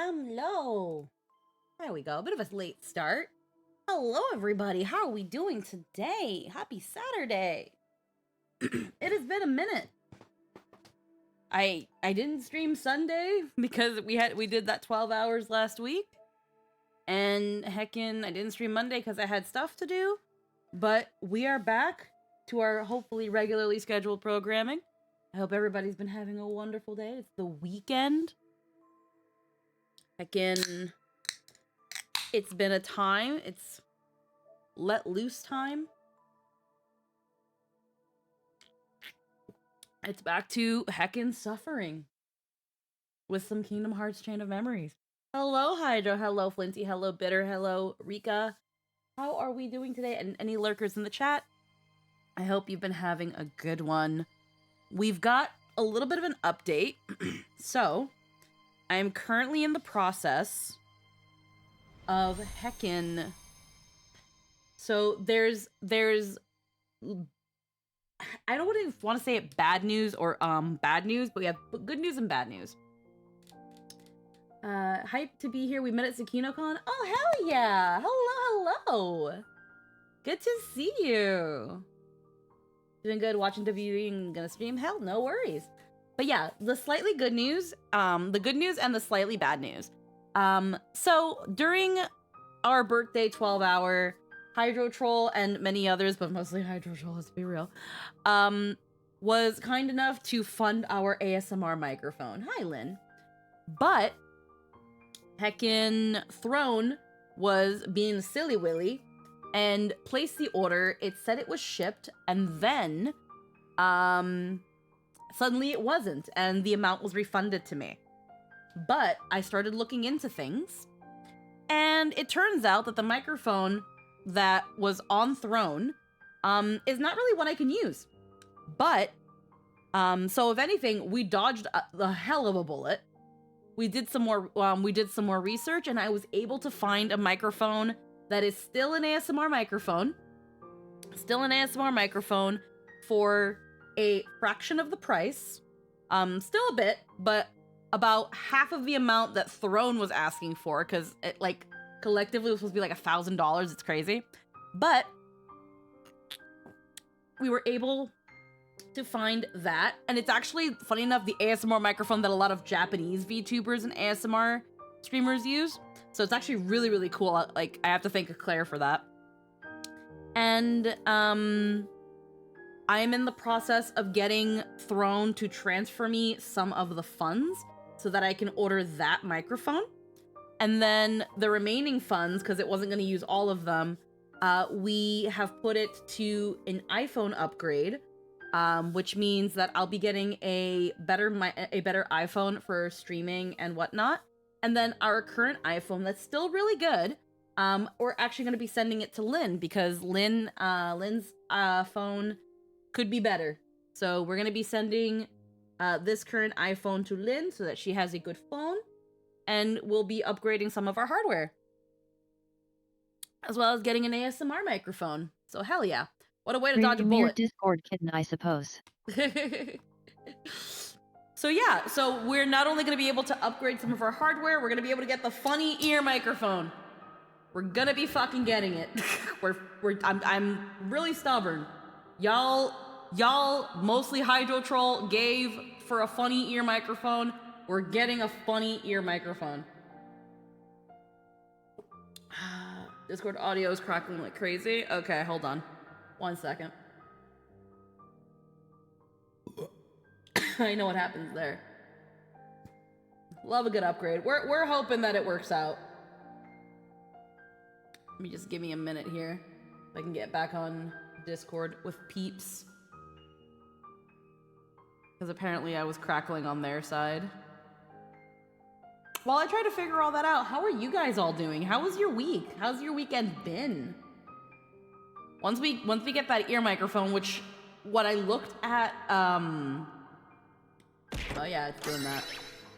Hello. There we go. A bit of a late start. Hello, everybody. How are we doing today? Happy Saturday. It has been a minute. I didn't stream Sunday because we did that 12 hours last week. And heckin', I didn't stream Monday because I had stuff to do. But we are back to our hopefully regularly scheduled programming. I hope everybody's been having a wonderful day. It's the weekend. Heckin', it's been a time. It's let loose time. It's back to heckin' suffering with some Kingdom Hearts Chain of Memories. Hello, Hydro. Hello, Flinty. Hello, Bitter. Hello, Rika. How are we doing today? And any lurkers in the chat? I hope you've been having a good one. We've got a little bit of an update. So, I'm currently in the process of heckin'. So there's I don't even want to say it bad news or bad news, but we have good news and bad news. Hyped to be here. We met at SakinoCon. Oh, hell yeah. Hello. Good to see you. Doing good watching WWE and gonna stream? Hell, no worries. But yeah, the slightly good news, the good news and the slightly bad news. So during our birthday 12-hour, Hydro Troll and many others, but mostly Hydro Troll, let's be real, was kind enough to fund our ASMR microphone. Hi, Lynn. But heckin' Throne was being silly willy and placed the order. It said it was shipped, and then suddenly it wasn't, and the amount was refunded to me. But I started looking into things, and it turns out that the microphone that was on Throne is not really one I can use. But so if anything, we dodged the hell of a bullet. We did some more research, and I was able to find a microphone that is still an ASMR microphone. Still an ASMR microphone for a fraction of the price. Still a bit, but about half of the amount that Throne was asking for, because it like collectively was supposed to be like $1,000. It's crazy. But we were able to find that, and it's actually, funny enough, the ASMR microphone that a lot of Japanese VTubers and ASMR streamers use. So it's actually really, really cool. Like, I have to thank Claire for that. And I am in the process of getting Throne to transfer me some of the funds so that I can order that microphone. And then the remaining funds, because it wasn't going to use all of them, we have put it to an iPhone upgrade, which means that I'll be getting a better iPhone for streaming and whatnot. And then our current iPhone that's still really good, we're actually going to be sending it to Lynn, because Lynn's phone could be better. So we're going to be sending this current iPhone to Lynn so that she has a good phone, and we'll be upgrading some of our hardware, as well as getting an ASMR microphone. So hell yeah. What a way to dodge a bullet. Discord kitten, I suppose. So yeah, so we're not only going to be able to upgrade some of our hardware, we're going to be able to get the funny ear microphone. We're going to be fucking getting it. I'm really stubborn. Y'all, mostly Hydro Troll, gave for a funny ear microphone. We're getting a funny ear microphone. Discord audio is crackling like crazy. Okay, hold on. 1 second. I know what happens there. Love a good upgrade. We're hoping that it works out. Let me just give me a minute here so I can get back on Discord with peeps. Because apparently I was crackling on their side. While I try to figure all that out, how are you guys all doing? How was your week? How's your weekend been? Once we get that ear microphone, which what I looked at, oh yeah, it's doing that.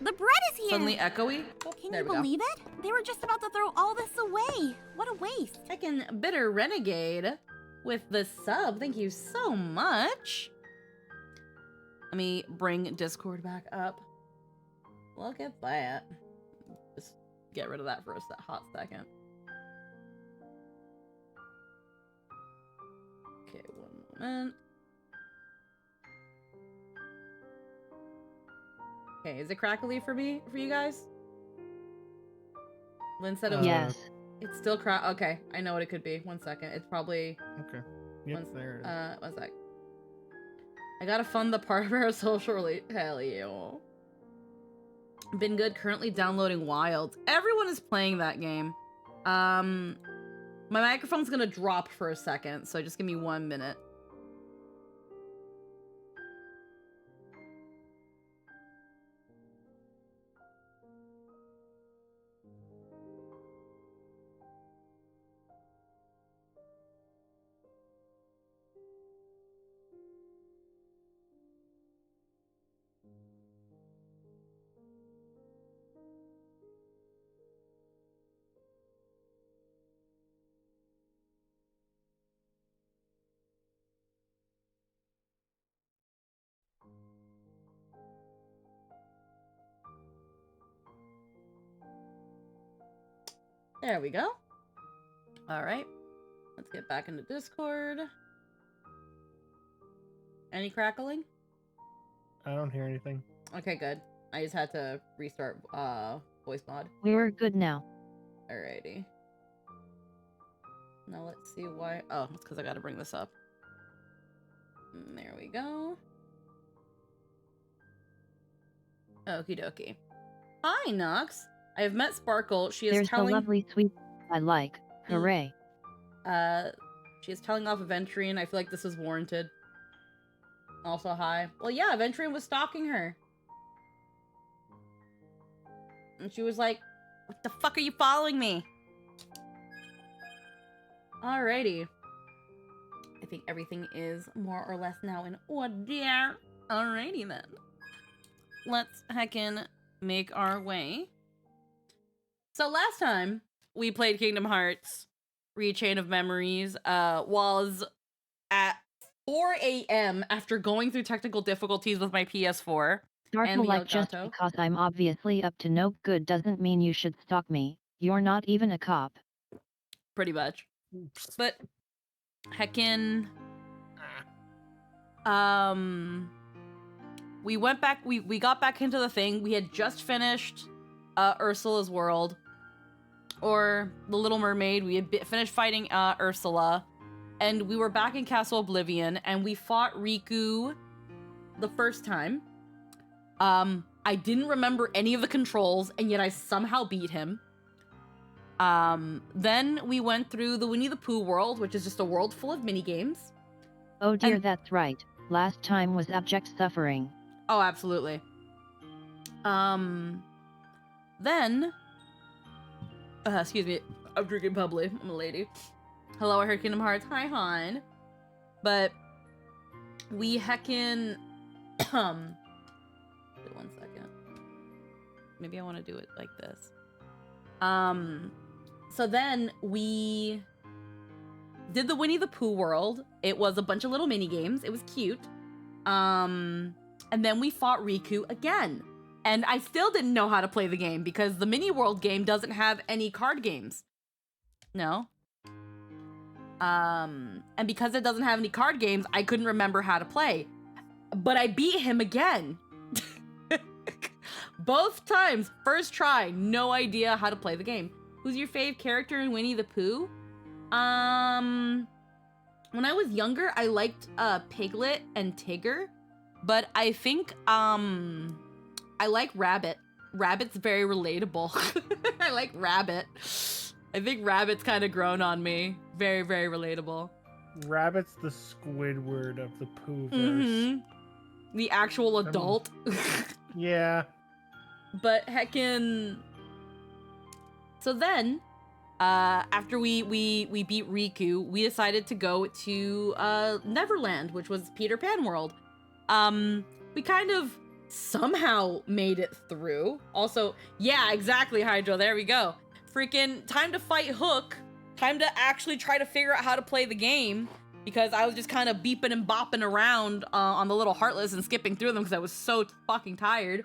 The bread is here! Suddenly echoey. Can you believe it? They were just about to throw all this away. What a waste. Heckin' Bitter Renegade with the sub. Thank you so much. Let me bring Discord back up. Look at that. Just get rid of that for a hot second. Okay, one moment. Okay, is it crackly for you guys? Lynn said it was. Yes. It's still okay, I know what it could be. One second. It's probably. Okay. Yep, there it is. One sec. I gotta fund the parasocial hell yeah. Been good. Currently downloading Wilds. Everyone is playing that game. My microphone's gonna drop for a second, so just give me 1 minute. There we go. All right. Let's get back into Discord. Any crackling? I don't hear anything. Okay, good. I just had to restart voice mod. We're good now. Alrighty. Now let's see why. Oh, it's because I gotta bring this up. There we go. Okie dokie. Hi, Nox. I have met Sparkle. She is There's telling. the lovely sweet I like. Hooray. She is telling off Aventurine. I feel like this is warranted. Also, hi. Well, yeah, Aventurine was stalking her. And she was like, what the fuck are you following me? Alrighty. I think everything is more or less now in order. Alrighty then. Let's heckin' make our way. So last time we played Kingdom Hearts Rechain of Memories was at 4 a.m. after going through technical difficulties with my PS4. Sparkle, like, just Elgato. because I'm obviously up to no good doesn't mean you should stalk me. You're not even a cop. Pretty much. Oops. But heckin' we went back, we got back into the thing. We had just finished Ursula's World, or The Little Mermaid. We had finished fighting Ursula, and we were back in Castle Oblivion, and we fought Riku the first time. I didn't remember any of the controls, and yet I somehow beat him. Then we went through the Winnie the Pooh world, which is just a world full of minigames. Oh dear, And- that's right. Last time was abject suffering. Oh, absolutely. Then, excuse me, I'm drinking bubbly. I'm a lady. Hello, I heard Kingdom Hearts. Hi, hon. But we heckin', wait 1 second. Maybe I want to do it like this. So then we did the Winnie the Pooh world. It was a bunch of little mini games. It was cute. And then we fought Riku again. And I still didn't know how to play the game because the mini world game doesn't have any card games. No. And because it doesn't have any card games, I couldn't remember how to play. But I beat him again. Both times, first try, no idea how to play the game. Who's your fave character in Winnie the Pooh? When I was younger, I liked Piglet and Tigger, but I think I like Rabbit. Rabbit's very relatable. I like Rabbit. I think Rabbit's kind of grown on me. Very, very relatable. Rabbit's the Squidward of the Poohverse. Mm-hmm. The actual adult. Yeah. But heckin'. So then, after we beat Riku, we decided to go to Neverland, which was Peter Pan World. We kind of somehow made it through. Also, yeah, exactly, Hydro. There we go. Freaking time to fight Hook. Time to actually try to figure out how to play the game, because I was just kind of beeping and bopping around on the little Heartless and skipping through them because I was so fucking tired.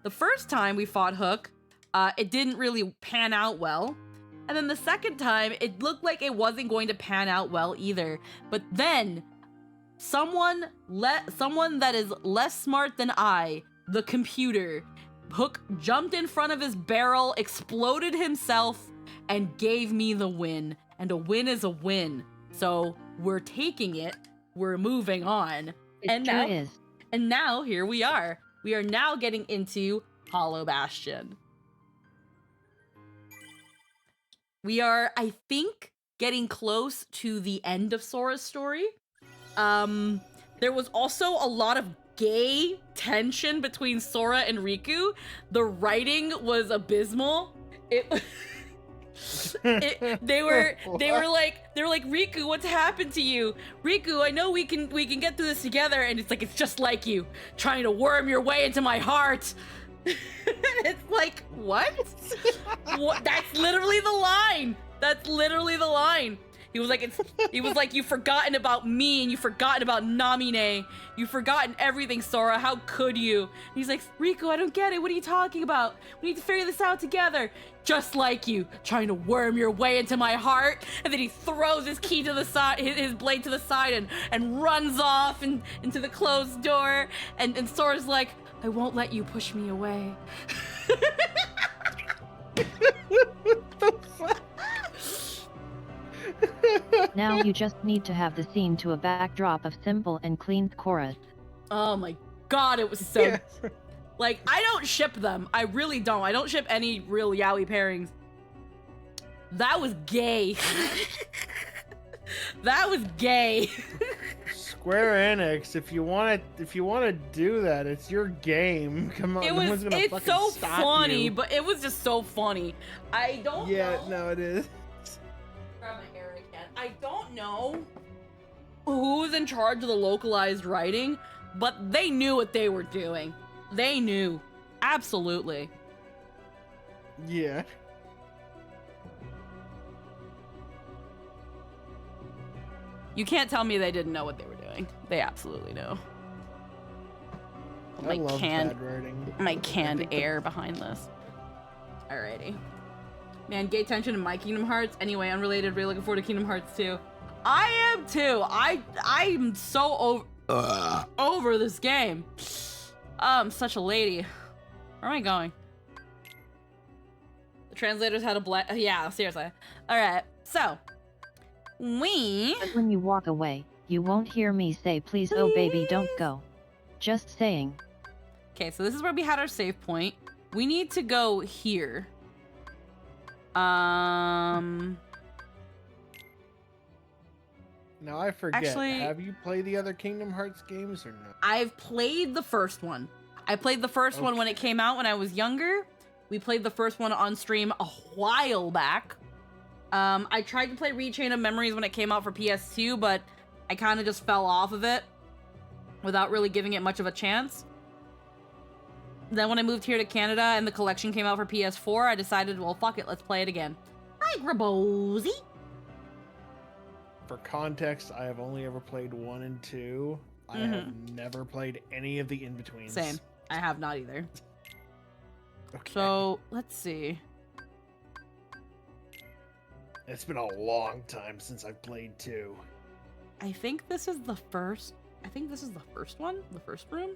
The first time we fought Hook, It didn't really pan out well. And then the second time, it looked like it wasn't going to pan out well either. But then someone that is less smart than I, the computer, Hook jumped in front of his barrel, exploded himself, and gave me the win. And a win is a win. So we're taking it. We're moving on. It sure is. And now here we are. We are now getting into Hollow Bastion. We are, I think, getting close to the end of Sora's story. There was also a lot of gay tension between Sora and Riku. The writing was abysmal. They were like, Riku, what's happened to you? Riku, I know we can get through this together. And it's like, it's just like you trying to worm your way into my heart. It's like, what? What? That's literally the line. That's literally the line. He was like, you've forgotten about me and you've forgotten about Namine. You've forgotten everything, Sora. How could you? And he's like, Riku, I don't get it. What are you talking about? We need to figure this out together. Just like you, trying to worm your way into my heart. And then he throws his key to the side, his blade to the side, and runs off into the closed door. And Sora's like, I won't let you push me away. What the fuck? Now you just need to have the scene to a backdrop of simple and clean chorus. Oh my god, it was so... Yeah. Like, I don't ship them. I really don't. I don't ship any real yaoi pairings. That was gay. That was gay. Square Enix, if you want to do that, it's your game. Come on, It's so funny, but it was just so funny. I don't know. Yeah, no, it is. Grab my hair again. I don't know who's in charge of the localized writing, but they knew what they were doing. They knew. Absolutely. Yeah. You can't tell me they didn't know what they were doing. They absolutely knew. I love bad writing. My canned air behind this. Alrighty. Man, gay tension in my Kingdom Hearts. Anyway, unrelated, really looking forward to Kingdom Hearts 2. I am too. I'm so over this game. I'm such a lady. Where am I going? The translators had a yeah, seriously. Alright, so But when you walk away, you won't hear me say, please, oh baby, don't go. Just saying. Okay, so this is where we had our save point. We need to go here. Now I forget. Actually, have you played the other Kingdom Hearts games or no? I've played the first one. I played the first one when it came out when I was younger. We played the first one on stream a while back. I tried to play Rechain of Memories when it came out for PS2, but I kind of just fell off of it without really giving it much of a chance. Then when I moved here to Canada and the collection came out for PS4, I decided, well, fuck it, let's play it again. Hi, Grabozy. For context, I have only ever played 1 and 2. I have never played any of the in-betweens. Same. I have not either. Okay. So, let's see. It's been a long time since I've played 2. I think this is the first... I think this is the first one? The first room?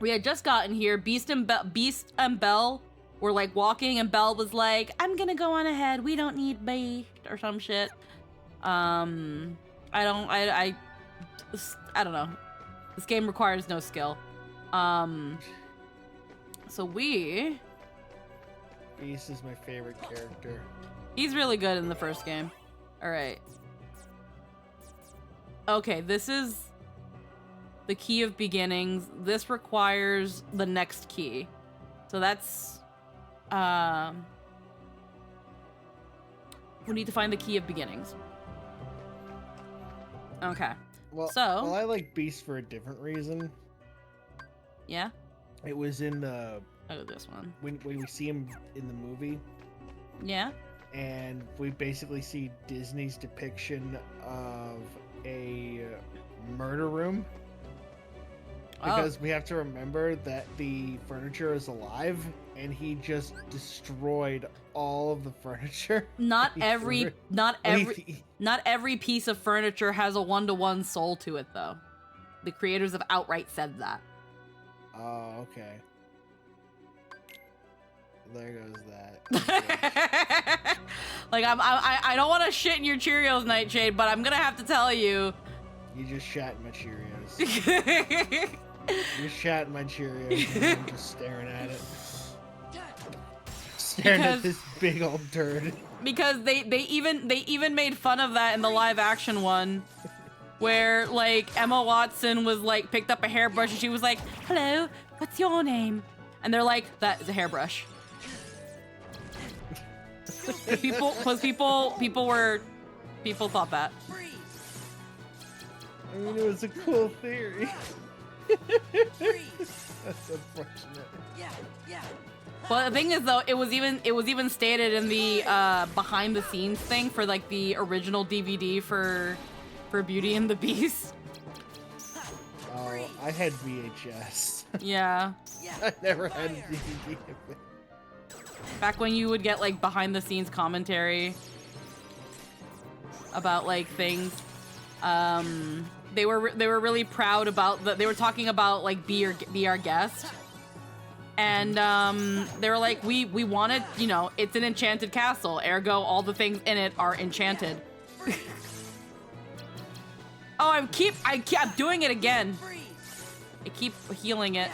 We had just gotten here. Beast and Belle were, like, walking, and Belle was like, I'm gonna go on ahead. We don't need Beast, or some shit. I don't know. This game requires no skill. So we... Beast is my favorite character. He's really good in the first game. Alright. Okay, this is the key of beginnings. This requires the next key. So that's... we need to find the key of beginnings. Okay. Well, so... I like Beast for a different reason. Yeah? It was in the... Oh, this one. When we see him in the movie. Yeah? And we basically see Disney's depiction of a murder room. Because we have to remember that the furniture is alive, and he just destroyed all of the furniture. Not He every threw- not Well, he- every he- not every piece of furniture has a one-to-one soul to it though. The creators have outright said that. Oh, okay. There goes that. Like I don't want to shit in your Cheerios, Nightshade, but I'm gonna have to tell you. You just shat in my Cheerios. You shat in my Cheerios, and I'm just staring at it. Staring Because- at this big old turd. Because they even made fun of that in the live action one, where like Emma Watson was like picked up a hairbrush and she was like, "Hello, what's your name?" And they're like, "That is a hairbrush." People thought that. I mean, it was a cool theory. That's unfortunate. Well, the thing is though, it was even stated in the behind the scenes thing for like the original DVD for Beauty and the Beast. Oh, I had VHS. Yeah. I never had DVD of it. Back when you would get like behind the scenes commentary about like things, they were really proud about they were talking about like be our guest, and they were like we wanted, you know, it's an enchanted castle, ergo all the things in it are enchanted. Oh, I'm doing it again. I keep healing it.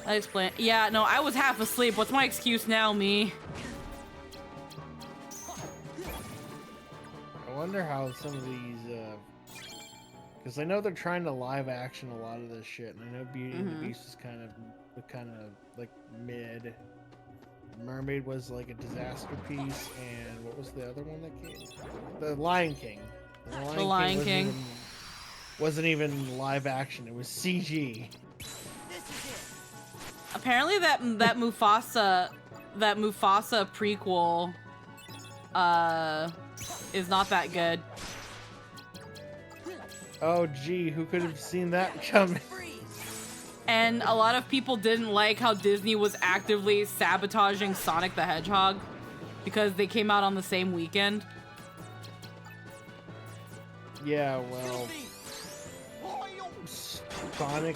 I explain. Yeah, no, I was half asleep. What's my excuse now, me? I wonder how some of these, because I know they're trying to live action a lot of this shit, and I know Beauty and the Beast is kind of like mid. Mermaid was like a disaster piece, and what was the other one that came? The Lion King. The Lion King. Wasn't even live action. It was CG. Apparently that Mufasa prequel is not that good. Oh gee, who could have seen that coming? And a lot of people didn't like how Disney was actively sabotaging Sonic the Hedgehog because they came out on the same weekend. Yeah, well, Sonic.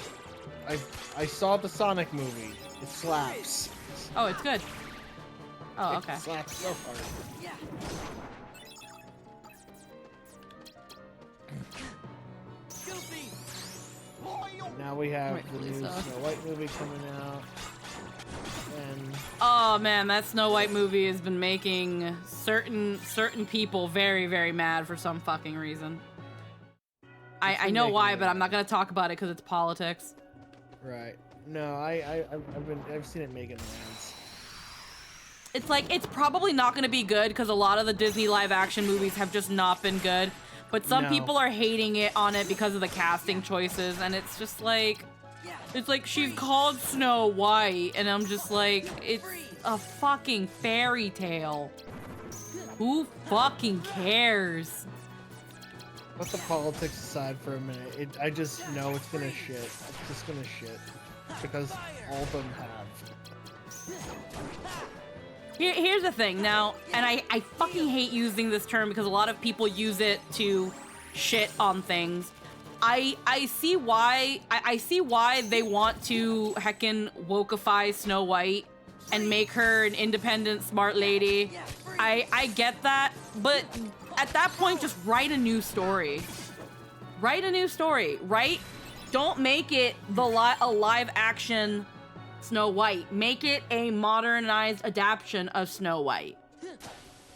I saw the Sonic movie. It slaps. Oh, it's good. Oh, okay. It slaps so hard. Now we have Wait, the new Lisa. Snow White movie coming out, and Oh man, that Snow White movie has been making certain people very, very mad for some fucking reason. I know making why, it- but I'm not gonna talk about it because it's politics. right. No, I've seen it making rounds. It's like, it's probably not gonna be good because a lot of the Disney live action movies have just not been good. But some No. people are hating it on it because of the casting choices, and it's just like, it's like she's called Snow White, and I'm just like, it's a fucking fairy tale. Who fucking cares? Put the politics aside for a minute. I just know it's gonna shit. It's just gonna shit because all of them have. Here's the thing now, and I fucking hate using this term because a lot of people use it to shit on things. I see why I see why they want to heckin' wokeify Snow White and make her an independent, smart lady. I get that, but at that point, just write a new story. Write a new story, right? Don't make it a live action Snow White. Make it a modernized adaptation of Snow White.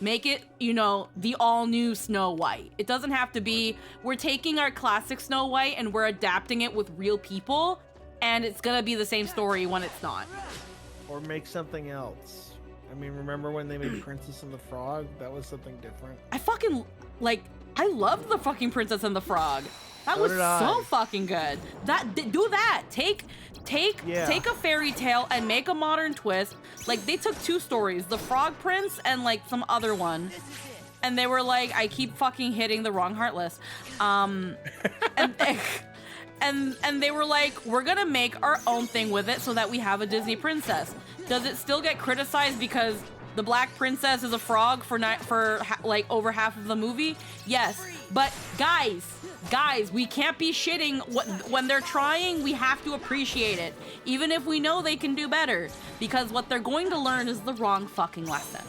Make it, you know, the all-new Snow White. It doesn't have to be, we're taking our classic Snow White and we're adapting it with real people, and it's gonna be the same story when it's not. Or make something else. I mean, remember when they made Princess and the Frog? That was something different. I fucking, like, I loved the fucking Princess and the Frog. That So was did I. so fucking good. Do that. Take Yeah. a fairy tale and make a modern twist. Like, they took two stories, the Frog Prince and like some other one, and they were like, I keep fucking hitting the wrong Heartless. And they were like, we're gonna make our own thing with it so that we have a Disney princess. Does it still get criticized because the black princess is a frog for like over half of the movie? Yes, but guys, we can't be shitting when they're trying. We have to appreciate it, even if we know they can do better, because what they're going to learn is the wrong fucking lesson.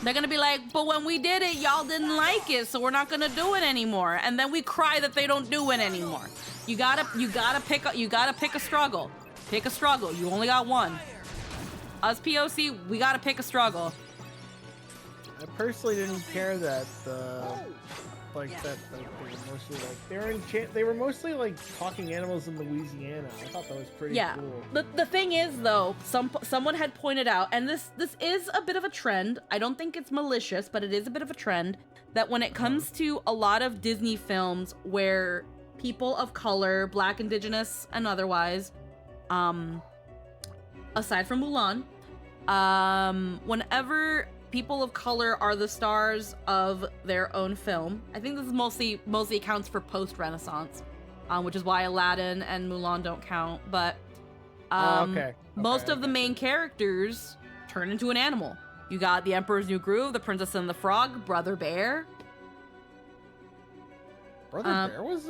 They're gonna be like, but when we did it, y'all didn't like it, so we're not gonna do it anymore. And then we cry that they don't do it anymore. You gotta pick a struggle. Pick a struggle. You only got one. Us POC, we gotta pick a struggle. I personally didn't care that they were mostly like talking animals in Louisiana. I thought that was pretty cool. The thing is though, someone had pointed out, and this is a bit of a trend. I don't think it's malicious, but it is a bit of a trend that when it comes to a lot of Disney films where people of color, Black, Indigenous, and otherwise, aside from Mulan, whenever people of color are the stars of their own film, I think this is mostly accounts for post-Renaissance, which is why Aladdin and Mulan don't count. But most of the main characters turn into an animal. You got The Emperor's New Groove, The Princess and the Frog, Brother Bear. Brother Bear was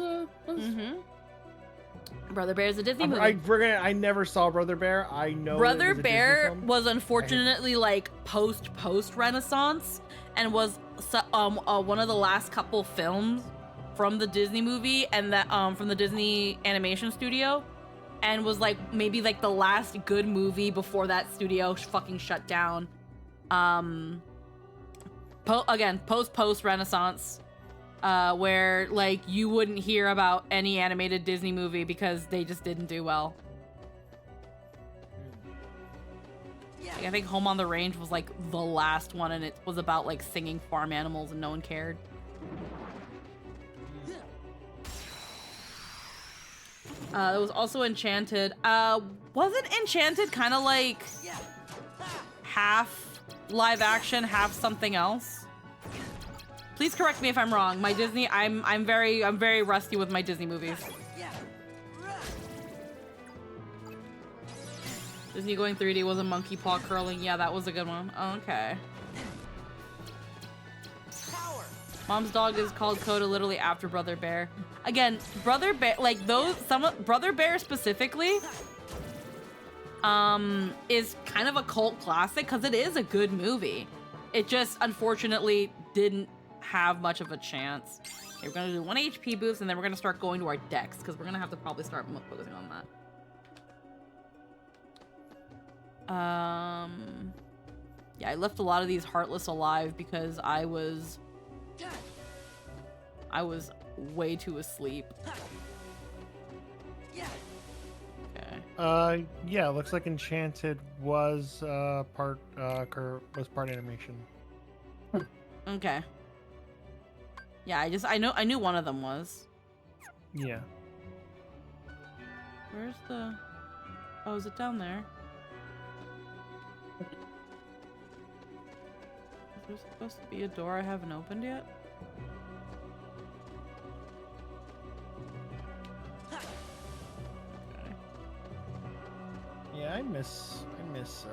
Brother Bear is a Disney movie. I never saw Brother Bear. I know Brother Bear was unfortunately like post Renaissance, and was one of the last couple films from the Disney movie, and that from the Disney animation studio, and was like maybe like the last good movie before that studio fucking shut down. Again, post Renaissance. Where like you wouldn't hear about any animated Disney movie because they just didn't do well. Like, I think Home on the Range was like the last one, and it was about like singing farm animals and no one cared. There was also Enchanted. Wasn't Enchanted kind of like half live action, half something else? Please correct me if I'm wrong. My Disney, I'm very rusty with my Disney movies. Disney going 3D was a monkey paw curling. Yeah, that was a good one. Oh, okay. Mom's dog is called Coda literally after Brother Bear. Again, Brother Bear, like Brother Bear specifically, is kind of a cult classic because it is a good movie. It just unfortunately didn't have much of a chance. Okay, we're gonna do 1 HP boost, and then we're gonna start going to our decks because we're gonna have to probably start focusing on that. Yeah, I left a lot of these Heartless alive because I was way too asleep. Okay. Yeah, looks like Enchanted was part animation. Okay. Yeah, I knew one of them was. Yeah. Where's the... Oh, is it down there? Is there supposed to be a door I haven't opened yet? Okay. Yeah, I miss animation.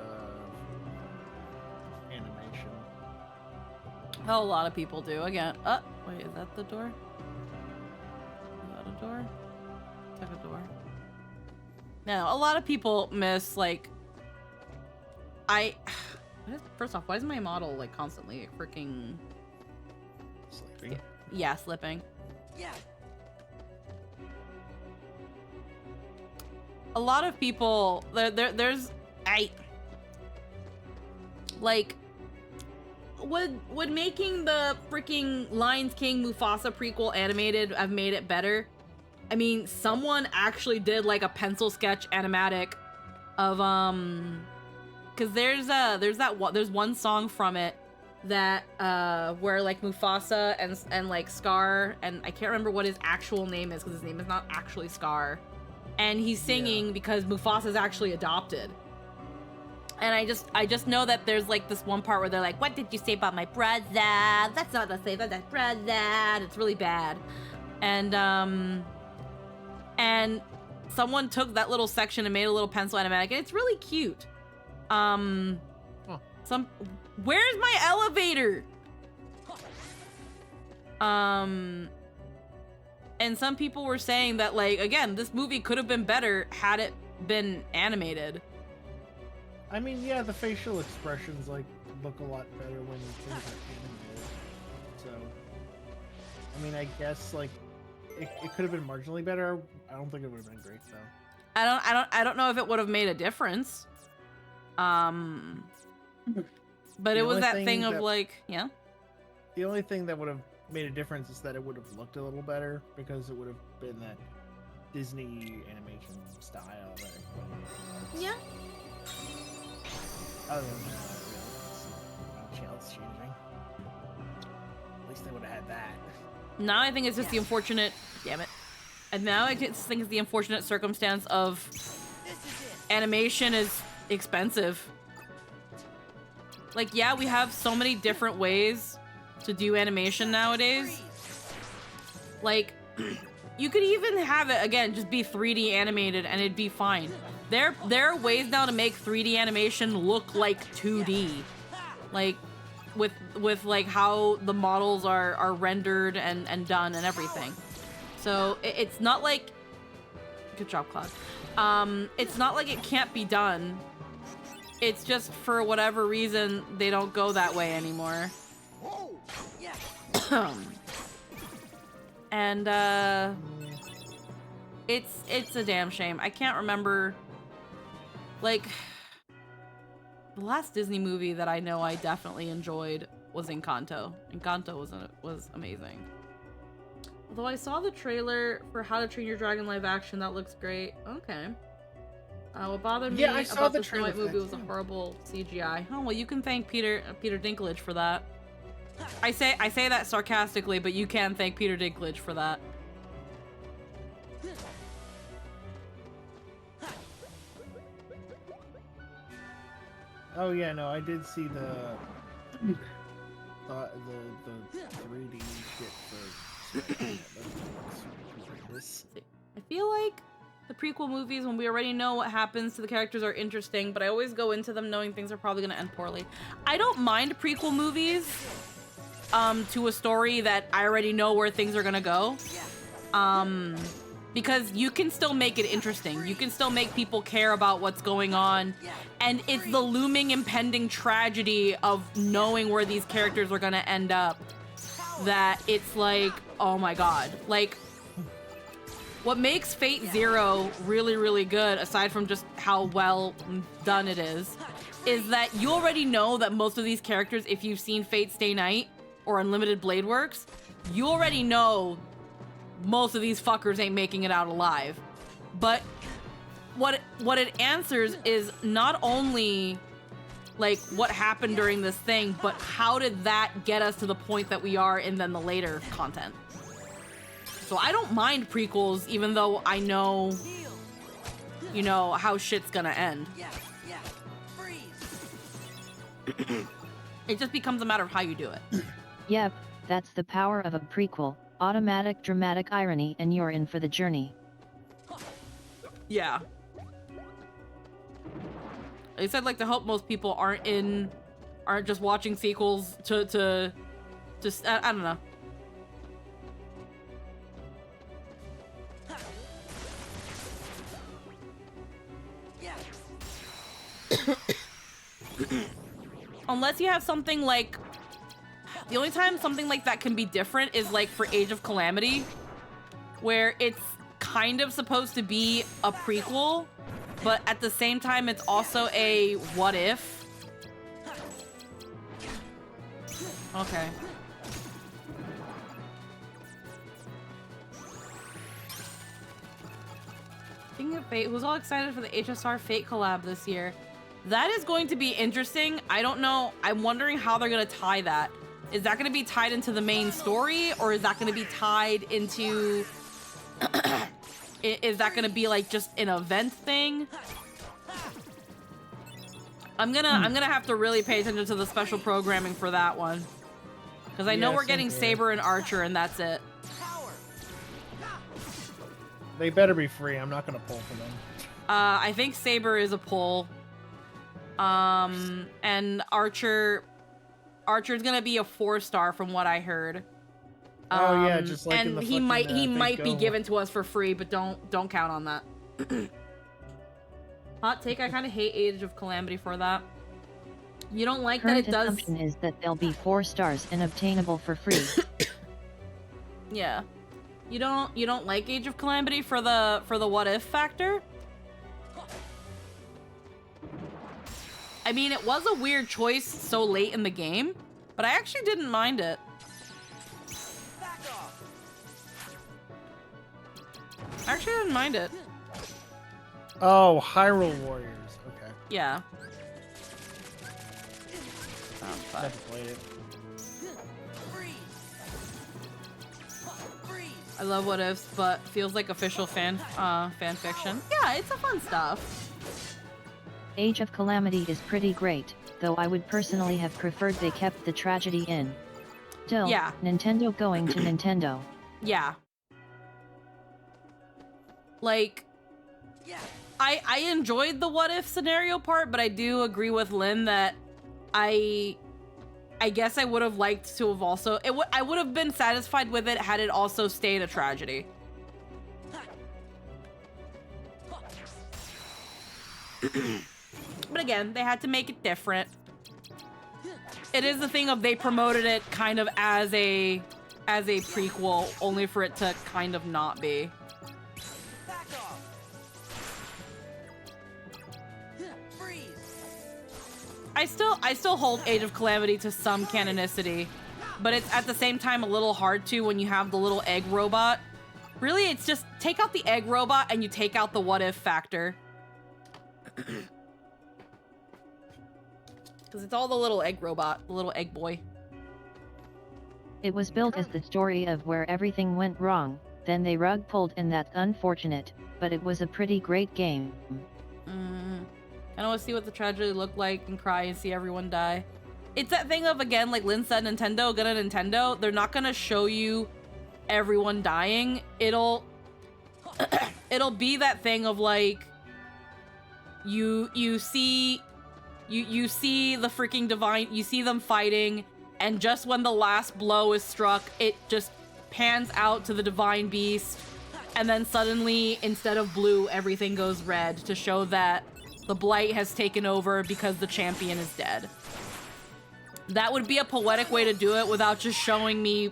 Oh, a lot of people do. Again, wait, is that the door? Is that a door? It's like a door. No, a lot of people miss, like... First off, why is my model, like, constantly freaking... Sleeping? Yeah, slipping. Yeah. A lot of people... There's... Like... Would making the freaking Lion King Mufasa prequel animated have made it better? I mean, someone actually did like a pencil sketch animatic of because there's one song from it that where like Mufasa and like Scar, and I can't remember what his actual name is because his name is not actually Scar, and he's singing because Mufasa's actually adopted. And I just know that there's like this one part where they're like, "What did you say about my brother? That's not what I say about that brother." And it's really bad. And someone took that little section and made a little pencil animatic, and it's really cute. Where's my elevator? And some people were saying that, like, again, this movie could have been better had it been animated. I mean, yeah, the facial expressions like look a lot better when things are animated. So, I mean, I guess like it could have been marginally better. I don't think it would have been great though. I don't know if it would have made a difference. But it was that thing of like, yeah. The only thing that would have made a difference is that it would have looked a little better because it would have been that Disney animation style that everybody likes. Yeah. Other than that, nothing else changing. At least they would have had that. Now I think it's just the unfortunate, damn it. And now I just think it's the unfortunate circumstance of animation is expensive. Like, yeah, we have so many different ways to do animation nowadays. Like, you could even have it, again, just be 3D animated and it'd be fine. There are ways now to make 3D animation look like 2D. Like, with like how the models are rendered and done and everything. So it's not like, good job, Claude. It's not like it can't be done. It's just for whatever reason they don't go that way anymore. And it's a damn shame. I can't remember, like, the last Disney movie that I know I definitely enjoyed was Encanto. Encanto was amazing. Although I saw the trailer for How to Train Your Dragon live action, that looks great. Okay. What bothered me about the Snow White movie was a horrible CGI. Oh, well, you can thank Peter Dinklage for that. I say that sarcastically, but you can thank Peter Dinklage for that. Oh yeah, no, I did see the 3D shit for I feel like the prequel movies, when we already know what happens to the characters, are interesting, but I always go into them knowing things are probably going to end poorly. I don't mind prequel movies to a story that I already know where things are going to go. Because you can still make it interesting. You can still make people care about what's going on. And it's the looming, impending tragedy of knowing where these characters are going to end up that it's like, oh my god. Like, what makes Fate Zero really, really good, aside from just how well done it is that you already know that most of these characters, if you've seen Fate Stay Night or Unlimited Blade Works, you already know most of these fuckers ain't making it out alive. But what it answers is not only like what happened during this thing, but how did that get us to the point that we are in then the later content. So I don't mind prequels, even though I know, you know, how shit's gonna end. It just becomes a matter of how you do it. Yep, that's the power of a prequel. Automatic dramatic irony, and you're in for the journey. Yeah. I said, like, to hope most people aren't just watching sequels to just, I don't know. Unless you have something like, the only time something like that can be different is like for Age of Calamity, where it's kind of supposed to be a prequel, but at the same time it's also a what if. Okay. Speaking of Fate, who's all excited for the HSR Fate collab this year? That is going to be interesting. I don't know. I'm wondering how they're going to tie that. Is that going to be tied into the main story, or is that going to be tied into... is that going to be like just an event thing? I'm gonna have to really pay attention to the special programming for that one. Because I know Yeah, we're same getting here. Saber and Archer, and that's it. They better be free. I'm not gonna pull for them. I think Saber is a pull. And Archer's gonna be a 4-star from what I heard. Oh yeah, just like in and the he might fucking, be Go. given to us for free, but don't count on that. Hot take, I kind of hate Age of Calamity for that. You don't like that Current it does. assumption is that they'll be 4 stars and obtainable for free. Yeah. You don't like Age of Calamity for the what if factor? I mean, it was a weird choice so late in the game, but I actually didn't mind it. I actually didn't mind it. Oh, Hyrule Warriors. Okay. Yeah. Sounds fun. Never played it. I love what ifs, but feels like official fan fiction. Yeah, it's a fun stuff. Age of Calamity is pretty great, though I would personally have preferred they kept the tragedy in. Still, Yeah. Nintendo going to Nintendo. Yeah. Like, I enjoyed the what if scenario part, but I do agree with Lynn that I guess I would have liked to have also I would have been satisfied with it had it also stayed a tragedy. But again, they had to make it different. It is the thing of they promoted it kind of as a prequel, only for it to kind of not be. I still hold Age of Calamity to some canonicity, but it's at the same time a little hard to when you have the little egg robot. Really, it's just take out the egg robot and you take out the what if factor. Because it's all the little egg robot, the little egg boy. It was built as the story of where everything went wrong, then they rug pulled and that's unfortunate, but it was a pretty great game. I want to see what the tragedy looked like and cry and see everyone die. It's that thing of, again, like Lynn said, Nintendo, they're not gonna show you everyone dying. It'll be that thing of like, you see the freaking divine, you see them fighting, and just when the last blow is struck, it just pans out to the divine beast, and then suddenly, instead of blue, everything goes red to show that the blight has taken over because the champion is dead. That would be a poetic way to do it without just showing me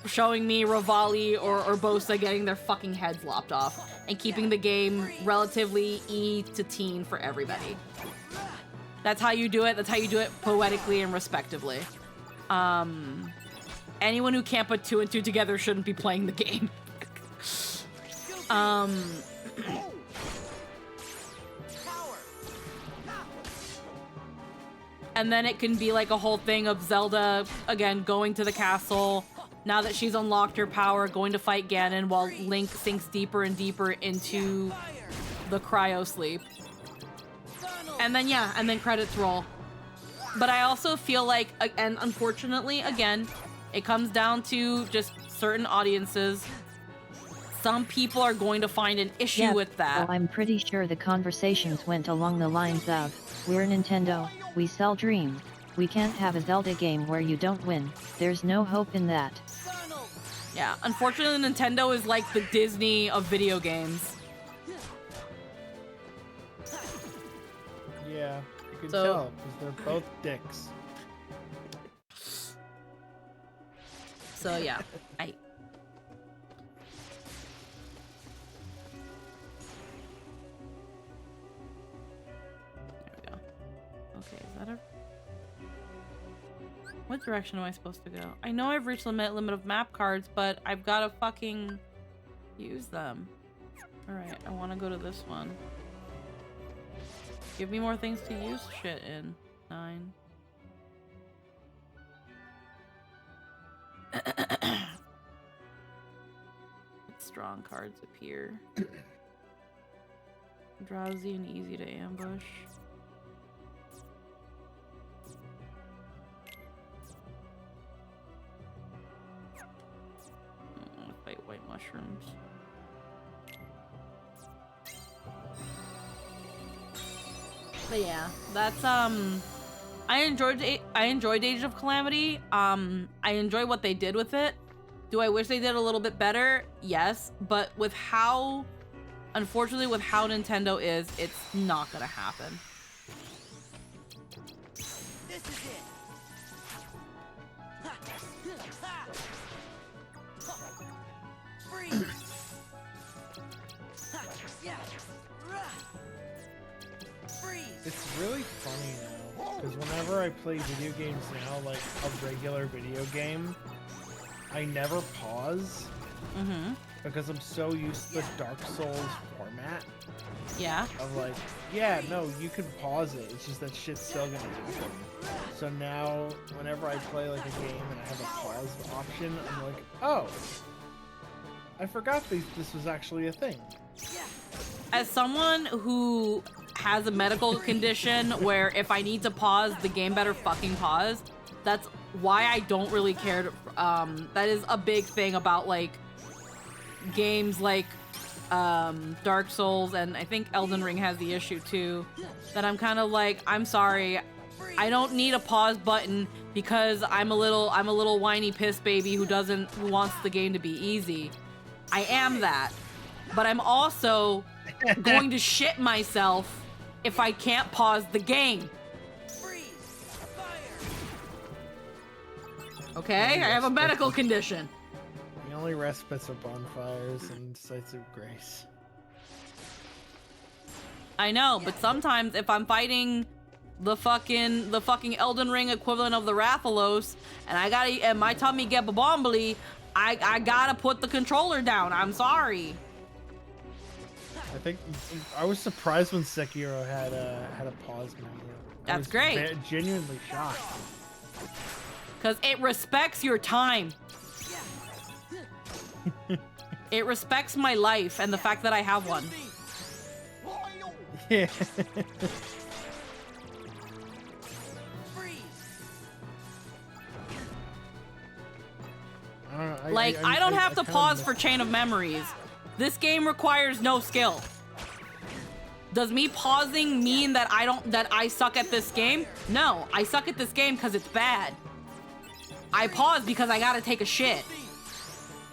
Revali or Bosa getting their fucking heads lopped off and keeping the game relatively E to teen for everybody. That's how you do it. That's how you do it poetically and respectively. Anyone who can't put 2 and 2 together shouldn't be playing the game. And then it can be like a whole thing of Zelda, again, going to the castle. Now that she's unlocked her power, going to fight Ganon while Link sinks deeper and deeper into the cryo sleep. And then, yeah, and then credits roll. But I also feel like, and unfortunately, again, it comes down to just certain audiences. Some people are going to find an issue with that. Well, I'm pretty sure the conversations went along the lines of, we're Nintendo, we sell dreams, we can't have a Zelda game where you don't win, there's no hope in that. Yeah, unfortunately Nintendo is like the Disney of video games. Yeah, you can So- tell because they're both dicks. So yeah, There we go. Okay, is that a... What direction am I supposed to go? I know I've reached the limit of map cards, but I've got to fucking use them. Alright, I want to go to this one. Give me more things to use shit in. 9. Strong cards appear. Drowsy and easy to ambush. mushrooms. But yeah, that's I enjoyed Age of Calamity. I enjoy what they did with it. Do I wish they did a little bit better? Yes, but with how, unfortunately, with how Nintendo is, it's not gonna happen. This is it. Freeze. Yeah. Freeze. It's really funny now, because whenever I play video games now, like a regular video game, I never pause. Mm-hmm. Because I'm so used to the Dark Souls format Yeah. of like, yeah, no, you can pause it. It's just that shit's still gonna happen. So now, whenever I play like a game and I have a pause option, I'm like, oh, I forgot this was actually a thing. As someone who has a medical condition where if I need to pause, the game better fucking pause. That's why I don't really care to, that is a big thing about like games like Dark Souls, and I think Elden Ring has the issue too, that I'm kind of like, I'm sorry, I don't need a pause button because I'm a little whiny piss baby who wants the game to be easy. I am that, but I'm also going to shit myself if I can't pause the game. Okay, I have a medical condition. The only respites are bonfires and sites of grace. I know, but sometimes if I'm fighting the fucking Elden Ring equivalent of the Rathalos, and my tummy get bombly, I gotta put the controller down. I'm sorry. I think I was surprised when Sekiro had a pause menu. That's great. Genuinely shocked. Because it respects your time. It respects my life and the fact that I have one. Yeah. I don't have to pause for Chain of Memories. This game requires no skill. Does me pausing mean that I suck at this game? No, I suck at this game because it's bad. I pause because I gotta take a shit.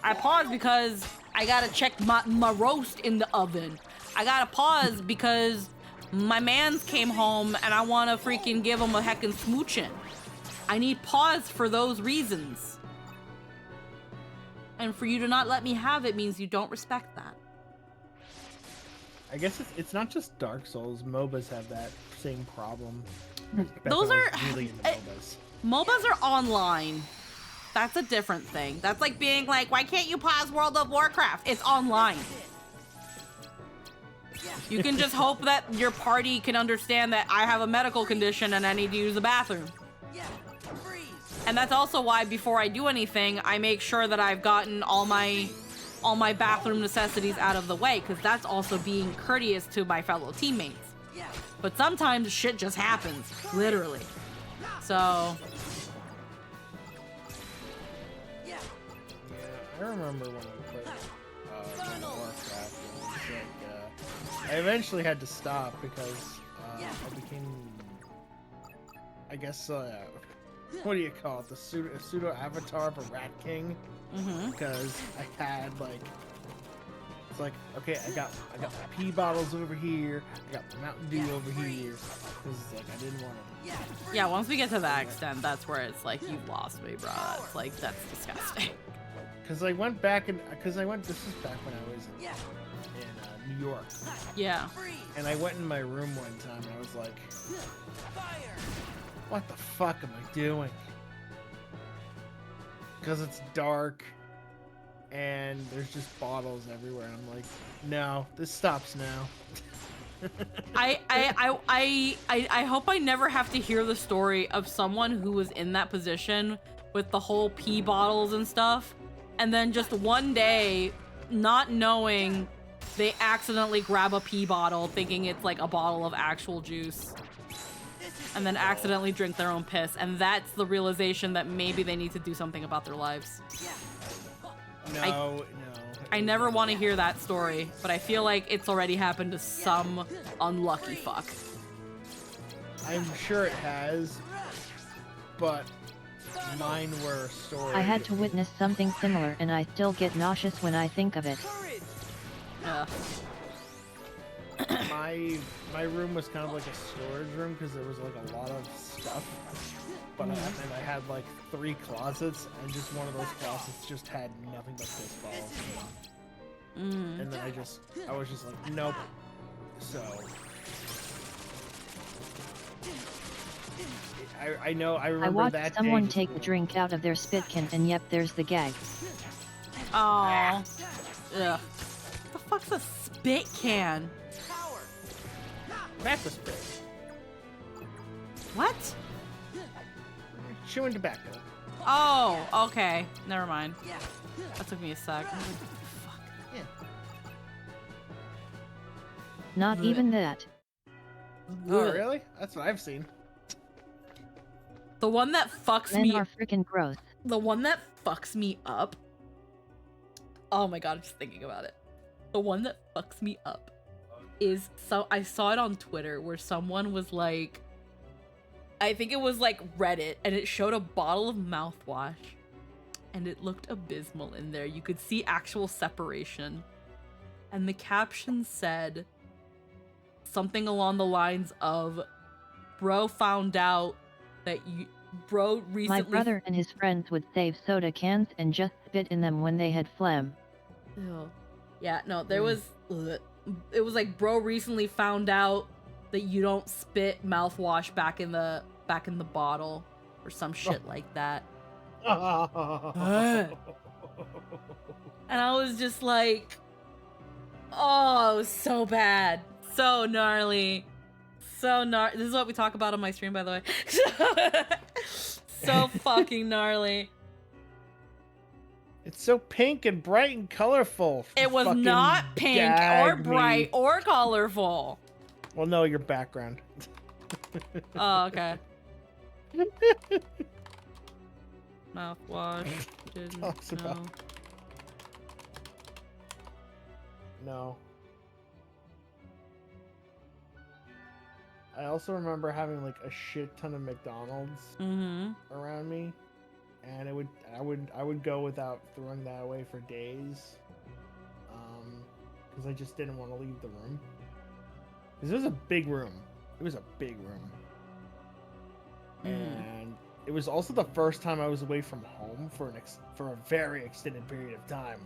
I pause because I gotta check my roast in the oven. I gotta pause because my mans came home and I wanna freaking give him a heckin' smoochin'. I need pause for those reasons. And for you to not let me have it means you don't respect that. I guess it's not just Dark Souls. MOBAs have that same problem. Those are really into MOBAs. MOBAs are online. That's a different thing. That's like being like, why can't you pause World of Warcraft? It's online. You can just hope that your party can understand that I have a medical condition and I need to use the bathroom. And that's also why before I do anything, I make sure that I've gotten all my bathroom necessities out of the way, because that's also being courteous to my fellow teammates. But sometimes shit just happens, literally. So yeah, I remember when I played Warcraft. Like, I eventually had to stop because I became, I guess, what do you call it? The pseudo avatar of a Rat King. Mm-hmm. Because I had like, it's like, okay, I got my pee bottles over here, I got my Mountain Dew over here. Because it's like I didn't want to. Yeah, once we get to that extent, that's where it's like, you've lost me, bro. That's like, that's disgusting. Because I went back and this is back when I was in New York. Yeah. And I went in my room one time and I was like, what the fuck am I doing? Because it's dark and there's just bottles everywhere. And I'm like, no, this stops now. I hope I never have to hear the story of someone who was in that position with the whole pee bottles and stuff, and then just one day, not knowing, they accidentally grab a pee bottle thinking it's like a bottle of actual juice, and then accidentally drink their own piss, and that's the realization that maybe they need to do something about their lives. No. I never want to hear that story, but I feel like it's already happened to some unlucky fuck. I'm sure it has, but mine were stories. I had to witness something similar and I still get nauseous when I think of it. Courage. Ugh. My room was kind of like a storage room because there was like a lot of stuff. But and I had like 3 closets, and just one of those closets just had nothing but piss balls. And then I was just like, nope. So I know I remember I watched that someone day just take a being- drink out of their spit can and yep, there's the gag. Oh. Ugh. What the fuck's a spit can? Power. Tobacco spit. What? Chewing tobacco. Oh, okay. Never mind. Yeah. That took me a sec. I was like, fuck. Yeah. Not even that. Oh, really? That's what I've seen. The one that fucks Men me are freaking gross. the one that fucks me up. Oh my god, I'm just thinking about it. The one that fucks me up is I saw it on Twitter where someone was like, I think it was like Reddit, and it showed a bottle of mouthwash and it looked abysmal in there. You could see actual separation. And the caption said something along the lines of, bro found out that bro recently. My brother and his friends would save soda cans and just spit in them when they had phlegm. Ew. Yeah, no, there was. Ugh. It was like bro recently found out that you don't spit mouthwash back in the bottle or some shit like that. And I was just like, oh, it was so bad, so gnarly, This is what we talk about on my stream, by the way. So fucking gnarly. It's so pink and bright and colorful. It was Fucking not pink or gag bright me. or colorful. Well, no, your background. Oh, okay. Mouthwash. Didn't Talks about- know. No. I also remember having like a shit ton of McDonald's Mm-hmm. around me, and I would go without throwing that away for days, because I just didn't want to leave the room. Because it was a big room. It was a big room, and it was also the first time I was away from home for a very extended period of time,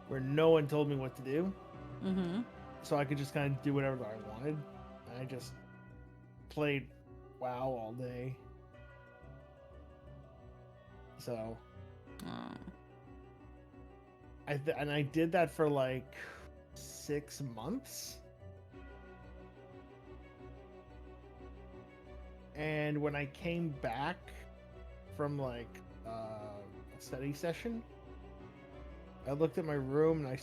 where no one told me what to do. Mm-hmm. So I could just kind of do whatever I wanted. And I just played WoW all day. So Oh. I did that for like 6 months. And when I came back from like a study session, I looked at my room and I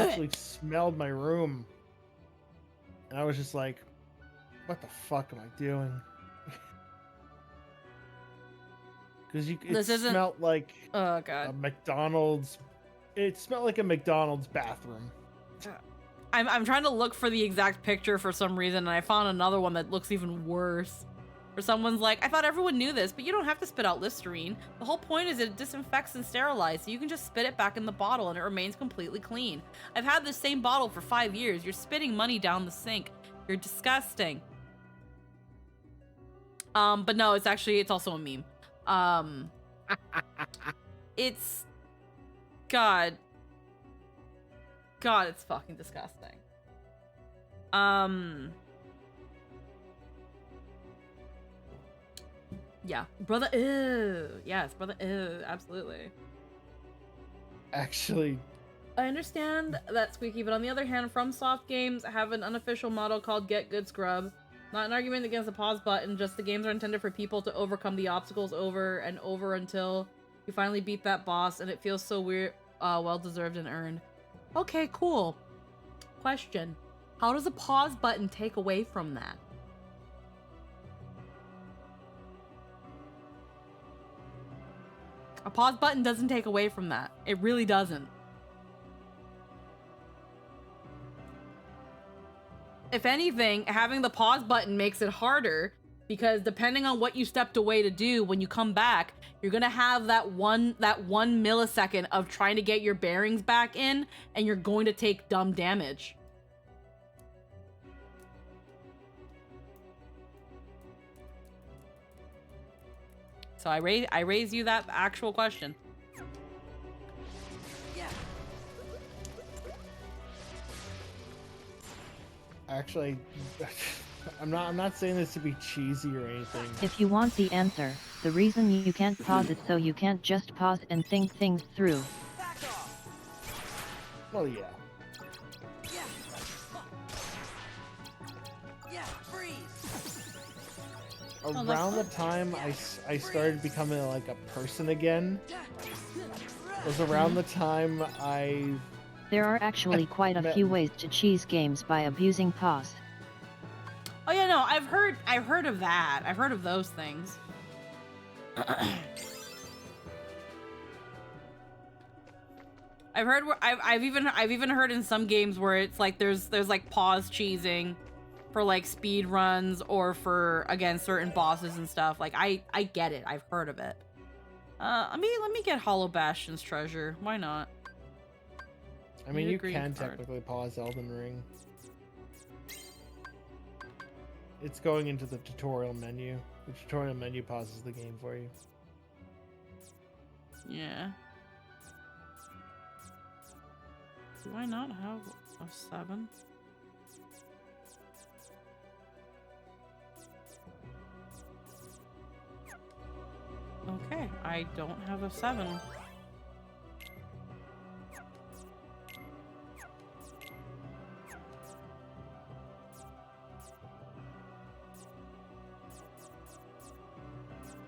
actually smelled my room. And I was just like, what the fuck am I doing? Because it This isn't- smelled like Oh a god. McDonald's. It smelled like a McDonald's bathroom. I'm trying to look for the exact picture for some reason, and I found another one that looks even worse. Where someone's like, I thought everyone knew this, but you don't have to spit out Listerine. The whole point is it disinfects and sterilizes, so you can just spit it back in the bottle and it remains completely clean. I've had this same bottle for 5 years. You're spitting money down the sink. You're disgusting. But no, it's also a meme. It's God, it's fucking disgusting. Yeah, brother. Ew. Yes, brother. Ew. Absolutely. Actually, I understand that, Squeaky, but on the other hand, FromSoft games have an unofficial motto called "Get Good Scrub." Not an argument against the pause button, just the games are intended for people to overcome the obstacles over and over until you finally beat that boss, and it feels so weird, well-deserved and earned. Okay, cool. Question. How does a pause button take away from that? A pause button doesn't take away from that. It really doesn't. if anything, having the pause button makes it harder because depending on what you stepped away to do, when you come back, you're gonna have that one millisecond of trying to get your bearings back in, and you're going to take dumb damage. So I raise you that actual question. Yeah. Actually, I'm not saying this to be cheesy or anything. If you want the answer, the reason you can't pause it so you can't just pause and think things through. Back off. Well, yeah. Yeah. Yeah. Freeze. Around the time I started becoming like a person again, was around the time I... There are actually quite a few ways to cheese games by abusing pause. Oh yeah, no, I've heard of that. I've heard of those things. I've even heard in some games where it's like there's like pause cheesing for like speed runs or for again certain bosses and stuff. Like I get it. I've heard of it. Let me get Hollow Bastion's treasure. Why not? I mean, Need a you green can card. technically pause Elden Ring. It's going into the tutorial menu. The tutorial menu pauses the game for you. Yeah. Do I not have a 7? Okay, I don't have a 7.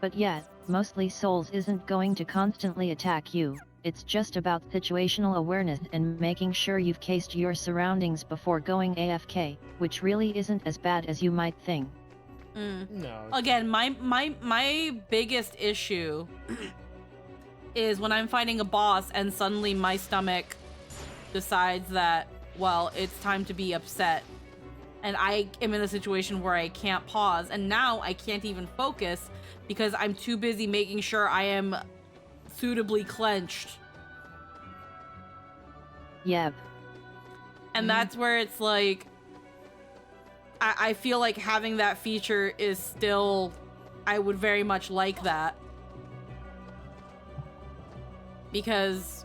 But yet, mostly Souls isn't going to constantly attack you, it's just about situational awareness and making sure you've cased your surroundings before going AFK, which really isn't as bad as you might think. No. Again, my biggest issue is when I'm fighting a boss and suddenly my stomach decides that, well, it's time to be upset. And I am in a situation where I can't pause, and now I can't even focus because I'm too busy making sure I am suitably clenched. Yep. And that's where it's like, I feel like having that feature is still, I would very much like that. Because,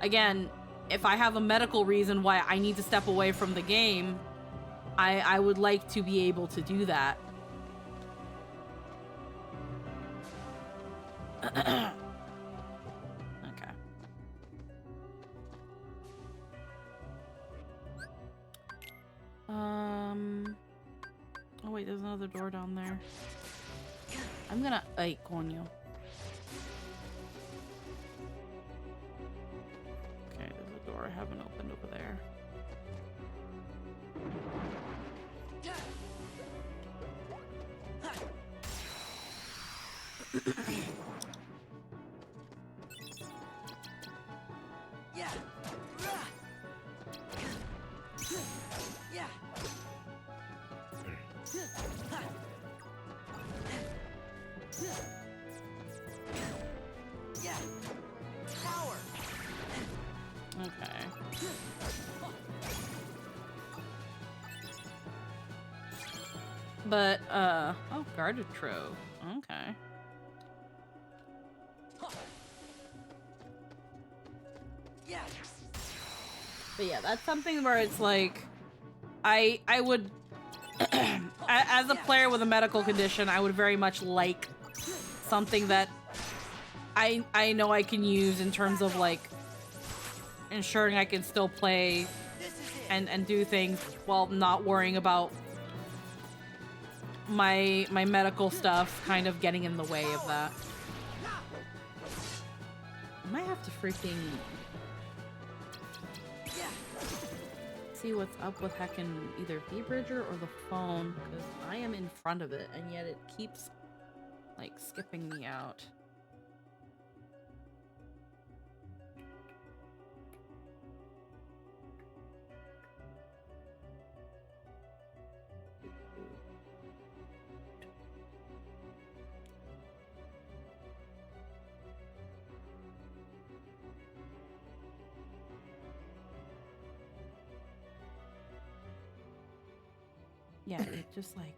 again, if I have a medical reason why I need to step away from the game, I would like to be able to do that. Okay. Oh wait, there's another door down there. I'm gonna... Ay, coño. Okay, there's a door I haven't opened over there. Yeah. Yeah. Yeah. Power. Okay. But, oh, guarded trove. Okay. Yeah. But yeah, that's something where it's like, I would, as a player with a medical condition, I would very much like something that I know I can use in terms of like ensuring I can still play This is it. and do things while not worrying about my medical stuff kind of getting in the way of that. I might have to freaking Yeah. see what's up with heckin' either V-Bridger or the phone, because I am in front of it and yet it keeps like skipping me out. Yeah, it just like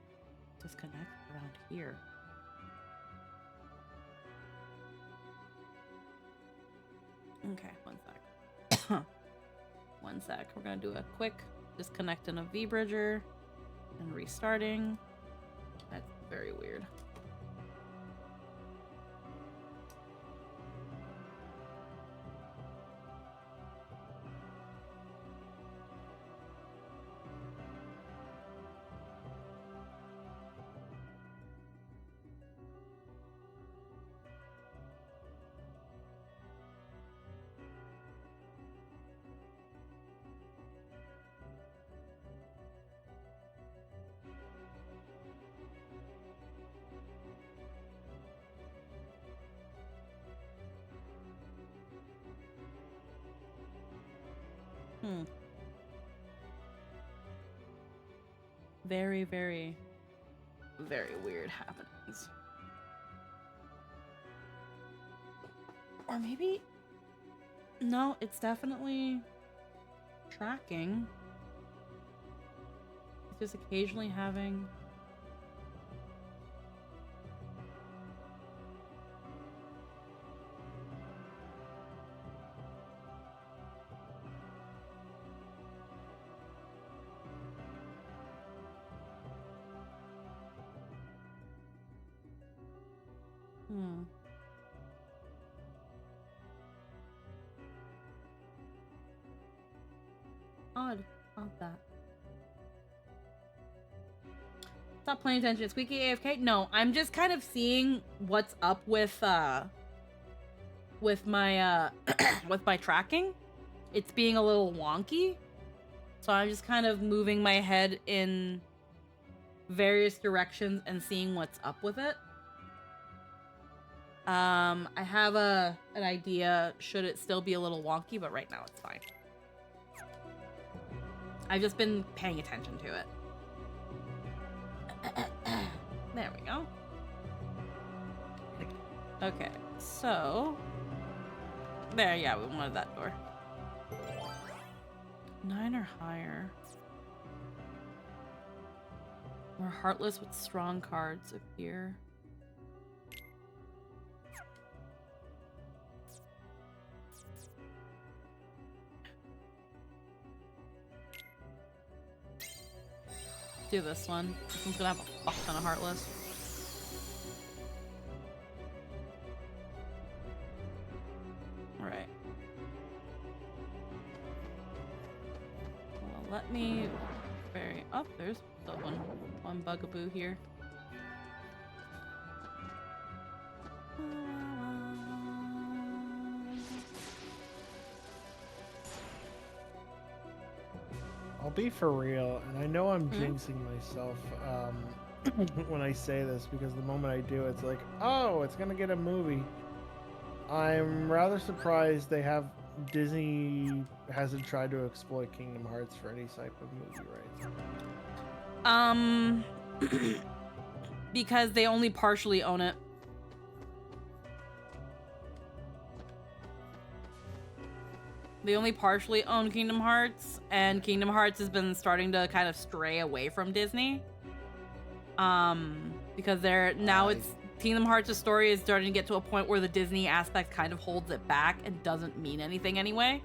disconnects around here. Okay, 1 sec. 1 sec. We're gonna do a quick disconnecting of V-Bridger and restarting. That's very weird. Very, very, very weird happenings. Or maybe... No, it's definitely tracking. It's just occasionally having... Odd that. Stop paying attention. Squeaky AFK? No, I'm just kind of seeing what's up with my with my tracking. It's being a little wonky. So I'm just kind of moving my head in various directions and seeing what's up with it. I have an idea should it still be a little wonky, but right now it's fine. I've just been paying attention to it. There we go. Okay, so... There, yeah, we wanted that door. 9 or higher. More heartless with strong cards appear. Do this one. This one's gonna have a fuck ton of heartless. Alright. Well, let me very oh, there's the one bugaboo here. I'll be for real, and I know I'm jinxing myself when I say this, because the moment I do, it's like, oh, it's gonna get a movie. I'm rather surprised Disney hasn't tried to exploit Kingdom Hearts for any type of movie rights. Because they only partially own it. They only partially own Kingdom Hearts, and Kingdom Hearts has been starting to kind of stray away from Disney. Because Kingdom Hearts' story is starting to get to a point where the Disney aspect kind of holds it back and doesn't mean anything anyway.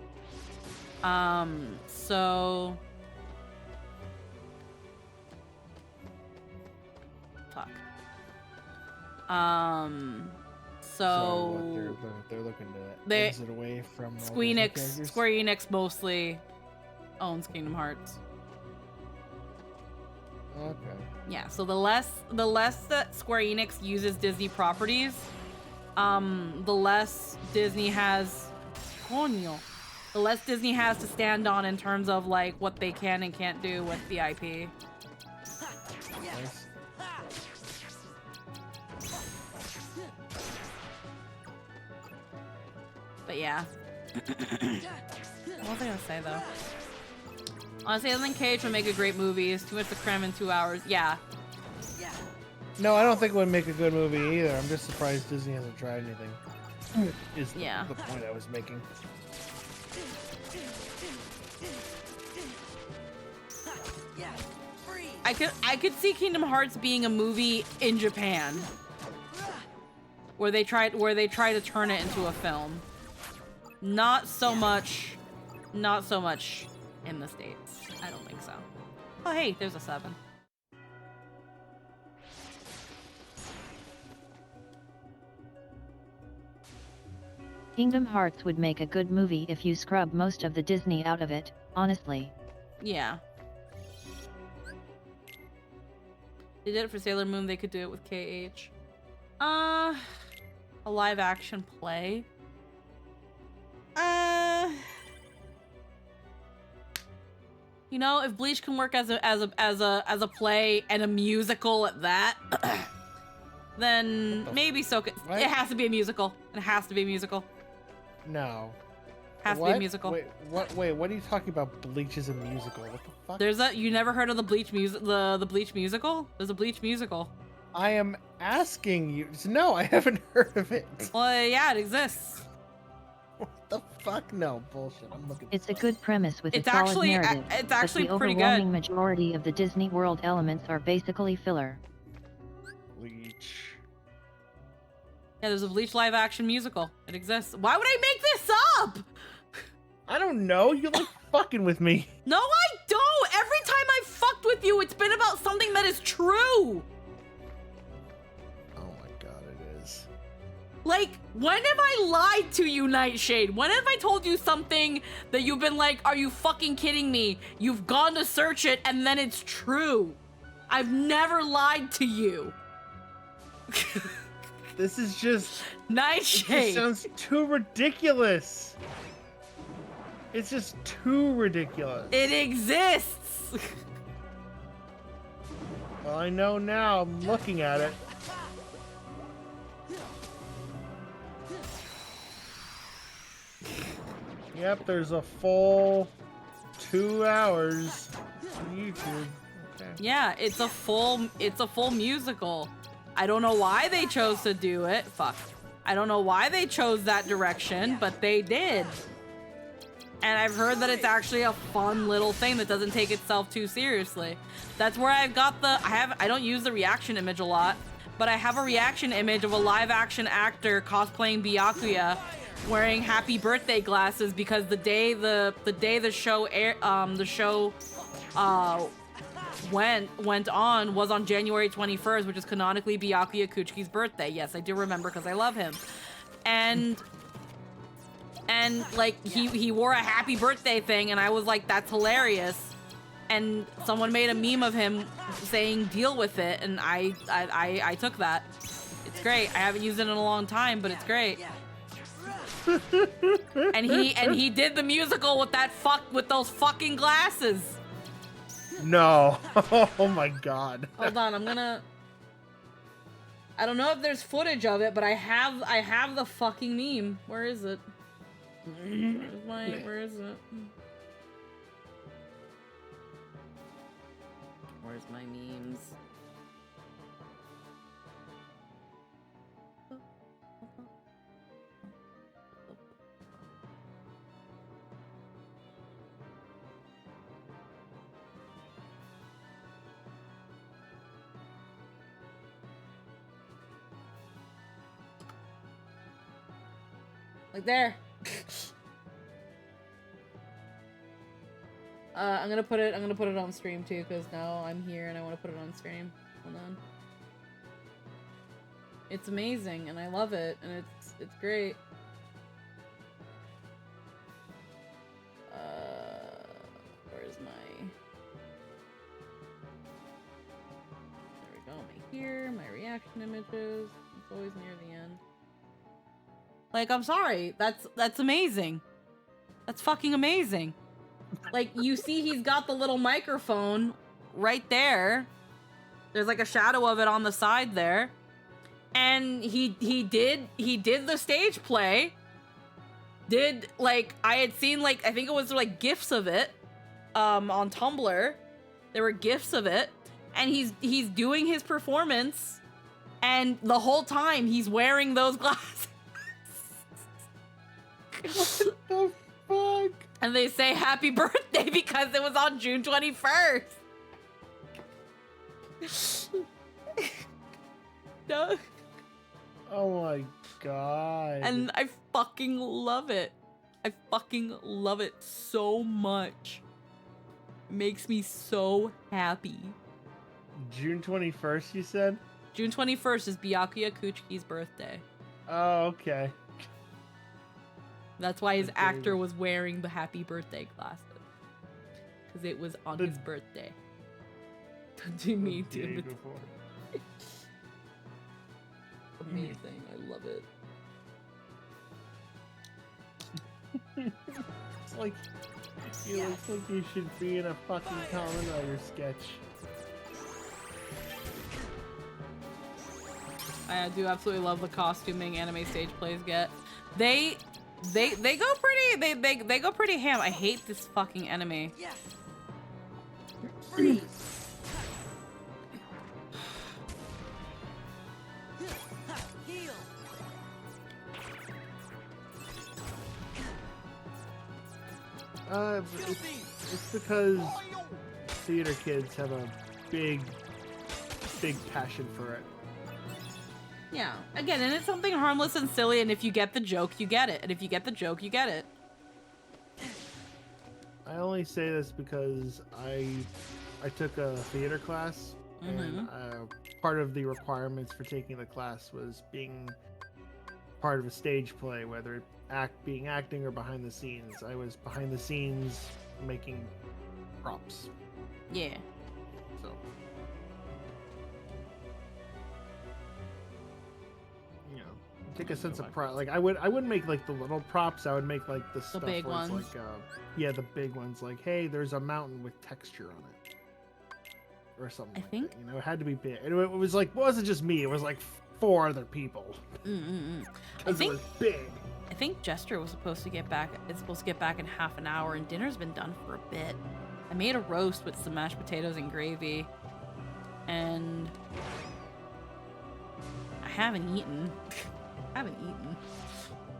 So... Fuck. So what they're looking to exit away from Square Enix mostly owns Kingdom Hearts. Okay. Yeah, so the less that Square Enix uses Disney properties, the less Disney has the less Disney has to stand on in terms of like what they can and can't do with the IP. Nice. But yeah. What was I gonna say though? Honestly, I think Cage would make a great movie. It's too much to cram in 2 hours. Yeah. No, I don't think it would make a good movie either. I'm just surprised Disney hasn't tried anything. Is the point I was making. Yeah, freeze. I could see Kingdom Hearts being a movie in Japan where they try to turn it into a film. Not so much in the States. I don't think so. Oh hey, there's a 7. Kingdom Hearts would make a good movie if you scrub most of the Disney out of it, honestly. Yeah. They did it for Sailor Moon, they could do it with KH. A live action play. You know, if Bleach can work as a play and a musical at that, then maybe so could. What? It has to be a musical. It has to be a musical. No. Has to be a musical. Wait, what are you talking about? Bleach is a musical. What the fuck? There's a you never heard of the Bleach the Bleach musical? There's a Bleach musical. I am asking you. No, I haven't heard of it. Well, yeah, it exists. What the fuck? No, bullshit. I'm looking. It's a good premise with It's a solid actually narrative, it's actually but the pretty overwhelming good. majority of the Disney World elements are basically filler. Bleach. Yeah, there's a Bleach live action musical. It exists. Why would I make this up? I don't know. You like fucking with me. No, I don't. Every time I fucked with you, it's been about something that is true. Oh my god, it is. Like, when have I lied to you, Nightshade? When have I told you something that you've been like, are you fucking kidding me? You've gone to search it and then it's true. I've never lied to you. This is just. It Nightshade. just sounds too ridiculous. It's just too ridiculous. It exists. Well, I know now. I'm looking at it. Yep, there's a full 2 hours on YouTube. Okay. Yeah, it's a full musical. I don't know why they chose to do it. Fuck. I don't know why they chose that direction, but they did. And I've heard that it's actually a fun little thing that doesn't take itself too seriously. That's where I've got I don't use the reaction image a lot, but I have a reaction image of a live action actor cosplaying Byakuya wearing happy birthday glasses because the day the show went on was on January 21st, which is canonically Byakuya Kuchiki's birthday. Yes, I do remember because I love him. And like he wore a happy birthday thing and I was like, that's hilarious. And someone made a meme of him saying deal with it and I took that. It's great. I haven't used it in a long time, but it's great. and he did the musical with those fucking glasses. No. Oh my god. Hold on, I don't know if there's footage of it, but I have the fucking meme. Where is it? Where is it? Where's my memes? Like there. I'm gonna put it on stream too, because now I'm here and I want to put it on stream. Hold on. It's amazing and I love it and it's great. Where's my? There we go. My reaction images. It's always near the end. Like, I'm sorry. That's amazing. That's fucking amazing. Like, you see he's got the little microphone right there. There's like a shadow of it on the side there. And he did the stage play. Did, like, I had seen, like, I think it was like GIFs of it on Tumblr. There were GIFs of it. And he's doing his performance. And the whole time he's wearing those glasses. What the fuck? And they say happy birthday because it was on June 21st. No. Oh my god. And I fucking love it. I fucking love it so much. Makes me so happy. June 21st, you said? June 21st is Byakuya Kuchiki's birthday. Oh, okay. That's why his Good actor day. was wearing the happy birthday glasses. Because it was on The- his birthday. Don't do me The day to before. Amazing. I love it. It's like you look like you should be in a fucking Kamen Rider sketch. I do absolutely love the costuming anime stage plays get. They go pretty they go pretty ham. I hate this fucking enemy. Yeah. Freeze. Heal. It's because theater kids have a big passion for it. Yeah. Again, and it's something harmless and silly, and if you get the joke, you get it. And if you get the joke, you get it. I only say this because I took a theater class, and part of the requirements for taking the class was being part of a stage play, whether it being acting or behind the scenes. I was behind the scenes making props. Yeah. So you know, take a sense of pride. Like I wouldn't make like the little props. I would make like the stuff big where it's ones. like yeah, the big ones. Like, hey, there's a mountain with texture on it, or something. I like think- that. You know, it had to be big. And it was like, it wasn't just me. It was like 4 other people. I Because it think was big. I think Jester was supposed to get back. It's supposed to get back in half an hour, and dinner's been done for a bit. I made a roast with some mashed potatoes and gravy, and I haven't eaten.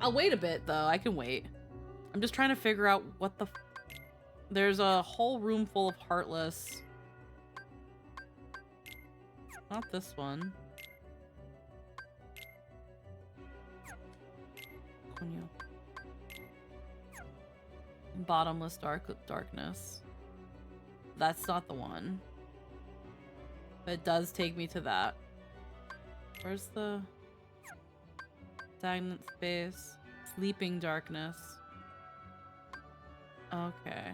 I'll wait a bit though. I can wait. I'm just trying to figure out what the. There's a whole room full of Heartless. Not this one. Coño. Bottomless darkness. That's not the one. But it does take me to that. Where's the stagnant space? Sleeping darkness. Okay.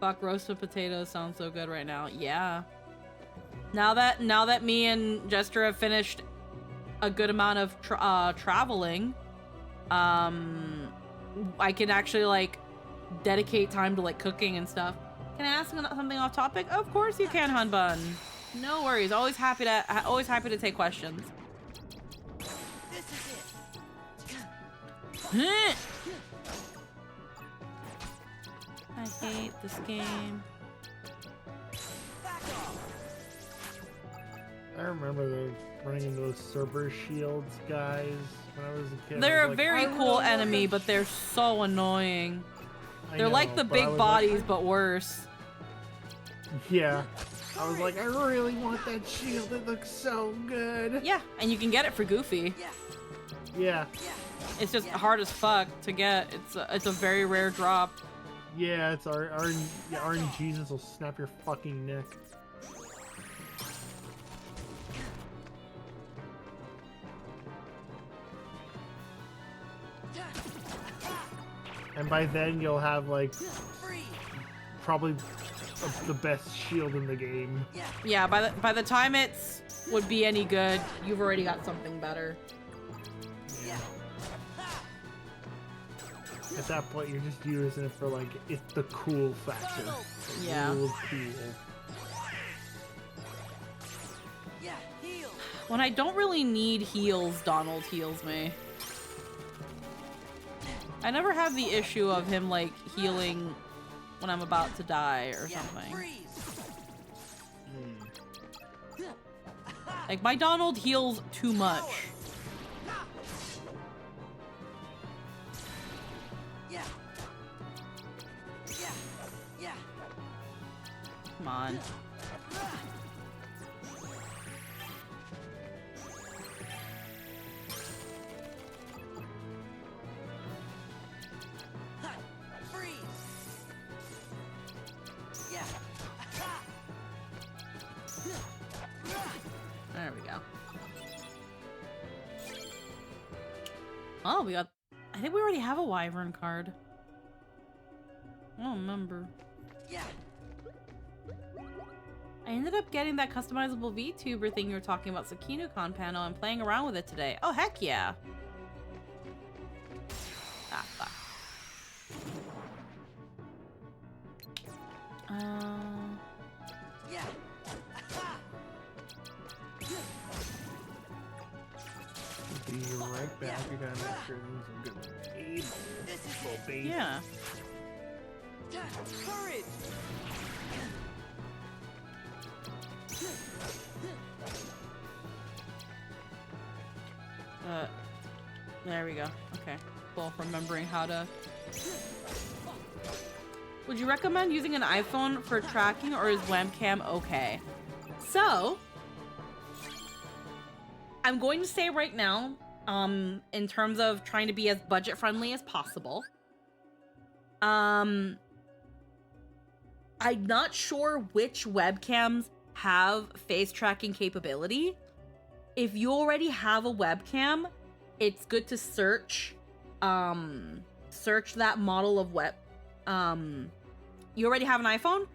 Fuck, roasted potatoes sounds so good right now. Yeah. Now that me and Jester have finished a good amount of traveling, I can actually like dedicate time to like cooking and stuff. Can I ask something off topic? Of course you can, Hunbun. No worries. Always happy to take questions. This is it. I hate this game. Back off. I remember running into those Cerberus shields guys when I was a kid. I They're was a like, very I cool really want enemy, that but they're so annoying. I They're like know, the but I big was bodies, like, but worse. yeah. I was like, I really want that shield. It looks so good. Yeah, and you can get it for Goofy. Yeah. Yeah. Yeah. It's just hard as fuck to get. It's a very rare drop. Yeah, it's RNGesus will snap your fucking neck. And by then you'll have like Freeze. probably the best shield in the game. Yeah. Yeah, by the time it's would be any good, you've already got something better. Yeah. At that point, you're just using it for like it's the cool factor. It Yeah. feels cool. Yeah. Heal. When I don't really need heals, Donald heals me. I never have the issue of him like healing when I'm about to die or Yeah. something. Freeze. Like my Donald heals too much. Yeah. Yeah. Yeah. Come on. Oh, we got... I think we already have a Wyvern card. I don't remember. Yeah. I ended up getting that customizable VTuber thing you were talking about, SakinuCon panel, and playing around with it today. Oh, heck yeah. Ah, fuck. Yeah. Be right back. You gotta make sure these are good. This is Little it. baby. Yeah. Courage. There we go. Okay. Cool. Remembering how to... Would you recommend using an iPhone for tracking, or is webcam okay? So, I'm going to say right now, in terms of trying to be as budget friendly as possible, I'm not sure which webcams have face tracking capability. If you already have a webcam, it's good to search that model of web. You already have an iPhone?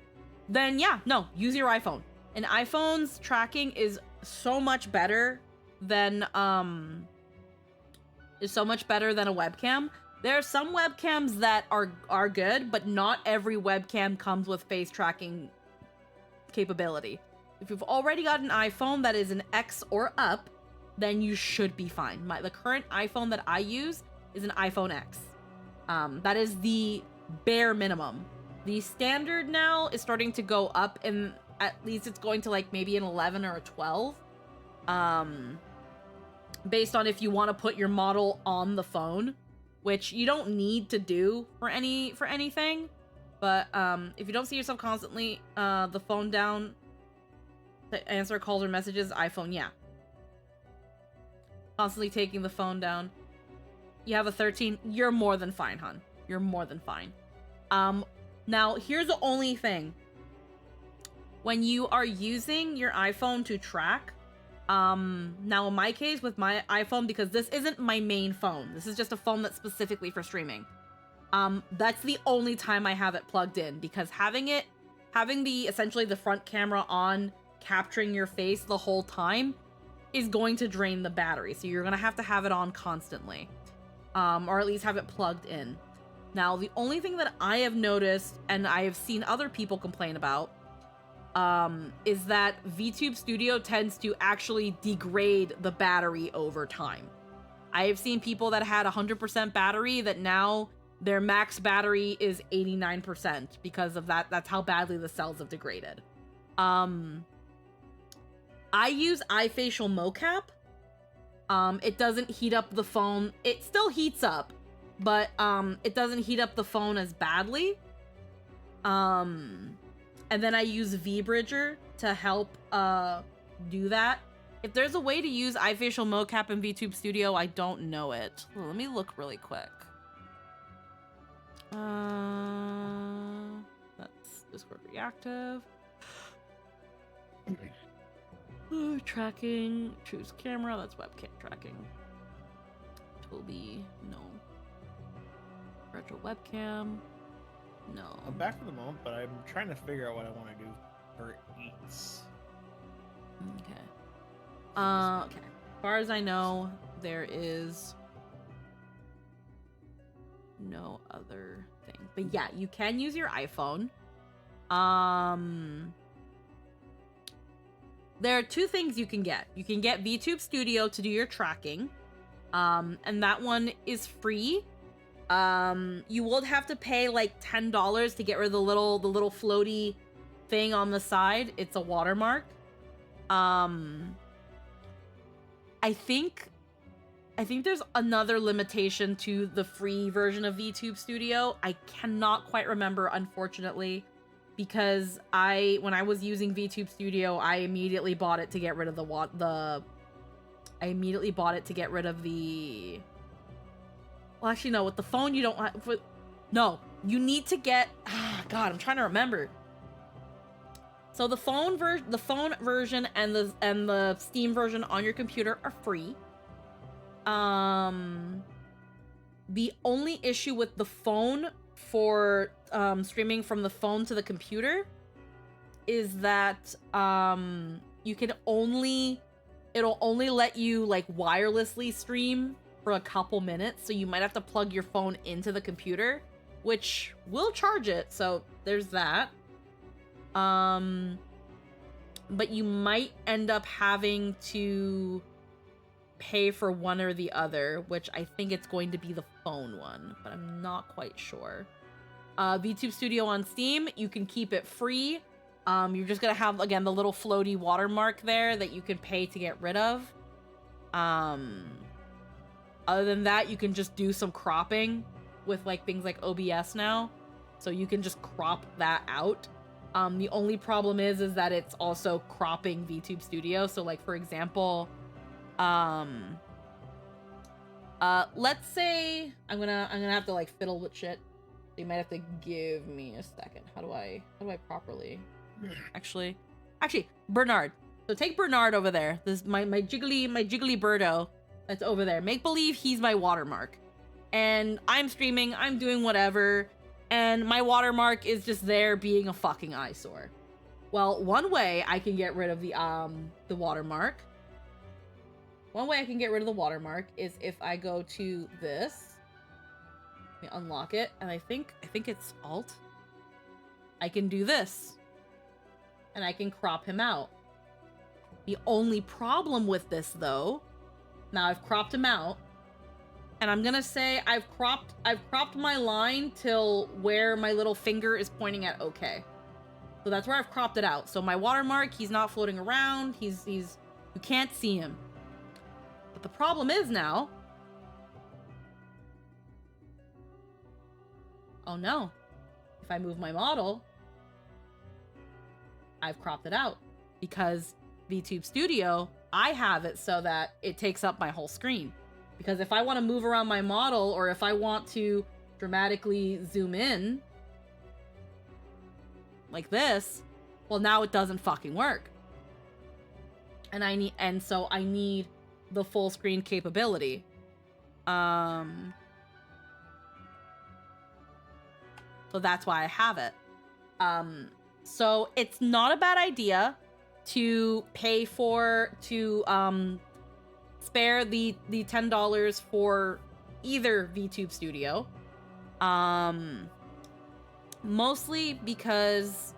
Then yeah, no, use your iPhone. An iPhone's tracking is so much better than a webcam. There are some webcams that are good, but not every webcam comes with face tracking capability. If you've already got an iPhone that is an X or up, then you should be fine. The current iPhone that I use is an iPhone X. That is the bare minimum. The standard now is starting to go up, and at least it's going to like maybe an 11 or a 12. Based on if you want to put your model on the phone, which you don't need to do for anything. But if you don't see yourself constantly the phone down to answer calls or messages, iPhone, yeah. Constantly taking the phone down. You have a 13, you're more than fine, hon. You're more than fine. Now, here's the only thing. When you are using your iPhone to track, now in my case with my iPhone, because this isn't my main phone, this is just a phone that's specifically for streaming. That's the only time I have it plugged in, because having the essentially the front camera on, capturing your face the whole time is going to drain the battery. So you're gonna have to have it on constantly, or at least have it plugged in. Now, the only thing that I have noticed, and I have seen other people complain about, is that VTube Studio tends to actually degrade the battery over time. I have seen people that had 100% battery that now their max battery is 89% because of that. That's how badly the cells have degraded. I use iFacial mocap. It doesn't heat up the phone. It still heats up, but it doesn't heat up the phone as badly. And then I use VBridger to help do that. If there's a way to use iFacial mocap in VTube Studio, I don't know it. Well, let me look really quick. That's Discord reactive. Tracking, choose camera, that's webcam tracking. Toby, no. Retro webcam, no. I'm back for the moment, but I'm trying to figure out what I want to do for eats. Okay. Okay. As far as I know, there is no other thing. But yeah, you can use your iPhone. There are two things you can get. You can get VTube Studio to do your tracking. And that one is free. You will have to pay like $10 to get rid of the little floaty thing on the side. It's a watermark. I think there's another limitation to the free version of VTube Studio. I cannot quite remember, unfortunately, because when I was using VTube Studio, I immediately bought it to get rid of well, actually, no, with the phone, you don't have... No, you need to get... God, I'm trying to remember. So the phone version and the Steam version on your computer are free. The only issue with the phone for streaming from the phone to the computer is that you can only, it'll only let you like wirelessly stream for a couple minutes, so you might have to plug your phone into the computer, which will charge it, so there's that. But you might end up having to pay for one or the other, which I think it's going to be the phone one, but I'm not quite sure. VTube Studio on Steam, you can keep it free. You're just gonna have, again, the little floaty watermark there that you can pay to get rid of. Other than that, you can just do some cropping with like things like OBS now. So you can just crop that out. The only problem is that it's also cropping VTube Studio. So like, for example, let's say I'm gonna have to like fiddle with shit. You might have to give me a second. How do I properly actually Bernard. So take Bernard over there. This is my jiggly birdo that's over there. Make believe he's my watermark. And I'm streaming, I'm doing whatever, and my watermark is just there being a fucking eyesore. Well, one way I can get rid of the watermark. One way I can get rid of the watermark is if I go to this. Let me unlock it, and I think it's Alt. I can do this. And I can crop him out. The only problem with this though, now I've cropped him out, and I'm gonna say I've cropped my line till where my little finger is pointing at okay. So that's where I've cropped it out. So my watermark, he's not floating around, he's you can't see him. But the problem is now, oh no, if I move my model, I've cropped it out, because VTube Studio, I have it so that it takes up my whole screen. Because if I want to move around my model, or if I want to dramatically zoom in like this, well, now it doesn't fucking work. And so I need the full screen capability. So that's why I have it. So it's not a bad idea to pay spare the $10 for either VTube Studio. Mostly because,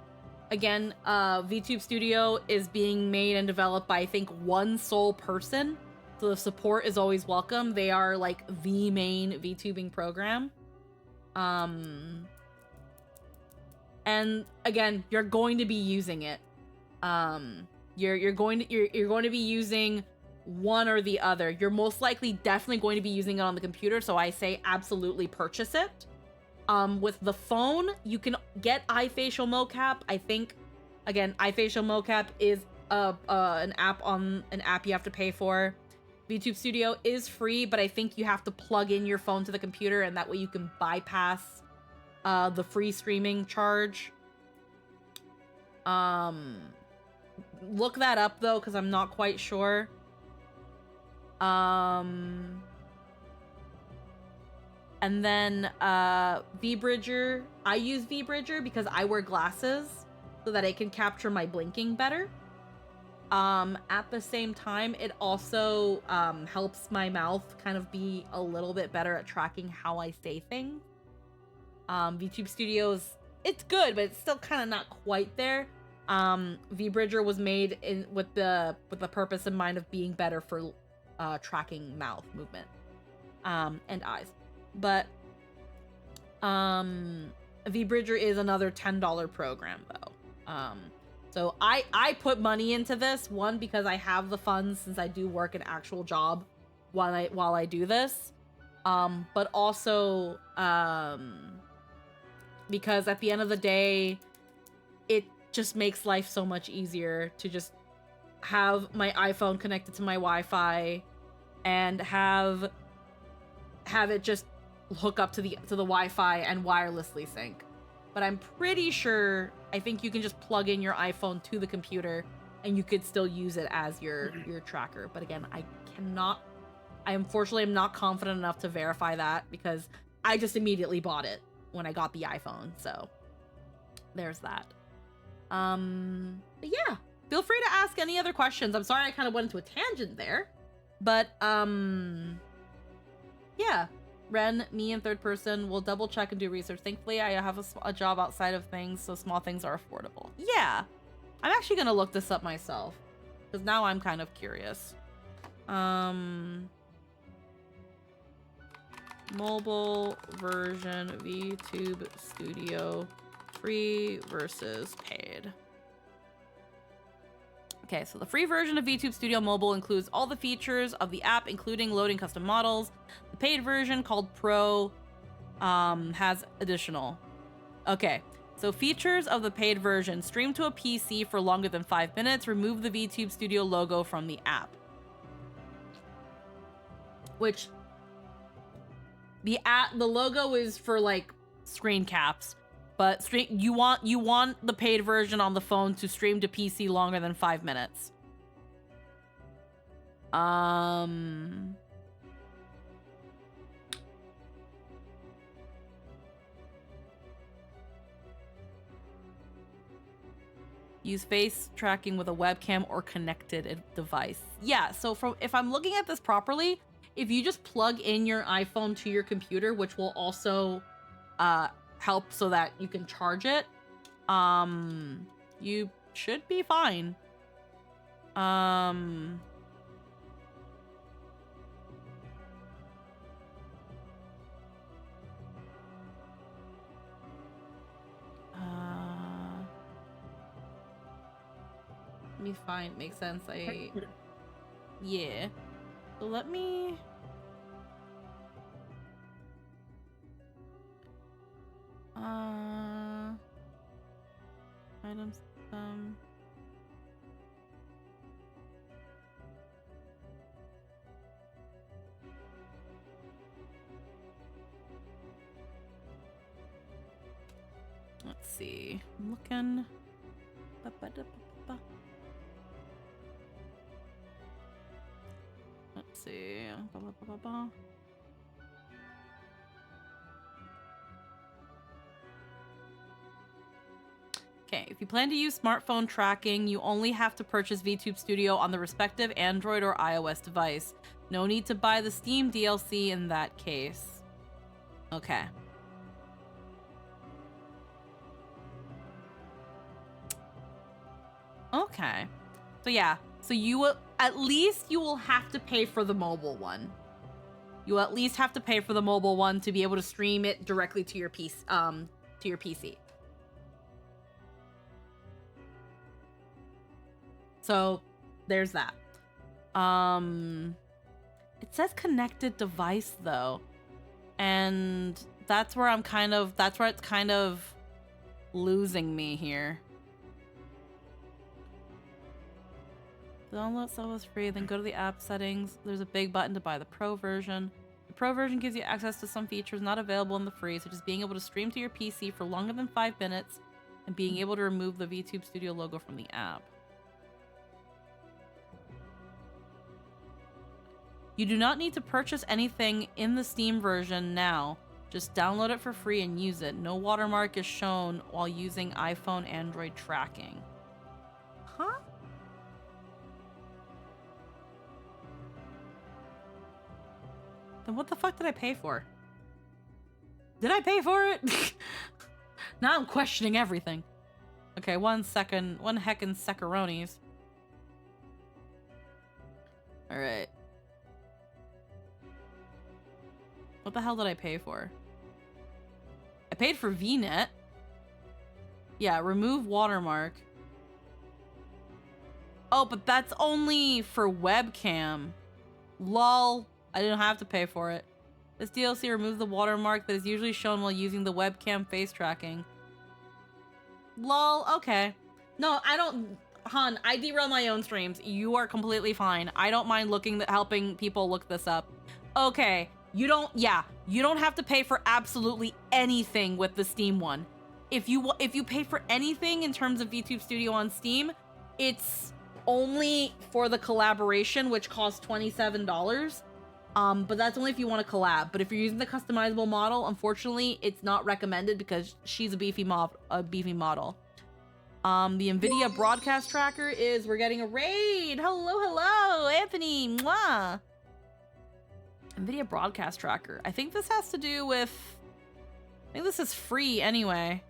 again, VTube Studio is being made and developed by, I think, one sole person. So the support is always welcome. They are like the main VTubing program. And again, you're going to be using it. You're going to be using one or the other. You're most likely definitely going to be using it on the computer, so I say absolutely purchase it. With the phone, you can get iFacial mocap. I think, again, iFacial mocap is an app you have to pay for. VTube Studio is free, but I think you have to plug in your phone to the computer, and that way you can bypass the free streaming charge. Look that up though, because I'm not quite sure. And then VBridger. I use VBridger because I wear glasses so that it can capture my blinking better. At the same time, it also helps my mouth kind of be a little bit better at tracking how I say things. VTube Studios, it's good, but it's still kind of not quite there. VBridger was made with the purpose in mind of being better for tracking mouth movement and eyes. But VBridger is another $10 program though. So I put money into this, one, because I have the funds since I do work an actual job while I do this, but also because at the end of the day, it just makes life so much easier to just have my iPhone connected to my Wi-Fi and have it just hook up to the Wi-Fi and wirelessly sync. But I'm pretty sure, I think you can just plug in your iPhone to the computer and you could still use it as your tracker. But again, I cannot I unfortunately am not confident enough to verify that because I just immediately bought it when I got the iPhone. So there's that. But yeah, feel free to ask any other questions. I'm sorry I kind of went into a tangent there, but yeah. Ren, me in third person, will double check and do research. Thankfully, I have a job outside of things, so small things are affordable. Yeah, I'm actually gonna look this up myself because now I'm kind of curious. Mobile version VTube Studio, free versus paid. Okay, so the free version of VTube Studio Mobile includes all the features of the app, including loading custom models. The paid version, called Pro, has additional. Okay, so features of the paid version: stream to a PC for longer than 5 minutes, remove the VTube Studio logo from the app. Which, the logo is for, like, screen caps. But you want the paid version on the phone to stream to PC longer than 5 minutes. Use face tracking with a webcam or connected device. Yeah, so if I'm looking at this properly, if you just plug in your iPhone to your computer, which will also help so that you can charge it, you should be fine. Let me find, makes sense. Yeah. So let me. Items. Let's see. I'm looking. Let's see. Okay, if you plan to use smartphone tracking, you only have to purchase VTube Studio on the respective Android or iOS device. No need to buy the Steam DLC in that case. Okay. Okay. So yeah, so you will, at least you will have to pay for the mobile one. You at least have to pay for the mobile one to be able to stream it directly to your PC. So there's that. It says connected device though. And that's where it's kind of losing me here. Download itself is free, then go to the app settings. There's a big button to buy the Pro version. The Pro version gives you access to some features not available in the free, such as being able to stream to your PC for longer than 5 minutes and being able to remove the VTube Studio logo from the app. You do not need to purchase anything in the Steam version now. Just download it for free and use it. No watermark is shown while using iPhone Android tracking. Huh? Then what the fuck did I pay for? Did I pay for it? Now I'm questioning everything. Okay, one heckin' secaronis. Alright. What the hell did I pay for? I paid for VNet. Yeah, remove watermark. Oh, but that's only for webcam. Lol. I didn't have to pay for it. This DLC removes the watermark that is usually shown while using the webcam face tracking. Lol, okay. No, I don't... Han, I derail my own streams. You are completely fine. I don't mind helping people look this up. Okay, you don't have to pay for absolutely anything with the Steam one. If you pay for anything in terms of VTube Studio on Steam, it's only for the collaboration, which costs $27. But that's only if you want to collab. But if you're using the customizable model, unfortunately, it's not recommended because she's a beefy model. The NVIDIA broadcast tracker is, we're getting a raid. Hello, Anthony. Mwah. NVIDIA broadcast tracker. I think this has to do with, I think this is free anyway.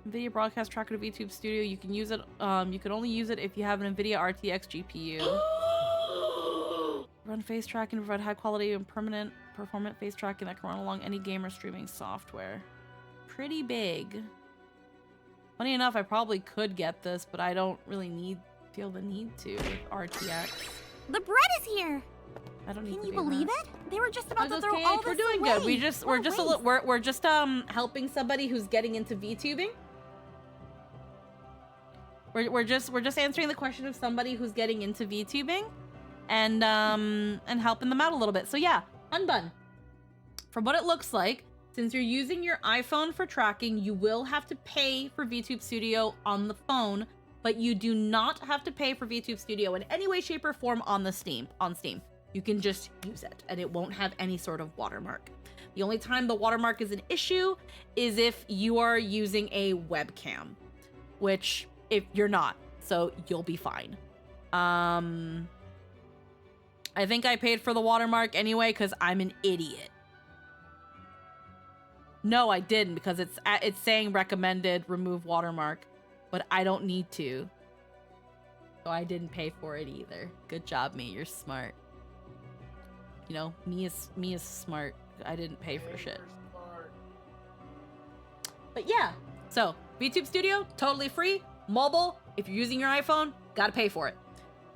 NVIDIA broadcast tracker to VTube Studio. You can use it, you can only use it if you have an NVIDIA RTX GPU. Run face tracking to provide high quality and permanent performant face tracking that can run along any game or streaming software. Pretty big. Funny enough, I probably could get this, but I don't really feel the need to with RTX. The bread is here. I don't need. Can you believe it? They were just about to throw cake. all this We're doing away. good. We're just helping somebody who's getting into VTubing. We're just answering the question of somebody who's getting into VTubing, and helping them out a little bit. So yeah, Unbun. From what it looks like, since you're using your iPhone for tracking, you will have to pay for VTube Studio on the phone, but you do not have to pay for VTube Studio in any way, shape, or form on Steam. You can just use it, and it won't have any sort of watermark. The only time the watermark is an issue is if you are using a webcam, which if you're not, so you'll be fine. I think I paid for the watermark anyway because I'm an idiot. No, I didn't, because it's saying recommended remove watermark, but I don't need to. So I didn't pay for it either. Good job, me. You're smart. You know, me is smart. I didn't pay for shit. But yeah, so VTube Studio, totally free. Mobile, if you're using your iPhone, gotta pay for it.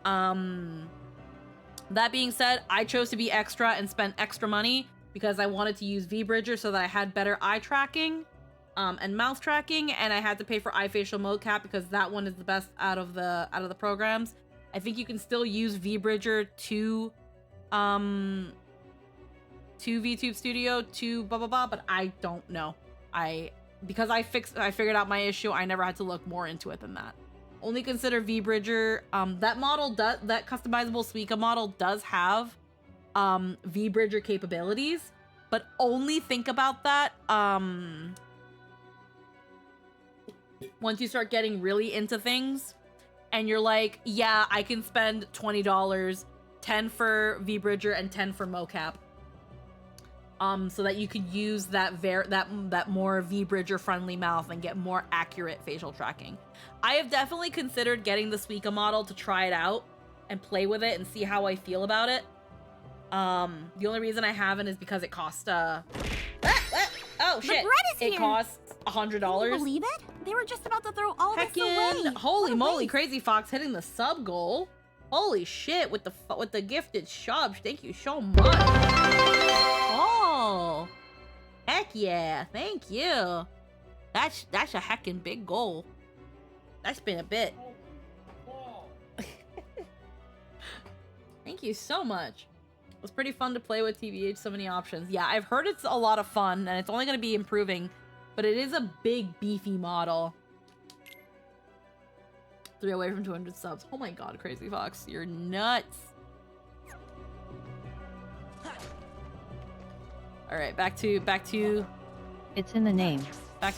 That being said, I chose to be extra and spend extra money because I wanted to use VBridger so that I had better eye tracking and mouse tracking, and I had to pay for iFacial mocap because that one is the best out of the programs. I think you can still use VBridger to VTube Studio to blah blah blah, but I don't know. Because I figured out my issue, I never had to look more into it than that. Only consider VBridger. That customizable Suica model does have VBridger capabilities, but only think about that once you start getting really into things and you're like, yeah, I can spend $20, 10 for VBridger and 10 for mocap. So that you could use that more VBridger friendly mouth and get more accurate facial tracking. I have definitely considered getting the Suica model to try it out and play with it and see how I feel about it. The only reason I haven't is because it costs oh shit! It costs $100. Can you believe it? They were just about to throw all this away. Holy moly, Crazy Fox hitting the sub goal. Holy shit, with the gifted subs. Thank you so much. Oh, heck yeah, thank you. That's a heckin' big goal. That's been a bit. Thank you so much. It was pretty fun to play with TBH, so many options. Yeah, I've heard it's a lot of fun, and it's only going to be improving, but it is a big, beefy model. 3 away from 200 subs. Oh my god, Crazy Fox, you're nuts. All right, back to. It's in the name. Back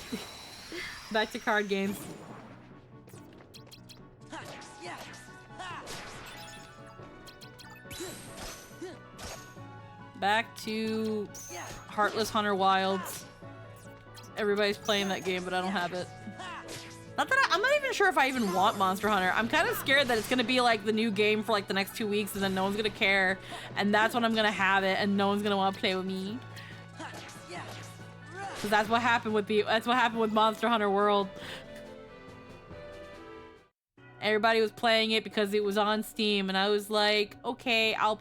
to card games. Back to Heartless Hunter Wilds. Everybody's playing that game, but I don't have it. Not that I'm not even sure if I even want Monster Hunter. I'm kind of scared that it's gonna be like the new game for like the next 2 weeks, and then no one's gonna care, and that's when I'm gonna have it, and no one's gonna want to play with me. Because that's what happened with Monster Hunter World. Everybody was playing it because it was on Steam, and I was like, okay, I'll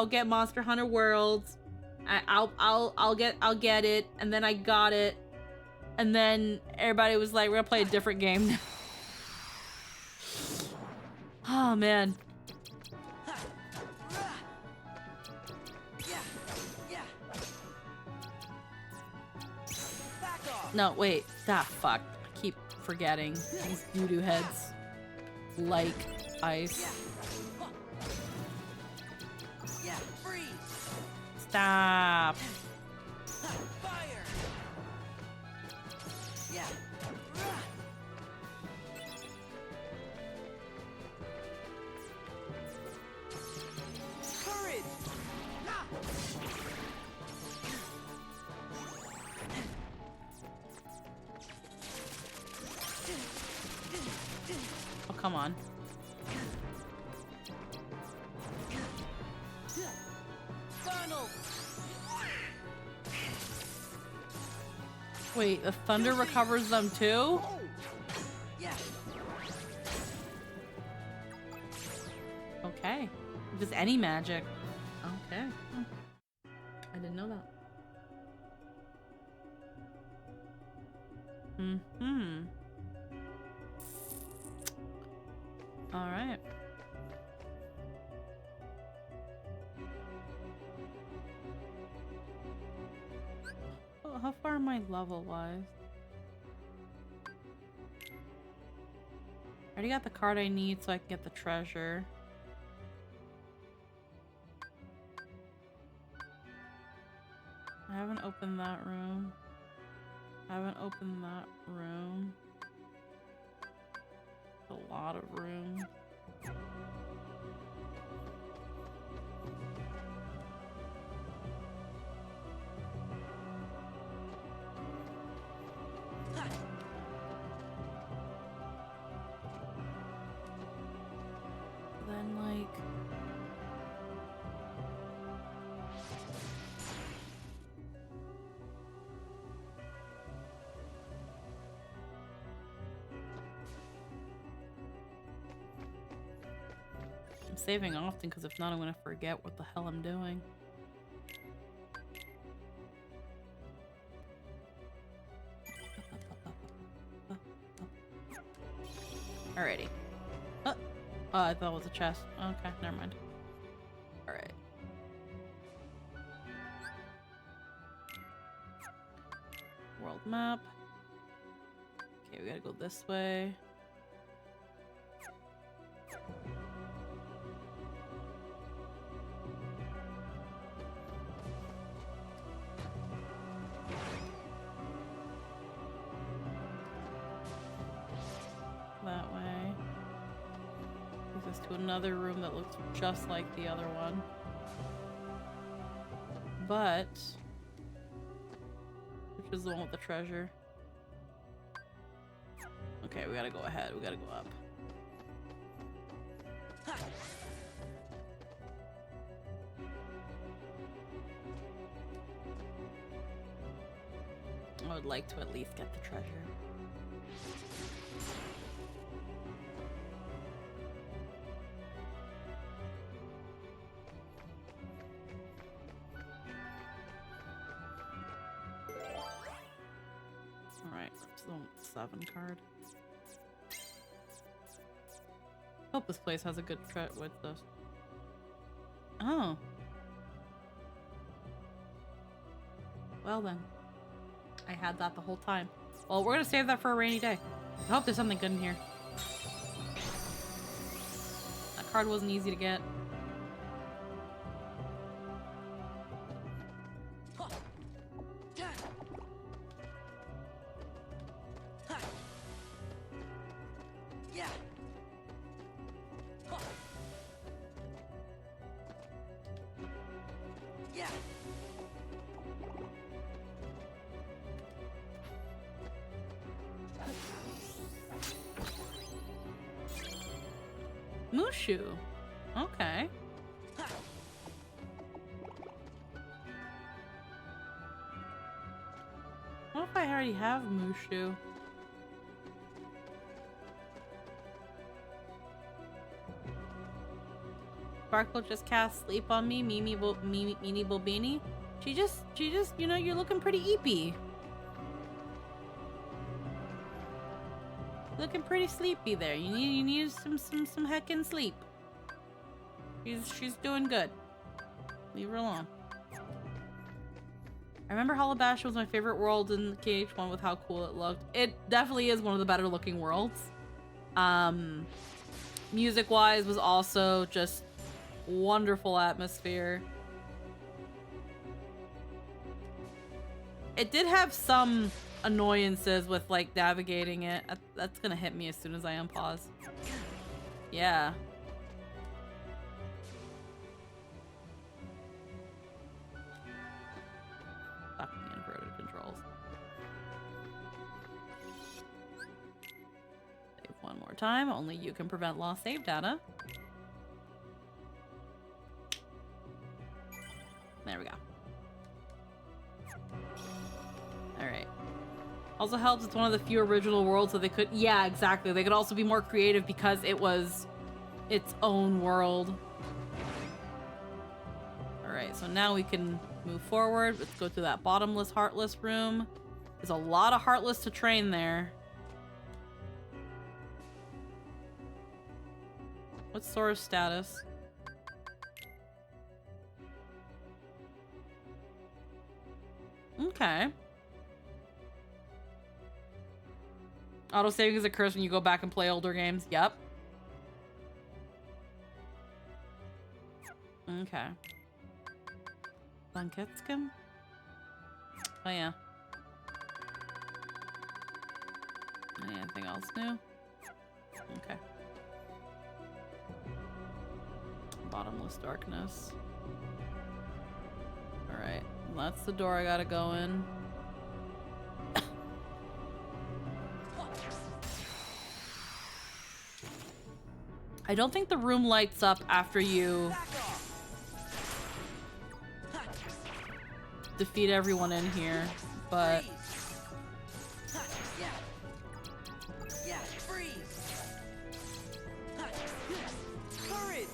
get Monster Hunter Worlds. I'll get it, and then I got it. And then everybody was like, we're gonna play a different game. Oh man. No, wait. Ah, fuck. I keep forgetting. These doo-doo heads. Like ice. Yeah, freeze. Stop. Fire. Yeah. Courage. Oh, come on. Funnel. Wait, the thunder recovers them too? Yeah. Okay. Just any magic. Okay. I didn't know that. Mm-hmm. Alright. Oh, how far am I level-wise? I already got the card I need so I can get the treasure. I haven't opened that room. I haven't opened that room. A lot of room. Then, like... I'm saving often because if not, I'm gonna forget what the hell I'm doing. Alrighty. Oh, I thought it was a chest. Okay, never mind. Alright. World map. Okay, we gotta go this way. That way. Takes us to another room that looks just like the other one. But... which is the one with the treasure? Okay, we gotta go ahead. We gotta go up. I would like to at least get the treasure. Alright, that's the 7 card. Hope this place has a good threat with this. Oh. Well then. I had that the whole time. Well, we're gonna save that for a rainy day. I hope there's something good in here. That card wasn't easy to get. Yeah. Yeah. Mushu. Okay. What if I already have Mushu? Sparkle just cast sleep on me, Meanie Bobini. She just, you know, you're looking pretty eepy. Looking pretty sleepy there. You need some heckin' sleep. She's doing good. Leave her alone. I remember Halabash was my favorite world in KH1 with how cool it looked. It definitely is one of the better looking worlds. Music wise was also just Wonderful atmosphere. It did have some annoyances with like navigating it. That's gonna hit me as soon as I unpause. Yeah. Fucking inverted controls. Save one more time. Only you can prevent lost save data. There we go. Alright. Also helps it's one of the few original worlds so they could... Yeah, exactly. They could also be more creative because it was its own world. Alright, so now we can move forward. Let's go to that bottomless, heartless room. There's a lot of heartless to train there. What's Sora's status? Okay. Auto-saving is a curse when you go back and play older games. Yep. Okay. Blanketskin? Oh, yeah. Anything else new? Okay. Bottomless darkness. Alright. That's the door I gotta go in. I don't think the room lights up after you defeat everyone in here, but... Yeah, freeze. Courage.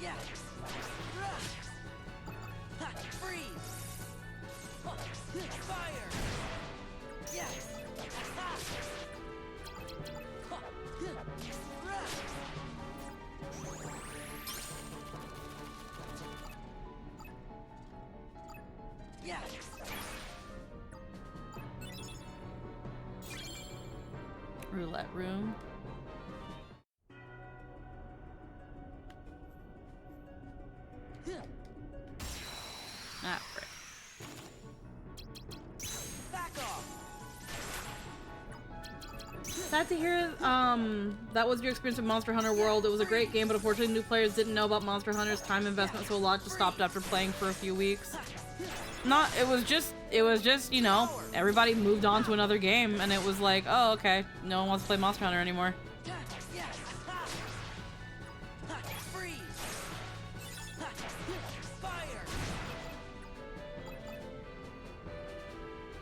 Yeah. Freeze. Fire. Yes. Yeah. Roulette room. Ah, frick. Back off. Sad to hear, that was your experience with Monster Hunter World. It was a great game, but unfortunately new players didn't know about Monster Hunter's time investment, so a lot just stopped after playing for a few weeks. It was just, you know, everybody moved on to another game, and it was like, oh, okay, no one wants to play Monster Hunter anymore. Yes. Freeze. Fire.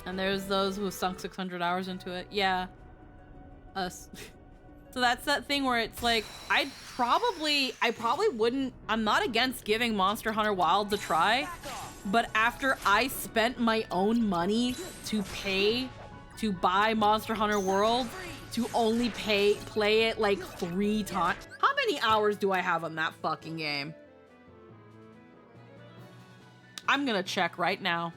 And there's those who sunk 600 hours into it. Yeah. Us. So that's that thing where it's like, I probably wouldn't, I'm not against giving Monster Hunter Wilds a try, but after I spent my own money to buy Monster Hunter World, to only play it like 3 times. How many hours do I have on that fucking game? I'm gonna check right now.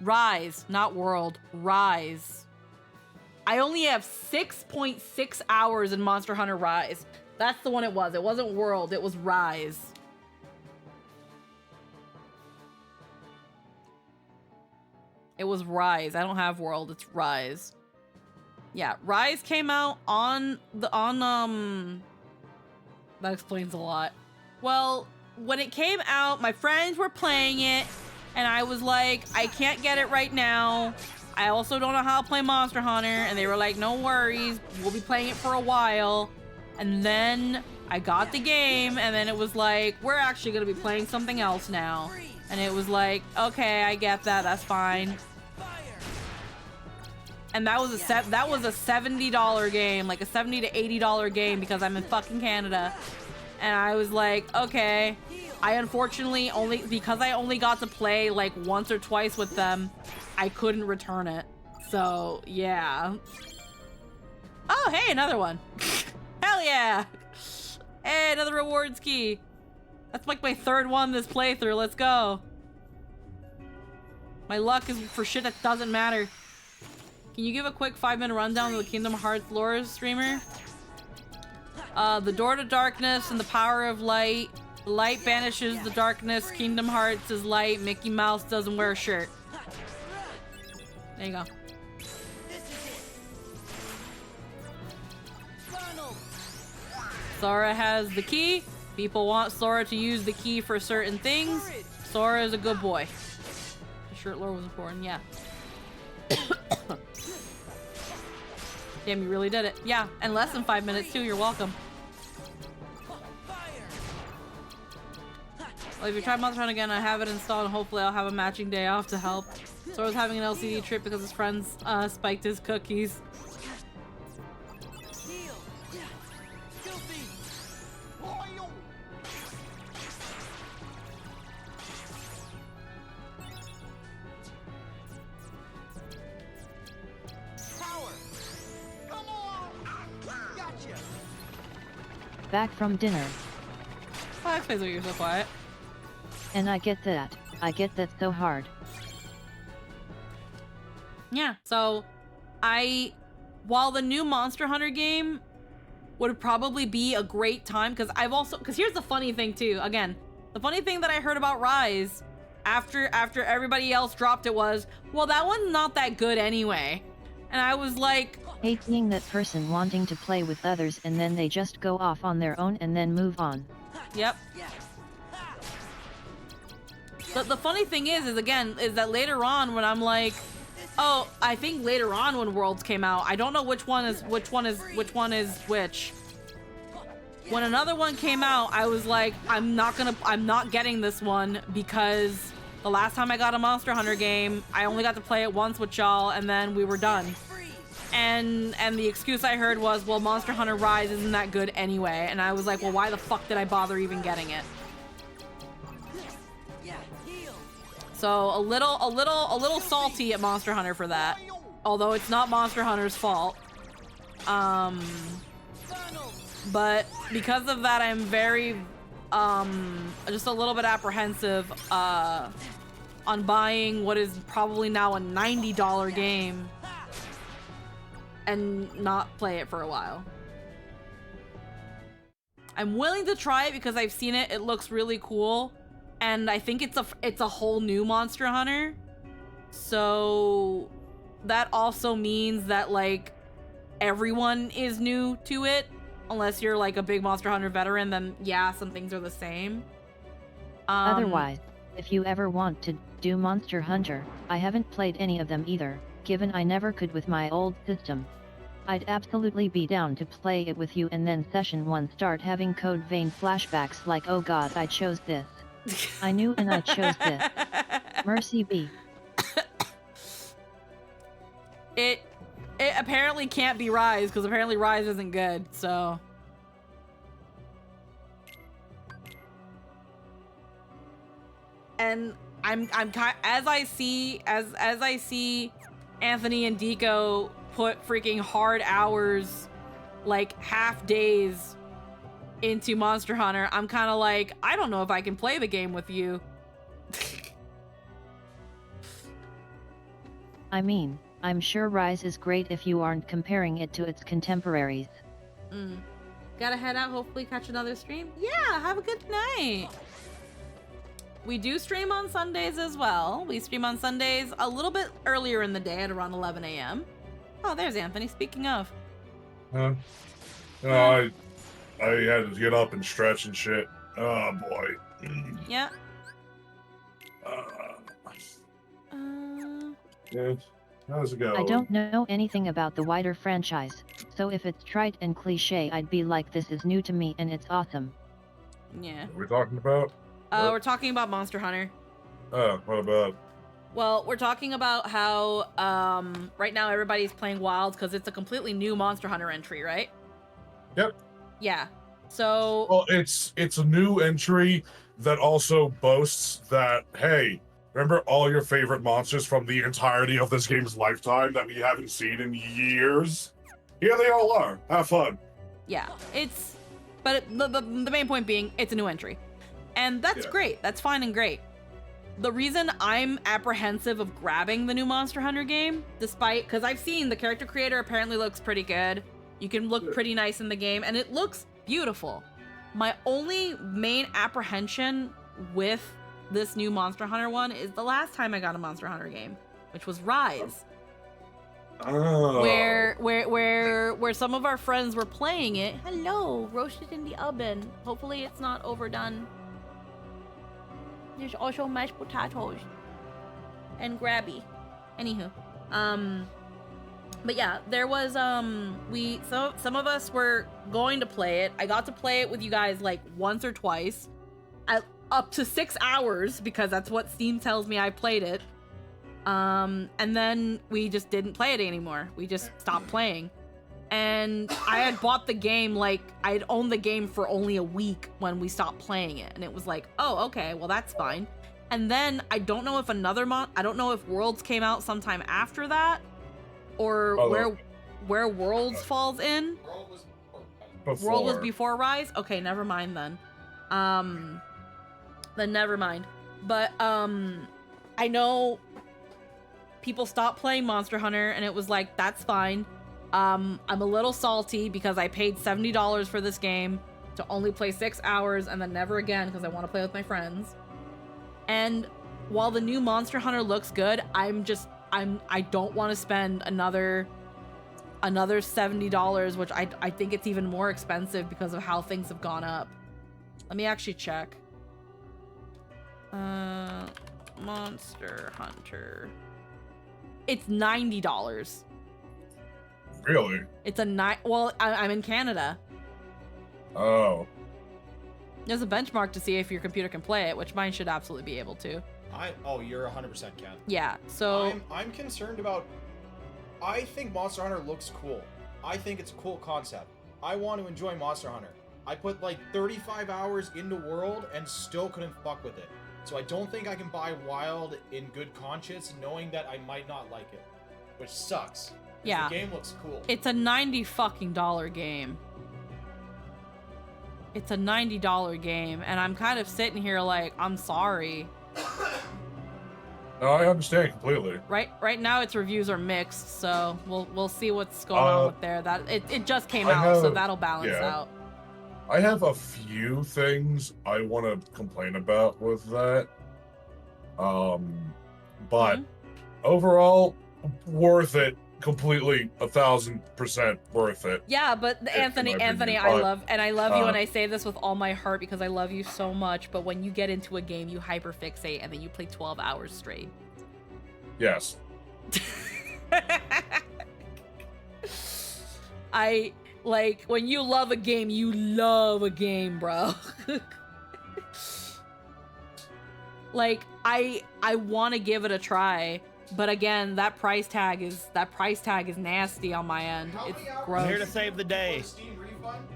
Rise, not World. Rise. I only have 6.6 hours in Monster Hunter Rise. That's the one it was. It wasn't World, it was Rise. It was Rise. I don't have World, it's Rise. Yeah, Rise came out on that explains a lot. Well, when it came out, my friends were playing it, and I was like, I can't get it right now. I also don't know how to play Monster Hunter, and they were like, no worries, we'll be playing it for a while. And then I got the game, and then it was like, we're actually gonna be playing something else now. And it was like, okay, I get that, that's fine. And that was a $70 game, like a $70 to $80 game because I'm in fucking Canada. And I was like, okay. I unfortunately because I only got to play like once or twice with them, I couldn't return it. So, yeah. Oh, hey, another one. Hell yeah. Hey, another rewards key. That's like my 3rd one this playthrough. Let's go. My luck is for shit that doesn't matter. Can you give a quick 5-minute rundown of the Kingdom Hearts lore, streamer? The door to darkness and the power of light. Light banishes the darkness. Kingdom Hearts is light. Mickey Mouse doesn't wear a shirt. There you go. Sora has the key. People want Sora to use the key for certain things. Sora is a good boy. The shirt lore was important, yeah. Damn, you really did it. Yeah, and less than 5 minutes too, you're welcome. Well, if you try Monster Hunter again, I have it installed and hopefully I'll have a matching day off to help. Sora's having an LCD trip because his friends spiked his cookies. Back from dinner. Oh, that explains why you're so quiet. And I get that. I get that so hard. Yeah, so while the new Monster Hunter game would probably be a great time, because here's the funny thing too, again, the funny thing that I heard about Rise after everybody else dropped it was, well, that one's not that good anyway. And I was like, hate being that person wanting to play with others and then they just go off on their own and then move on. Yep. But the funny thing is that later on when I'm like, oh, I think later on when Worlds came out, I don't know which one is which. When another one came out, I was like, I'm not getting this one because the last time I got a Monster Hunter game, I only got to play it once with y'all and then we were done. And the excuse I heard was, well, Monster Hunter Rise isn't that good anyway. And I was like, well, why the fuck did I bother even getting it? So a little salty at Monster Hunter for that. Although it's not Monster Hunter's fault. But because of that, I'm very, just a little bit apprehensive, on buying what is probably now a $90 game and not play it for a while. I'm willing to try it because I've seen it. It looks really cool. And I think it's a whole new Monster Hunter. So that also means that like everyone is new to it. Unless you're like a big Monster Hunter veteran, then yeah, some things are the same. Otherwise, if you ever want to do Monster Hunter, I haven't played any of them either, given I never could with my old system. I'd absolutely be down to play it with you and then session 1 start having Code Vein flashbacks like, oh god, I chose this. I knew and I chose this. Mercy be. It apparently can't be Rise because apparently Rise isn't good, so. And as I see Anthony and Deco put freaking hard hours, like half days into Monster Hunter, I'm kind of like, I don't know if I can play the game with you. I mean, I'm sure Rise is great if you aren't comparing it to its contemporaries. Gotta head out, hopefully catch another stream. Yeah, have a good night. We do stream on Sundays as well. We stream on Sundays a little bit earlier in the day at around 11 a.m. Oh, there's Anthony. Speaking of. I had to get up and stretch and shit. Oh, boy. Yeah. Yeah. How's it go? I don't know anything about the wider franchise, so if it's trite and cliche, I'd be like, this is new to me and it's awesome. Yeah. What are we talking about? We're talking about Monster Hunter. Oh, what about? Well, we're talking about how right now everybody's playing Wilds because it's a completely new Monster Hunter entry, right? Yep. Yeah. So. Well, it's a new entry that also boasts that, hey, remember all your favorite monsters from the entirety of this game's lifetime that we haven't seen in years? Here they all are. Have fun. Yeah, but the main point being, it's a new entry. And that's great. That's fine and great. the reason I'm apprehensive of grabbing the new Monster Hunter game, because I've seen the character creator apparently looks pretty good. You can look pretty nice in the game, and it looks beautiful. My only main apprehension with this new Monster Hunter one is the last time I got a Monster Hunter game, which was Rise. Oh. Where some of our friends were playing it. Hello, roasted in the oven. Hopefully it's not overdone. There's also mashed potatoes and grabby. Anywho, but yeah, there was some of us were going to play it. I got to play it with you guys like once or twice, up to 6 hours because that's what Steam tells me I played it. And then we just didn't play it anymore. We just stopped playing. And I had bought the game, like, I'd owned the game for only a week when we stopped playing it. And it was like, oh, okay, well, that's fine. And then I don't know if I don't know if Worlds came out sometime after that, or where Worlds falls in. World was before Rise? Okay, never mind then. Then never mind. But, I know people stopped playing Monster Hunter, and it was like, that's fine. I'm a little salty because I paid $70 for this game to only play 6 hours and then never again because I want to play with my friends. And while the new Monster Hunter looks good, I don't want to spend another $70, which I think it's even more expensive because of how things have gone up. Let me actually check. Monster Hunter. It's $90. Really? It's well, I'm in Canada. Oh. There's a benchmark to see if your computer can play it, which mine should absolutely be able to. You're 100% can. Yeah, so I'm concerned about. I think Monster Hunter looks cool. I think it's a cool concept. I want to enjoy Monster Hunter. I put like 35 hours into World and still couldn't fuck with it. So I don't think I can buy Wild in good conscience, knowing that I might not like it, which sucks. yeah, The game looks cool. it's a $90 game. It's a $90 game, and I'm kind of sitting here like, I'm sorry. No, I understand completely. Right now, its reviews are mixed, so we'll see what's going on with there. That it just came out, so that'll balance out. I have a few things I want to complain about with that. But overall, worth it. Completely 1,000% worth it. Yeah, but Anthony, I love you, and I say this with all my heart because I love you so much. But when you get into a game, you hyperfixate, and then you play 12 hours straight. Yes. I like when you love a game, you love a game, bro. Like I want to give it a try. But again, that price tag is nasty on my end. It's gross. I'm here to save the day. Steam refund?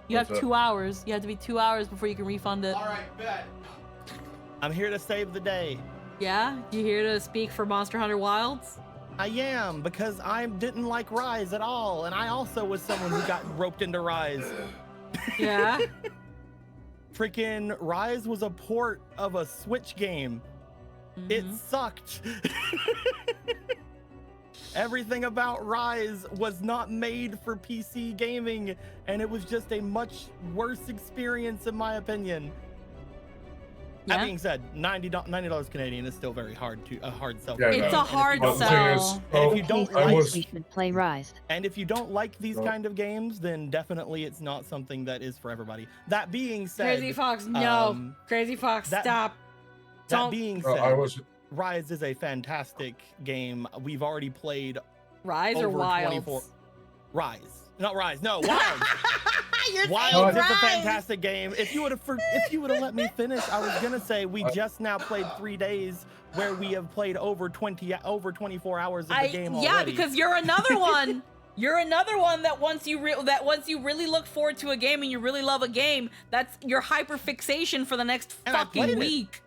You have 2 hours. You have to be 2 hours before you can refund it. All right, bet. I'm here to save the day. Yeah? You here to speak for Monster Hunter Wilds? I am, because I didn't like Rise at all, and I also was someone who got roped into Rise. Yeah? Freaking Rise was a port of a Switch game. It sucked. Everything about Rise was not made for PC gaming, and it was just a much worse experience in my opinion. That being said, $90 Canadian is still very hard sell. Yeah, it's a hard the thing sell. is, And if you don't I like, was- We should play Rise. and if you don't like these kind of games, then definitely it's not something that is for everybody. That being said, Crazy Fox, no. um, Crazy Fox, that- stop. that Don't. being I said, was. Rise is a fantastic game. We've already played Rise or over Wilds? 24 Rise. Not Rise. No, Wild. You're Wild saying is a Rise. fantastic game. If you would have let me finish, I was gonna say we just now played 3 days where we have played over 24 hours of the game already. Yeah, because you're another one. You're another one that once you really look forward to a game and you really love a game, that's your hyperfixation for the next And I fucking played it. week.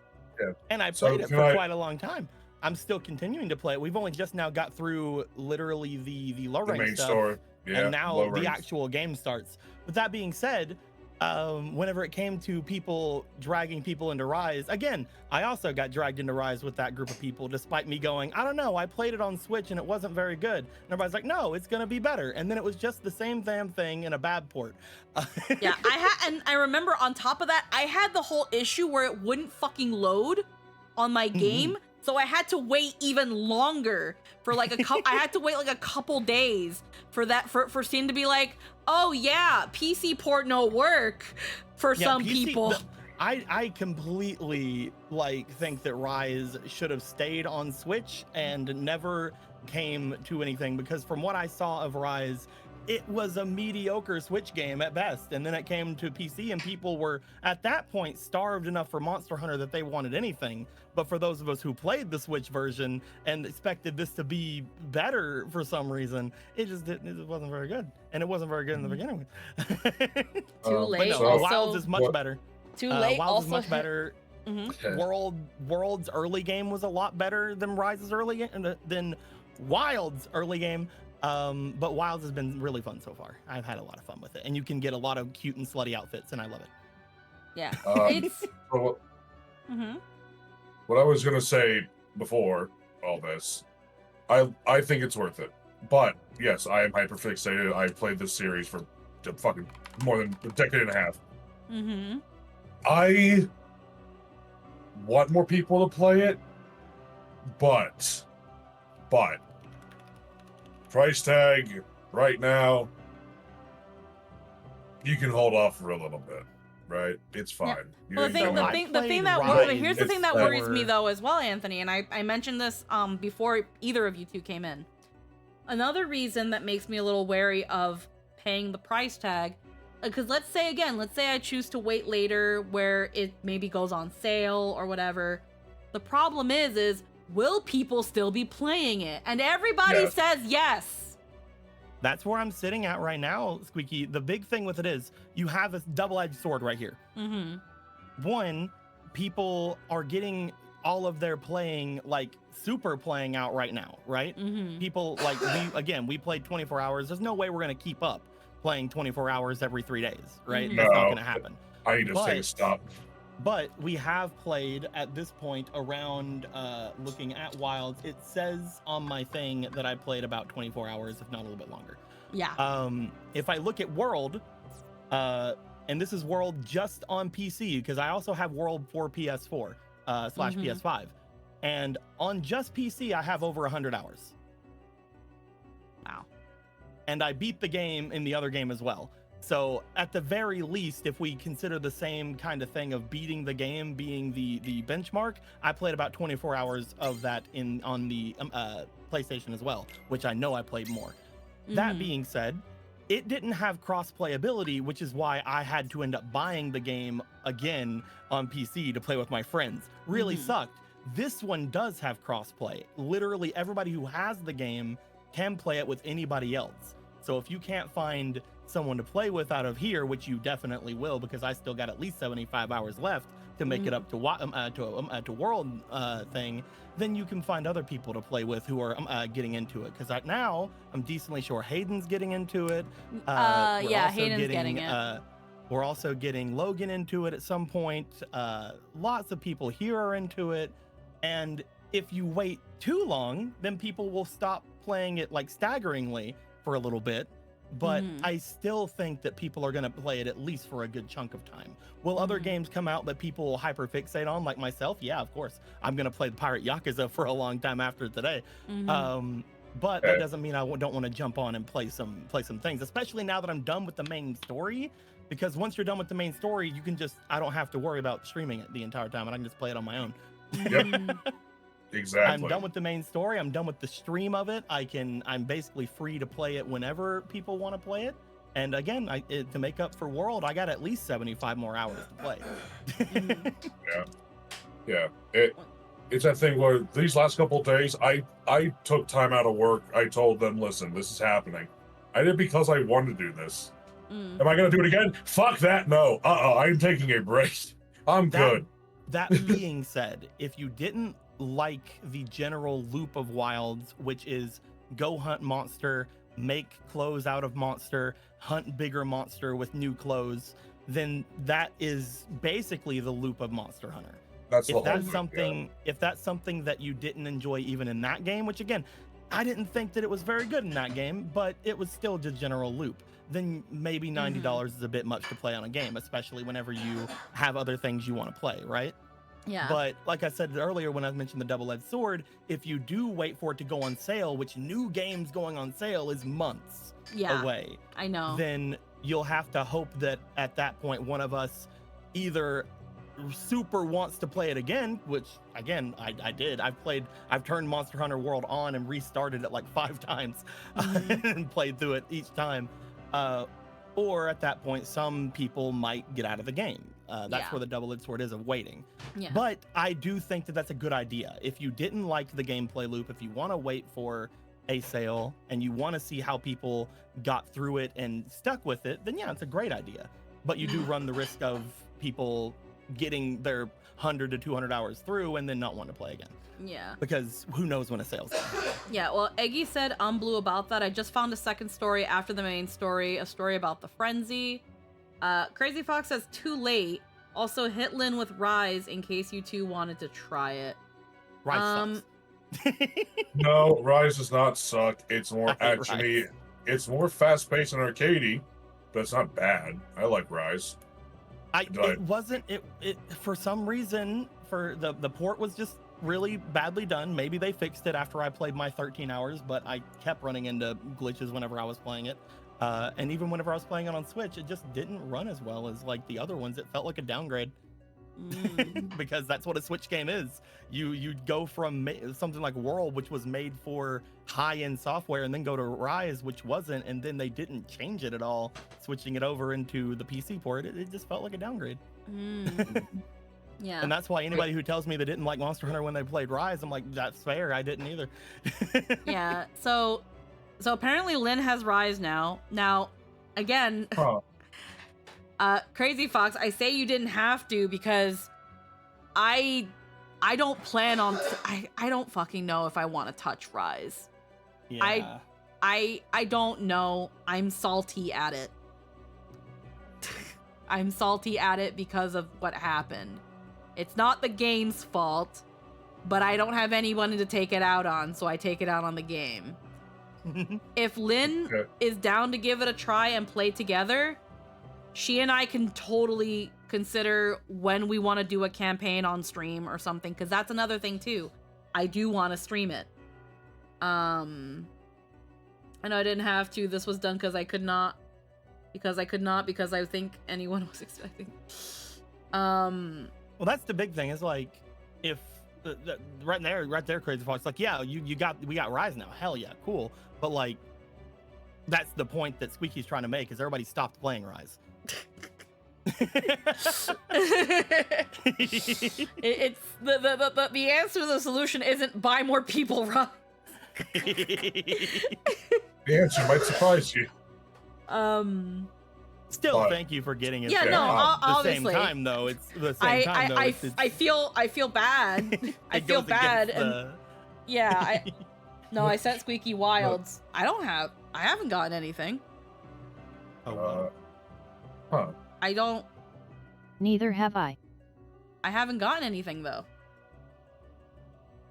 And I So played it can for I- quite a long time. I'm still continuing to play it. We've only just now got through literally the low The rank main stuff. story. Yeah. And now low the ranks. actual game starts. With that being said, whenever it came to people dragging people into Rise, again, I also got dragged into Rise with that group of people, despite me going, I don't know, I played it on Switch and it wasn't very good. And everybody's like, no, it's gonna be better. And then it was just the same damn thing in a bad port. Yeah, and I remember on top of that, I had the whole issue where it wouldn't fucking load on my game. So I had to wait even longer for like I had to wait like a couple days for Steam to be like, oh yeah, PC port no work for some people. I completely like think that Rise should have stayed on Switch and never came to anything, because from what I saw of Rise, it was a mediocre Switch game at best, and then it came to PC and people were at that point starved enough for Monster Hunter that they wanted anything. But for those of us who played the Switch version and expected this to be better for some reason, it wasn't very good, and it wasn't very good in the beginning. Too late. No, Also, Wilds is much better. Too late. Wilds Also is much better. World's early game was a lot better than Rise's early than Wild's early game. But Wilds has been really fun so far. I've had a lot of fun with it, and you can get a lot of cute and slutty outfits, and I love it. Yeah, it's. What I was gonna say before all this, I think it's worth it. But yes, I am hyperfixated. I played this series for fucking more than a decade and a half. I want more people to play it, but price tag right now, you can hold off for a little bit, right? It's fine. Well, the thing that here's the thing that worries me though as well, Anthony, and I mentioned this before either of you two came in. Another reason that makes me a little wary of paying the price tag, because let's say I choose to wait later where it maybe goes on sale or whatever. The problem is will people still be playing it? And everybody says yes. That's where I'm sitting at right now, Squeaky. The big thing with it is you have this double-edged sword right here. One, people are getting all of their playing, like super playing out right now, right? People like we played 24 hours. There's no way we're going to keep up playing 24 hours every 3 days, right? That's not going to happen. I need to say stop. But we have played at this point around looking at Wilds. It says on my thing that I played about 24 hours, if not a little bit longer. Yeah. If I look at World, and this is World just on PC, because I also have World for PS4 / PS5. And on just PC, I have over 100 hours. Wow. And I beat the game in the other game as well. So at the very least, if we consider the same kind of thing of beating the game being the benchmark, I played about 24 hours of that on the PlayStation as well, which I know I played more. That being said, it didn't have cross-playability, which is why I had to end up buying the game again on PC to play with my friends. Really sucked. This one does have cross-play. Literally everybody who has the game can play it with anybody else. So if you can't find someone to play with out of here, which you definitely will, because I still got at least 75 hours left to make it up to World thing, then you can find other people to play with who are getting into it. Because right now, I'm decently sure Hayden's getting into it. Hayden's getting it. We're also getting Logan into it at some point. Lots of people here are into it. And if you wait too long, then people will stop playing it like staggeringly for a little bit. But I still think that people are going to play it at least for a good chunk of time. Will other games come out that people will hyperfixate on, like myself? Yeah, of course. I'm going to play the Pirate Yakuza for a long time after today. But that doesn't mean I don't want to jump on and play some things, especially now that I'm done with the main story. Because once you're done with the main story, you can I don't have to worry about streaming it the entire time, and I can just play it on my own. Yep. Exactly. I'm done with the main story. I'm done with the stream of it. I'm basically free to play it whenever people want to play it. And again, to make up for World, I got at least 75 more hours to play. Yeah. It's that thing where these last couple of days, I took time out of work. I told them, listen, this is happening. I did it because I wanted to do this. Am I going to do it again? Fuck that. No. I'm taking a break. I'm good. That being said, if you didn't like the general loop of Wilds, which is go hunt monster, make clothes out of monster, hunt bigger monster with new clothes, then that is basically the loop of Monster Hunter. That's the If whole that's thing, something, if that's something that you didn't enjoy even in that game, which again, I didn't think that it was very good in that game, but it was still the general loop, then maybe $90 is a bit much to play on a game, especially whenever you have other things you want to play, right? Yeah. But like I said earlier when I mentioned the double-edged sword, if you do wait for it to go on sale, which new games going on sale is months yeah. away, I know. then you'll have to hope that at that point one of us either super wants to play it again, which again I did. I've turned Monster Hunter World on and restarted it like 5 times and played through it each time. Or at that point, some people might get out of the game. That's Yeah. where the double-edged sword is of waiting. Yeah. But I do think that that's a good idea. If you didn't like the gameplay loop, if you want to wait for a sale and you want to see how people got through it and stuck with it, then yeah, it's a great idea. But you do run the risk of people getting their 100 to 200 hours through and then not want to play again. Yeah. Because who knows when a sale's coming. Yeah, well, Eggy said I'm blue about that. I just found a second story after the main story, a story about the frenzy. Crazy Fox says too late. Also hit Lynn with Rise in case you two wanted to try it. Rise sucks. No, Rise does not suck. It's more I hate actiony. Rise. It's more fast-paced and arcadey, but it's not bad. I like Rise. It wasn't it for some reason for the port was just really badly done. Maybe they fixed it after I played my 13 hours, but I kept running into glitches whenever I was playing it. And even whenever I was playing it on Switch, it just didn't run as well as like the other ones. It felt like a downgrade. Because that's what a Switch game is. You go from something like World, which was made for high-end software, and then go to Rise, which wasn't, and then they didn't change it at all, switching it over into the PC port. It just felt like a downgrade. Yeah. And that's why anybody who tells me they didn't like Monster Hunter when they played Rise, I'm like, that's fair. I didn't either. Yeah. So apparently Lynn has Rise now. Now, again, Crazy Fox, I say you didn't have to because I don't plan on I don't fucking know if I want to touch Rise. Yeah. I don't know. I'm salty at it. I'm salty at it because of what happened. It's not the game's fault, but I don't have anyone to take it out on, so I take it out on the game. If Lynn is down to give it a try and play together, she and I can totally consider when we want to do a campaign on stream or something, because that's another thing too. I do want to stream it. I know I didn't have to. This was done because I could not. Because I think anyone was expecting. Well, that's the big thing. Is like, if right there, Crazy Fox. Like, yeah, we got Rise now. Hell yeah, cool. But like, that's the point that Squeaky's trying to make. Is everybody stopped playing Rise? It's the answer to the solution isn't buy more people Rise. The answer might surprise you. Still, thank you for getting it. Yeah, there. no, At the obviously. same time, though, it's the same time. Though, I feel bad. I it feel goes bad, against and yeah, I sent Squeaky Wilds. I haven't gotten anything. Oh, wow. I don't. Neither have I. I haven't gotten anything though.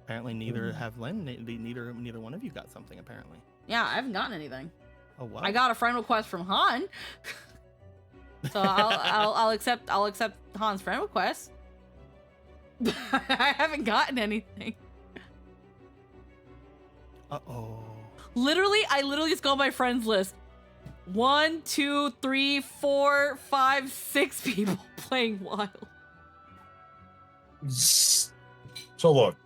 Apparently, neither have Lynn. Neither one of you got something. Apparently. Yeah, I haven't gotten anything. Oh wow. I got a friend request from Han. So I'll accept Han's friend request. I haven't gotten anything. Uh-oh. I literally just go on my friends list. 1, 2, 3, 4, 5, 6 people playing Wild. So look,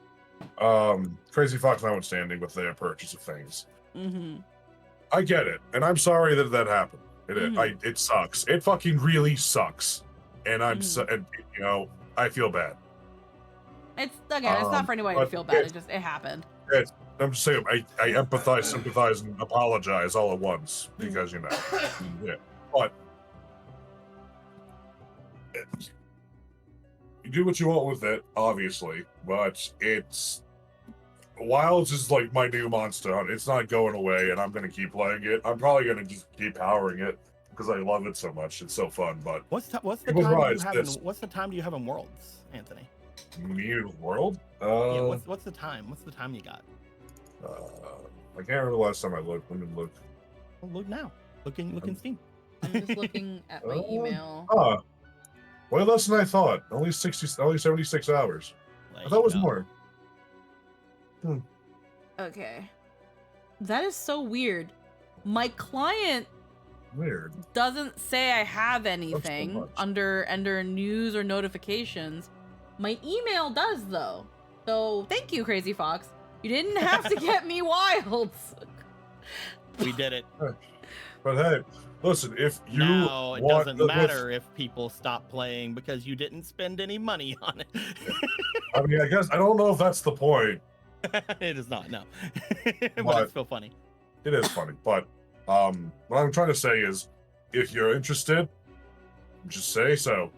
Crazy Fox notwithstanding with their purchase of things. Mm-hmm. I get it, and I'm sorry that happened. Mhm. It sucks. It fucking really sucks, and I'm I feel bad. It's not for anybody to but feel bad. It happened. I'm just saying, I empathize, sympathize, and apologize all at once because yeah. But you do what you want with it, obviously. But Wilds is like my new Monster Hunter. It's not going away, and I'm gonna keep playing it. I'm probably gonna just keep powering it because I love it so much. It's so fun. But What's the It was time do you Rise, have yes. what's the time do you have in Worlds, Anthony? me and the world. Yeah, what's the time? What's the time you got? I can't remember the last time I looked. Let me look. Well, look now. Look in Steam. I'm just looking at my email. Way less than I thought. Only 76 hours. I thought it was more. Okay. That is so weird. My client Weird. doesn't say I have anything much. under news or notifications. My email does though. So thank you, Crazy Fox. You didn't have to get me wilds. We did it. But hey, listen, if you Now it want doesn't matter if people stop playing because you didn't spend any money on it. I mean, I guess I don't know if that's the point. It is not, no. But- But it's still funny. It is funny, but what I'm trying to say is, if you're interested, just say so.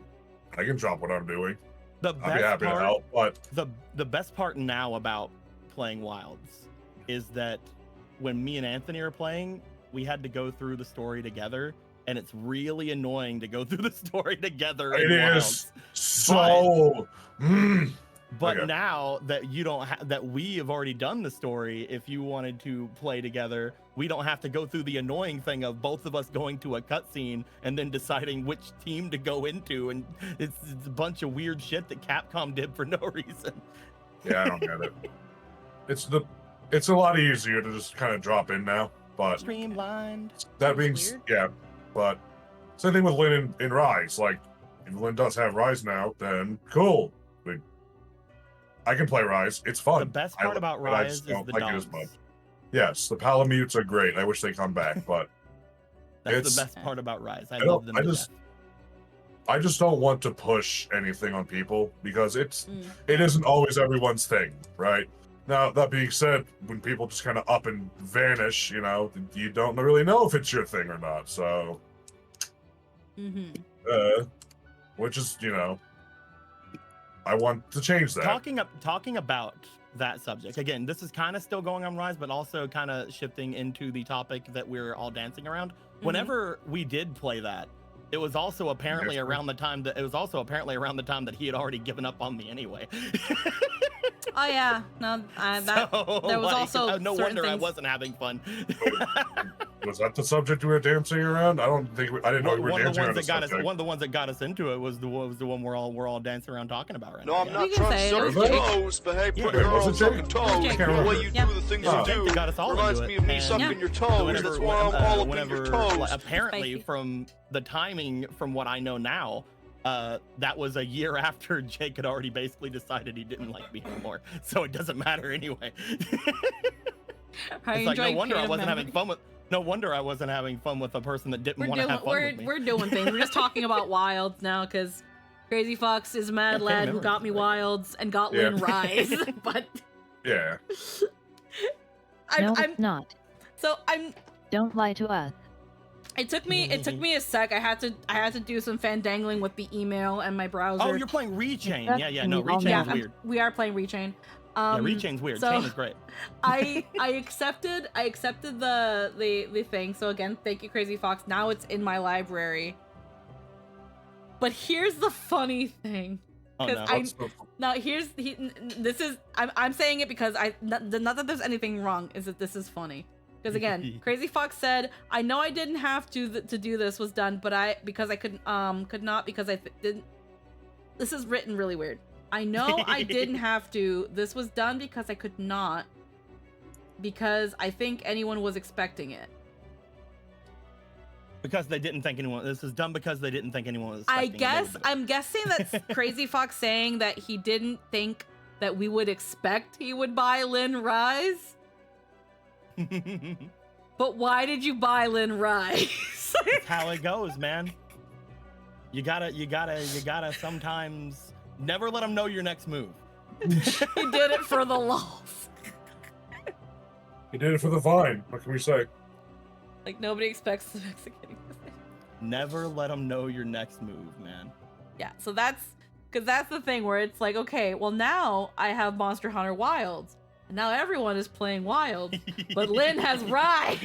I can drop what I'm doing. The I'll be best happy to part, help. But the best part now about playing Wilds is that when me and Anthony are playing, we had to go through the story together, and it's really annoying to go through the story together. it in is Wilds. so. But Okay. now that you don't that we have already done the story, if you wanted to play together, we don't have to go through the annoying thing of both of us going to a cutscene and then deciding which team to go into, and it's a bunch of weird shit that Capcom did for no reason. Yeah, I don't get it. It's a lot easier to just kind of drop in now. But Streamlined. that That's means weird. yeah. But same thing with Lynn in Rise. Like, if Lynn does have Rise now, then cool. I can play Rise. It's fun. The best I part lo- about but I Rise just is don't the like it dogs. as much. Yes, the Palamutes are great. I wish they come back, but That's It's- the best part about Rise. I I love don't. them. I to just. death. I just don't want to push anything on people because it Mm. isn't always everyone's thing, right? Now that being said, when people just kind of up and vanish, you don't really know if it's your thing or not. So, Mm-hmm. which is I want to change that. Talking about that subject again, this is kind of still going on Rise, but also kind of shifting into the topic that we're all dancing around. Whenever we did play that, it was also apparently Yes, around the time that he had already given up on me anyway. Oh yeah, no, that So, there was like, also no certain wonder I things- wasn't having fun. Was that the subject we were dancing around? I didn't know we were One of the dancing on ones the that got us, subject. one of the ones that got us into it was the one we're all dancing around talking about right No, now. I'm yeah. not We can trying say to it suck was your Jake. toes, but hey, Yeah. putting Wait, her was on it sucking Jake? toes, Jake. the Can't way you Yeah. do the things It was you Jake do, that got us all reminds into me it, of me and- sucking your So toes. That's why I'm all up in your toes. apparently Spiky. from the timing from what I know now, that was a year after Jake had already basically decided he didn't like me anymore. So it doesn't matter anyway. Are It's you like no enjoying wonder I creative wasn't having memory? fun with. No wonder I wasn't having fun with a person that didn't We're want to doing have fun with me. we're doing things. We're just talking about wilds now because Crazy Fox is a mad Okay, lad who memories, got me right. wilds and got Yeah. Lynn Rise. But Yeah. No, I'm it's not. Don't lie to us. It took me a sec. I had to do some fandangling with the email and my browser. Oh, you're playing Rechain. That's Yeah, no, me all Rechain's now. yeah, weird. we are playing Rechain. Yeah, Rechain's weird. so- Chain is great. I accepted the thing. So again, thank you, Crazy Fox. Now it's in my library. But here's the funny thing. Oh 'Cause no. I- What's the- Now this is I'm saying it because not that there's anything wrong. Is that this is funny? Because again, Crazy Fox said, "I know I didn't have to do this was done, but because I could not because I didn't." This is written really weird. I know I didn't have to. This was done because I could not. Because I think anyone was expecting it. Because they didn't think anyone. This is done because they didn't think anyone was. I expecting guess it. I'm guessing that's Crazy Fox saying that he didn't think that we would expect he would buy Lynn Rise. But why did you buy Lynn Rise? That's how it goes, man. You gotta sometimes never let them know your next move. He did it for the lols. He did it for the vine. What can we say? Like nobody expects the Mexican. Never let them know your next move, man. Yeah, so that's the thing where it's like, okay, well now I have Monster Hunter Wilds. And now everyone is playing Wilds, but Lynn has Rise.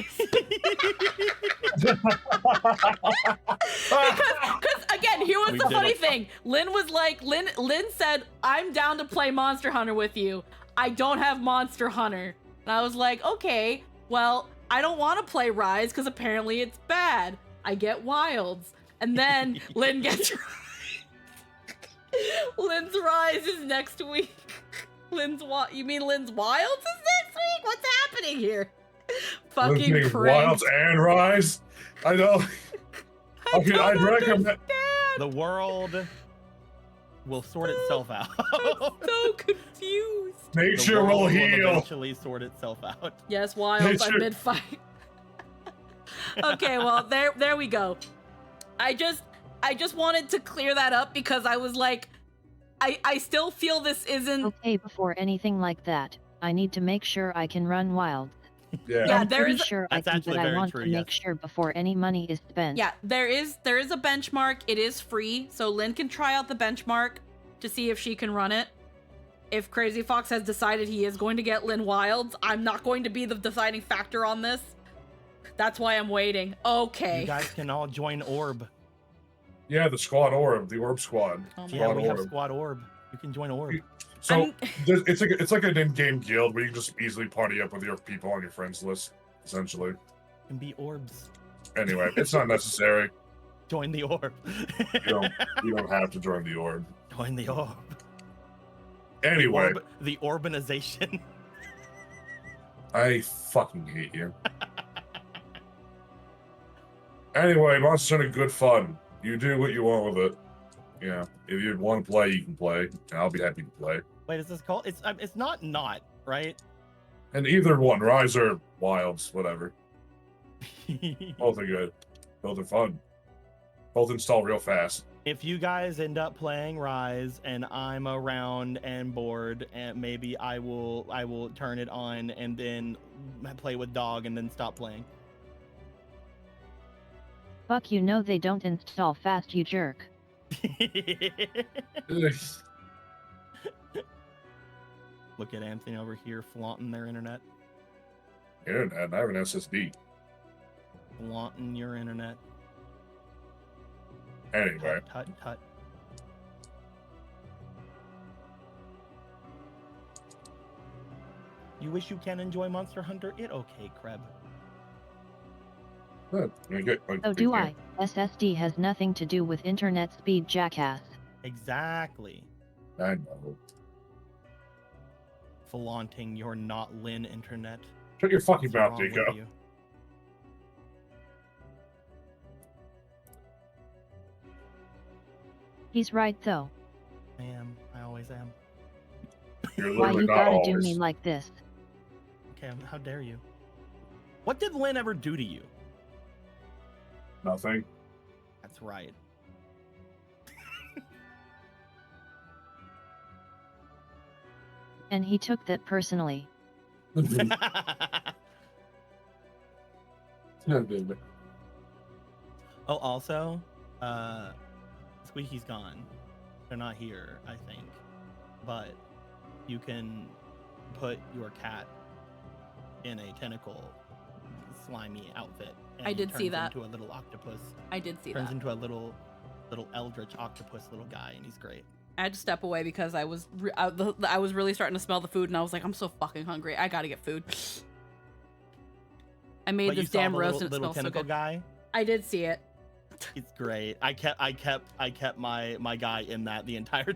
Because again, here was We the did funny it. thing. Lynn was like, Lynn said, I'm down to play Monster Hunter with you. I don't have Monster Hunter. And I was like, okay, well, I don't want to play Rise because apparently it's bad. I get Wilds. And then Lynn gets Lynn's Rise is next week. You mean Lynn's Wilds is next week? What's happening here? Fucking Looking cringe. Wilds and Rise. I know. I'd recommend. The world will sort itself out. So confused. Nature The world will heal. eventually sort itself out. Yes, Wilds, I'm Nature- mid-fight. Okay, well, there we go. I just wanted to clear that up because I was like, I still feel this isn't. Okay, before anything like that, I need to make sure I can run wild. Yeah. Yeah, I'm there pretty is. sure I That's can, actually but I very want true, to make yes. sure before any money is spent. Yeah, there is a benchmark. It is free, so Lynn can try out the benchmark to see if she can run it. If Crazy Fox has decided he is going to get Lynn Wilds, I'm not going to be the deciding factor on this. That's why I'm waiting. Okay. You guys can all join Orb. Yeah, the Squad Orb, the Orb Squad. Oh my Yeah, Squad we have Orb. Squad Orb. You can join Orb. So I'm- it's like an in-game guild where you can just easily party up with your people on your friends list, essentially. Can be Orbs. Anyway, it's not necessary. Join the Orb. You don't have to join the Orb. Join the Orb. Anyway, The Orbanization. I fucking hate you. Anyway, Monster Hunter, good fun. You do what you want with it. Yeah, if you want to play, you can play, and I'll be happy to play. Wait, is this called? It's not, right? And either one, Rise or Wilds, whatever. Both are good. Both are fun. Both install real fast. If you guys end up playing Rise and I'm around and bored, and maybe I will turn it on and then play with Dog and then stop playing. Fuck, you know they don't install fast, you jerk. Look at Anthony over here flaunting their internet. Internet, I have an SSD. Flaunting your internet. Anyway, Tut, tut, tut. You wish you can enjoy Monster Hunter? It okay, Kreb. good. So do I. SSD has nothing to do with internet speed, jackass. Exactly. I know. Flaunting your not Lin internet. Shut your fucking What's mouth, wrong with Jacob. you? He's right though. I am. I always am. You're Why literally you not gotta do always. me like this? Okay, how dare you? What did Lin ever do to you? Nothing. That's right. And he took that personally. Oh, also, Squeaky's gone. They're not here, I think. But you can put your cat in a tentacle slimy outfit. And I he did see turns that. Into a little octopus. I did see Turns that. into a little eldritch octopus little guy, and he's great. I had to step away because I was I was really starting to smell the food, and I was like, I'm so fucking hungry. I gotta get food. I made But you this saw damn the roast, little, and it little smells so tentacle good. guy. I did see it. It's great. I kept my guy in that the entire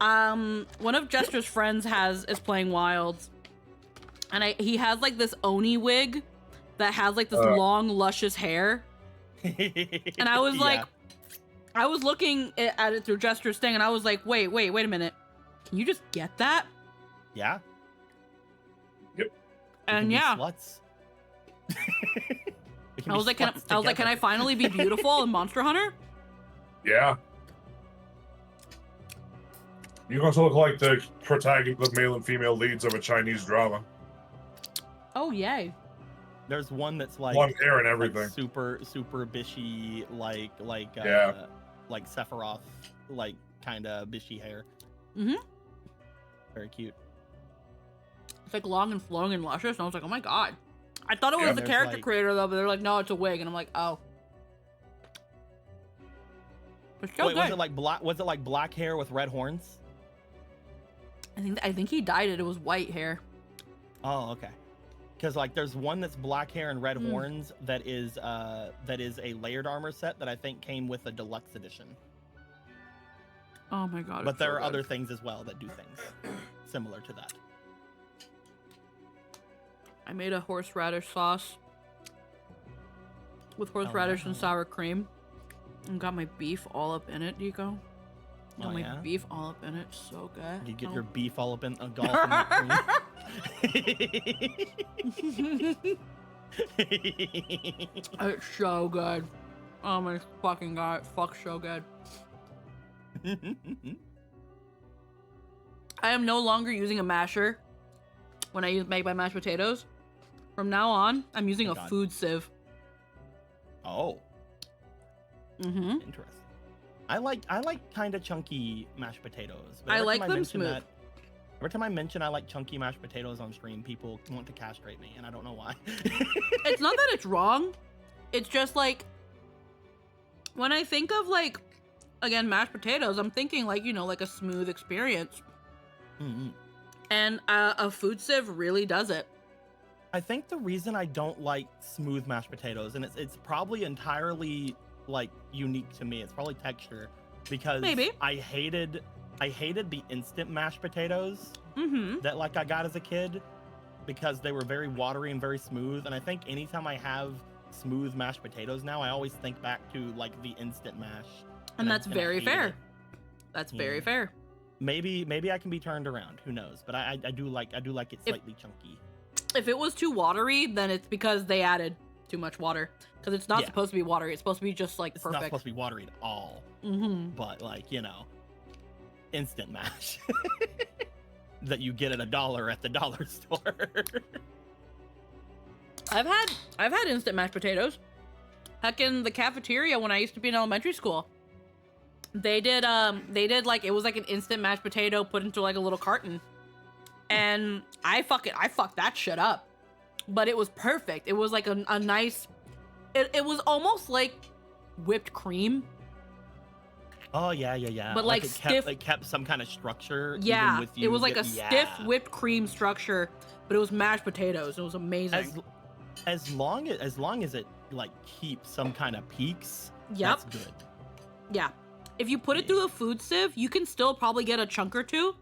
time. One of Jester's friends is playing Wilds, and he has like this Oni wig that has like this long, luscious hair, and I was like, I was looking at it through Jester's thing, and I was like, wait a minute, can you just get that? Yeah. Yep. And yeah, Sluts. I was like, can I finally be beautiful in Monster Hunter? Yeah. You also look like the protagonist, the male and female leads of a Chinese drama. Oh yay! There's one that's like One hair and like everything. super bishy, like Yeah. like Sephiroth, like kind of bishy hair. Mhm. Very cute. It's like long and flowing and luscious, and I was like, oh my god, I thought it was And the there's, character like- creator though, but they're like, no, it's a wig, and I'm like, oh. But still Wait, was good. it like black? Was it like black hair with red horns? I think he dyed it. It was white hair. Oh, okay. Because like there's one that's black hair and red Mm. horns that is a layered armor set that I think came with the deluxe edition. Oh my god. But it's there so are good. other things as well that do things similar to that. I made a horseradish sauce with Oh, horseradish and yeah. sour cream, and got my beef all up in it. Dico, got Oh, my yeah? beef all up in it. So good. You get Oh. your beef all up in a golf in that cream. It's so good. Oh my fucking god, fuck, so good. I am no longer using a masher when I make my mashed potatoes. From now on, I'm using Oh, a God. food sieve. Oh, Mm-hmm. interesting. I like kind of chunky mashed potatoes. But I every like time them mention smooth. Every time I mention I like chunky mashed potatoes on stream, people want to castrate me, and I don't know why. It's not that it's wrong. It's just like when I think of like again mashed potatoes, I'm thinking like, you know, like a smooth experience. Mhm. And a food sieve really does it. I think the reason I don't like smooth mashed potatoes, and it's probably entirely like unique to me. It's probably texture, because Maybe. I hated the instant mashed potatoes Mm-hmm. that like I got as a kid, because they were very watery and very smooth. And I think anytime I have smooth mashed potatoes now, I always think back to like the instant mash. And I- that's I very hate fair. it. That's very Yeah. fair. Maybe I can be turned around. Who knows? But I do like it If- slightly chunky. If it was too watery, then it's because they added too much water. Because it's not Yeah. supposed to be watery. It's supposed to be just like It's not perfect. supposed to be watery at all. Mm-hmm. But like, you know, instant mash that you get at $1 at the dollar store. I've had instant mashed potatoes. Heck, in the cafeteria when I used to be in elementary school, they did like, it was like an instant mashed potato put into like a little carton, and I fucked that shit up, but it was perfect. It was like a nice, it was almost like whipped cream. Oh yeah. But, like, stiff- it kept some kind of structure. even Yeah, with it you was like a getting- stiff yeah. whipped cream structure, but it was mashed potatoes. It was amazing. As long as it like keeps some kind of peaks. Yep. That's good. Yeah. If you put it through a food sieve, you can still probably get a chunk or two,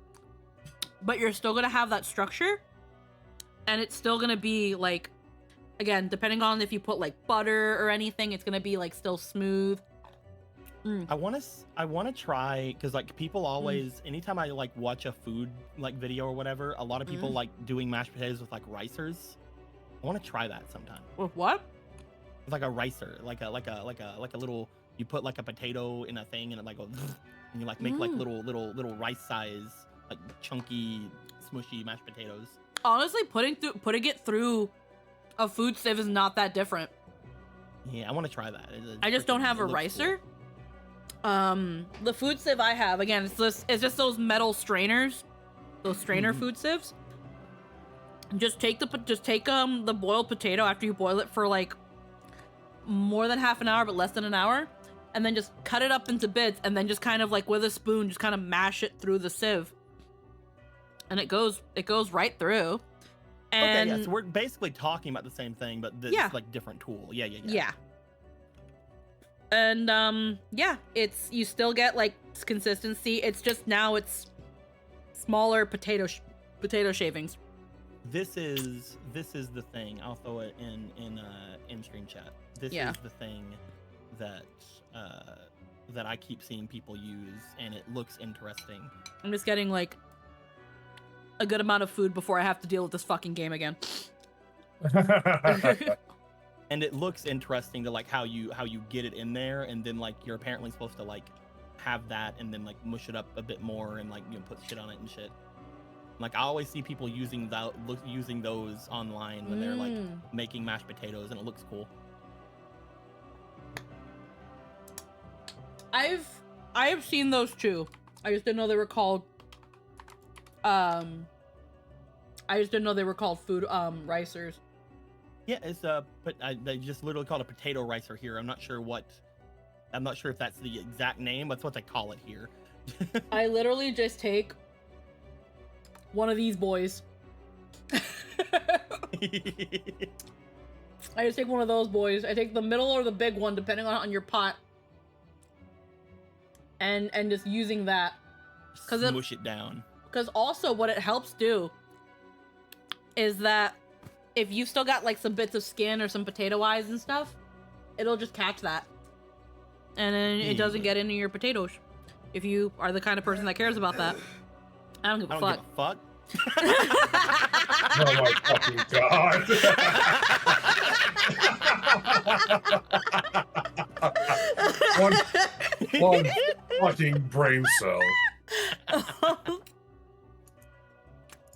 but you're still gonna have that structure, and it's still gonna be like, again, depending on if you put like butter or anything, it's gonna be like still smooth. I want to try, because like people Mm. always, anytime I like watch a food like video or whatever, a lot of people Mm. like doing mashed potatoes with like ricers. I want to try that sometime. With what? It's like a ricer, like a little. You put like a potato in a thing, and it like goes, and you like make like Mm. little rice size, like chunky, smushy mashed potatoes. Honestly, putting it through a food sieve is not that different. Yeah, I want to try that. I just don't have a ricer. The food sieve I have, again, it's just those metal strainers, those strainer Mhm. food sieves. Just take the boiled potato after you boil it for like more than half an hour, but less than an hour, and then just cut it up into bits, and then just kind of like with a spoon, just kind of mash it through the sieve, and it goes right through. And Okay, yeah, so we're basically talking about the same thing, but this Yeah. like different tool. Yeah. yeah. And yeah, it's, you still get like consistency. It's just now it's smaller potato shavings. This is the thing. I'll throw it in stream chat. This Yeah. is the thing that that I keep seeing people use, and it looks interesting. I'm just getting like a good amount of food before I have to deal with this fucking game again. And it looks interesting to like how you get it in there, and then like you're apparently supposed to like have that and then like mush it up a bit more and like, you know, put shit on it and shit. Like I always see people using those online when they're like making mashed potatoes, and it looks cool. I have seen those too. I just didn't know they were called food ricers. Yeah, it's but they just literally call it a potato ricer here. I'm not sure if that's the exact name. That's what they call it here. I literally just take one of these boys. I just take one of those boys. I take the middle or the big one, depending on your pot, and just using that. Smush it down. Because also what it helps do is that if you've still got like some bits of skin or some potato eyes and stuff, it'll just catch that. And then it doesn't get into your potatoes. If you are the kind of person that cares about that. I don't give a fuck. Give a fuck. Oh my fucking god. one fucking brain cell.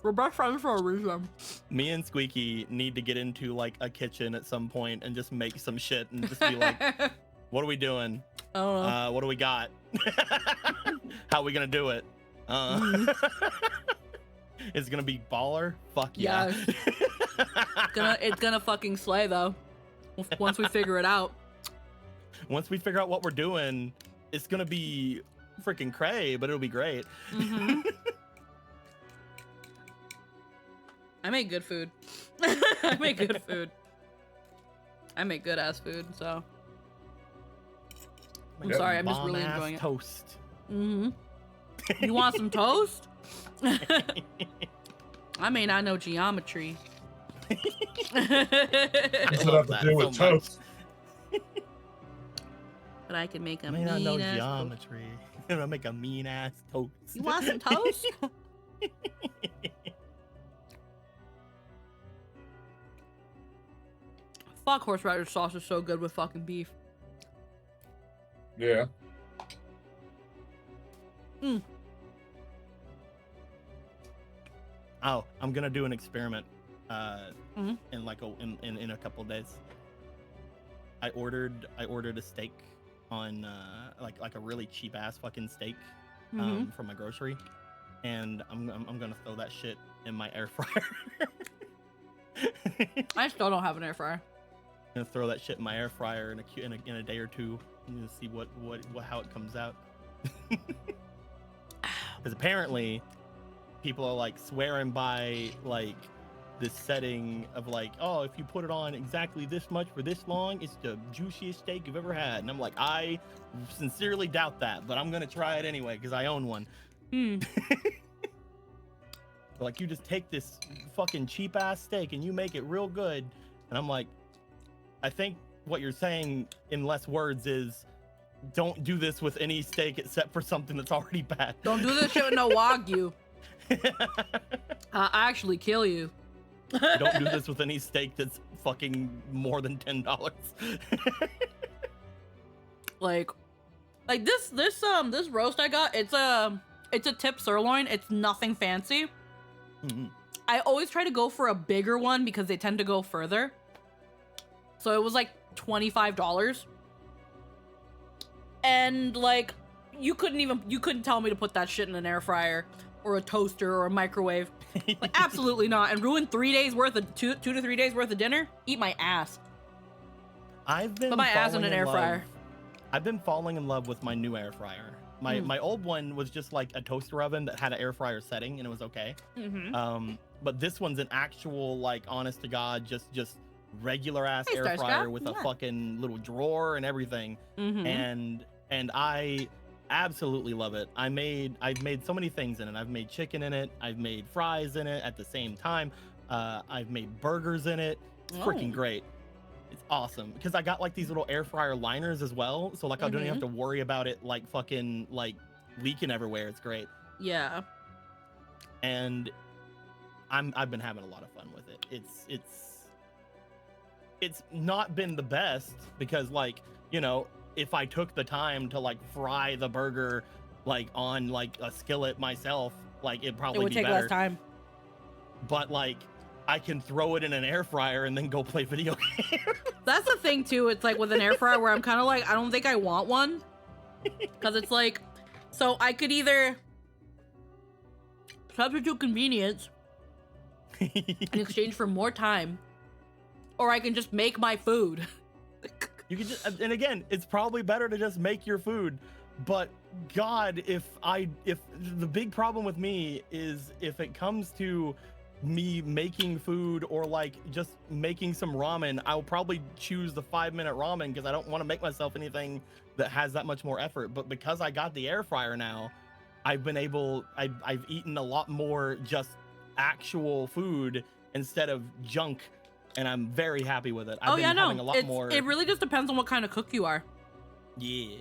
We're best friends for a reason. Me and Squeaky need to get into like a kitchen at some point and just make some shit and just be like, what are we doing? I don't know. What do we got? How are we gonna do it? It's gonna be baller? Fuck yeah. It's gonna fucking slay though. Once we figure it out. Once we figure out what we're doing, it's gonna be freaking cray, but it'll be great. Mm-hmm. I make good food. I make good food. I make good ass food, so. I'm sorry, I'm just really enjoying it. Toast. Mm-hmm. You want some toast? I may not know geometry. What's it have to do with toast? But I can make a I may mean not know ass geometry. I'm gonna make a mean ass toast. You want some toast? Fuck, horseradish sauce is so good with fucking beef. Yeah. Oh, I'm gonna do an experiment. Mhm. In like in a couple of days. I ordered a steak on like a really cheap ass fucking steak from my grocery, and I'm gonna throw that shit in my air fryer. I still don't have an air fryer. I'm gonna throw that shit in my air fryer in a day or two and see what how it comes out. Because apparently people are like swearing by like this setting of like, oh, if you put it on exactly this much for this long, it's the juiciest steak you've ever had. And I'm like, I sincerely doubt that, but I'm gonna try it anyway because I own one. Like, you just take this fucking cheap ass steak and you make it real good. And I'm like, I think what you're saying in less words is, don't do this with any steak except for something that's already bad. Don't do this shit with no Wagyu. I'll actually kill you. Don't do this with any steak that's fucking more than $10. like this roast I got, it's a tip sirloin. It's nothing fancy. Mm-hmm. I always try to go for a bigger one because they tend to go further. So it was like $25. And like, you couldn't tell me to put that shit in an air fryer or a toaster or a microwave. Like, absolutely not. And ruin 3 days worth of 2 to 3 days worth of dinner? Eat my ass. Put my ass in an air fryer. I've been falling in love with my new air fryer. My old one was just like a toaster oven that had an air fryer setting, and it was okay. But this one's an actual, like, honest to God, just regular ass air fryer with a fucking little drawer and everything. And I absolutely love it. I've made so many things in it. I've made chicken in it. I've made fries in it at the same time. I've made burgers in it. It's freaking great. It's awesome because I got like these little air fryer liners as well. So like I don't even have to worry about it like fucking like leaking everywhere. It's great. Yeah. And I've been having a lot of fun with it. It's not been the best because, like, you know, if I took the time to like fry the burger like on like a skillet myself, like it'd probably be better. It would take less time. But like, I can throw it in an air fryer and then go play video games. That's the thing too. It's like with an air fryer where I'm kind of like, I don't think I want one. Because it's like, so I could either substitute convenience in exchange for more time or I can just make my food. You can just, and again, it's probably better to just make your food. But God, if the big problem with me is if it comes to me making food or like just making some ramen, I'll probably choose the 5-minute ramen because I don't want to make myself anything that has that much more effort. But because I got the air fryer now, I've eaten a lot more just actual food instead of junk, and I'm very happy with it. I've been having a lot more. It really just depends on what kind of cook you are. Yeah.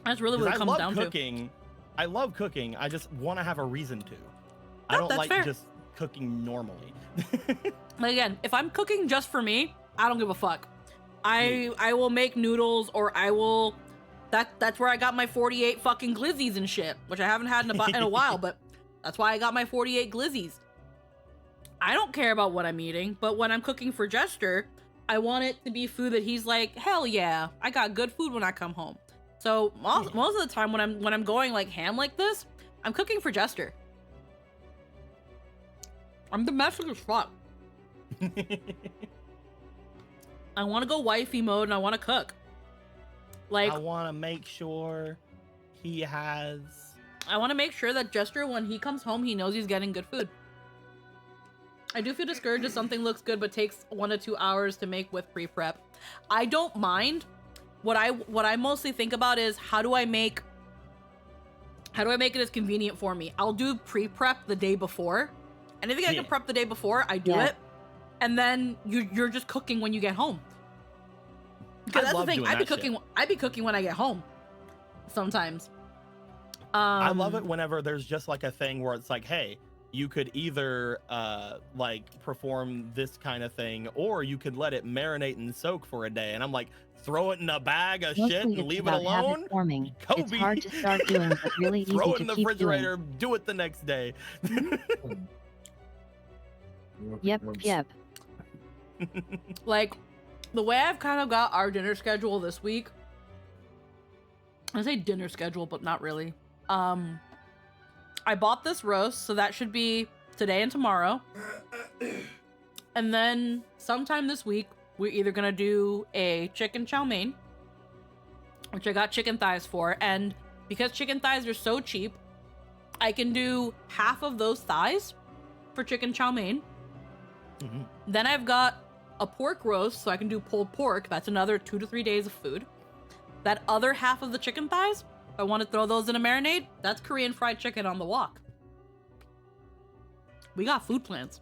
That's really what it comes down to. I love cooking. I just want to have a reason to. I No, don't that's like fair. just cooking normally. Like again, if I'm cooking just for me, I don't give a fuck. I will make noodles, or I will. That's where I got my 48 fucking glizzies and shit, which I haven't had in a while, but that's why I got my 48 glizzies. I don't care about what I'm eating, but when I'm cooking for Jester, I want it to be food that he's like, hell yeah, I got good food when I come home. So most of the time when I'm going like ham like this, I'm cooking for Jester. I'm domestic as fuck. I want to go wifey mode and I want to cook. Like, I want to make sure he has. I want to make sure that Jester, when he comes home, he knows he's getting good food. I do feel discouraged if something looks good but takes 1 to 2 hours to make with pre-prep. I don't mind. What I mostly think about is how do I make it as convenient for me? I'll do pre-prep the day before. Anything I can prep the day before, I do it. And then you're just cooking when you get home. Because that's the thing. I'd be cooking when I get home. Sometimes. I love it whenever there's just like a thing where it's like, hey, you could either like perform this kind of thing, or you could let it marinate and soak for a day. And I'm like, throw it in a bag of shit and leave it alone. Forming. Kobe. It's hard to start doing, but really easy throw it to in the keep refrigerator. doing. Do it the next day. Yep. Like, the way I've kind of got our dinner schedule this week, I say dinner schedule, but not really. I bought this roast, so that should be today and tomorrow. And then sometime this week, we're either gonna do a chicken chow mein, which I got chicken thighs for, and because chicken thighs are so cheap, I can do half of those thighs for chicken chow mein. Mm-hmm. Then I've got a pork roast, so I can do pulled pork. That's another 2 to 3 days of food. That other half of the chicken thighs, if I want to throw those in a marinade, that's Korean fried chicken on the wok. We got food plans.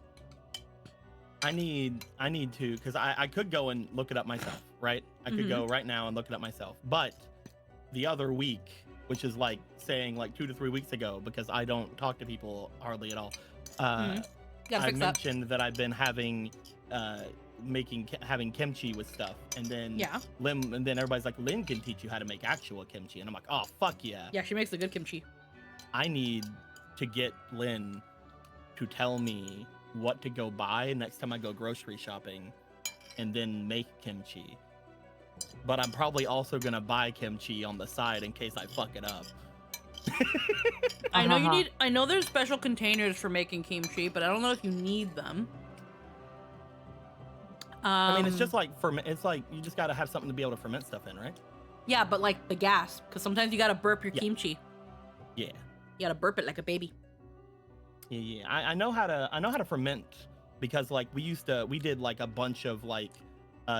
I need to, because I could go and look it up myself, right? I could go right now and look it up myself. But the other week, which is like saying like 2 to 3 weeks ago, because I don't talk to people hardly at all, I mentioned that I've been having having kimchi with stuff, and then and then everybody's like, Lynn can teach you how to make actual kimchi, and I'm like, oh fuck yeah. Yeah, she makes a good kimchi. I need to get Lynn to tell me what to go buy next time I go grocery shopping, and then make kimchi. But I'm probably also gonna buy kimchi on the side in case I fuck it up. I know there's special containers for making kimchi, but I don't know if you need them. I mean, it's just like it's like you just gotta have something to be able to ferment stuff in, right? Yeah, but like the gas, because sometimes you gotta burp your kimchi. Yeah. You gotta burp it like a baby. Yeah. I know how to ferment, because like we did like a bunch of like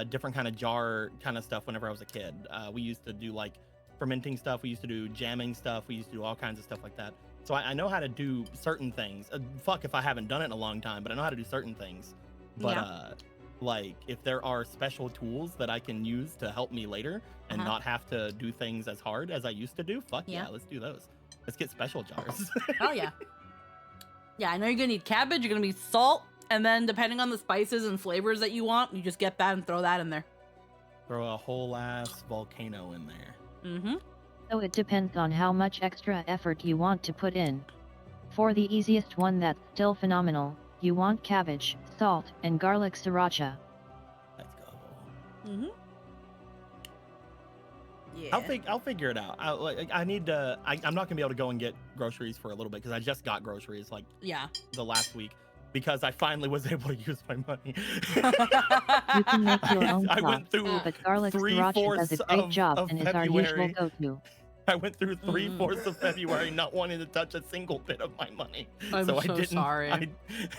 different kind of jar kind of stuff whenever I was a kid. We used to do like fermenting stuff. We used to do jamming stuff. We used to do all kinds of stuff like that. So I know how to do certain things. Fuck if I haven't done it in a long time, but I know how to do certain things. But like if there are special tools that I can use to help me later and not have to do things as hard as I used to do, fuck yeah, let's do those. Let's get special jars. Oh yeah. Yeah, I know you're gonna need cabbage, you're gonna need salt, and then depending on the spices and flavors that you want, you just get that and throw that in there. Throw a whole ass volcano in there. Mm-hmm. So it depends on how much extra effort you want to put in. For the easiest one that's still phenomenal, you want cabbage, salt, and garlic sriracha. Let's go. Mm-hmm. Yeah. I'll figure it out. I need to. I'm not gonna be able to go and get groceries for a little bit because I just got groceries like the last week. because I finally was able to use my money. You can make your own I sauce, went through but Garlic Sriracha 3/4 does a great of job and is our usual February. go-to. I went through 3/4 of February not wanting to touch a single bit of my money. I'm so I so didn't. sorry.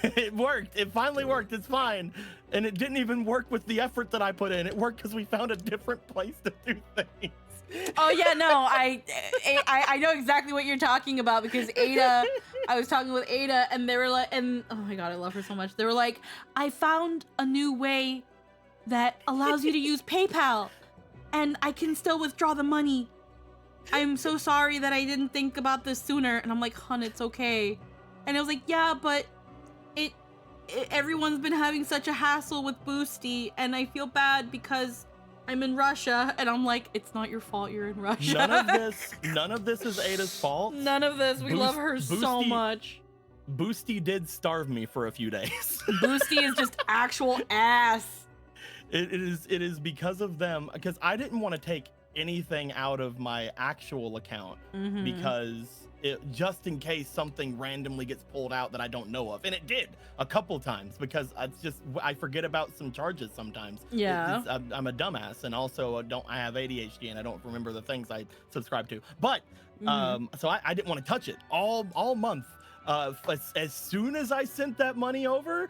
It worked. It finally worked. It's fine. And it didn't even work with the effort that I put in. It worked because we found a different place to do things. Oh yeah, no, I know exactly what you're talking about because Ada, I was talking with Ada and they were like, and oh my god, I love her so much. They were like, I found a new way that allows you to use PayPal and I can still withdraw the money. I'm so sorry that I didn't think about this sooner. And I'm like, hun, it's okay. And I was like, yeah, but everyone's been having such a hassle with Boosty and I feel bad because I'm in Russia. And I'm like, it's not your fault you're in Russia. None of this is Ada's fault. None of this. We love her so much. Boosty did starve me for a few days. Boosty is just actual ass. It is because of them, because I didn't want to take anything out of my actual account because just in case something randomly gets pulled out that I don't know of, and it did a couple times because I forget about some charges sometimes. Yeah, I'm a dumbass, and also I have ADHD and I don't remember the things I subscribe to. But so I didn't want to touch it all month. As soon as I sent that money over,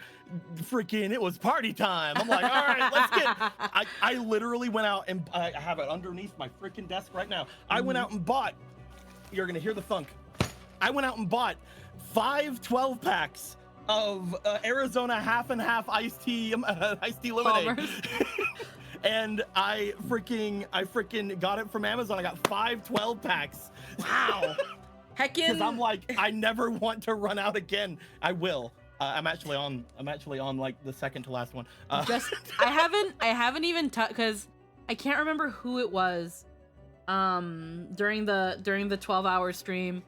freaking it was party time. I'm like, all right, let's get. I literally went out and I have it underneath my freaking desk right now. I went out and bought. You're gonna hear the thunk. I went out and bought 5 12-packs of Arizona half and half iced tea lemonade. And I freaking got it from Amazon. I got 5 12-packs. Wow. Heckin'. Because I'm like, I never want to run out again. I will. I'm actually on like the second to last one. I haven't even touched because I can't remember who it was. During the 12-hour stream,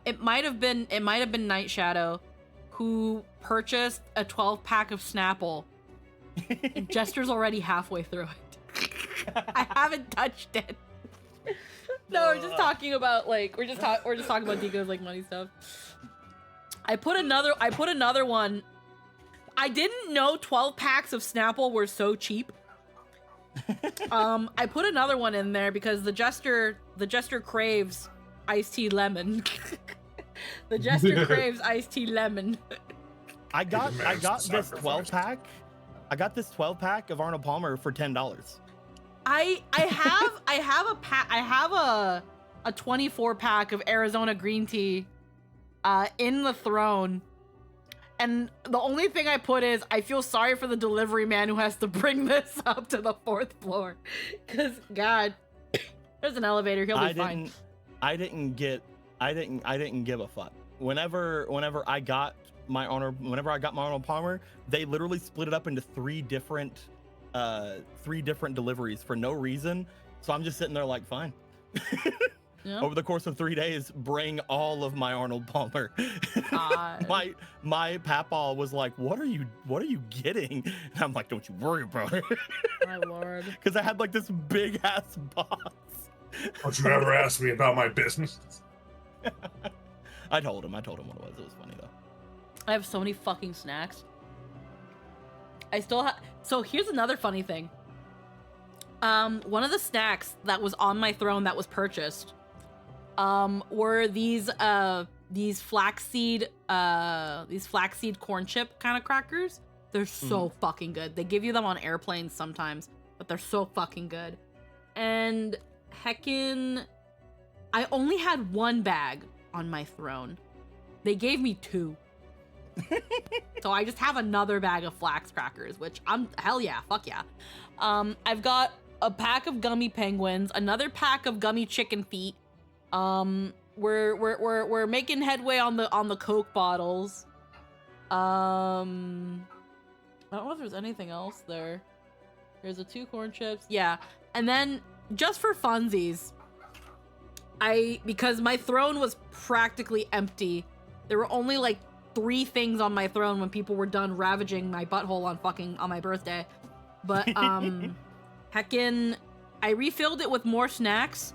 it might have been Night Shadow, who purchased a 12-pack of Snapple. And Jester's already halfway through it. I haven't touched it. No, we're just talking about like we're just talking about Deco's like money stuff. I put another one. I didn't know 12 packs of Snapple were so cheap. I put another one in there because the Jester craves iced tea lemon. The Jester craves iced tea lemon. I got this 12-pack. I got this 12-pack of Arnold Palmer for $10. I have a 24 pack of Arizona green tea in the throne, and the only thing I put is I feel sorry for the delivery man who has to bring this up to the 4th floor, because God, there's an elevator, he'll be fine. I didn't give a fuck. Whenever I got my Arnold Palmer, they literally split it up into 3 different deliveries for no reason. So I'm just sitting there like, fine. Yeah. Over the course of 3 days, bring all of my Arnold Palmer. my papal was like, what are you getting? And I'm like, don't you worry about it. My lord. Because I had like this big ass box. Don't you ever ask me about my business? I told him what it was. It was funny though. I have so many fucking snacks. I still have. So here's another funny thing. One of the snacks that was on my throne that was purchased, were these flaxseed corn chip kind of crackers. They're so fucking good. They give you them on airplanes sometimes, but they're so fucking good. And heckin', I only had 1 bag on my throne. They gave me 2. So I just have another bag of flax crackers, which I'm hell yeah, fuck yeah. I've got a pack of gummy penguins, another pack of gummy chicken feet. We're making headway on the Coke bottles. I don't know if there's anything else there. There's the 2 corn chips, yeah. And then just for funsies, because my throne was practically empty. There were only like 3 things on my throne when people were done ravaging my butthole on my birthday. But heckin', I refilled it with more snacks.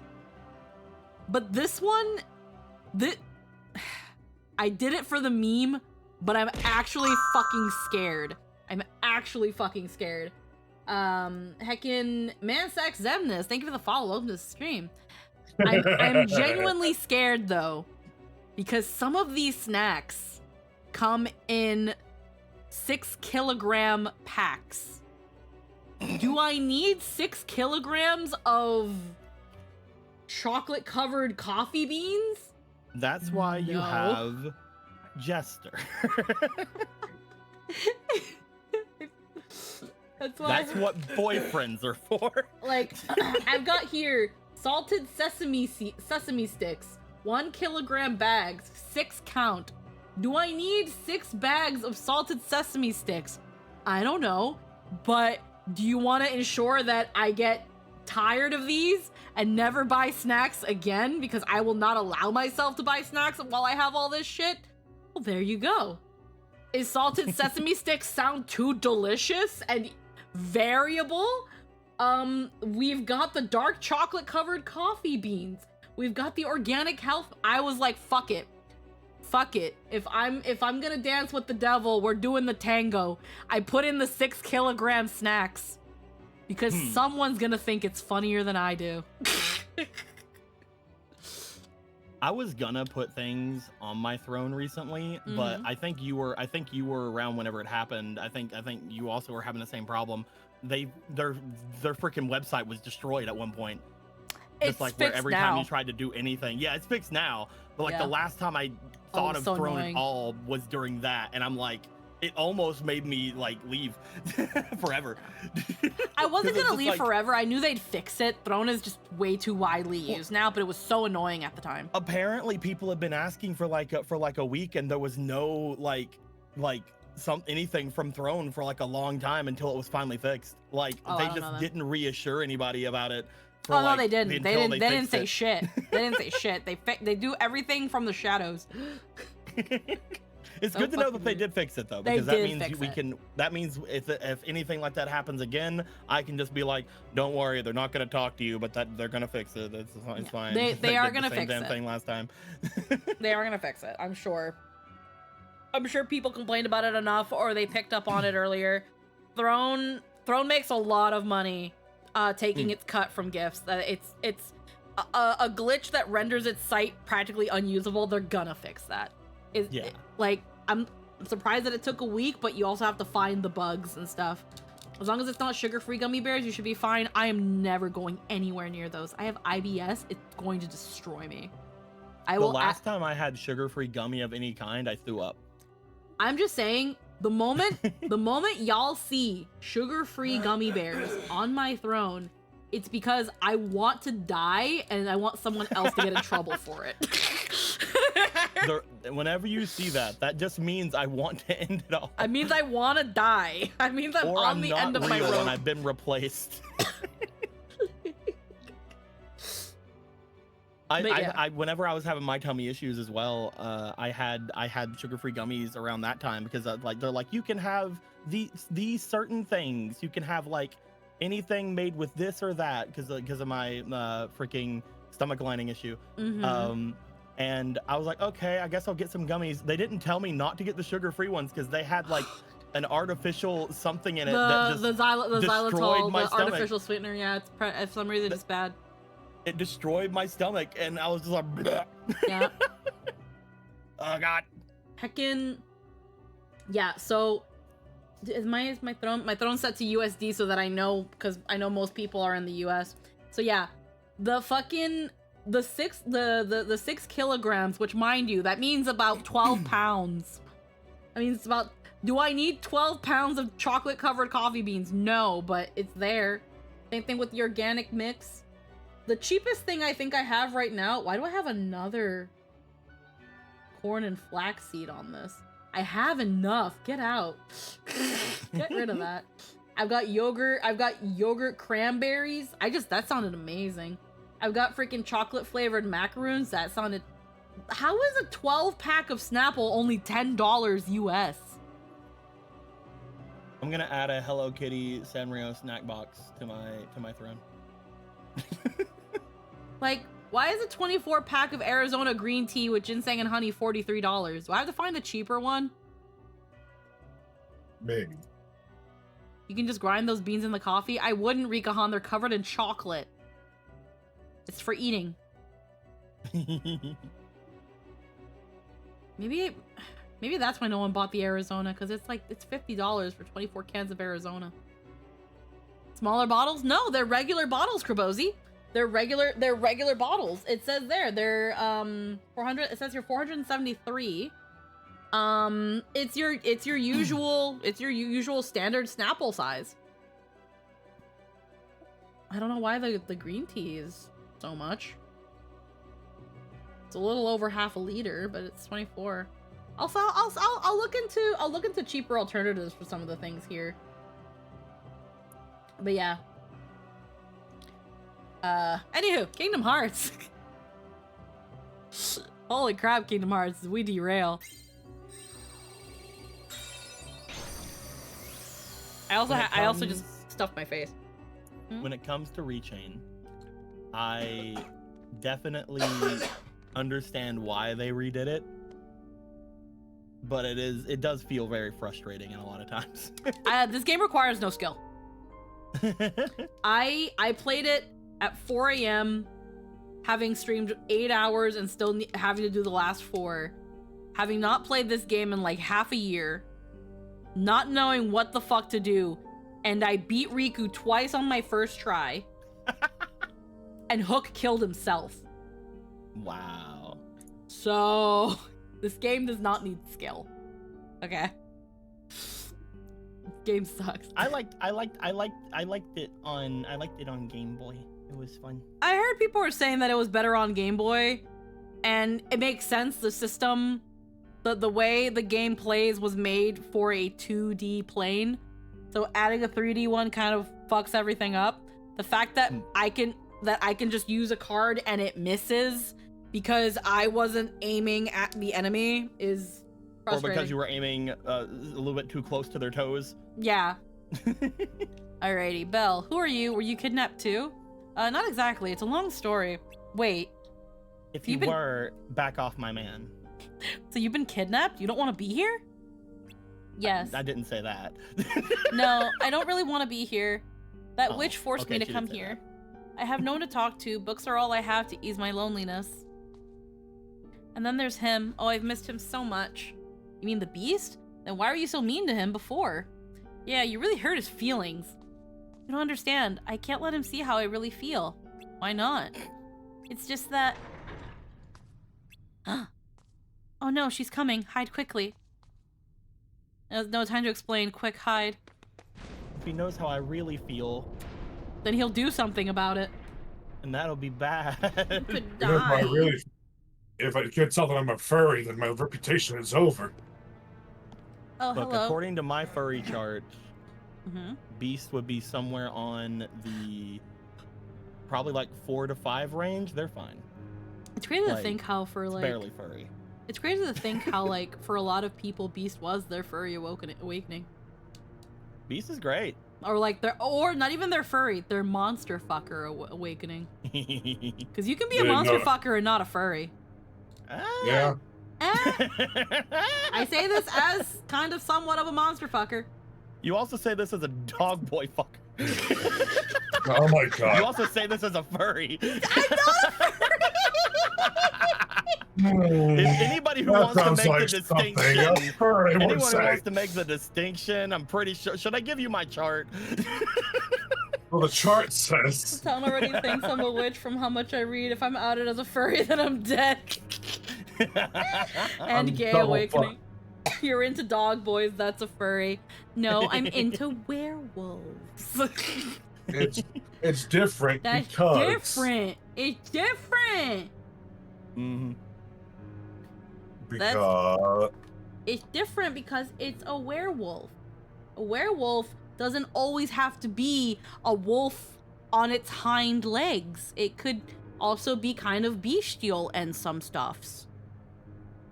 But this one, I did it for the meme but I'm actually fucking scared. I'm actually fucking scared. Heckin' Mansax Zemnis, thank you for the follow. Welcome to the stream. I'm genuinely scared though, because some of these snacks come in 6 kilogram packs. Do I need 6 kilograms of chocolate covered coffee beans? That's why you No. have Jester. That's why. That's what boyfriends are for. Like, I've got here salted sesame sticks, 1 kilogram bags, 6 count. Do I need 6 bags of salted sesame sticks? I don't know, but do you want to ensure that I get tired of these and never buy snacks again because I will not allow myself to buy snacks while I have all this shit? Well, there you go. Is salted sesame sticks sound too delicious and variable? We've got the dark chocolate covered coffee beans. We've got the organic health. I was like, fuck it. Fuck it. If I'm gonna dance with the devil, we're doing the tango. I put in the 6 kilogram snacks because someone's gonna think it's funnier than I do. I was gonna put things on my throne recently, but I think you were around whenever it happened. I think you also were having the same problem. Their freaking website was destroyed at one point. It's Just like where fixed every now. time you tried to do anything. Yeah, it's fixed now. But like Yeah. the last time I thought of so throne annoying. at all was during that, and I'm like, it almost made me like leave forever. I wasn't 'Cause it's gonna just leave like- forever. I knew they'd fix it. Throne is just way too widely used now, but it was so annoying at the time. Apparently people have been asking for like a week, and there was no anything from Throne for like a long time until it was finally fixed. Like Oh, I they don't know just then. didn't reassure anybody about it. For, Oh no, like, they didn't. They until didn't. They didn't fixed say it. shit. They didn't say shit. They do everything from the shadows. It's So good to know fucking that they weird. did fix it though, They because that did means fix we it. can. That means if anything like that happens again, I can just be like, "Don't worry, they're not going to talk to you, but that they're going to fix it. It's Yeah. fine." They are did the gonna same fix damn it. thing last time. They are gonna fix it. I'm sure. I'm sure people complained about it enough, or they picked up on it earlier. Throne makes a lot of money, taking its cut from gifts. It's a glitch that renders its site practically unusable. They're gonna fix that. Yeah. I'm surprised that it took a week, but you also have to find the bugs and stuff. As long as it's not sugar-free gummy bears, you should be fine. I am never going anywhere near those. I have IBS. It's going to destroy me. The last time I had sugar-free gummy of any kind, I threw up. I'm just saying, the moment y'all see sugar-free gummy bears on my throne, it's because I want to die and I want someone else to get in trouble for it. Whenever you see that, that just means I want to end it all. It means I want to die. It means I'm or on I'm the not end of my real and rope. I've been replaced. But yeah. I whenever I was having my tummy issues as well, I had sugar-free gummies around that time because they're like, you can have these certain things, you can have like anything made with this or that because of my freaking stomach lining issue. Mhm. And I was like, okay, I guess I'll get some gummies. They didn't tell me not to get the sugar-free ones because they had like an artificial something in it that just the destroyed xylitol, my the stomach. artificial sweetener. Yeah, it's for some reason it's bad. It destroyed my stomach, and I was just like, bleh. Yeah. Oh god. Heckin'. Yeah. So is my throne set to USD so that I know, because I know most people are in the US. So yeah, the 6 kilograms, which mind you, that means about 12 pounds. I mean, it's about. Do I need 12 pounds of chocolate covered coffee beans? No, but it's there. Same thing with the organic mix. The cheapest thing I think I have right now. Why do I have another corn and flaxseed on this? I have enough. Get out. Get rid of that. I've got yogurt. I've got yogurt cranberries. That sounded amazing. I've got freaking chocolate flavored macaroons. That sounded. How is a 12 pack of Snapple only $10 US? I'm gonna add a Hello Kitty Sanrio snack box to my throne. Like, why is a 24 pack of Arizona green tea with ginseng and honey $43? Do I have to find a cheaper one? Maybe. You can just grind those beans in the coffee. I wouldn't, Rikahan. They're covered in chocolate. It's for eating. Maybe that's why no one bought the Arizona, because it's $50 for 24 cans of Arizona. Smaller bottles? No, they're regular bottles, Krabozy. They're regular bottles. It says there they're 400. It says here 473. It's your usual standard Snapple size. I don't know why the green tea is so much. It's a little over half a liter, but it's 24. Also, I'll look into cheaper alternatives for some of the things here. But yeah. Anywho, Kingdom Hearts. Holy crap, Kingdom Hearts, we derail. I also just stuffed my face. When it comes to Rechain, I definitely understand why they redid it, but it does feel very frustrating in a lot of times. This game requires no skill. I played it at 4 a.m. having streamed 8 hours and still having to do the last 4, having not played this game in like half a year, not knowing what the fuck to do, and I beat Riku twice on my first try. And Hook killed himself. Wow. So this game does not need skill. Okay. Game sucks. I liked it on Game Boy. It was fun. I heard people were saying that it was better on Game Boy, and it makes sense. The system, the way the game plays was made for a 2D plane, so adding a 3D one kind of fucks everything up. The fact that I can just use a card and it misses because I wasn't aiming at the enemy is frustrating. Or because you were aiming a little bit too close to their toes. Yeah. Alrighty, Belle, who are you? Were you kidnapped too? Not exactly. It's a long story. Wait. If you were, back off my man. So you've been kidnapped? You don't want to be here? Yes. I didn't say that. No, I don't really want to be here. That witch forced me to she come didn't say here. I have no one to talk to. Books are all I have to ease my loneliness. And then there's him. Oh, I've missed him so much. You mean the beast? Then why were you so mean to him before? Yeah, you really hurt his feelings. You don't understand. I can't let him see how I really feel. Why not? It's just that... Oh no, she's coming. Hide quickly. No time to explain. Quick, hide. If he knows how I really feel, then he'll do something about it. And that'll be bad. You could die. If I can't tell that I'm a furry, then my reputation is over. Oh, Look, hello. according to my furry chart, Beast would be somewhere on the probably like 4 to 5 range. They're fine. It's crazy to think how for like barely furry. It's crazy to think how like for a lot of people, Beast was their furry awakening. Beast is great. Or like or not even their furry, their monster fucker awakening. Because you can be a monster fucker and not a furry. Yeah. I say this as kind of somewhat of a monster fucker. You also say this as a dog boy fucker. Oh my god. You also say this as a furry. I'm not a furry! If anybody who wants to make the distinction, anyone who say. wants to make the distinction, I'm pretty sure. Should I give you my chart? Well, the chart says. Tom already thinks I'm a witch from how much I read. If I'm outed as a furry, then I'm dead. And gay awakening. You're into dog boys, that's a furry. No, I'm into werewolves. It's different That's because different. It's different. Because it's different because it's a werewolf. A werewolf doesn't always have to be a wolf on its hind legs. It could also be kind of bestial and some stuffs.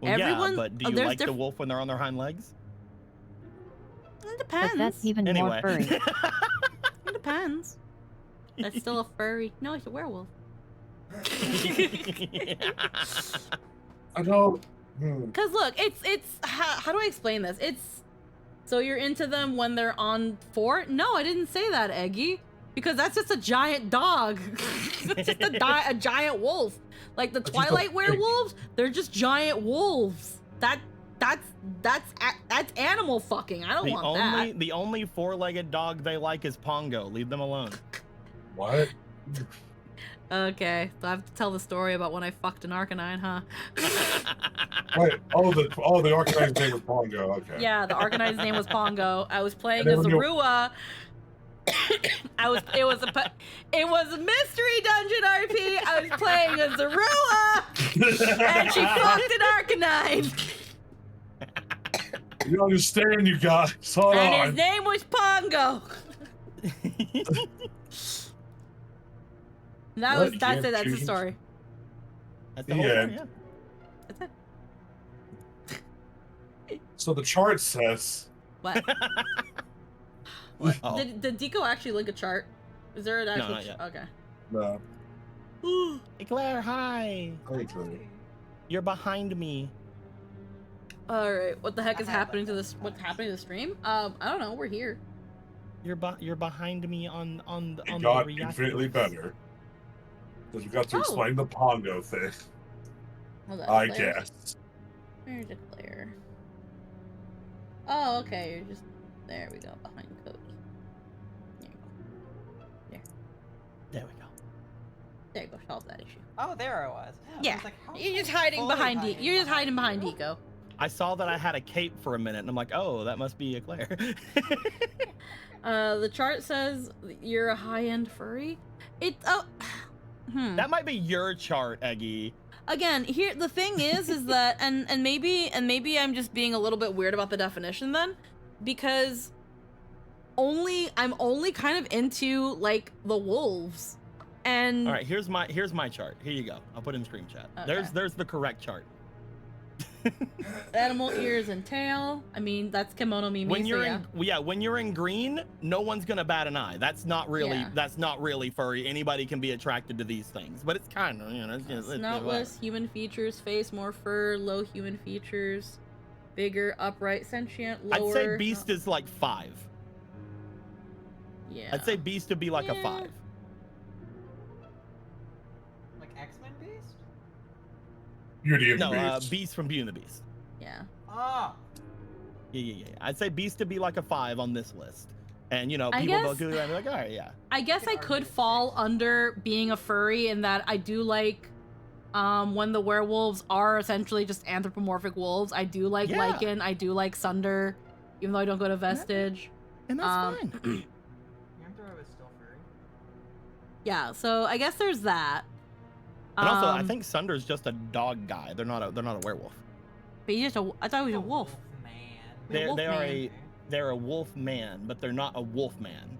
Well, yeah, but do you like the wolf when they're on their hind legs? It depends. But that's even more furry. It depends. That's still a furry. No, it's a werewolf. I don't. Because look, it's how do I explain this? So you're into them when they're on 4? No, I didn't say that, Eggy. Because that's just a giant dog. It's just a giant wolf. Like the Twilight werewolves, they're just giant wolves. That's animal fucking. I don't want that. The only 4-legged dog they like is Pongo. Leave them alone. What? Okay, so I have to tell the story about when I fucked an Arcanine, huh? Wait, the Arcanine's name was Pongo. Okay. Yeah, the Arcanine's name was Pongo. I was playing as Zorua. It was a mystery dungeon RP. I was playing as Zorua, and she fucked an Arcanine. You understand, you guys? Hold and on. his name was Pongo. That's it. That's the story. That's the whole story, yeah. That's it. So the chart says. What? What? Oh. Did Deco actually link a chart? Is there an actual? not yet. Okay. No. Eclair, hi. You're behind me. All right. What the heck is happening to this? What's happening to the stream? I don't know. We're here. You're behind me on It got infinitely better. Because we got to explain the Pongo thing. Hold on, I Claire. guess. Where's the Claire? Oh, okay. You're just there. We go behind Cody. There you go. There we go. There you go. Solve that issue. Oh, there I was. Yeah. I was like, how You're just am I hiding fully behind hiding You're just hiding behind you? Deco. I saw that I had a cape for a minute, and I'm like, oh, that must be Eclair. The chart says you're a high-end furry. That might be your chart, Eggy. Again, here the thing is that and maybe I'm just being a little bit weird about the definition then, because I'm only kind of into like the wolves. And all right, here's my chart. Here you go. I'll put in screen chat. Okay. There's the correct chart. Animal ears and tail. I mean, that's Kimono Mimi. When you're so when you're in green, no one's gonna bat an eye. That's not really furry. Anybody can be attracted to these things, but it's kind of Snotless, human features, face, more fur, low human features, bigger, upright, sentient, lower. I'd say beast is like 5. Yeah. I'd say beast would be like a 5. Like X-Men Beast? Beauty and No, the Beast. Beast from Beauty and the Beast. Yeah. Ah. Yeah. I'd say beast to be like a 5 on this list. And people I will guess- go and be like, all right, yeah. I guess I could fall under being a furry in that I do like when the werewolves are essentially just anthropomorphic wolves. I do like Yeah. Lycan, I do like Sunder, even though I don't go to Vestige. And that's fine. Yandro is still furry. Yeah, so I guess there's that. And also, I think Sunder's just a dog guy. They're not a werewolf. But he's just I thought he was a wolf. Man. They're a wolf man, but they're not a wolf man.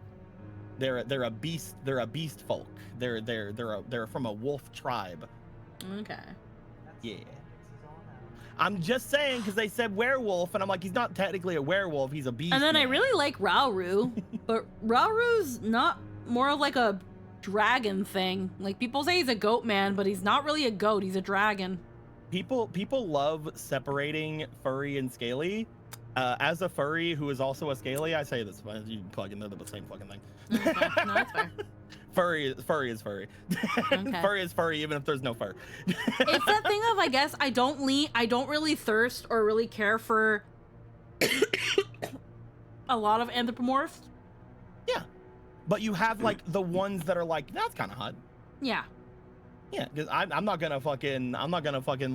They're a beast. They're a beast folk. They're from a wolf tribe. Okay. Yeah. I'm just saying because they said werewolf, and I'm like, he's not technically a werewolf. He's a beast. And then I man. really like Rauru, but Rauru's not more of like a dragon thing. Like people say he's a goat man, but he's not really a goat. He's a dragon. People love separating furry and scaly. As a furry who is also a scaly, I say this. You plug in, they're the same fucking thing. Okay. No, that's fair. Furry is furry. Okay. Furry is furry even if there's no fur. It's that thing of I guess I don't really thirst or really care for a lot of anthropomorphs. Yeah, but you have like the ones that are like that's kind of hot. Yeah. Yeah, because I'm not gonna fucking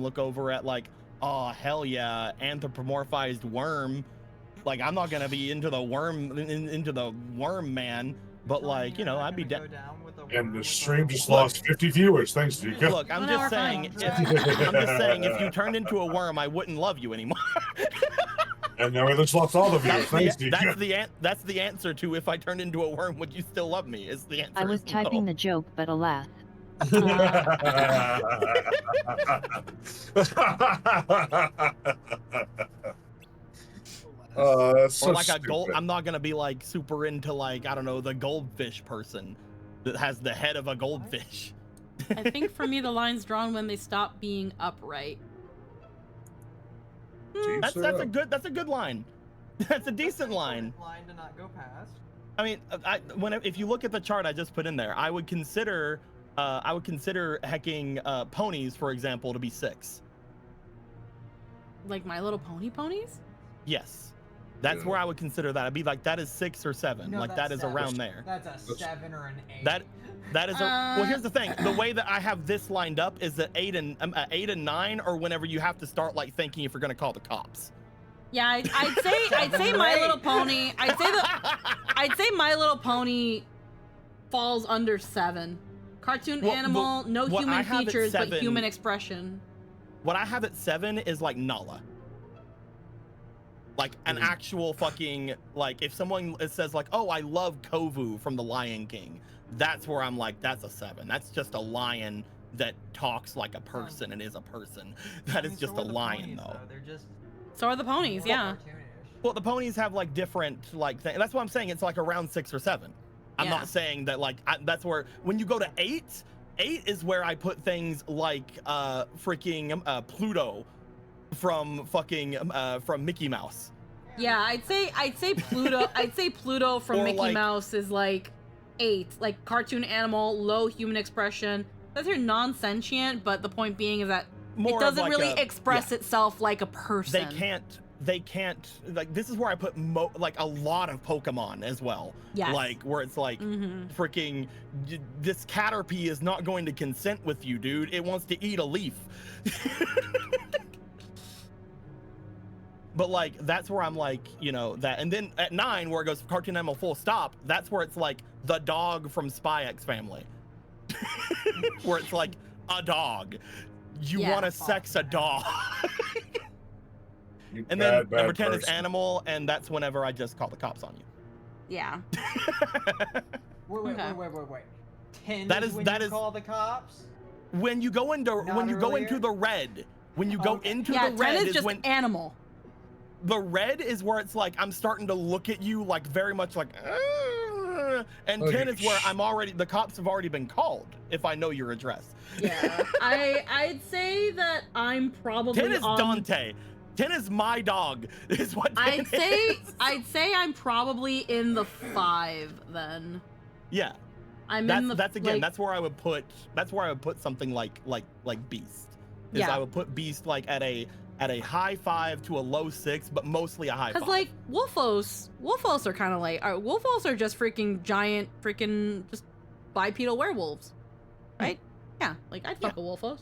look over at like, oh hell yeah, anthropomorphized worm. Like I'm not gonna be into the worm man. But like, I'd be down. And the stream just lost 50 viewers. Thanks, Deco. Look, I'm Well, just saying. If you turned into a worm, I wouldn't love you anymore. And now we just lost all the viewers. Thanks, Deco. That's the answer to if I turned into a worm, would you still love me? Is the answer. I was is typing no. the joke, but alas. That's Or so like a gold. stupid. I'm not gonna be like super into like I don't know the goldfish person that has the head of a goldfish. I think for me the line's drawn when they stop being upright. That's a good line. That's a decent line. Line to not go past. I mean, if you look at the chart I just put in there, I would consider hecking ponies, for example, to be 6. Like My Little Pony ponies? Yes, that's where I would consider that. I'd be like, that is 6 or 7. No, like that's that is 7. around there. That's a 7 or an 8. That is well. Here's the thing: the way that I have this lined up is that 8 and 9, or whenever you have to start like thinking if you're gonna call the cops. Yeah, I'd say My Little Pony. I'd say My Little Pony falls under 7. Cartoon animal, no what I human have at features, but 7 human expression. What I have at 7 is like Nala. Like an actual fucking, like if someone says like, oh, I love Kovu from The Lion King, that's where I'm like, that's a 7. That's just a lion that talks like a person and is a person. That is just a lion though. They're just So are the ponies, yeah. Well, the ponies have like different like things. That's what I'm saying. It's like around 6 or 7. I'm Yeah. not saying that like that's where when you go to 8 is where I put things like freaking Pluto from fucking from Mickey Mouse. Yeah, I'd say Pluto. I'd say Pluto from Or Mickey like- Mouse is like 8. Like cartoon animal, low human expression. That's your non-sentient, but the point being is that More it of doesn't like really a- express itself like a person. They can't like this is where I put like a lot of Pokemon as well. Yes. Like where it's like Mhm. freaking this Caterpie is not going to consent with you, dude. It wants to eat a leaf. But like that's where I'm like, you know, that, and then at 9 where it goes cartoon animal full stop, that's where it's like the dog from Spy X Family. Where it's like a dog. You Yeah. want to sex a dog. You And then bad number 10 is person. animal, and that's whenever I just call the cops on you. Yeah. Wait. 10 That is is- when that you is- call the cops? When you go into Not when you go earlier? into the red, when you go Okay. into Yeah, the 10 red is just when animal. the red is where it's like I'm starting to look at you like very much like and Okay. 10 is where I'm already the cops have already been called if I know your address. Yeah. I'd say that I'm probably 10 is on Dante. 10 is my dog. Is what 10 I'd say I'm probably in the 5 then. yeah. I'm That's in the that's again like, that's where I would put something like Beast. Is Yeah. I would put Beast like at a high 5 to a low 6, but mostly a high 5. Cause like Wolfos are kind of like Wolfos are just freaking giant freaking just bipedal werewolves, right? Yeah, like I'd fuck a Wolfos.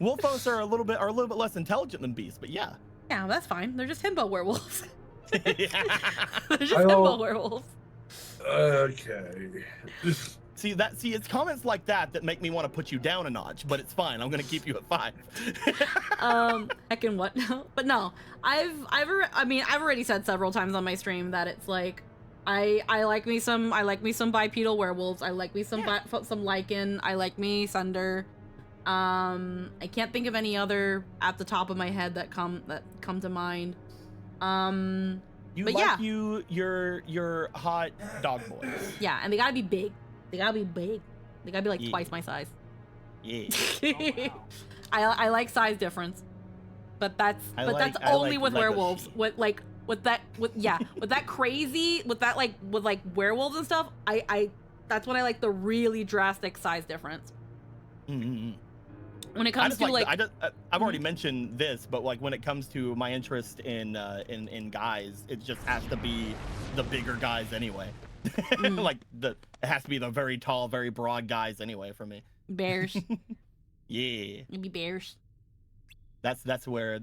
Wolfos are a little bit less intelligent than Beast, but yeah. Yeah, that's fine. They're just himbo werewolves. They're just I himbo don't- werewolves. Okay. See, it's comments like that make me want to put you down a notch, but it's fine. I'm gonna keep you at 5. Heckin' what now? But no, I've already said several times on my stream that it's like I like me some bipedal werewolves. I like me some lichen. I like me Sunder. I can't think of any other at the top of my head that come to mind. You But like yeah. your hot dog boys. Yeah, and they gotta be big. They gotta be big. They gotta be like Yeah. twice my size. Yeah. I like size difference, but that's I that's like only with legacy. werewolves. With that werewolves and stuff. I that's when I like the really drastic size difference. Mm-hmm. When it I comes just to like like I've already mentioned this, but like when it comes to my interest in guys, it just has to be the bigger guys anyway. Like it has to be the very tall, very broad guys anyway for me. bears, Yeah, maybe bears. that's where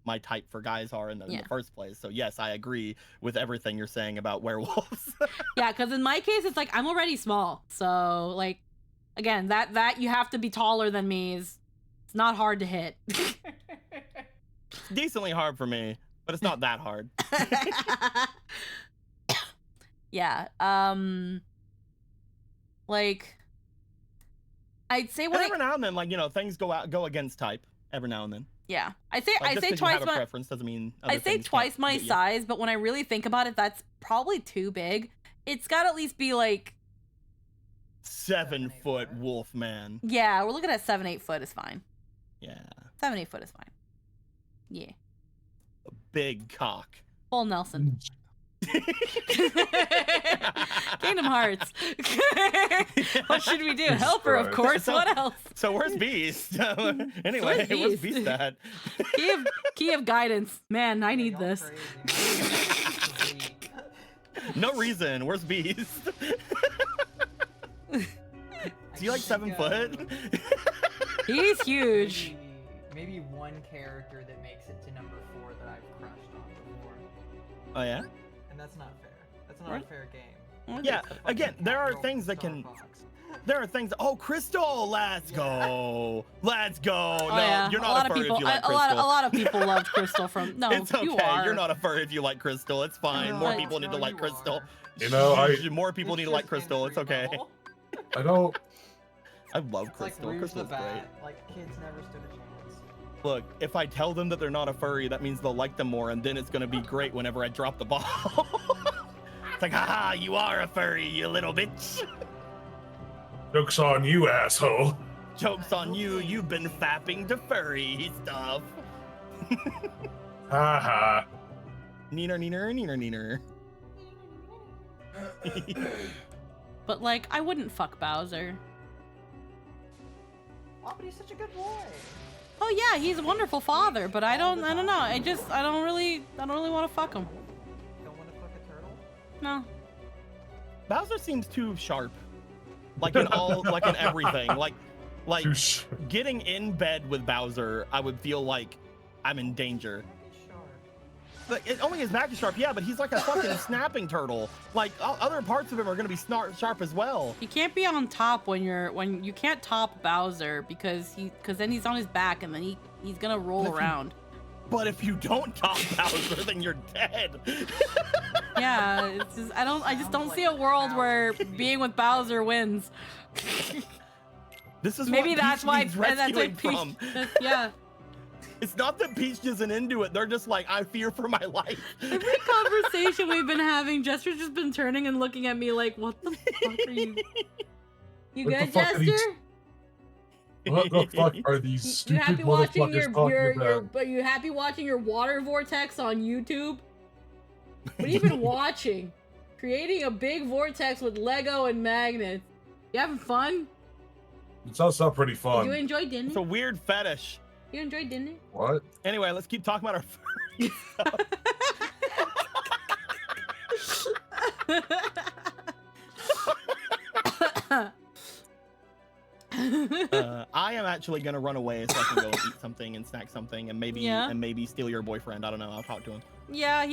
my type for guys are in the first place. So yes, I agree with everything you're saying about werewolves. Yeah, because in my case, it's like I'm already small, so like again, that you have to be taller than me it's not hard to hit. It's decently hard for me, but it's not that hard. Yeah. Like I'd say when And every now and then, like, you know, things go against type every now and then. yeah, I say Like, just 'cause twice you have my a preference doesn't mean other I say things twice can't my get you. size, but when I really think about it, that's probably too big. It's got to at least be like 7-foot wolf man. yeah, we're looking at 7-8 foot is fine. Yeah. 7-8 foot is fine. Yeah. Big cock. Paul Nelson. Kingdom Hearts. What should we do? Jesus Help her, of Christ. course. So- What else? So where's Beast? Anyway, Where's where's Beast? Beast at? Key of guidance. Man, I need Y'all this. crazy, man. No reason. Where's Beast? Is he like 7 foot? He's huge. Maybe one character that makes it to number 4 that I've crushed on before. Oh yeah. And that's not fair. That's not What? a fair game. Yeah. It's the Again, fucking there are capital things that Star can. Fox. There are things. Oh, Crystal. Let's go. Let's go. Oh, No, yeah. you're a not lot a of furry people. if you like a lot Crystal. of people loved Crystal from. No, It's okay. you are. You're not a furry if you like Crystal. It's fine. More No, people need to no, like you Crystal. are. You know, More people It's need to like just Crystal. It's entry okay. level. I don't. I love It's like Crystal. Rouge the Crystal's great. Bat. Like kids never stood a chance. Look, if I tell them that they're not a furry, that means they'll like them more, and then it's gonna be great whenever I drop the ball. It's like, haha, you are a furry, you little bitch. Joke's on you, asshole. Joke's on you, you've been fapping to furry stuff. Haha. Neener, neener, neener, neener. But like, I wouldn't fuck Bowser. Oh, but he's such a good boy. Oh yeah, he's a wonderful father, but I don't know. I don't really want to fuck him. Don't want to fuck a turtle? No. Bowser seems too sharp. Like in all, like in everything. Like Touche. getting in bed with Bowser, I would feel like I'm in danger. He's sharp. Like, only his back is sharp, yeah, but he's like a fucking snapping turtle. Like other parts of him are gonna be sharp as well. You can't be on top when you can't top Bowser because then he's on his back and then he's gonna roll But if you- around. But if you don't top Bowser, then you're dead. Yeah, it's just I just don't see a world where being with Bowser wins. This is Maybe what that's Peach why needs that's why rescuing Peach. from. Yeah. It's not that Peach isn't into it. They're just like, I fear for my life. Every conversation we've been having, Jester's just been turning and looking at me like, "What the fuck are you? You What the good, fuck are these- Jester? What the fuck are these You stupid happy watching motherfuckers talking about? but you happy watching your water vortex on YouTube? What have you been watching? Creating a big vortex with Lego and magnets. You having fun? It sounds pretty Did fun. you enjoy dinner? It's a weird fetish. You enjoyed dinner? What? Anyway, let's keep talking about our furry stuff. I am actually gonna run away so I can go eat something and snack something and maybe steal your boyfriend. I don't know. I'll talk to him. Yeah,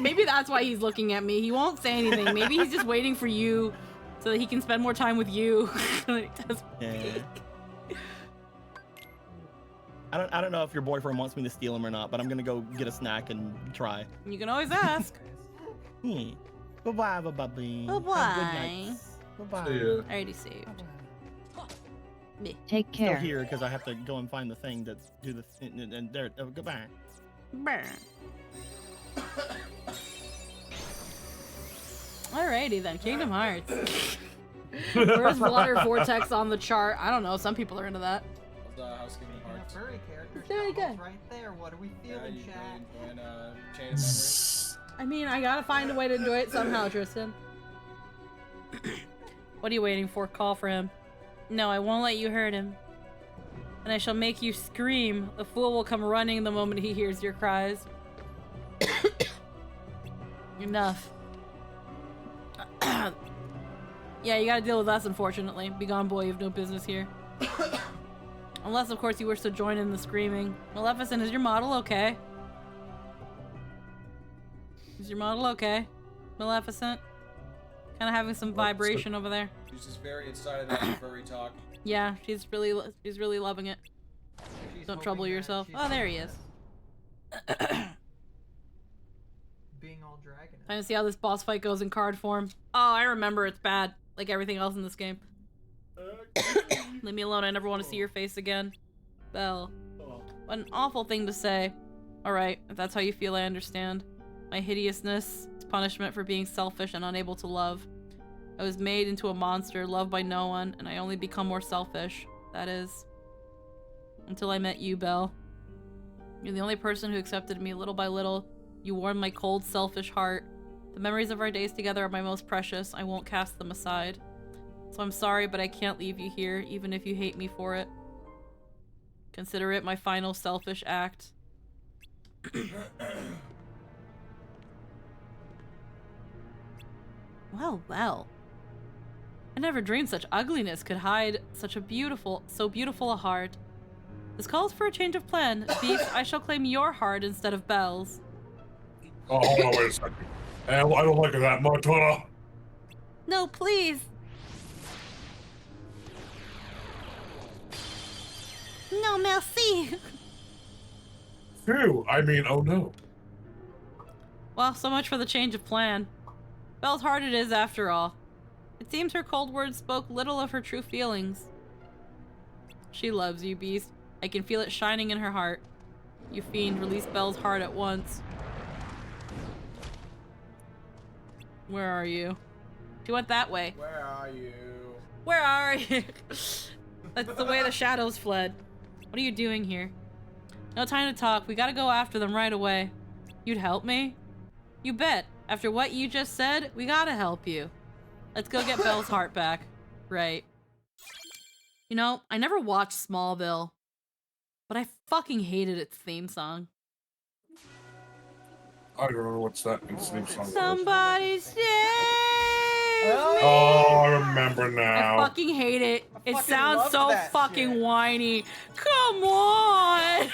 maybe that's why he's looking at me. He won't say anything. Maybe he's just waiting for you so that he can spend more time with you. Yeah. I don't know if your boyfriend wants me to steal him or not, but I'm gonna go get a snack and try. You can always ask. Bye bye, bye-bye. Bye-bye. Bye-bye. See ya. I already saved. Me. Take Still care. here because I have to go and find the thing to do the and there. Oh, goodbye. Brr. Alrighty then, Kingdom Hearts. Where's water vortex on the chart? I don't know. Some people are into that. Housekeeping Making a Hearts. furry character. Very Stumbles good. right there. What are we feeling, chat? Enjoying Chain of Memories? I mean, I gotta find a way to enjoy it somehow, Tristan. What are you waiting for? Call for him. No, I won't let you hurt him. And I shall make you scream. The fool will come running the moment he hears your cries. Enough. Yeah, you gotta deal with us, unfortunately. Begone, boy, you have no business here. Unless, of course, you wish to join in the screaming. Maleficent, is your model okay? Is your model okay? Maleficent? Kind of having some vibration over there. She's just very excited about furry talk. Yeah, she's really loving it. She's Don't trouble hoping that yourself. she's Oh, there not he is. being all dragon. Time to see how this boss fight goes in card form. Oh, I remember it's bad. Like everything else in this game. Leave me alone, I never want to see your face again. Belle. What an awful thing to say. Alright, if that's how you feel, I understand. My hideousness is punishment for being selfish and unable to love. I was made into a monster, loved by no one, and I only become more selfish. That is. Until I met you, Belle. You're the only person who accepted me little by little. You warmed my cold, selfish heart. The memories of our days together are my most precious. I won't cast them aside. So I'm sorry, but I can't leave you here, even if you hate me for it. Consider it my final selfish act. Well, well. I never dreamed such ugliness could hide such a so beautiful a heart. This calls for a change of plan. Beast, I shall claim your heart instead of Belle's. Oh, hold on, wait a second. I don't like it that much, huh? No, please. No, merci. Phew, I mean, oh no. Well, so much for the change of plan. Belle's heart it is, after all. It seems her cold words spoke little of her true feelings. She loves you, Beast. I can feel it shining in her heart. You fiend, release Belle's heart at once. Where are you? She went that way. Where are you? Where are you? That's the way the shadows fled. What are you doing here? No time to talk. We gotta go after them right away. You'd help me? You bet. After what you just said, we gotta help you. Let's go get Belle's heart back. Right. You know, I never watched Smallville, but I fucking hated its theme song. I don't remember what's that theme song. Somebody save Oh, I remember now. I fucking hate it. It fucking sounds love so that fucking shit. whiny. Come on!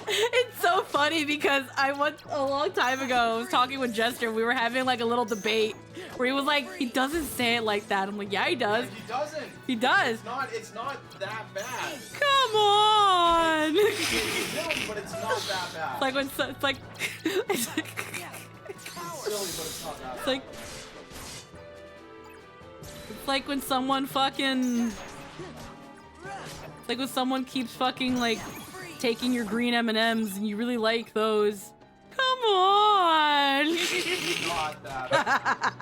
It's so funny because a long time ago, I was talking with Jester. We were having like a little debate where he was like, he doesn't say it like that. I'm like, yeah, he does. He doesn't. He does. It's not that bad. Come on! No, but it's not that bad. It's like when it's like It's silly, but it's not that bad. it's like when someone fucking it's like when someone keeps fucking like taking your green M&Ms and you really like those. Come on! It's not that bad.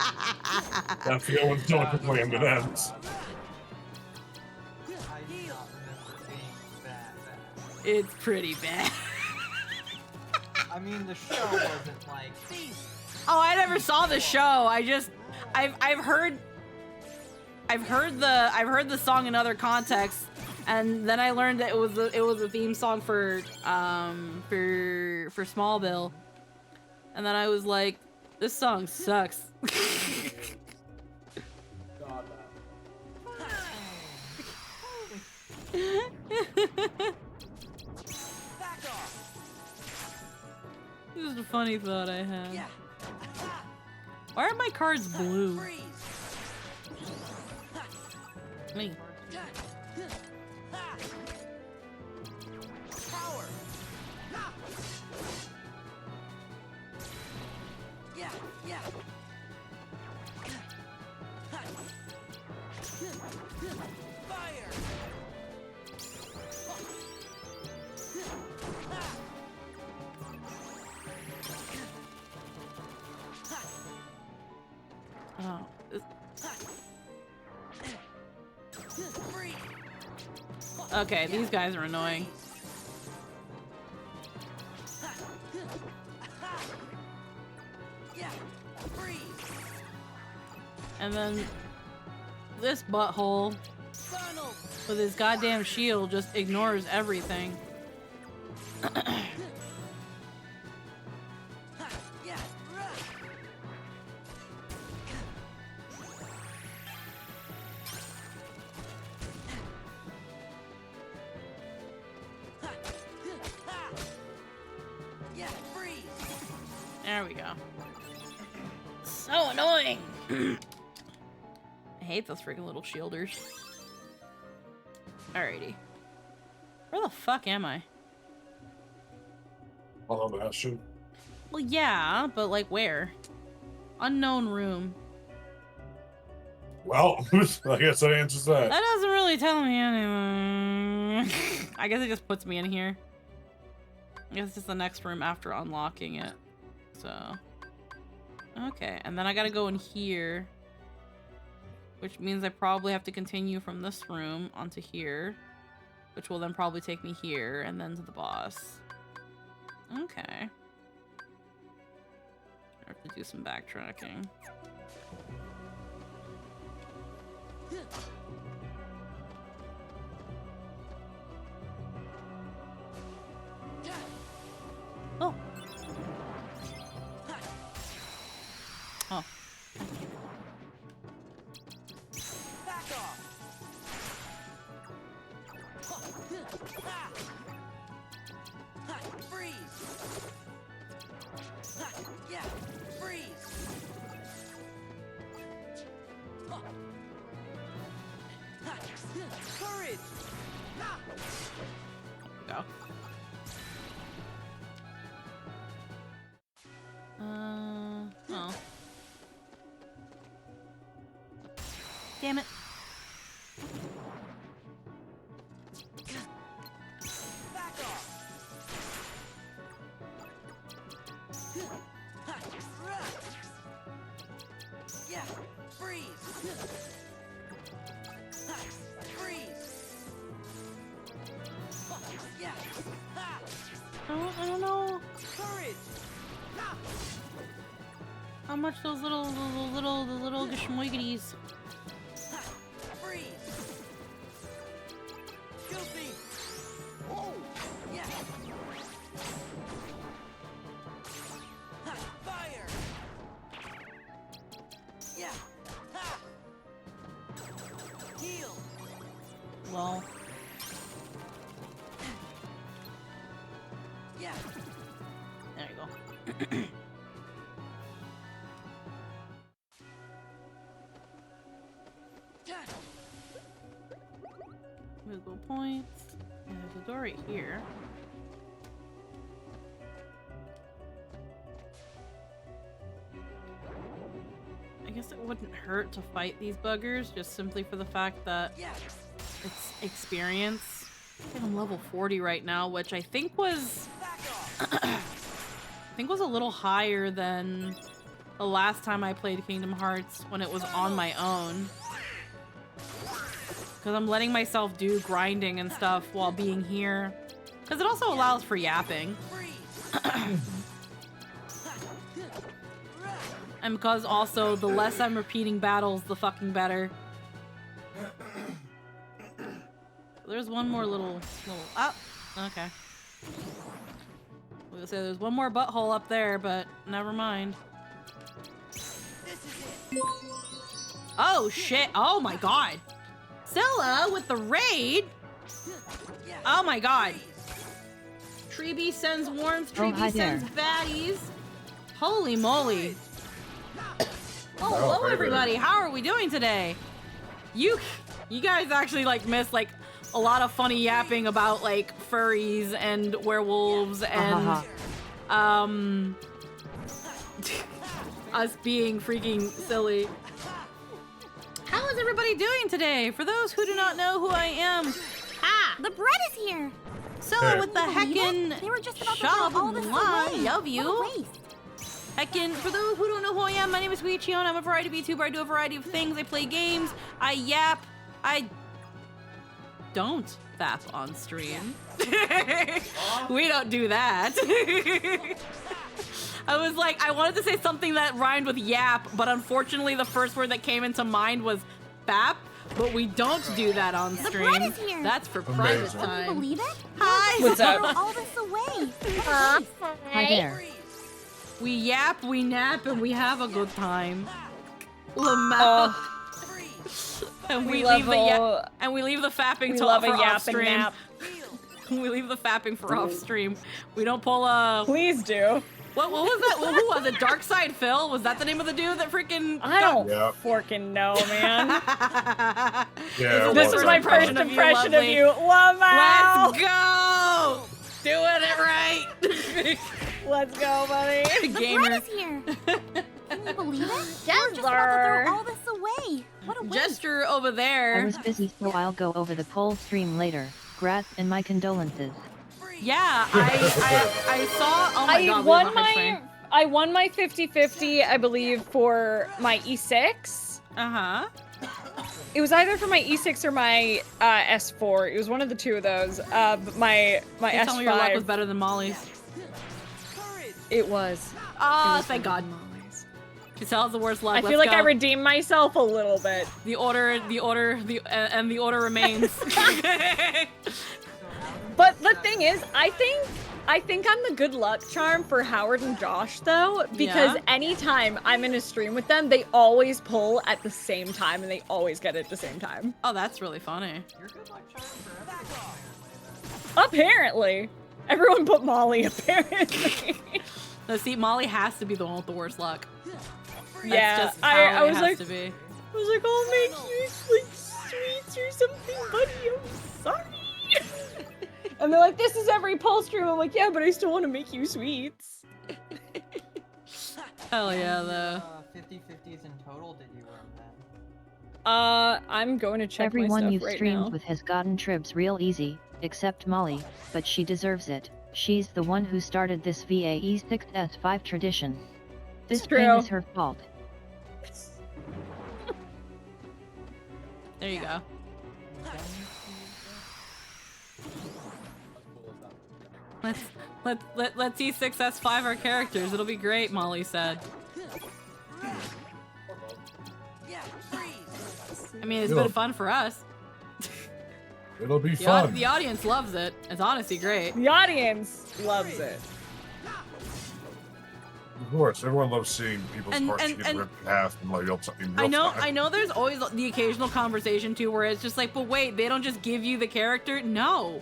That's the only one to play M&M's. I do not remember being that bad. It's pretty bad. I mean, the show wasn't like. Oh, I never saw the show. I've heard the song in other contexts, and then I learned that it was a theme song for Smallville, and then I was like, this song sucks. God, This is a funny thought I had. Why are my cards blue? Me. Oh. Okay, these guys are annoying. And then this butthole with his goddamn shield just ignores everything. There we go. So annoying! I hate those freaking little shielders. Alrighty. Where the fuck am I? Oh, Bastion. Well, yeah, but like where? Unknown room. Well, I guess that answers that. That doesn't really tell me anything. I guess it just puts me in here. I guess it's the next room after unlocking it. So. Okay, and then I gotta go in here. Which means I probably have to continue from this room onto here. which will then probably take me here and then to the boss. Okay. I have to do some backtracking. Oh. Oh. Back off. Freeze. Yeah, freeze. Courage. Go. Oh. Damn it. Back off. Yeah, freeze. Freeze. Yeah. I don't know Courage. how much those the little geschmoigities. Freeze. Goofy. Oh, yeah. Fire. Yeah. Heal. Well, Yeah. there you go. Movable points. And there's a door right here. I guess it wouldn't hurt to fight these buggers, just simply for the fact that Yeah. it's experience. I think I'm level 40 right now, which I think was Back off. I think was a little higher than the last time I played Kingdom Hearts when it was on my own. Because I'm letting myself do grinding and stuff while being here. Because it also allows for yapping. Freeze. And because also the less I'm repeating battles, the fucking better. There's one more little oh, okay. I was gonna say there's one more butthole up there, but never mind. This is it. Oh shit! Oh my god! Scylla with the raid! Yeah. Oh my god! Freeze. Treebee sends warmth, Oh, hi Treebee sends baddies. Holy moly! Oh, hello hey there. everybody! How are we doing today? You guys actually like missed like a lot of funny yapping about like furries and werewolves and us being freaking silly. How is everybody doing today? For those who do not know who I am, The bread is here. Scylla with the Believe it? heckin' They were just about to shop. throw all this I away. love What you. a waste. Heckin', for those who don't know who I am, my name is Weechion. I'm a variety VTuber. I do a variety of things. I play games. I yap. I don't fap on stream. We don't do that. I was like, I wanted to say something that rhymed with yap, but unfortunately the first word that came into mind was fap, but we don't do that on The stream. bread is here. That's for private Amazing. Can you time. believe it? Hi. They were What's just up? about to throw all this away. What a waste. Hi there. Freeze. We yap, we nap, and we have a good time. Lamau. Freeze. And we we love leave the and we leave the fapping we to love for a off yap and stream. nap. Heal. We leave the fapping for off stream. We don't pull a Please do. what was that? Well, who was it? Darkside Phil? Was that the name of the dude that freaking I don't Yep. forking know, man. Yeah, it This was was a my fun first time. impression of lovely. you. Lamau! Let's go! Doing it right. Let's go, buddy. The Gamer. bread is here. Can you believe it? They were just about to throw all this away. What a waste. Gesture over I there. was busy, so I'll go over the poll stream later. Grats and my condolences. Freeze. Yeah, I saw. Oh my I god, we won have a high frame. my 50-50, I believe, for my E6. Uh huh. It was either for my E6 or my S4. It was one of the two of those. But my Please tell me your luck was S5. better than Molly's. It was. Ah, It was thank better God. than Molly's. She tells the worst luck. I Let's feel like go. I redeemed myself a little bit. The order remains. But the thing is, I think I'm the good luck charm for Howard and Josh though, because Yeah? anytime I'm in a stream with them, they always pull at the same time and they always get it at the same time. Oh, that's really funny. You're good luck charm for everything. Apparently. Everyone but Molly, apparently. No, see, Molly has to be the one with the worst luck. That's Yeah, just how I it was has like, to be. I was like, I'll make you like sweets or something, buddy. I'm sorry. And they're like, this is every pulse stream. I'm like, yeah, but I still want to make you sweets. Hell yeah, though. 50/50s in total did you run then? I'm going to check Everyone my you've stuff right streamed now. with has gotten tribs real easy, except Molly, but she deserves it. She's the one who started this VAE 6S5 tradition. This It's pain true. is her fault. There you go. Let's E6S5 our characters. It'll be great, Molly said. I mean, it's been fun for us. It'll be The, fun. the audience loves it. It's honestly great. The audience loves it. Of course, everyone loves seeing people's And- hearts and- get and- ripped in half in like real time. I know there's always the occasional conversation too where it's just like, but wait, they don't just give you the character? No.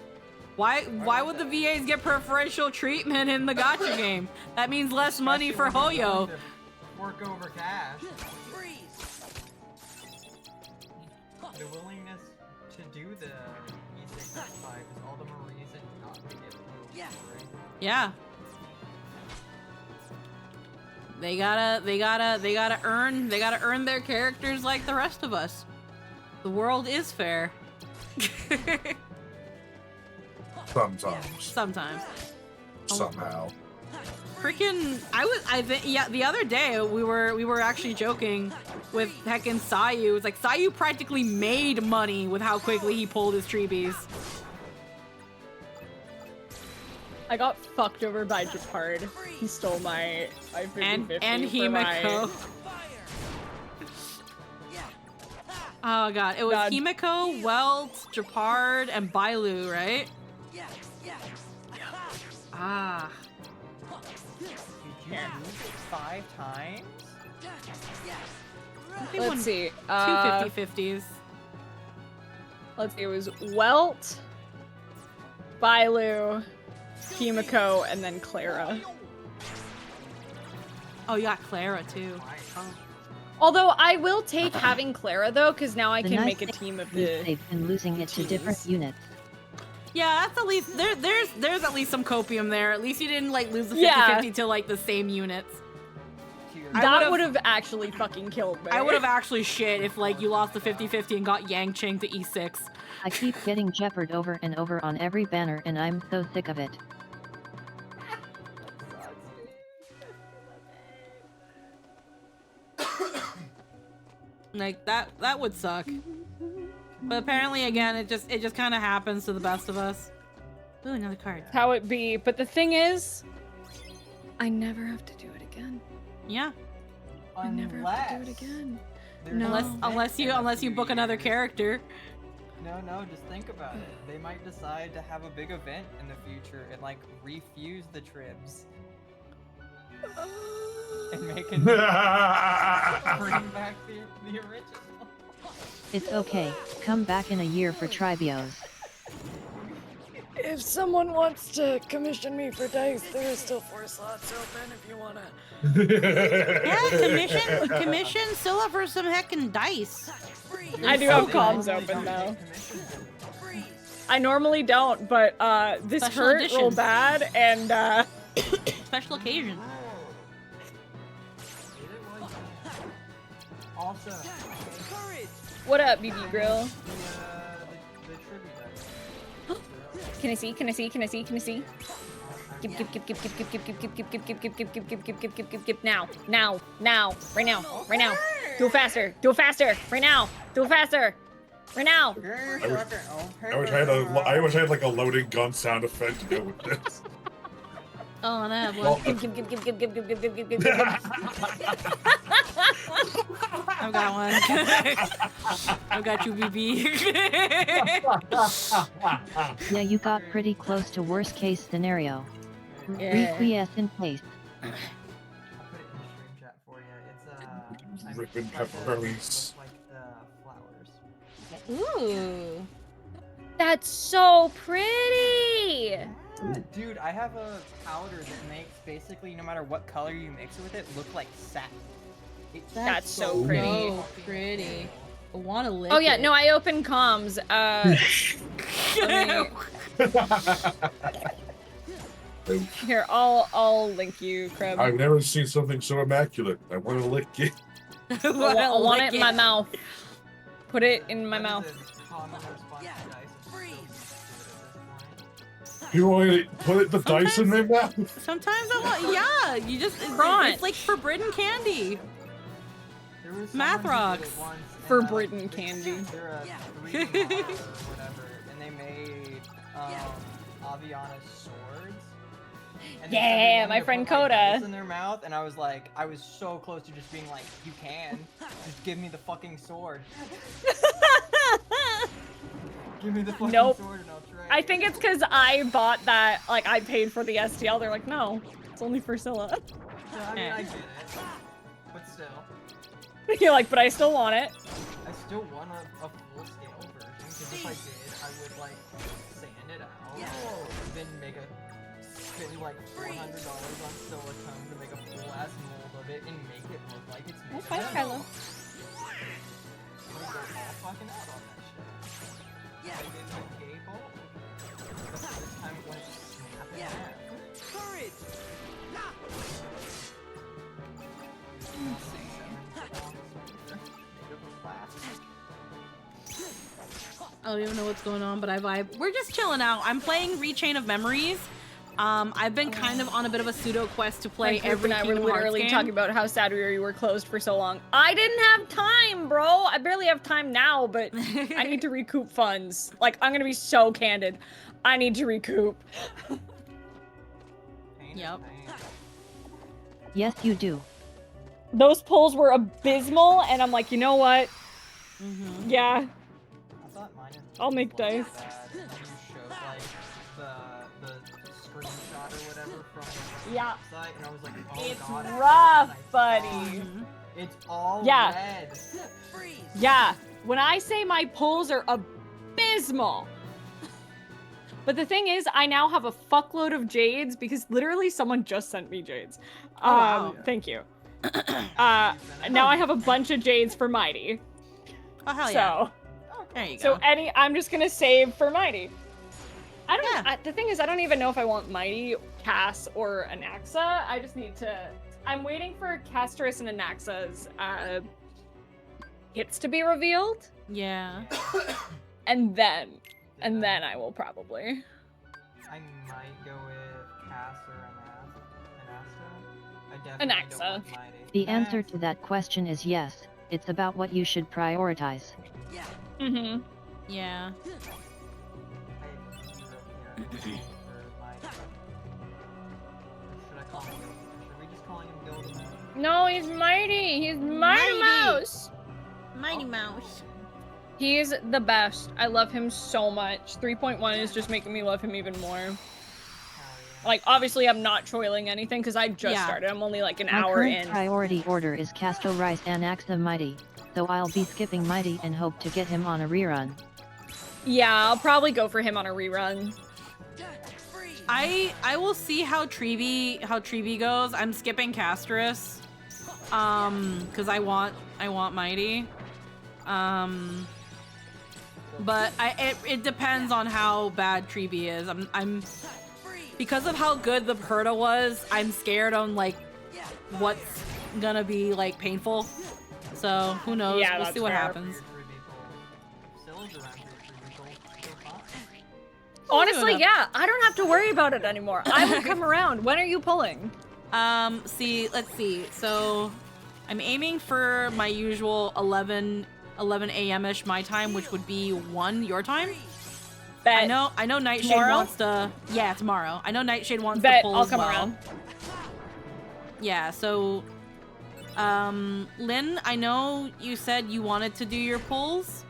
Why would the VAs get preferential treatment in the gacha game? That means less money for Hoyo. Work over cash. The willingness to do the E6S5 is all the more reason not to get approved. Right? Yeah. They gotta earn their characters like the rest of us. The world is fair. Sometimes. Sometimes. Somehow. Freaking, yeah, the other day we were actually joking with heckin' Sayu. It's like Sayu practically made money with how quickly he pulled his treebies. I got fucked over by Japard. He stole my 50/50 And for my- Himeko. Oh god, it was God. Himeko, Welt, Japard, and Bailu, right? Ah. Did you lose 5 times? They won Let's see. Two 50/50s. Let's see. It was Welt, Bailu, Himeko, and then Clara. Oh, you got Clara too. Although I will take having Clara though, because now I The can nice make a thing team of is the. they've been losing it to different units. Yeah, that's at least there's at least some copium there. At least you didn't like lose the 50/50 Yeah. to like the same units. I That would've- would have actually fucking killed me. I would have actually shit if like you lost the 50/50 and got Yang Cheng to E6. I keep getting Jeopard over and over on every banner and I'm so sick of it. Like that would suck. But apparently again it just kind of happens to the best of us. Ooh, another card. How it be, but the thing is, I never have to do it again. Yeah. I never have to do it again. There's Unless you book another character. No, just think about it. They might decide to have a big event in the future and like refuse the tribs. And make a new bring back the original. It's okay, come back in a year for Tribios. If someone wants to commission me for dice, there are still 4 slots open if you wanna. Yeah, commission Scylla for some heckin' dice. I do have comms open though. I normally don't, but this Special hurt real edition. bad, and Special occasion. Also, what up, BB Grill? the tribute dice. Can I see? Can I see? Can I see? Can I see? Give now, right now, right now. Do it faster, right now, Do it faster. Right now. I wish I had like a loading gun sound effect to go with this. Oh, and I have Well, one. I've got one. I've got you, BB. Yeah, you got pretty close to worst case scenario. Yeah. Requiesce in place. I'll put it in the stream chat for you. It's I'm Ripping trying to pepperonis. look like the flowers. Ooh. That's so pretty. Dude, I have a powder that makes basically no matter what color you mix it with it look like satin. It's That's so pretty. So pretty. I want to lick Oh yeah, it. no, I opened comms. Here, I'll link you, Crib. I've never seen something so immaculate. I want to lick it. I want it in my mouth. Put it in my mouth. You want to put the dice in their mouth? Sometimes I want, yeah, you just, Crunch. it's like forbidden candy. Math rocks. Forbidden candy. They're a 3D model or whatever, and they made Aviana swords. And they said they Yeah, wanted my to friend put, like, Coda. this in their mouth, and I was like, I was so close to just being like, you can, just give me the fucking sword. Give me the fucking Nope. sword and I'll try. I think it's because I bought that, like, I paid for the STL. They're like, no, it's only for Scylla. Yeah, I mean, I get it, but still. You're like, but I still want it. I still want a full-scale version, because if I did, I would, like, sand it out, then make spend, like, $400 on silicone to make a full-ass mold of it, and make it look like it's made Okay, of Kylo. metal. I'm gonna go all fucking out on that shit. I did the gay bolt, but this time it went snap in half. Courage. I don't even know what's going on, but I vibe. We're just chilling out. I'm playing Rechain of Memories. I've been kind of on a bit of a pseudo quest to play My group every and I were Kingdom Hearts literally game. talking about how sad we were closed for so long. I didn't have time, bro. I barely have time now, but I need to recoup funds. Like, I'm gonna be so candid. I need to recoup. Yep. Yes, you do. Those pulls were abysmal, and I'm like, you know what? Yeah. I thought mine I'll make dice. bad, and then you showed, like, the screenshot or whatever from the Yeah. website, and I was like, oh It's god. rough, buddy. It's all Yeah. red. Yeah. When I say my pulls are abysmal. But the thing is, I now have a fuckload of jades because literally someone just sent me jades. Oh, wow. Thank you. Now I have a bunch of jades for Mighty. Oh, hell yeah. So, There you go. so I'm just gonna save for Mighty. I don't. The thing is, I don't even know if I want Mighty, Cass, or Anaxa. I just need to. I'm waiting for Castris and Anaxa's hits to be revealed, Yeah. and then I will probably. I might go with Cass or Anasta. I definitely Anaxa. don't want Mighty. The answer to that question is yes. It's about what you should prioritize. Mm-hmm. Yeah. Should I call him? Should we just call him Gilgamesh? No, he's Mighty. He's Mighty Mouse. Mighty Mouse. He's the best. I love him so much. 3.1 is just making me love him even more. Like, obviously, I'm not choiling anything because I just Yeah. started. I'm only like an My hour current in. priority order is Casto Rice Anaxa Mighty, so I'll be skipping Mighty and hope to get him on a rerun. Yeah, I'll probably go for him on a rerun. I will see how Treevee goes. I'm skipping Castris. Because I want Mighty. But it depends on how bad Treevee is. I'm because of how good the Perta was, I'm scared on like what's gonna be like painful. So who knows? Yeah, we'll that's see what fair. happens. Honestly, yeah, I don't have to worry about it anymore. I will come around. When are you pulling? Let's see. So I'm aiming for my usual 11 11 a.m.-ish my time, which would be 1 your time. Bet. I know Nightshade Tomorrow? wants to. Yeah, tomorrow. I know Nightshade wants to Bet pull I'll as come well. around. Yeah, so Lynn, I know you said you wanted to do your pulls,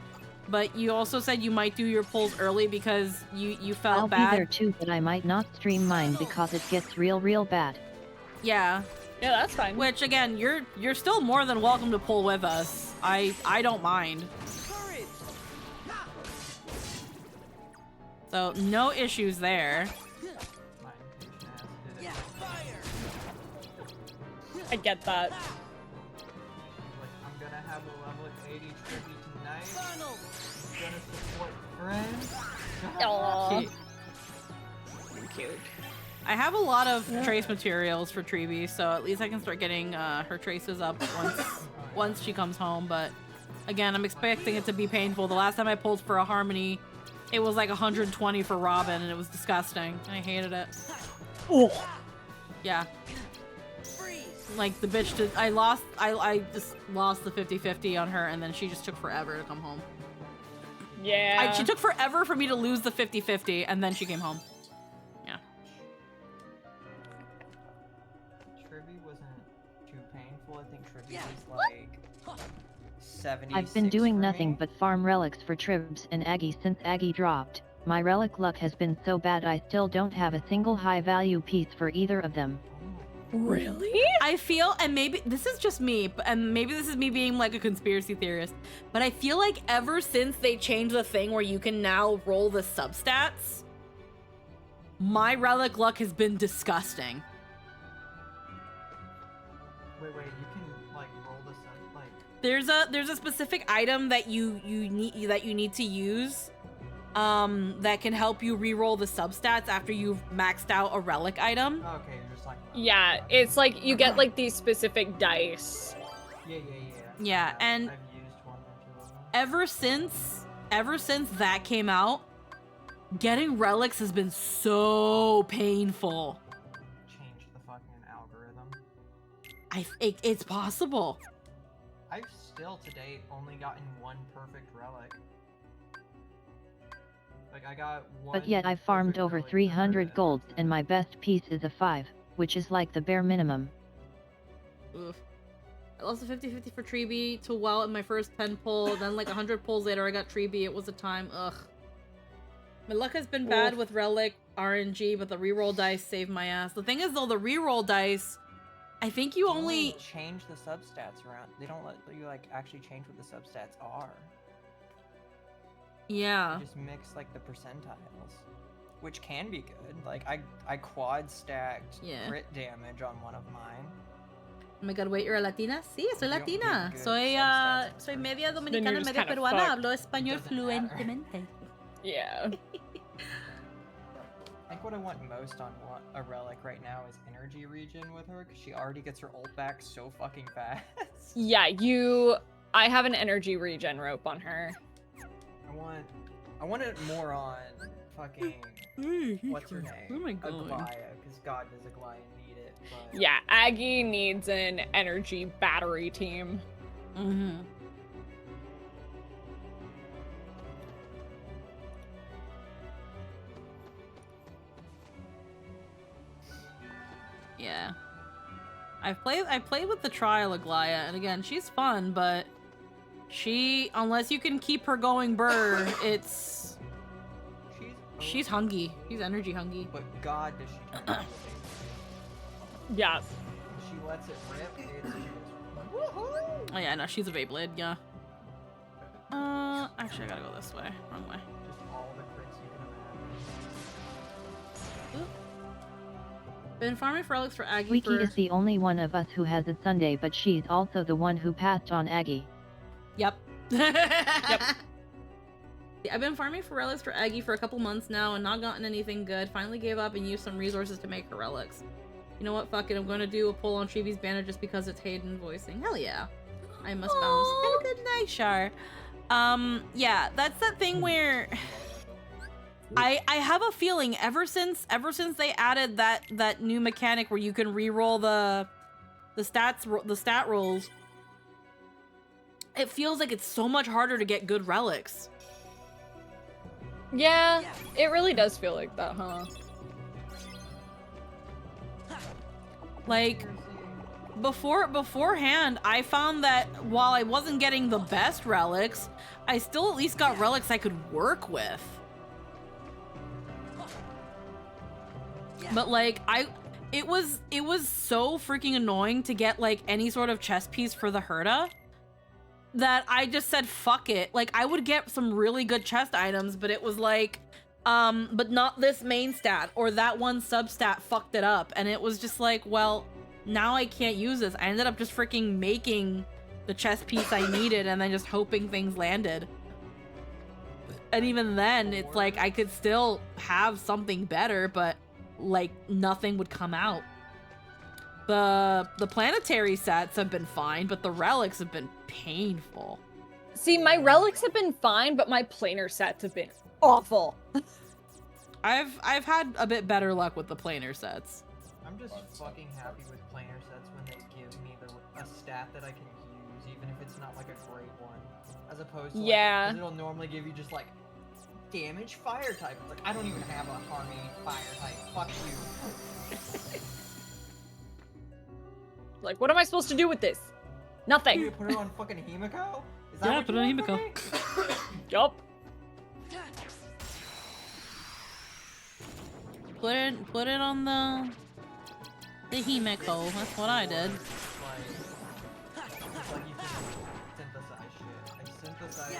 but you also said you might do your pulls early because you felt I'll bad. be there too, but I might not stream mine because it gets real bad. Yeah. Yeah, that's fine. Which again, you're still more than welcome to pull with us. I don't mind. So no issues there. My impatient ass did it. Yeah, fire. I get that. Like, I'm gonna have a level 80 tribute tonight. Funnel. I'm gonna support friends. Aw. Cute. Cute. I have a lot of trace materials for Treeby, so at least I can start getting her traces up once she comes home. But again, I'm expecting it to be painful. The last time I pulled for a Harmony, it was like 120 for Robin, and it was disgusting. And I hated it. Oh. Yeah. Freeze. Like the bitch did. I just lost the 50-50 on her, and then she just took forever to come home. Yeah. She took forever for me to lose the 50-50, and then she came home. Yeah. Tribby wasn't too painful. I think Tribby Yeah. was like 76 I've been doing for nothing me. but farm relics for Tribs and Aggie since Aggie dropped. My relic luck has been so bad I still don't have a single high value piece for either of them. Really? I feel, and maybe this is just me, and maybe this is me being like a conspiracy theorist, but I feel like ever since they changed the thing where you can now roll the substats, my relic luck has been disgusting. Wait, you can like roll the sun like. There's a specific item that you need to use that can help you re-roll the substats after you've maxed out a relic item. Okay, you're just like. Yeah, it's like you get like these specific dice. Yeah. Yeah, and I've used one or two of them. ever since that came out, getting relics has been so painful. Change the fucking algorithm. It's possible. I've still to date only gotten one perfect relic. Like I got one. But yet I farmed perfect over relic 300 for golds and my best piece is a 5, which is like the bare minimum. Oof. I lost a 50-50 for Treeby to well in my first 10 pull, then like 100 pulls later I got Treeby. It was a time. Ugh. My luck has been bad with relic RNG, but the reroll dice saved my ass. The thing is though, the reroll dice, I think you They only change the substats around. They don't let you like actually change what the substats are. yeah. They just mix like the percentiles, which can be good. Like I quad stacked Yeah. crit damage on one of mine. Oh my god, wait, you're a Latina? Sí, soy You don't get Latina. good Soy, substats soy for- media Then dominicana, you're just media kinda peruana. fucked. Hablo español Doesn't matter. fluentemente. Yeah. I think what I want most on a relic right now is energy regen with her, because she already gets her ult back so fucking fast. Yeah, I have an energy regen rope on her. I want it more on fucking what's her name? Where am I going? Aglaya, because God does Aglaya need it. But Yeah, Aggie needs an energy battery team. Mm-hmm. Yeah. I played with the trial Aglaya, and again, she's fun, but unless you can keep her going burr, she's hungry. She's energy hungry. But God does she turn into a baby. Yes. She lets it rip, it's just woohoo! Oh yeah, no, she's a Beyblade, yeah. Actually I gotta go this way. Wrong way. Just all the crits you can imagine. Been farming for relics for Aggie Squeaky for... is the only one of us who has a Sunday, but she's also the one who passed on Aggie. Yep. Yep. I've been farming for relics for Aggie for a couple months now and not gotten anything good. Finally gave up and used some resources to make her relics. You know what? Fuck it. I'm going to do a pull on Treeby's banner just because it's Hayden voicing. Hell yeah. I must bounce. Have a good night, Shar. Yeah, that's that thing where I have a feeling ever since they added that new mechanic where you can re-roll the stat rolls. it feels like it's so much harder to get good relics. Yeah, it really does feel like that, huh? Like, beforehand, I found that while I wasn't getting the best relics, I still at least got relics I could work with. But like, it was so freaking annoying to get like any sort of chest piece for the Herta that I just said fuck it. Like, I would get some really good chest items, but it was like, but not this main stat, or that one substat fucked it up, and it was just like, well, now I can't use this. I ended up just freaking making the chest piece I needed and then just hoping things landed. And even then, it's like I could still have something better, but like nothing would come out. The planetary sets have been fine, but the relics have been painful. See, my relics have been fine, but my planar sets have been awful. I've had a bit better luck with the planar sets. I'm just fucking happy with planar sets when they give me a stat that I can use, even if it's not like a great one. As opposed to, like, 'cause it'll normally give you just like damage fire type. It's like, I don't even have a harmony fire type. Fuck you. Like, what am I supposed to do with this? Nothing. You put it on fucking Himiko? Is that Yeah, what put you it on want from Himiko. me? Yup. Put it on the Himiko. That's what I did. It's like you can synthesize shit. I synthesize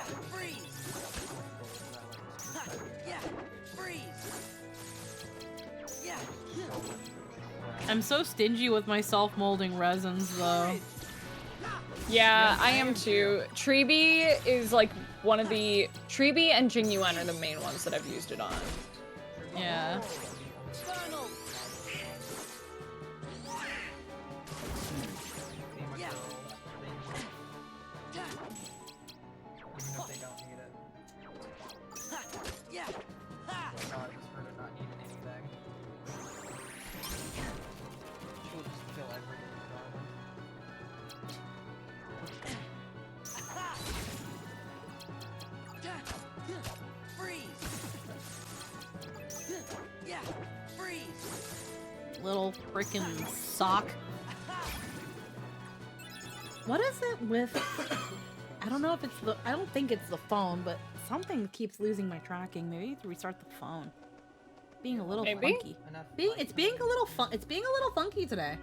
I'm so stingy with my self-molding resins, though. Yeah, I am too. Treebee is like one of the... Treebee and Jingyuan are the main ones that I've used it on. Yeah. Little freaking sock. What is it with... I don't know if it's the... I don't think it's the phone, but something keeps losing my tracking. Maybe I need to restart the phone. Being a little funky. It's being a little funky today.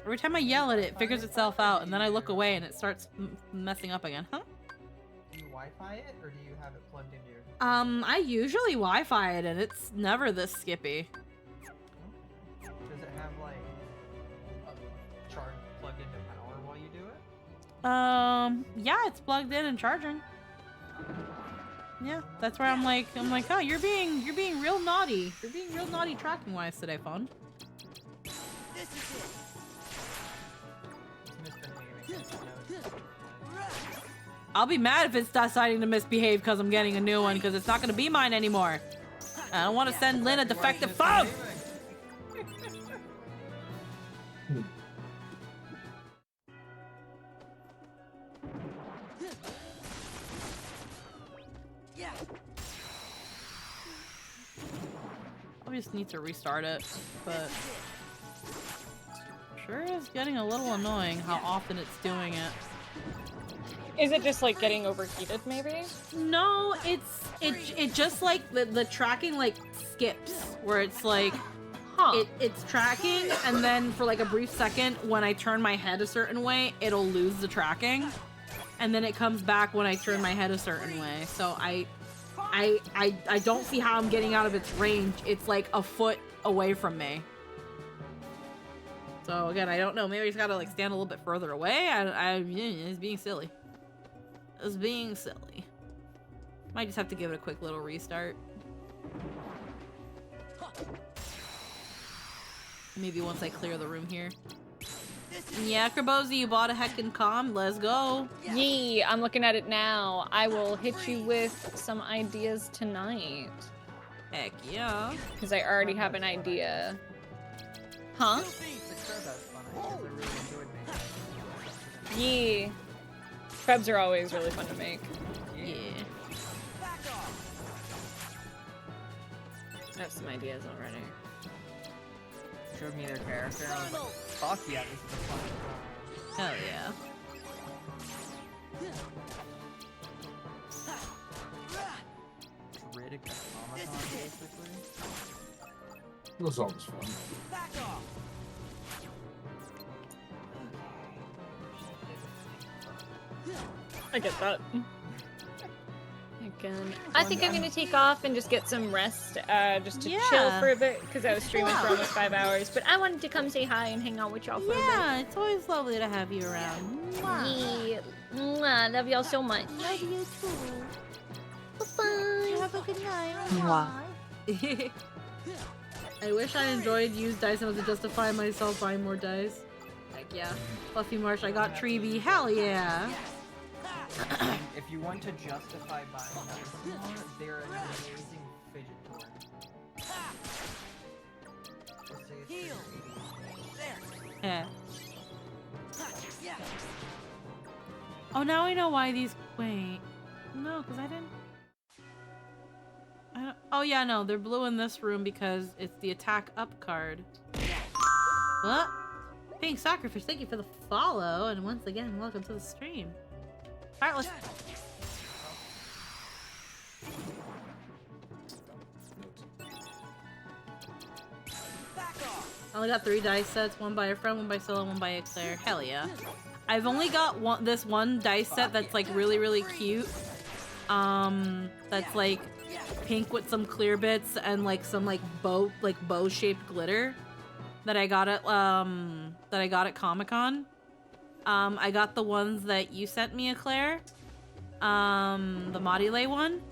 Every time I yell at it, it figures itself out, and then I look away and it starts messing up again. Huh? Do you Wi-Fi it, or do you have it plugged into your... I usually Wi-Fi it, and it's never this skippy. Does it have, like, a charge plugged into power while you do it? Yeah, it's plugged in and charging. Yeah, that's where I'm like, oh, you're being real naughty. You're being real naughty tracking-wise today, phone. This is it. I'll be mad if it's deciding to misbehave because I'm getting a new one, because it's not going to be mine anymore. I don't want to send Lynn a defective phone! I just need to restart it, but sure is getting a little annoying how often it's doing it. Is it just like getting overheated, maybe? No, it just like the tracking like skips, where it's like it's tracking, and then for like a brief second when I turn my head a certain way, it'll lose the tracking, and then it comes back when I turn my head a certain way. So I don't see how I'm getting out of its range. It's like a foot away from me. So again, I don't know. Maybe I just gotta like stand a little bit further away. It's being silly. It's being silly. Might just have to give it a quick little restart. Maybe once I clear the room here. Yeah, Krabozy, you bought a heckin' comm. Let's go. Yee, I'm looking at it now. I will hit you with some ideas tonight. Heck yeah. Because I already have an idea. Huh? Yeah. Krebs are always really fun to make. Yeah. I have some ideas already. Showed me their character. I was like, fuck yeah, this is a fun time. Hell yeah. Riddick automaton, basically. This song's fun. I get that. Again, I think I'm gonna take off and just get some rest, just to chill Yeah. for a bit, because I was streaming for almost 5 hours. But I wanted to come say hi and hang out with y'all for a Yeah, it's always lovely to have you around. bit. Mwah. Yeah. Mwah, love y'all so much. Love you too. Bye-bye. Have a good night. I wish I enjoyed used dice enough to justify myself buying more dice. Like, yeah. Fluffy Marsh, I got Treeby. Hell yeah. And if you want to justify buying them, they're an amazing fidget toy. Just say it's Heal. Yeah. Oh, now I know why these. Wait. No, because I didn't. Oh, yeah, no. They're blue in this room because it's the attack up card. What? Pink Soccerfish, thank you for the follow. And once again, welcome to the stream. Alright, let's. I only got 3 dice sets, one by a friend, one by Scylla, one by Eclair. Hell yeah. I've only got this one dice set that's like really, really cute. That's like pink with some clear bits and like some like bow shaped glitter that I got at Comic-Con. I got the ones that you sent me, Eclair. The Modulay one.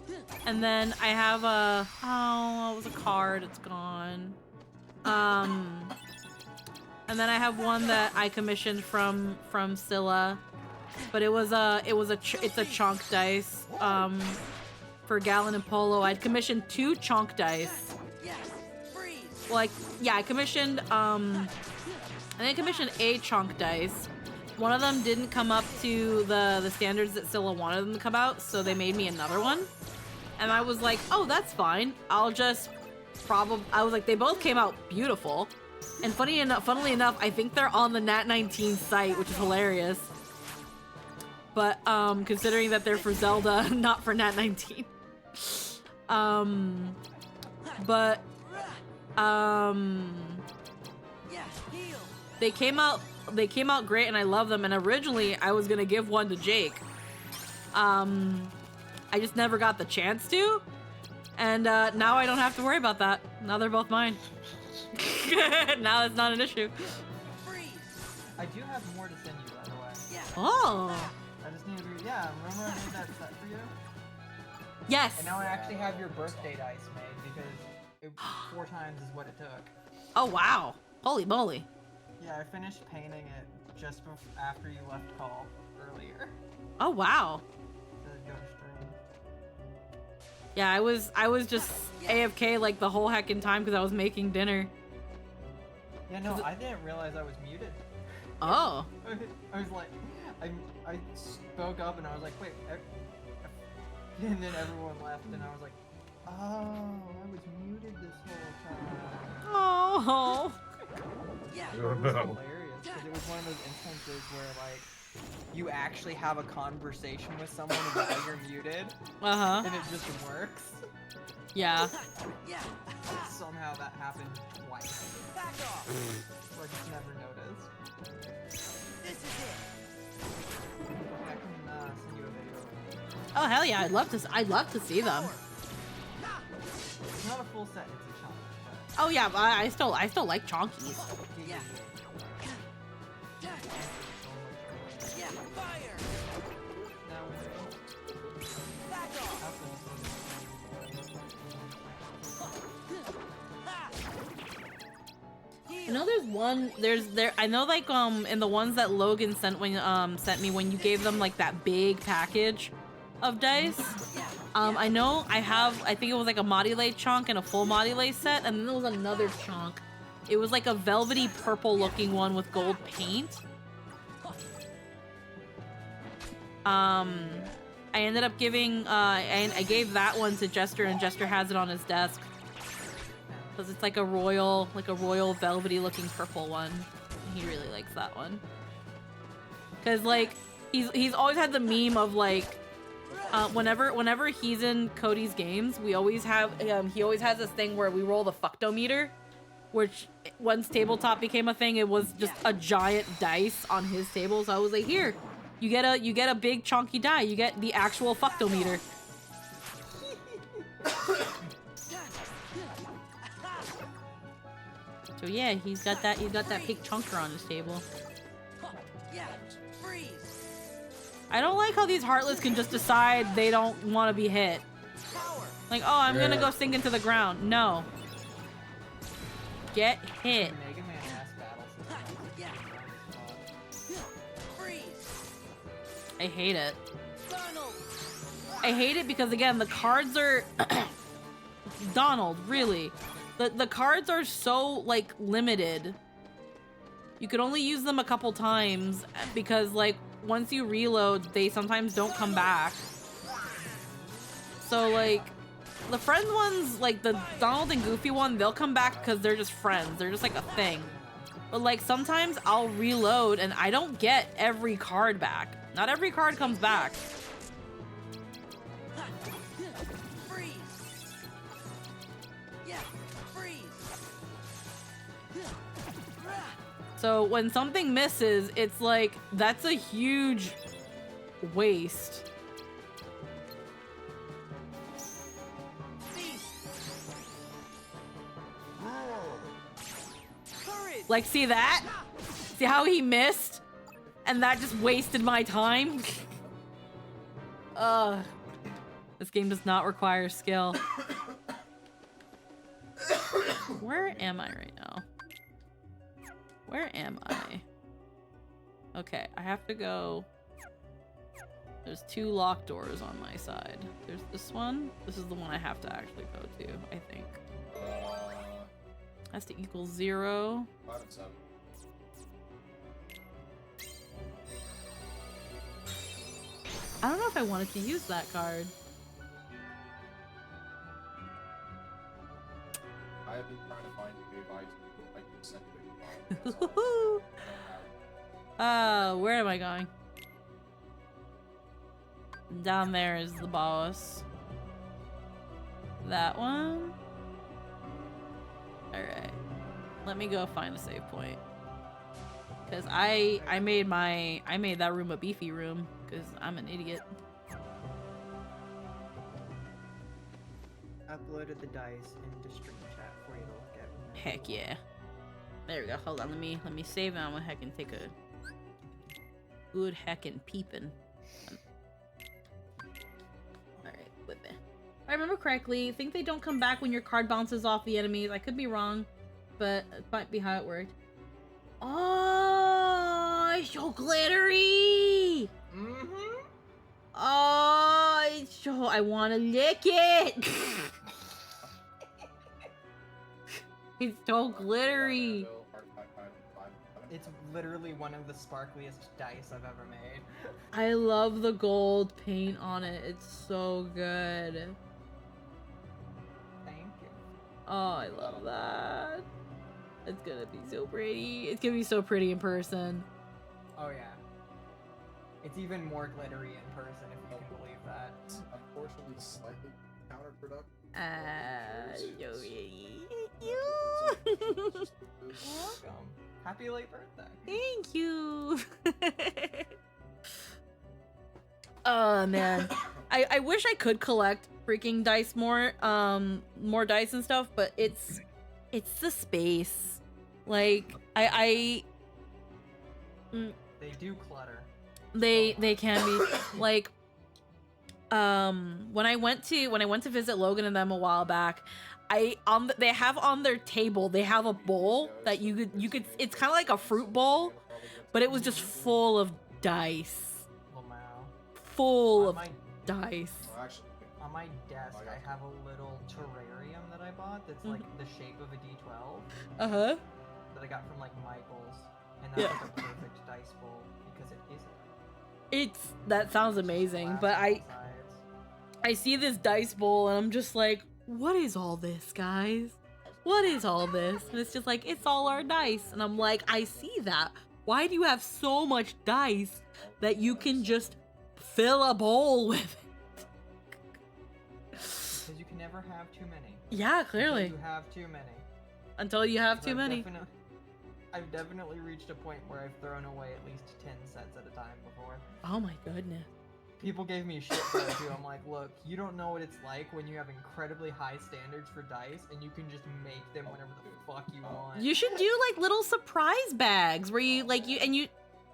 And then I have it was a card, it's gone. And then I have one that I commissioned from Scylla, but it's a chonk dice. For Gallon and Polo, I'd commissioned 2 chonk dice. Like, yeah, I commissioned I think I commissioned a chonk dice. One of them didn't come up to the standards that Scylla wanted them to come out, so they made me another one. And I was like, oh, that's fine. I was like, they both came out beautiful. And funnily enough, I think they're on the Nat19 site, which is hilarious. But considering that they're for Zelda, not for Nat19. They came out great, and I love them. And originally, I was gonna give one to Jake. I just never got the chance to. And now I don't have to worry about that. Now they're both mine. Now it's not an issue. I do have more to send you, by the way. Oh. I just need to. Yeah, remember I made that set for you? Yes. And now I actually have your birthday dice made because 4 times is what it took. Oh wow! Holy moly! Yeah, I finished painting it just after you left call earlier. Oh wow! To go to stream. Yeah, I was just AFK like the whole heckin' time because I was making dinner. Yeah, no, I didn't realize I was muted. Oh. I was like, I spoke up and I was like, wait, and then everyone left and I was like, oh, I was muted this whole time. Oh. It was hilarious because it was one of those instances where like you actually have a conversation with someone while you're muted. Uh-huh. And it just works. Yeah. Somehow that happened twice. So I just never noticed. This is it. I can send you a video. Oh hell yeah! I'd love to see them. It's not a full set, it's a chunk. Oh yeah, but I still like chonkies. Yeah. Yeah. Fire. Back off. I know I know like in the ones that Logan sent me when you gave them like that big package of dice. I know I think it was like a Modulay chunk and a full Modulay set, and then there was another chunk. It was like a velvety purple looking one with gold paint. I ended up giving, I gave that one to Jester, and Jester has it on his desk. Because it's like a royal velvety looking purple one. He really likes that one. Because, like, he's always had the meme of, like, whenever he's in Cody's games, we always have, he always has this thing where we roll the fucktometer, which once tabletop became a thing, it was just a giant dice on his table. So I was like, here, you get a big chunky die. You get the actual fucktometer. So yeah, he's got that big chunker on his table. I don't like how these Heartless can just decide they don't want to be hit. Like, oh, I'm gonna go sink into the ground. No. Get hit. Mega Man ass battle system. I hate it. I hate it because, again, the cards are... Donald, really. The cards are so, like, limited. You could only use them a couple times because, like, once you reload, they sometimes don't come back. So, like, the friend ones, like the Donald and Goofy one, they'll come back because they're just friends. They're just like a thing. But, like, sometimes I'll reload and I don't get every card back. Not every card comes back. So when something misses, it's like, that's a huge waste. Like, see that? See how he missed? And that just wasted my time? This game does not require skill. Where am I right now? Where am I? Okay, I have to go. There's 2 locked doors on my side. There's this one. This is the one I have to actually go to, I think. Has to equal 0. 5 and 7. I don't know if I wanted to use that card. I have been trying to find a good item I can send you. Where am I going? Down there is the boss. That one? Alright. Let me go find a save point. Cause I made that room a beefy room, cause I'm an idiot. Uploaded the dice into stream chat for you to look at. Heck yeah. There we go. Hold on, let me save and I'm gonna heckin' take a good heckin' peepin'. Alright, with it. If I remember correctly, I think they don't come back when your card bounces off the enemies. I could be wrong, but it might be how it worked. Oh, it's so glittery! Mm-hmm. Oh, it's so... I want to lick it! It's so glittery. It's literally one of the sparkliest dice I've ever made. I love the gold paint on it. It's so good. Thank you. Oh, I love that. It's gonna be so pretty. It's gonna be so pretty in person. Oh yeah. It's even more glittery in person, if you can believe that. Unfortunately, slightly counterproductive. So pretty. Welcome. Happy late birthday. Thank you. Oh man, I wish I could collect freaking dice more dice and stuff, but it's the space. Like They do clutter. They can be like when I went to visit Logan and them a while back, they have on their table, they have a bowl that you could it's kind of like a fruit bowl, but it was just full of dice. Full of dice. On my desk, I have a little terrarium that I bought that's like the shape of a D12. That I got from like Michael's, and that's like a perfect dice bowl because it isn't. That sounds amazing, but I see this dice bowl and I'm just like, what is all this, guys? What is all this? And it's just like, it's all our dice. And I'm like, I see that. Why do you have so much dice that you can just fill a bowl with it? Because you can never have too many. Yeah, clearly. Until you have too many. Until you have too many. I've definitely reached a point where I've thrown away at least 10 sets at a time before. Oh my goodness. People gave me shit for that too. I'm like, look, you don't know what it's like when you have incredibly high standards for dice and you can just make them whenever the fuck you want. You should do like little surprise bags where you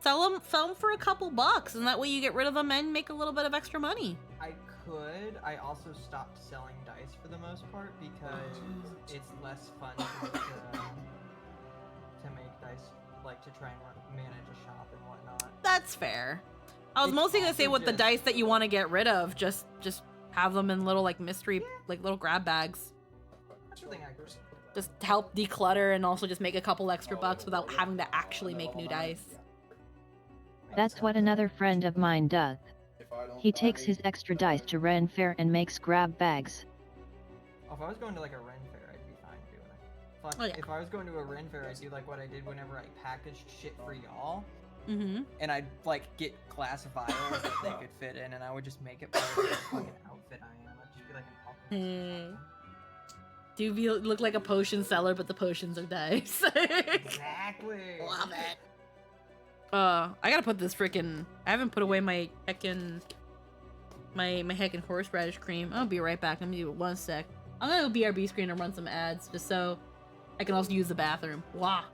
sell them for a couple bucks, and that way you get rid of them and make a little bit of extra money. I could. I also stopped selling dice for the most part because it's less fun to make dice, like to try and manage a shop and whatnot. That's fair. I was It's mostly gonna say also with the just- dice that you want to get rid of, just have them in little like mystery, like little grab bags. That's the thing I could. Just help declutter and also just make a couple extra bucks without having to actually make new dice. That's what another friend of mine does. He takes his extra dice to Ren Fair and makes grab bags. Oh, if I was going to like a Ren Fair, I'd be fine doing it. Fuck, Oh, yeah. if I was going to a Ren Fair, I'd do like what I did whenever I packaged shit for y'all. Mm-hmm. And I'd like get classifiers that they could fit in, and I would just make it part of the fucking outfit I am. I'd just be like an alchemist. Do you look like a potion seller, but the potions are dice. Exactly. Love it. I gotta put this freaking. I haven't put away my heckin' my heckin' horseradish cream. I'll be right back. I'm gonna do it 1 sec. I'm gonna go BRB screen and run some ads just so I can also use the bathroom. Wow.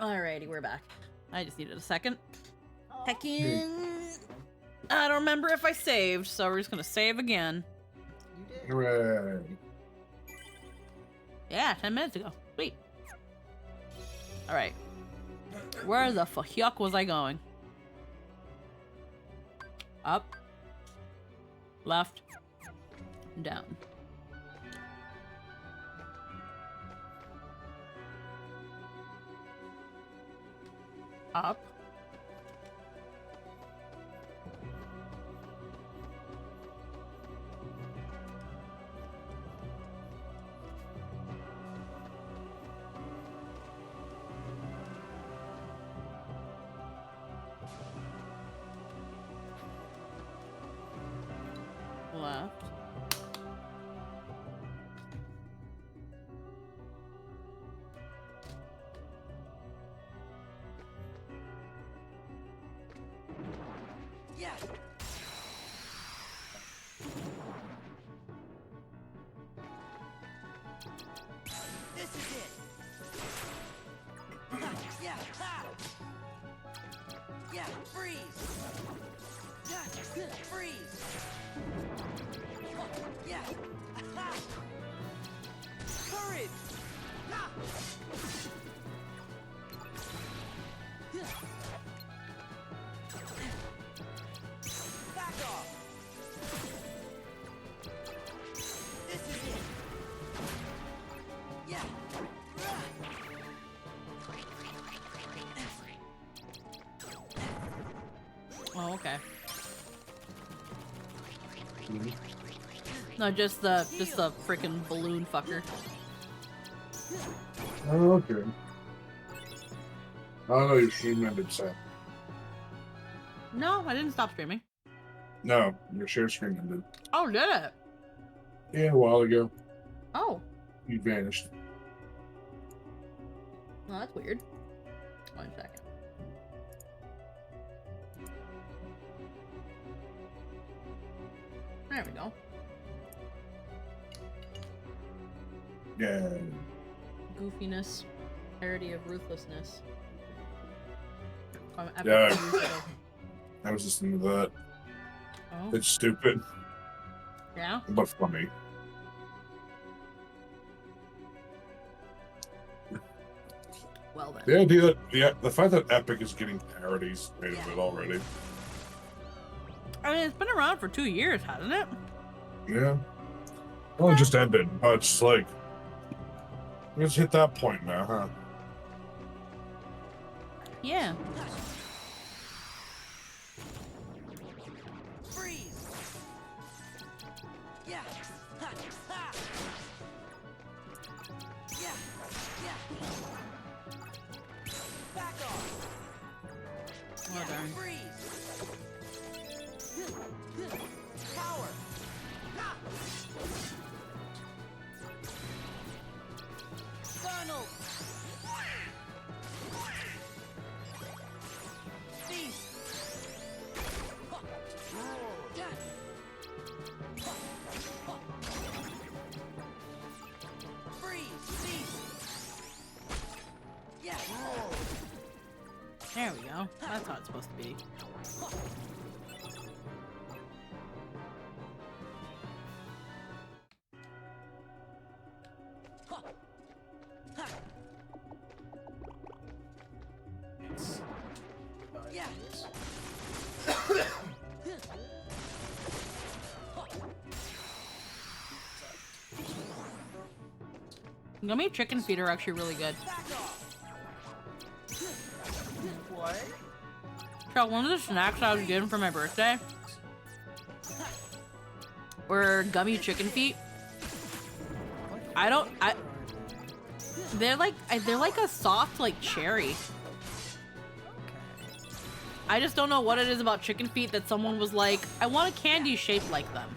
Alrighty, we're back. I just needed a second. Heckin'. I don't remember if I saved, so we're just gonna save again. You did. Hooray. Yeah, 10 minutes ago. Sweet. Alright. Where the fuck was I going? Up. Left. Down. Up. Left. Yeah. This is it. Yeah. Ha. Yeah. Freeze. Yeah. Freeze. Yeah. Ha. Courage. Ha. Back off. This is it. Yeah. Oh, okay. No, just the freaking balloon fucker. Oh, okay. Oh, no, your stream ended, Sam. No, I didn't stop streaming. No, your share screen ended. Oh, did it? Yeah, a while ago. Oh. You vanished. Oh, that's weird. 1 second. There we go. Yeah. Goofiness. Parody of ruthlessness. Yeah. I was listening to that. Oh. It's stupid, Yeah? but funny. Well then. The idea that, the fact that Epic is getting parodies made of it already. I mean, it's been around for 2 years, hasn't it? Yeah. Well, it just ended, but it's like, let's hit that point now, huh? Yeah. Freeze. Yeah. Ha. Ha. Yeah. Yeah. Back off. Well Yeah. done. Freeze. Power. Ha. Funnel. Feast. Yeah. Freeze. Feast. Yeah. There we go. That's how it's supposed to be. Yeah. Gummy chicken feet are actually really good. What? So one of the snacks I was getting for my birthday were gummy chicken feet. They're like a soft like cherry. I just don't know what it is about chicken feet that someone was like, I want a candy shaped like them.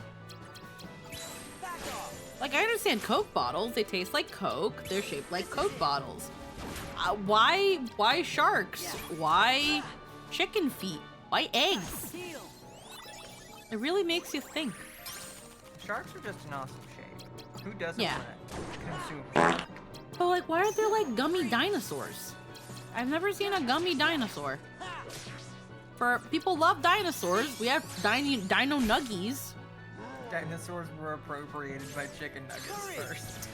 Like, I understand Coke bottles. They taste like Coke. They're shaped like Coke bottles. Why sharks? Why chicken feet? Why eggs? It really makes you think. Sharks are just an awesome shape. Who doesn't Yeah. want to consume shark? But like, why are there like gummy dinosaurs? I've never seen a gummy dinosaur. For people love dinosaurs, we have dino nuggies. Dinosaurs were appropriated by chicken nuggets first.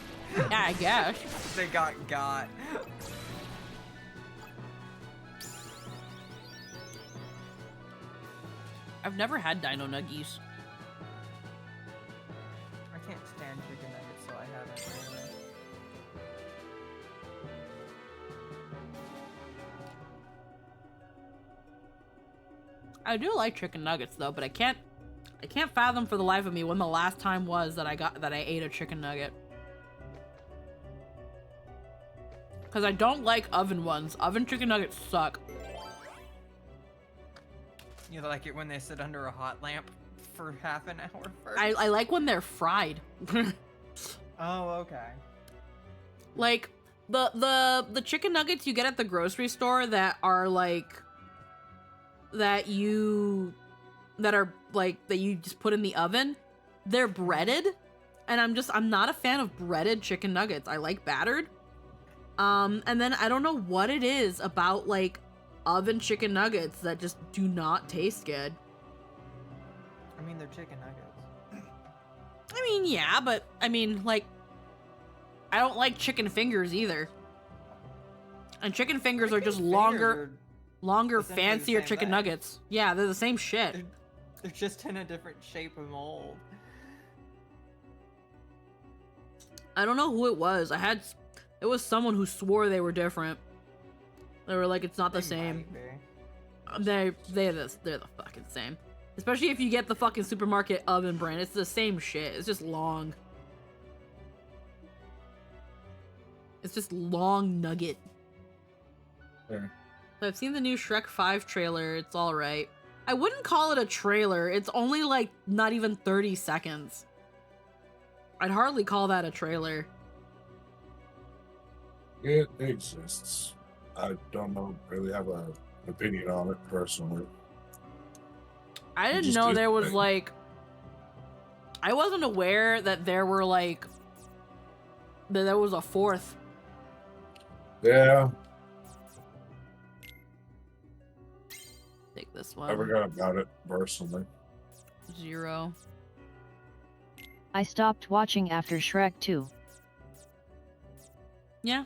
Yeah, I guess. They got. I've never had dino nuggies. I can't stand chicken nuggets, so I haven't really. I do like chicken nuggets though, but I can't fathom for the life of me when the last time was that I ate a chicken nugget. Cause I don't like oven ones. Oven chicken nuggets suck. You like it when they sit under a hot lamp for half an hour first? I like when they're fried. Oh, okay. Like the chicken nuggets you get at the grocery store that are like that you just put in the oven, they're breaded, and I'm not a fan of breaded chicken nuggets. I like battered. And then I don't know what it is about like oven chicken nuggets that just do not taste good. I mean, they're chicken nuggets. I mean, yeah, but I mean, like, I don't like chicken fingers either. And chicken fingers are just longer, fancier chicken nuggets. Yeah, they're the same shit. They're just in a different shape and mold. I don't know who it was. It was someone who swore they were different. They were like, it's not the same. They're the fucking same. Especially if you get the fucking supermarket oven brand. It's the same shit. It's just long. It's just long nugget. Yeah. So I've seen the new Shrek 5 trailer. It's alright. I wouldn't call it a trailer. It's only like not even 30 seconds. I'd hardly call that a trailer. It exists. I don't really have an opinion on it personally. I didn't know there was like... I wasn't aware that there were like... that there was a fourth. Yeah. Take this one. I forgot about it personally. 0. I stopped watching after Shrek 2. Yeah.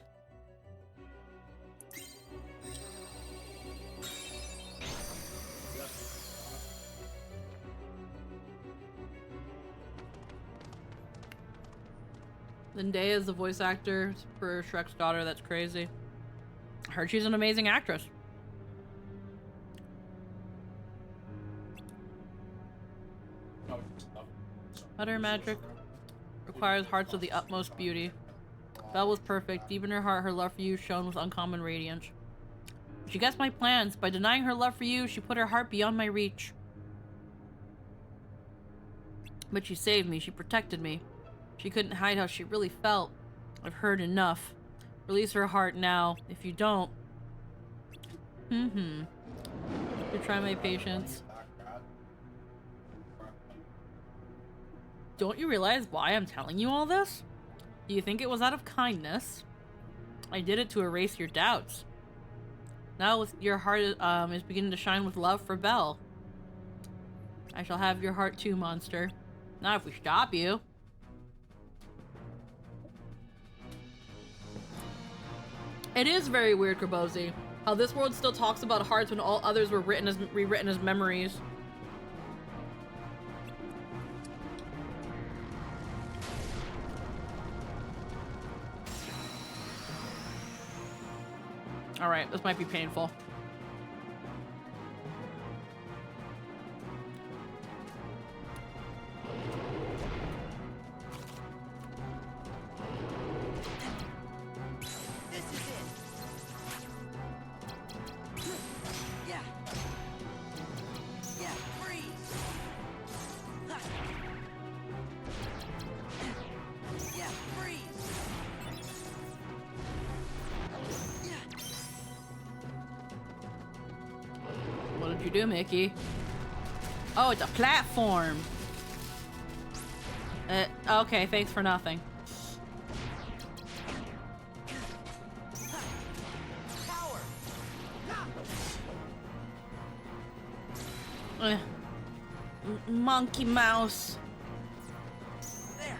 Zendaya is the voice actor for Shrek's daughter. That's crazy. I heard she's an amazing actress. Utter magic requires hearts of the utmost beauty. Belle was perfect. Deep in her heart, her love for you shone with uncommon radiance. She guessed my plans. By denying her love for you, she put her heart beyond my reach. But she saved me. She protected me. She couldn't hide how she really felt. I've heard enough. Release her heart now. If you don't... You try my patience. Don't you realize why I'm telling you all this? Do you think it was out of kindness? I did it to erase your doubts. Now your heart is beginning to shine with love for Belle. I shall have your heart too, monster. Not if we stop you. It is very weird, Krabozy, how this world still talks about hearts when all others were rewritten as memories. Alright, this might be painful. This is it. Yeah. Yeah. Freeze. Ha. Yeah. Freeze. What did you do, Mickey? Oh, it's a platform. Okay, thanks for nothing. Power. Monkey mouse. There.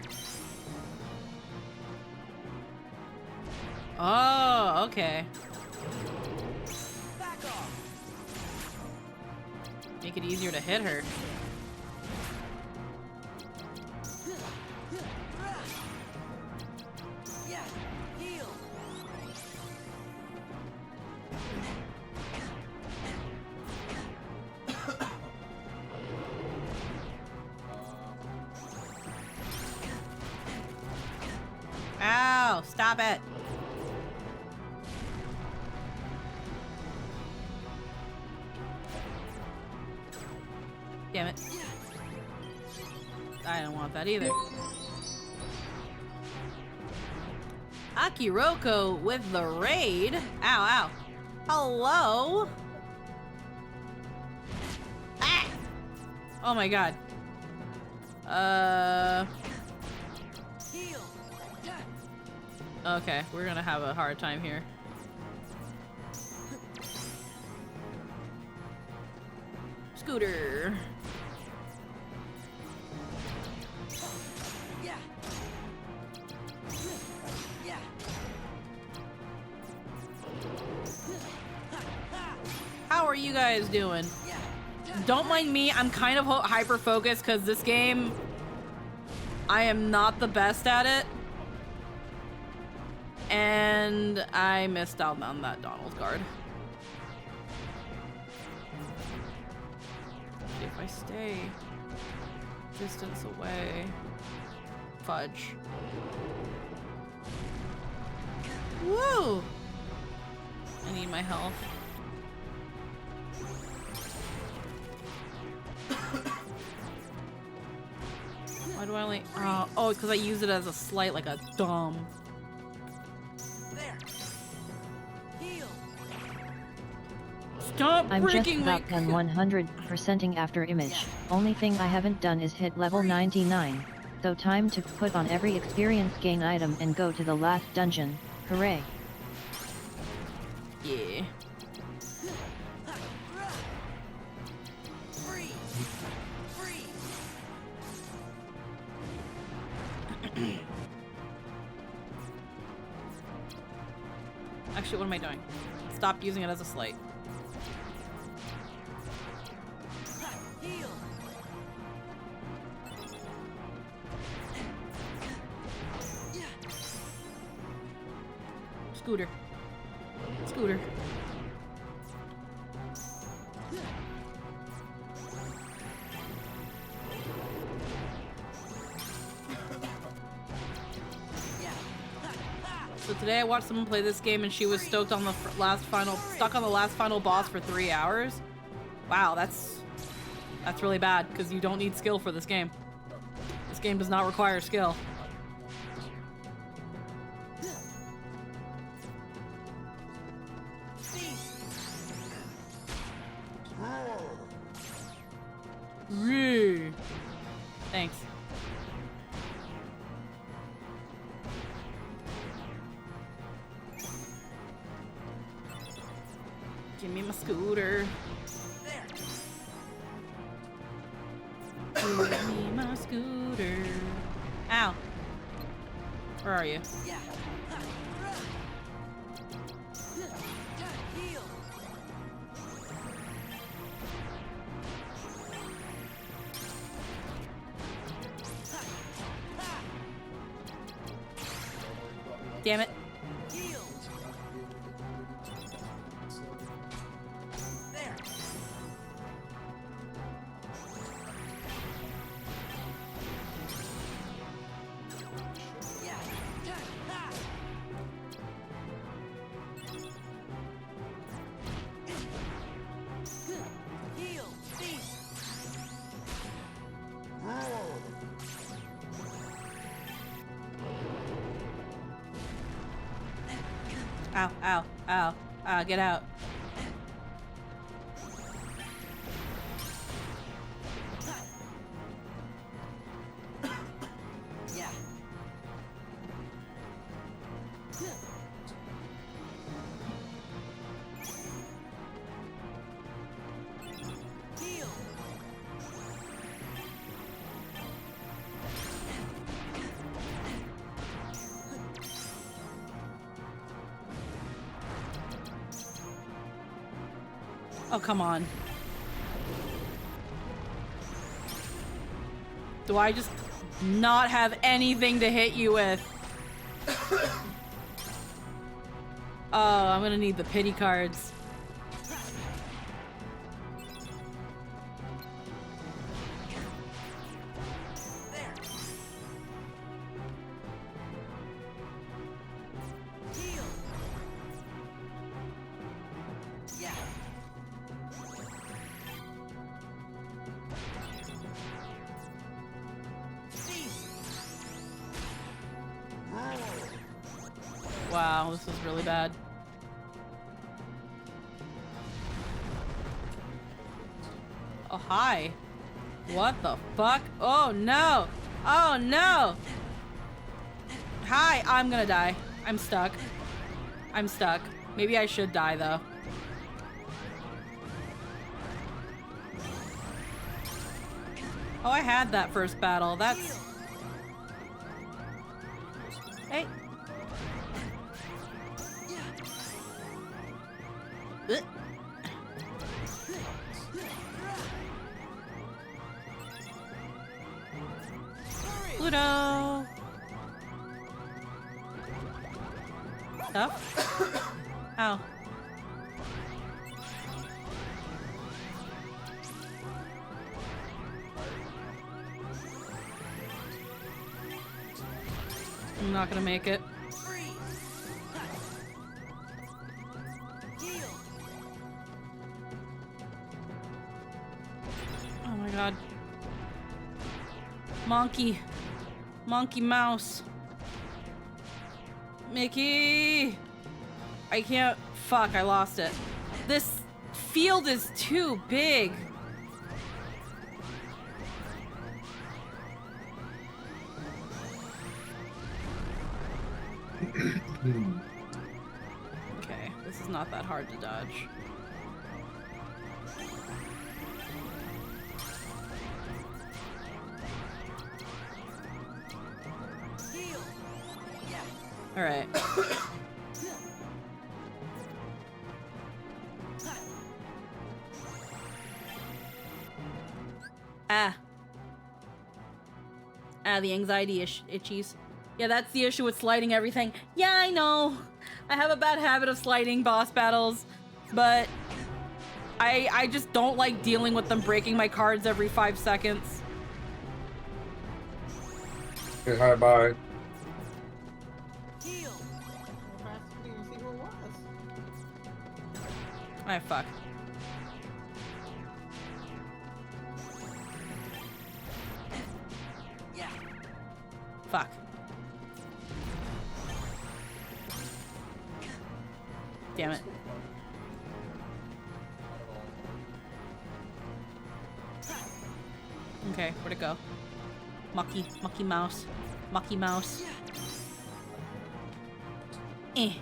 Oh, okay. Back off. Make it easier to hit her. Yeah. Heal. Ow, stop it. Damn it. I don't want that either. Akiroko with the raid. Ow, ow. Hello? Ah! Oh my god. Heal. Okay, we're gonna have a hard time here. Scooter. Yeah. Yeah. How are you guys doing? Don't mind me, I'm kind of hyper focused because this game, I am not the best at it. And I missed out on that Donald card. If I stay distance away, fudge. Woo! I need my health. Why do I only? Oh, because I use it as a slight, like a dumb. There. Heal. Stop I'm just breaking my. about done 100%ing after image. Only thing I haven't done is hit level 99. Though time to put on every experience gain item and go to the last dungeon. Hooray. Yeah. Free. Free. Actually, what am I doing? Stop using it as a slight. Heal. Scooter. Scooter. So today I watched someone play this game and she was stoked on the stuck on the last final boss for 3 hours. Wow, that's really bad because you don't need skill for this game. This game does not require skill. Thanks. Give me my scooter. Give me my scooter. Ow. Where are you? Yeah. Heal. Damn it. Heal. There. Yeah. Heal. Feast. Ow, ow, ow. Get out. Yeah. Heal. Oh, come on. Do I just not have anything to hit you with? Oh, I'm gonna need the pity cards. Wow, this is really bad. Oh, hi. What the fuck? Oh, no. Oh, no. Hi, I'm gonna die. I'm stuck. I'm stuck. Maybe I should die, though. Oh, I had that first battle. That's... Hey. Pluto. Stuff. Ow. I'm not gonna make it. Oh my god. Monkey. Monkey mouse. Mickey! I can't. Fuck, I lost it. This field is too big. Okay, this is not that hard to dodge. All right. The anxiety itchies. Yeah, that's the issue with sliding everything. Yeah, I know. I have a bad habit of sliding boss battles, but I just don't like dealing with them breaking my cards every 5 seconds. Okay, hi, bye. Ah, fuck. Yeah. Fuck. Damn it. Okay, where'd it go? Mucky mouse. Mucky mouse. Eh.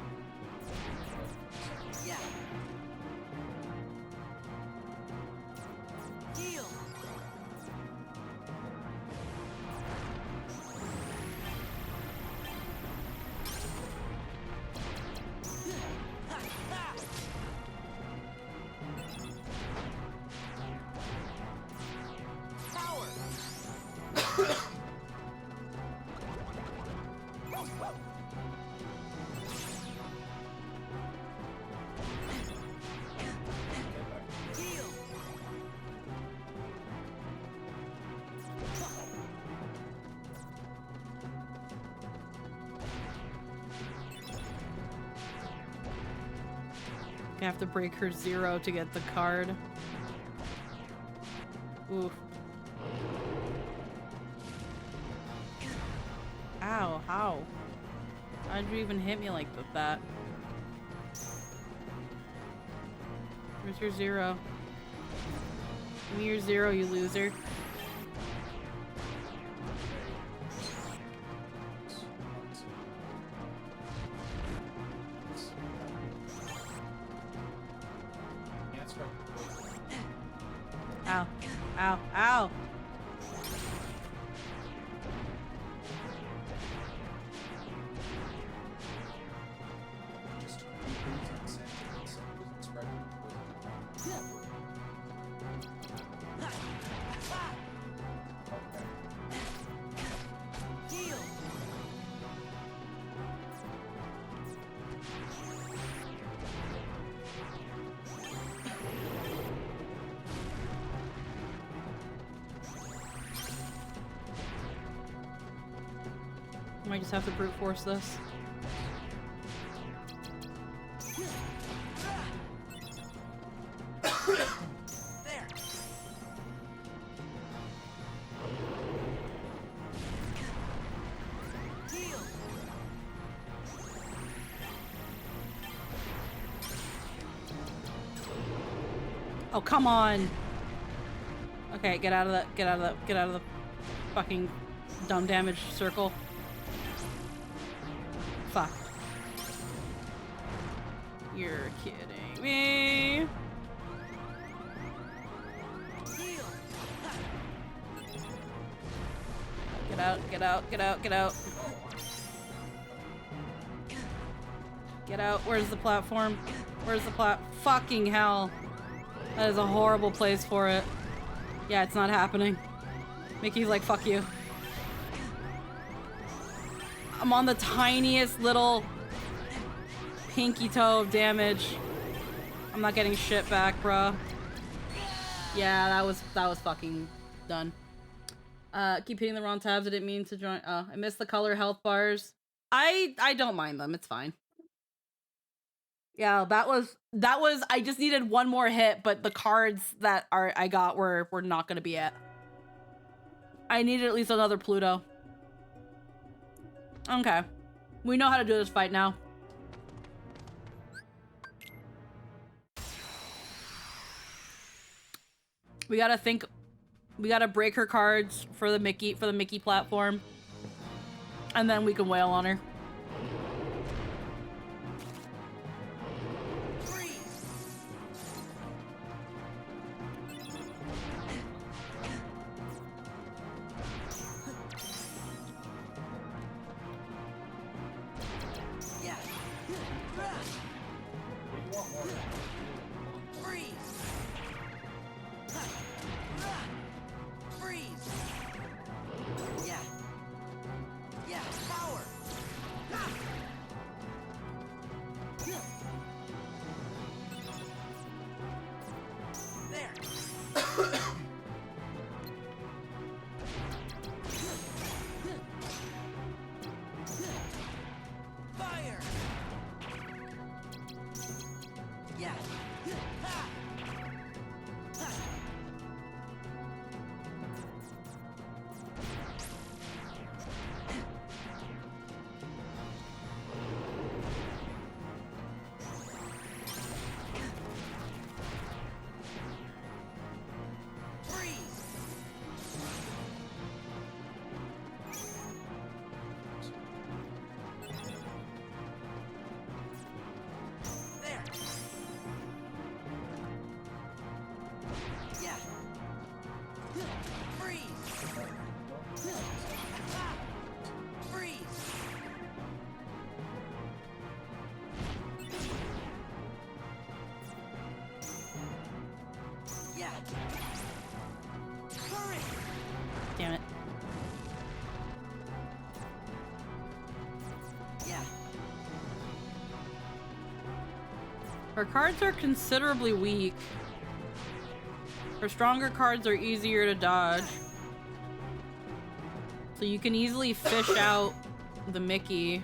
I have to break her 0 to get the card. Oof. Ow, how? How'd you even hit me like that? Where's your 0? Give me your 0, you loser. Ow. Ow. Ow. Might just have to brute force this. There. Heal. Oh, come on. Okay, get out of that. Get out of that. Get out of the fucking dumb damage circle. Fuck. You're kidding me. Heal. Get out, get out, get out, get out. Get out. Where's the platform? Where's the fucking hell. That is a horrible place for it. Yeah, it's not happening. Mickey's like, fuck you. I'm on the tiniest little pinky toe of damage. I'm not getting shit back, bruh. Yeah, that was fucking done. Keep hitting the wrong tabs. I didn't mean to join. Oh, I missed the color health bars. I don't mind them. It's fine. Yeah, that was I just needed one more hit, but the cards that I got were not gonna be it. I needed at least another Pluto. Okay. We know how to do this fight now. We gotta break her cards for the Mickey platform. And then we can wail on her. Damn it. Her cards are considerably weak. Her stronger cards are easier to dodge. So you can easily fish out the Mickey.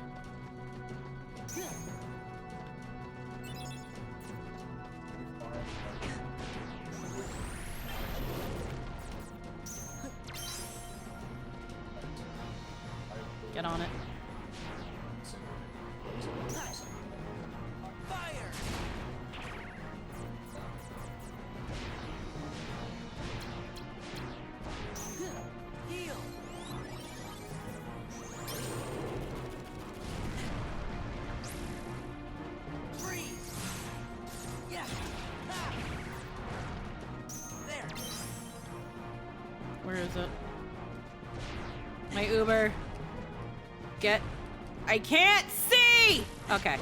Get on it. Where is it? My Uber. I can't see! Okay.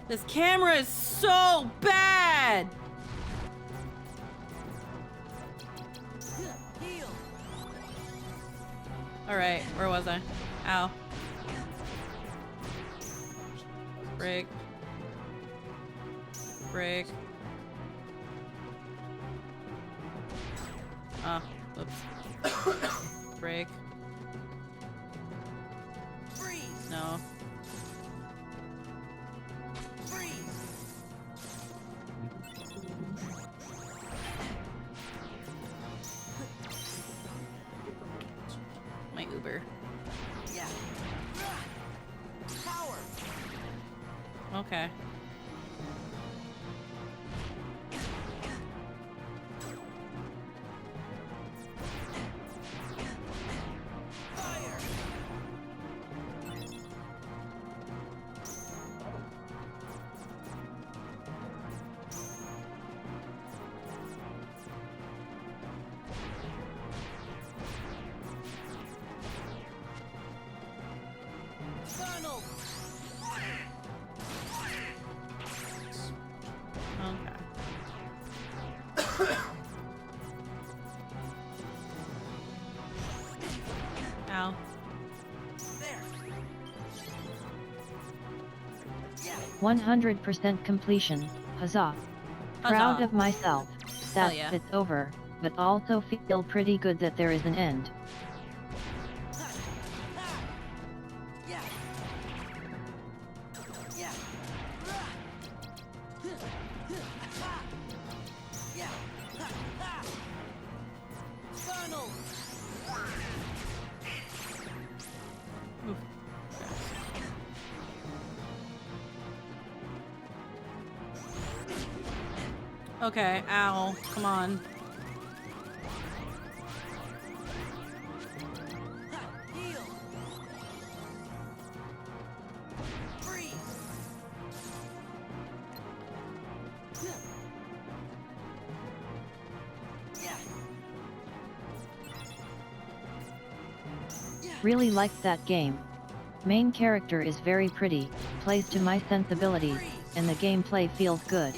This camera is so bad! Alright, where was I? Ow. Break. Break. Oh, whoops. Break. No. My Uber. Yeah. Power. Okay. Fire. Funnel. Okay. Ow. There. Yeah. 100% completion. Huzzah. Proud Huzzah. of myself. Hell That yeah. it's over, but also feel pretty good that there is an end. Yeah. Yeah. Yeah. Funnel. Okay, ow. Come on. Heal. Freeze. Yeah. Really liked that game. Main character is very pretty, plays to my sensibilities, and the gameplay feels good.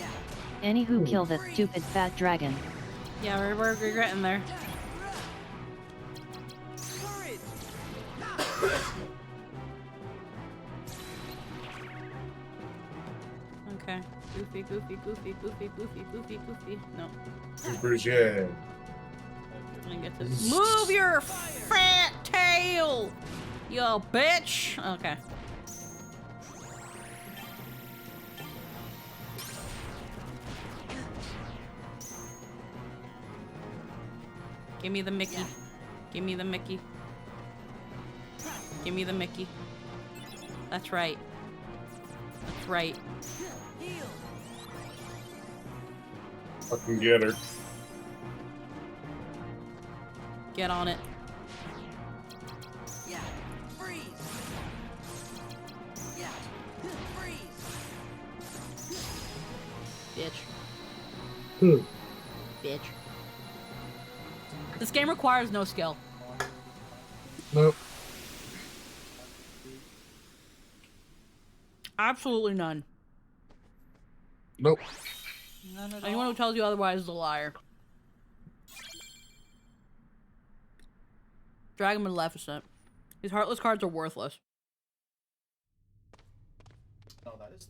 Anywho, kill that stupid fat dragon. Yeah, we're regretting there. Courage. Okay. Goofy, goofy, goofy, goofy, goofy, goofy, goofy. No. Yeah. I didn't get to move your fat tail, you bitch. Okay. Give me the Mickey. Give me the Mickey. Give me the Mickey. That's right. That's right. Heal. Fucking get her. Get on it. Yeah. Freeze. Yeah. Freeze. Bitch. Bitch. This game requires no skill. Nope. Absolutely none. Nope. None at Anyone all. who tells you otherwise is a liar. Dragon Maleficent. These Heartless cards are worthless. No, that is.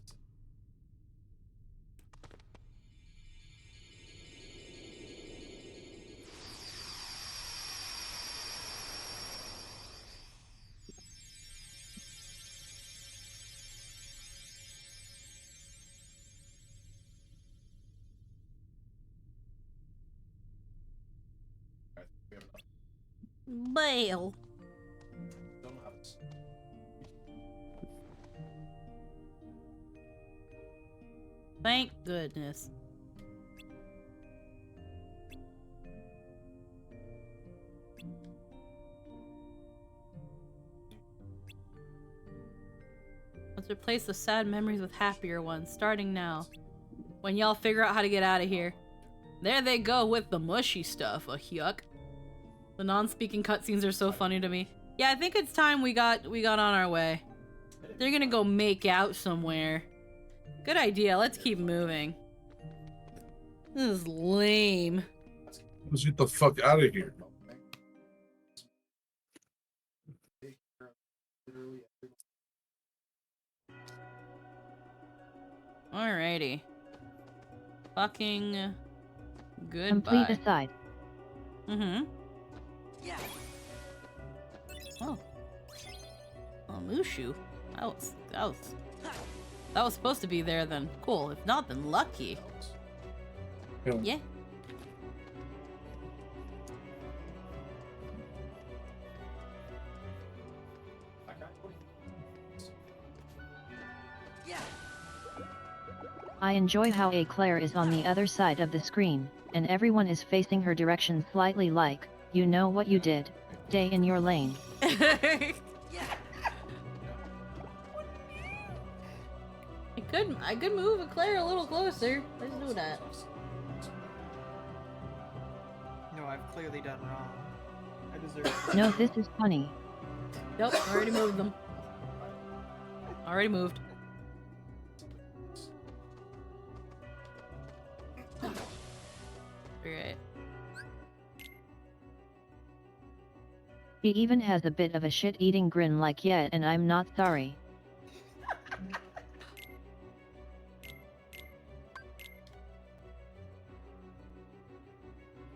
Bale. Thank goodness. Let's replace the sad memories with happier ones, starting now. When y'all figure out how to get out of here. There they go with the mushy stuff, yuck. The non-speaking cutscenes are so funny to me. Yeah, I think it's time we got on our way. They're gonna go make out somewhere. Good idea, let's keep moving. This is lame. Let's get the fuck out of here. Alrighty. Fucking goodbye. Complete aside. Mm-hmm. Yeah. Oh. Oh, Mushu. That was supposed to be there then. Cool. If not, then lucky. Yeah. I enjoy how Claire is on the other side of the screen, and everyone is facing her direction slightly like, you know what you did. Stay in your lane. I could move Claire a little closer. Let's do that. No, I've clearly done wrong. I deserve. No, this is funny. Yep, already moved them. Already moved. Alright. He even has a bit of a shit-eating grin like, yeah, and I'm not sorry.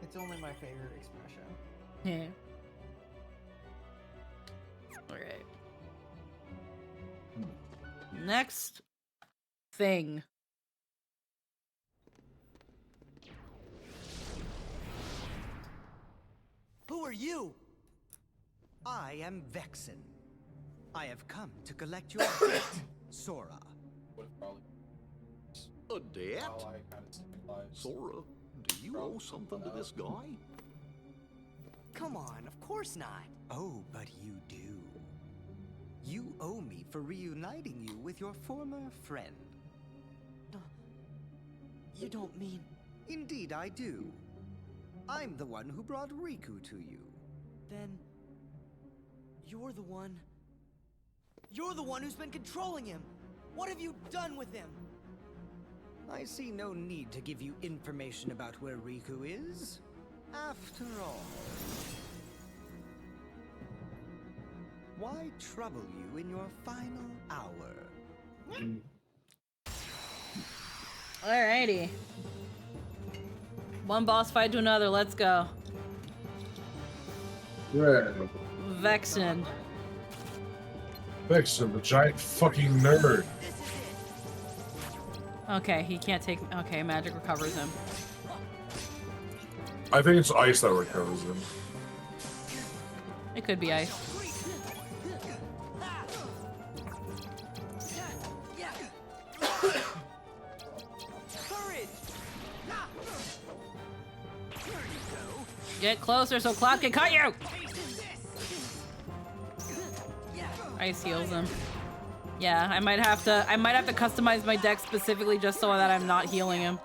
It's only my favorite expression. Yeah. Alright. Next thing. Who are you? I am Vexen. I have come to collect your debt, Sora. A debt? Sora, do you owe something to this guy? Come on, of course not. Oh, but you do. You owe me for reuniting you with your former friend. You don't mean... Indeed I do. I'm the one who brought Riku to you. Then... You're the one who's been controlling him! What have you done with him? I see no need to give you information about where Riku is. After all... Why trouble you in your final hour? Alrighty. One boss fight to another, let's go. Vexen. Vexen, the giant fucking nerd. Okay, he can't take... Okay, magic recovers him. I think it's ice that recovers him. It could be ice. Get closer so Cloud can cut you! Ice heals him. Yeah, I might have to customize my deck specifically just so that I'm not healing him.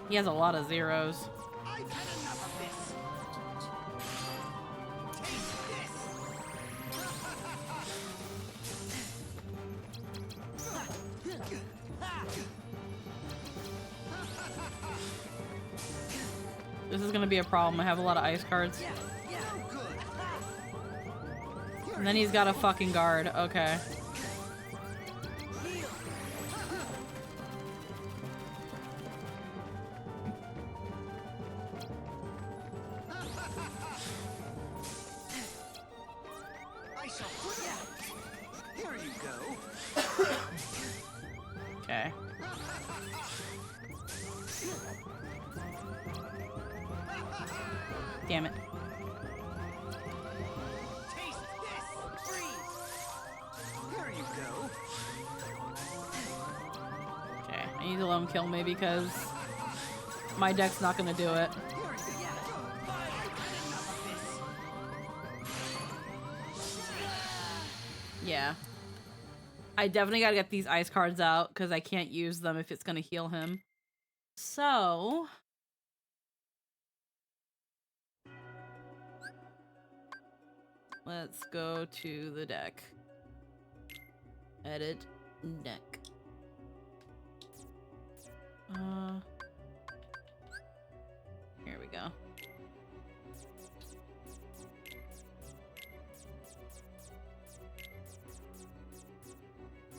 He has a lot of zeros. This is gonna be a problem. I have a lot of ice cards. And then he's got a fucking guard. Okay. Here you go. Okay. Damn it. Here you go. Okay, I need to let him kill me because my deck's not gonna do it. Yeah. I definitely gotta get these ice cards out because I can't use them if it's gonna heal him. So... let's go to the deck. Edit deck. Here we go.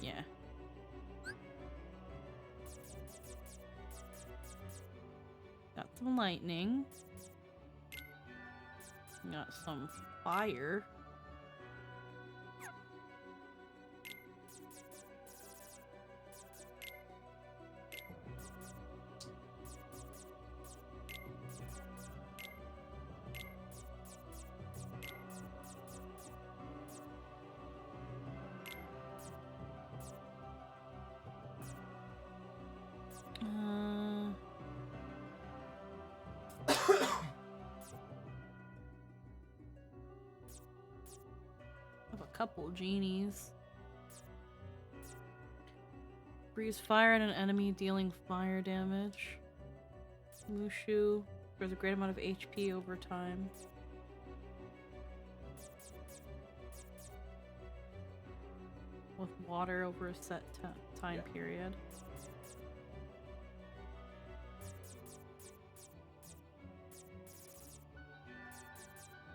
Yeah. Got some lightning. Got some fire. Couple genies. Breathes fire at an enemy, dealing fire damage. Mushu. There's a great amount of HP over time. With water over a set time period.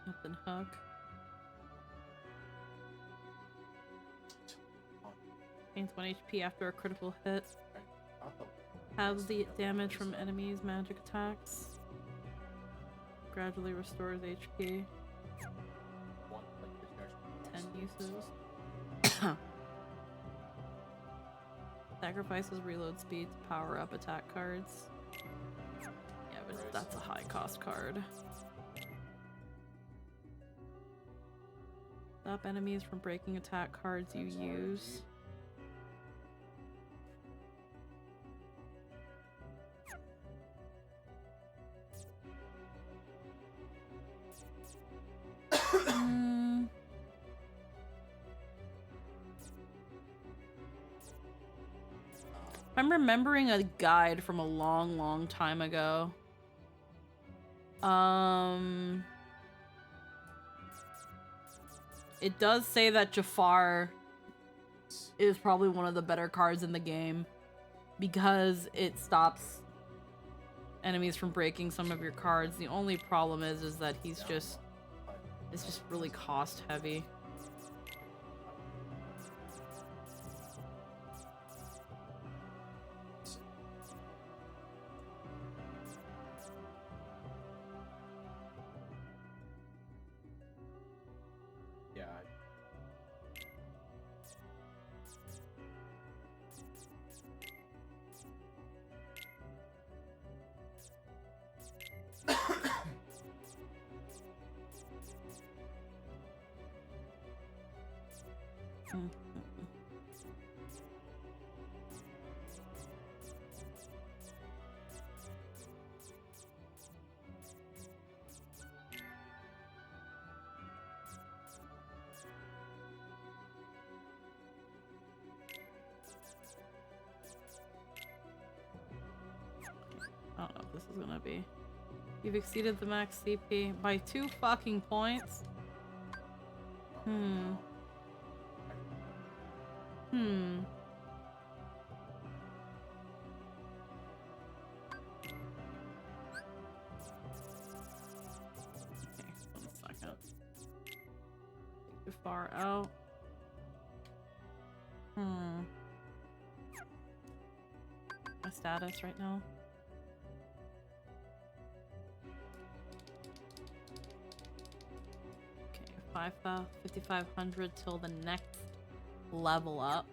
Nothing hook. Gains 1 HP after a critical hit. Halves the damage from enemies' magic attacks. Gradually restores HP. 10 uses. Sacrifices reload speed to power up attack cards. Yeah, but that's a high cost card. Stop enemies from breaking attack cards you use. I'm remembering a guide from a long time ago. It does say that Jafar is probably one of the better cards in the game because it stops enemies from breaking some of your cards. The only problem is that it's just really cost heavy. I don't know if this is gonna be. You've exceeded the max CP by 2 fucking points. Okay, 1 second. Too far out. My status right now. Okay, 5,500 till the next level up.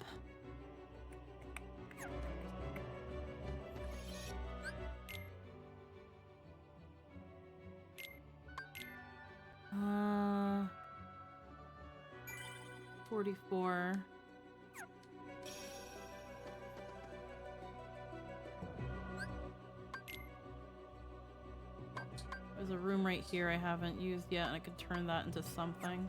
Uh, 44. There's a room right here I haven't used yet, and I could turn that into something.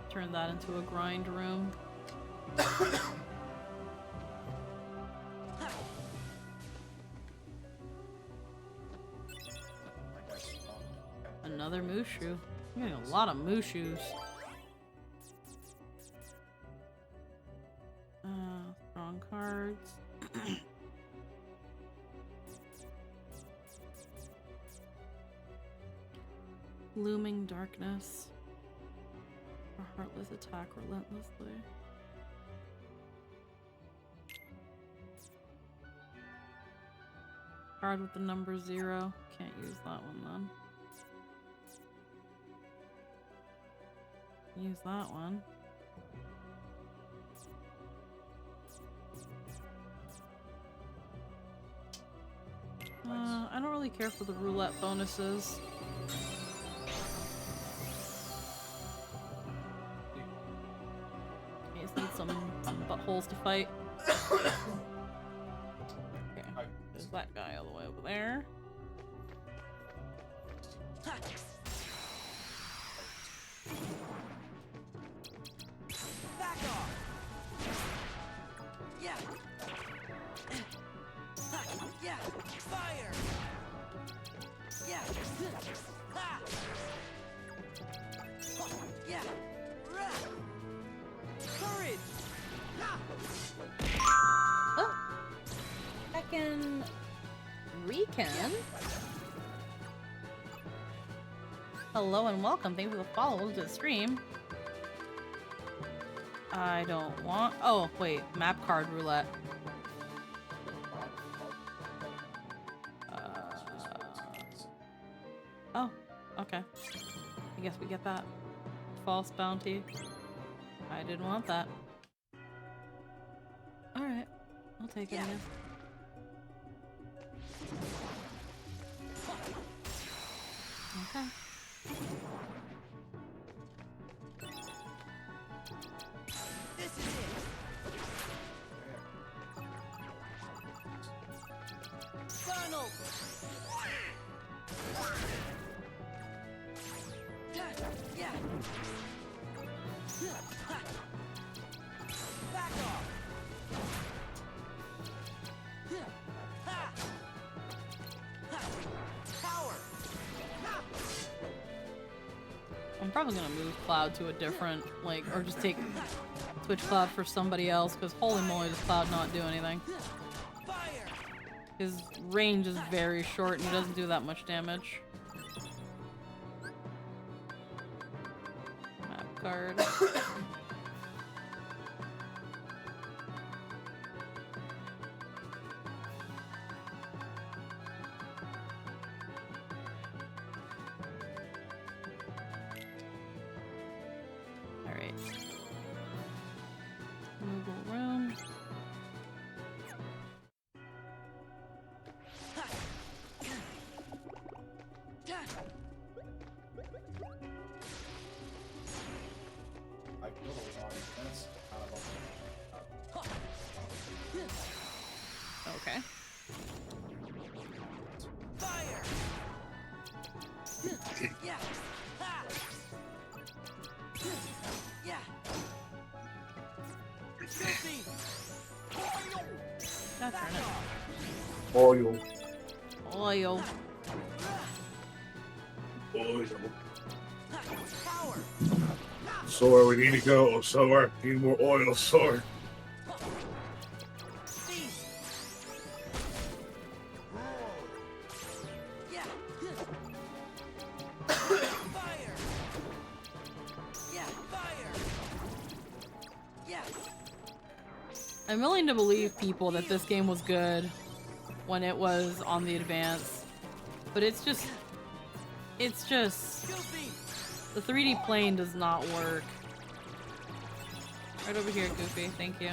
Turn that into a grind room. Another Mushu. I'm getting a lot of Mushus. Strong cards. Looming darkness. A heartless attack relentlessly. Card with the number 0. Can't use that one then. Use that one. I don't really care for the roulette bonuses. I just need some buttholes to fight. Okay, there's that guy all the way over there. Back off! Yeah! Yeah! Fire! Yeah! Ha! Yeah! Courage! Oh! Heckin' Rican? Hello and welcome. Thank you for the follow. Welcome to the stream. I don't want... Oh, wait. Map card roulette. Oh, okay. I guess we get that. False bounty. I didn't want that. Alright. I'll take it, I guess. Okay. This is it! Funnel! Yeah! Back off! Ha! Power! I'm probably gonna move Cloud to a different, like, or just take Switch Cloud for somebody else, because holy moly does Cloud not do anything. His range is very short and he doesn't do that much damage. Map card. Alright. Google room. I feel those on. That's kind of Okay. Fire! Yeah! Ha! Yeah! Filthy! That's right. Oil. Oil. Oil. Power! Sora, we need to go. Sora, need more oil, Sora. Yeah! Fire! Yeah! Fire! Yeah! I'm willing to believe people that this game was good when it was on the advance, but it's just the 3D plane does not work. Right over here, Goofy. Thank you.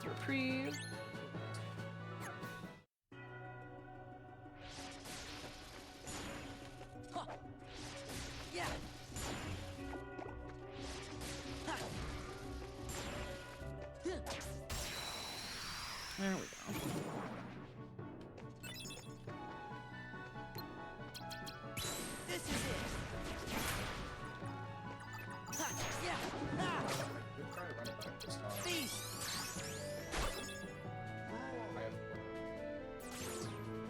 Reprieve. Yeah! There we go. This is it! Ha! Yeah! Ha! Feast!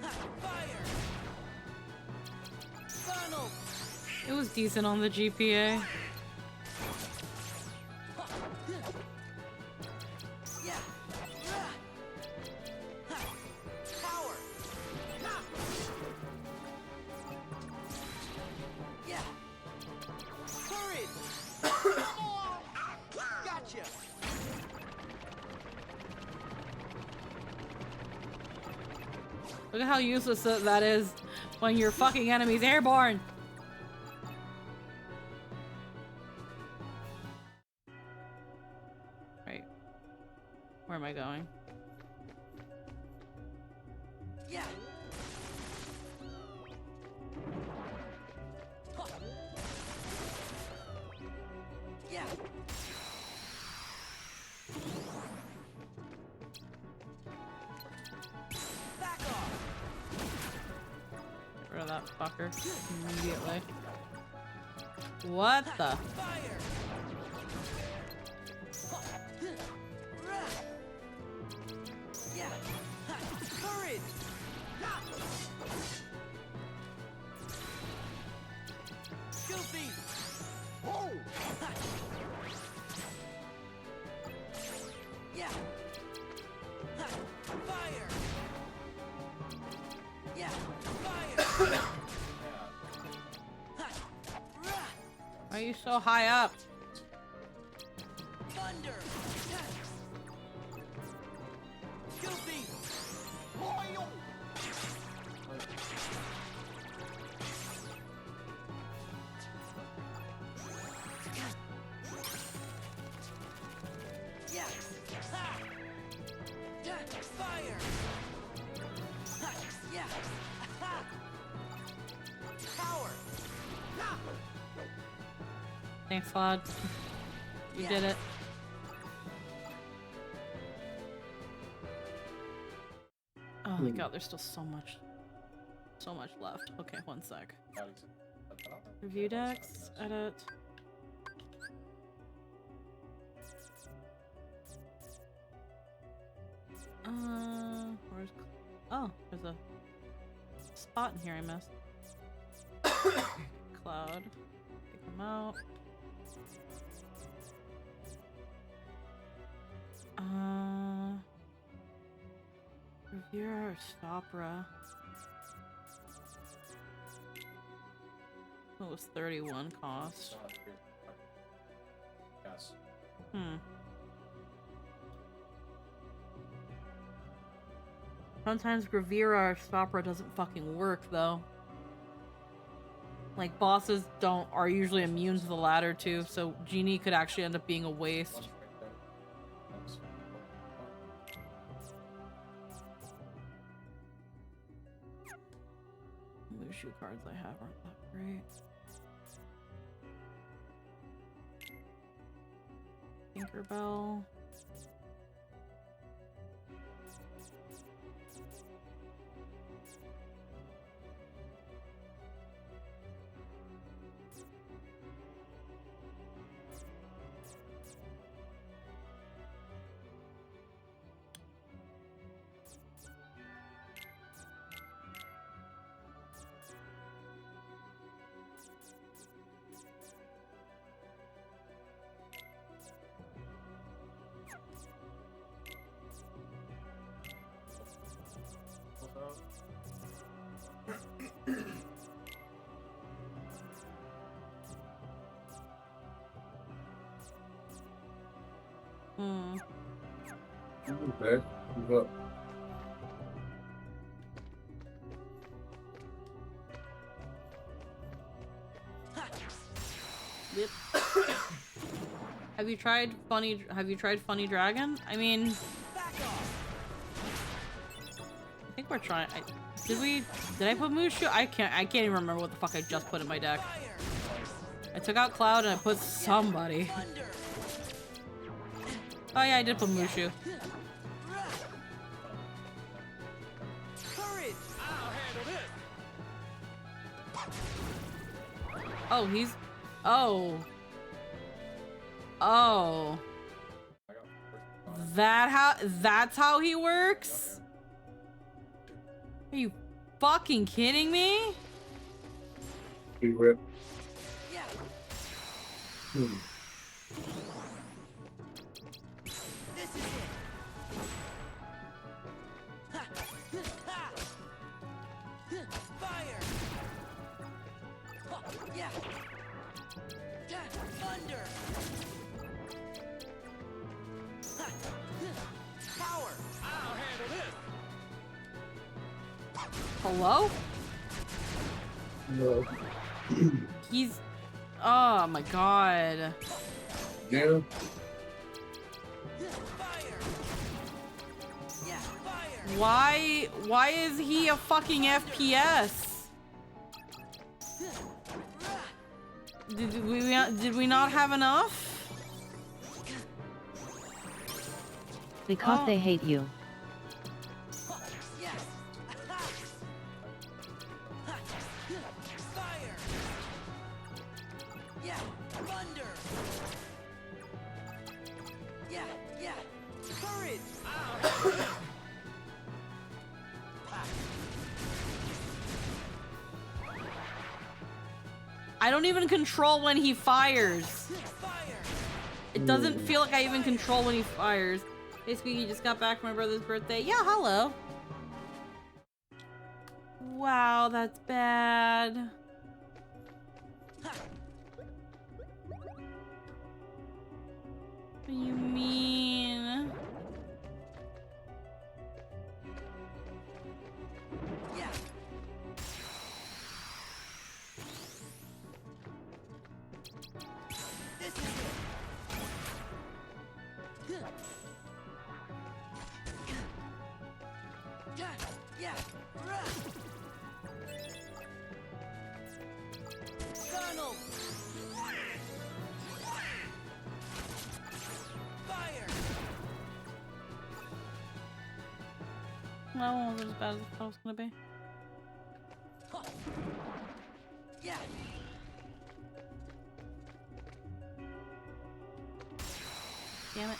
Ha! Fire! Funnel! It was decent on the GPA. Yeah! Ha! Power! Look at how useless that is when your fucking enemy's airborne. Right. Where am I going? Yeah. Yeah. Back off. Get rid of that fucker immediately. What the? Fire. Yeah. Courage. Filthy. Whoa. Yeah. Fire. Yeah. Fire. Why are you so high up? Thunder. Filthy. Yes. Ha. Fire. Ha. Yes. Ha. Power. Ha. Thanks, Claude. You did it. Oh my god, there's still so much left. Okay, one sec. Review decks, edit. Where's... Oh, there's a spot in here I missed. Cloud. Take them out. Revere or Stopra. It was 31 cost. Yes. Sometimes Gravira or Stopra doesn't fucking work though. Like bosses are usually immune to the latter too, so Genie could actually end up being a waste. Mushu cards I have aren't that great. Tinkerbell. Okay, move up. Yep. Have you tried Funny Dragon? I mean, I think we're trying. Did I put Mushu? I can't even remember what the fuck I just put in my deck. I took out Cloud and I put somebody. Oh yeah, I did put Mushu. Oh, he's... Oh. Oh. That's how he works? Are you fucking kidding me? Big rip. Thunder. Power. I'll handle this. Hello? No. He's... Oh my god. Yeah. Why is he a fucking FPS? Did we not have enough? Because they hate you. I don't even control when he fires. It doesn't feel like I even control when he fires. Hey Squeaky, just got back from my brother's birthday. Yeah, hello. Wow, that's bad. What do you mean? That one wasn't as bad as I thought it was gonna be. Damn it.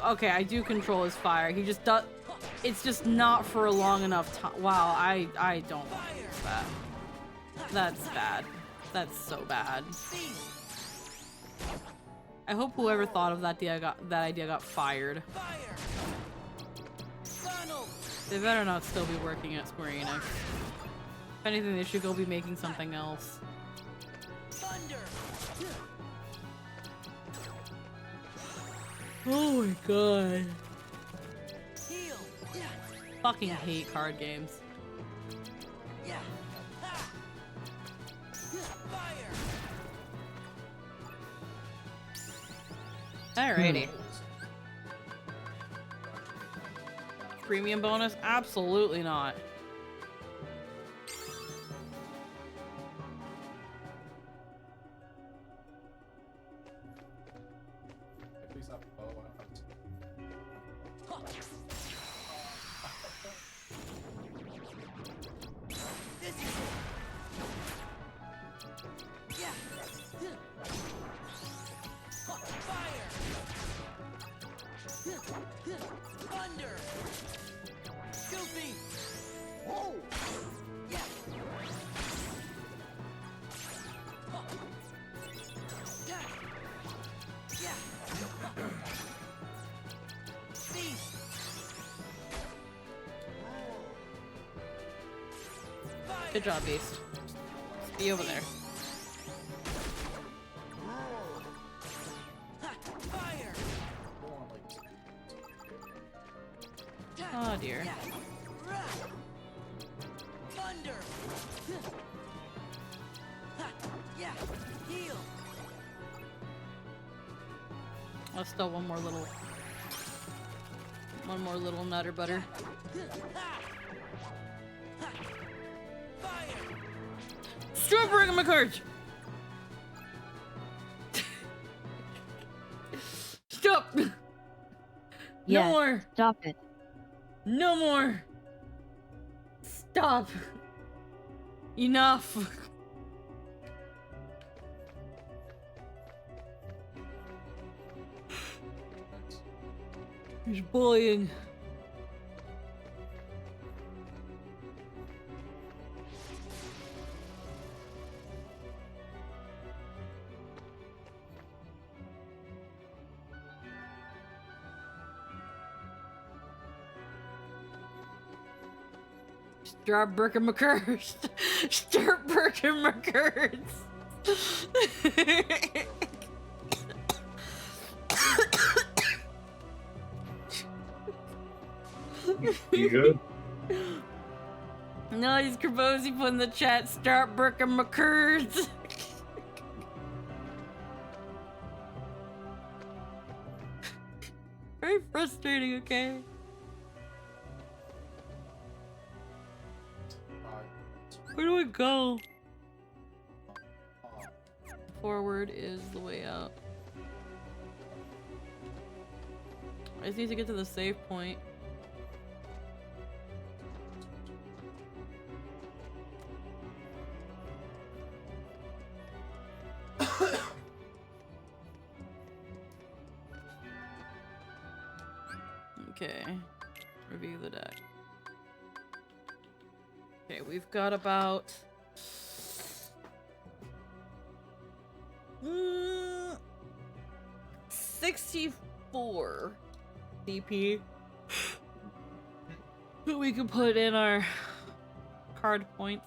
Okay, I do control his fire. He just does. It's just not for a long enough time. Wow, I don't want to use that. That's bad. That's so bad. I hope whoever thought of that idea got fired. They better not still be working at Square Enix. If anything, they should go be making something else. Oh my god. Fucking hate card games. Alrighty. Premium bonus? Absolutely not. Good job, Beast. Just be over there. Oh dear. Oh, still one more little nutter butter. Stop breaking my cards! Stop! Yeah, No more! Stop it. No more! Stop! Enough! He's bullying. Start Birkin McCurds. Start Birkin McCurds. You good? No, he's Kerbozy put in the chat. Start Birkin McCurds. Very frustrating, okay? Where do I go? Forward is the way out. I just need to get to the save point. Okay, review the deck. Okay, we've got about 64 CP that we can put in our card points.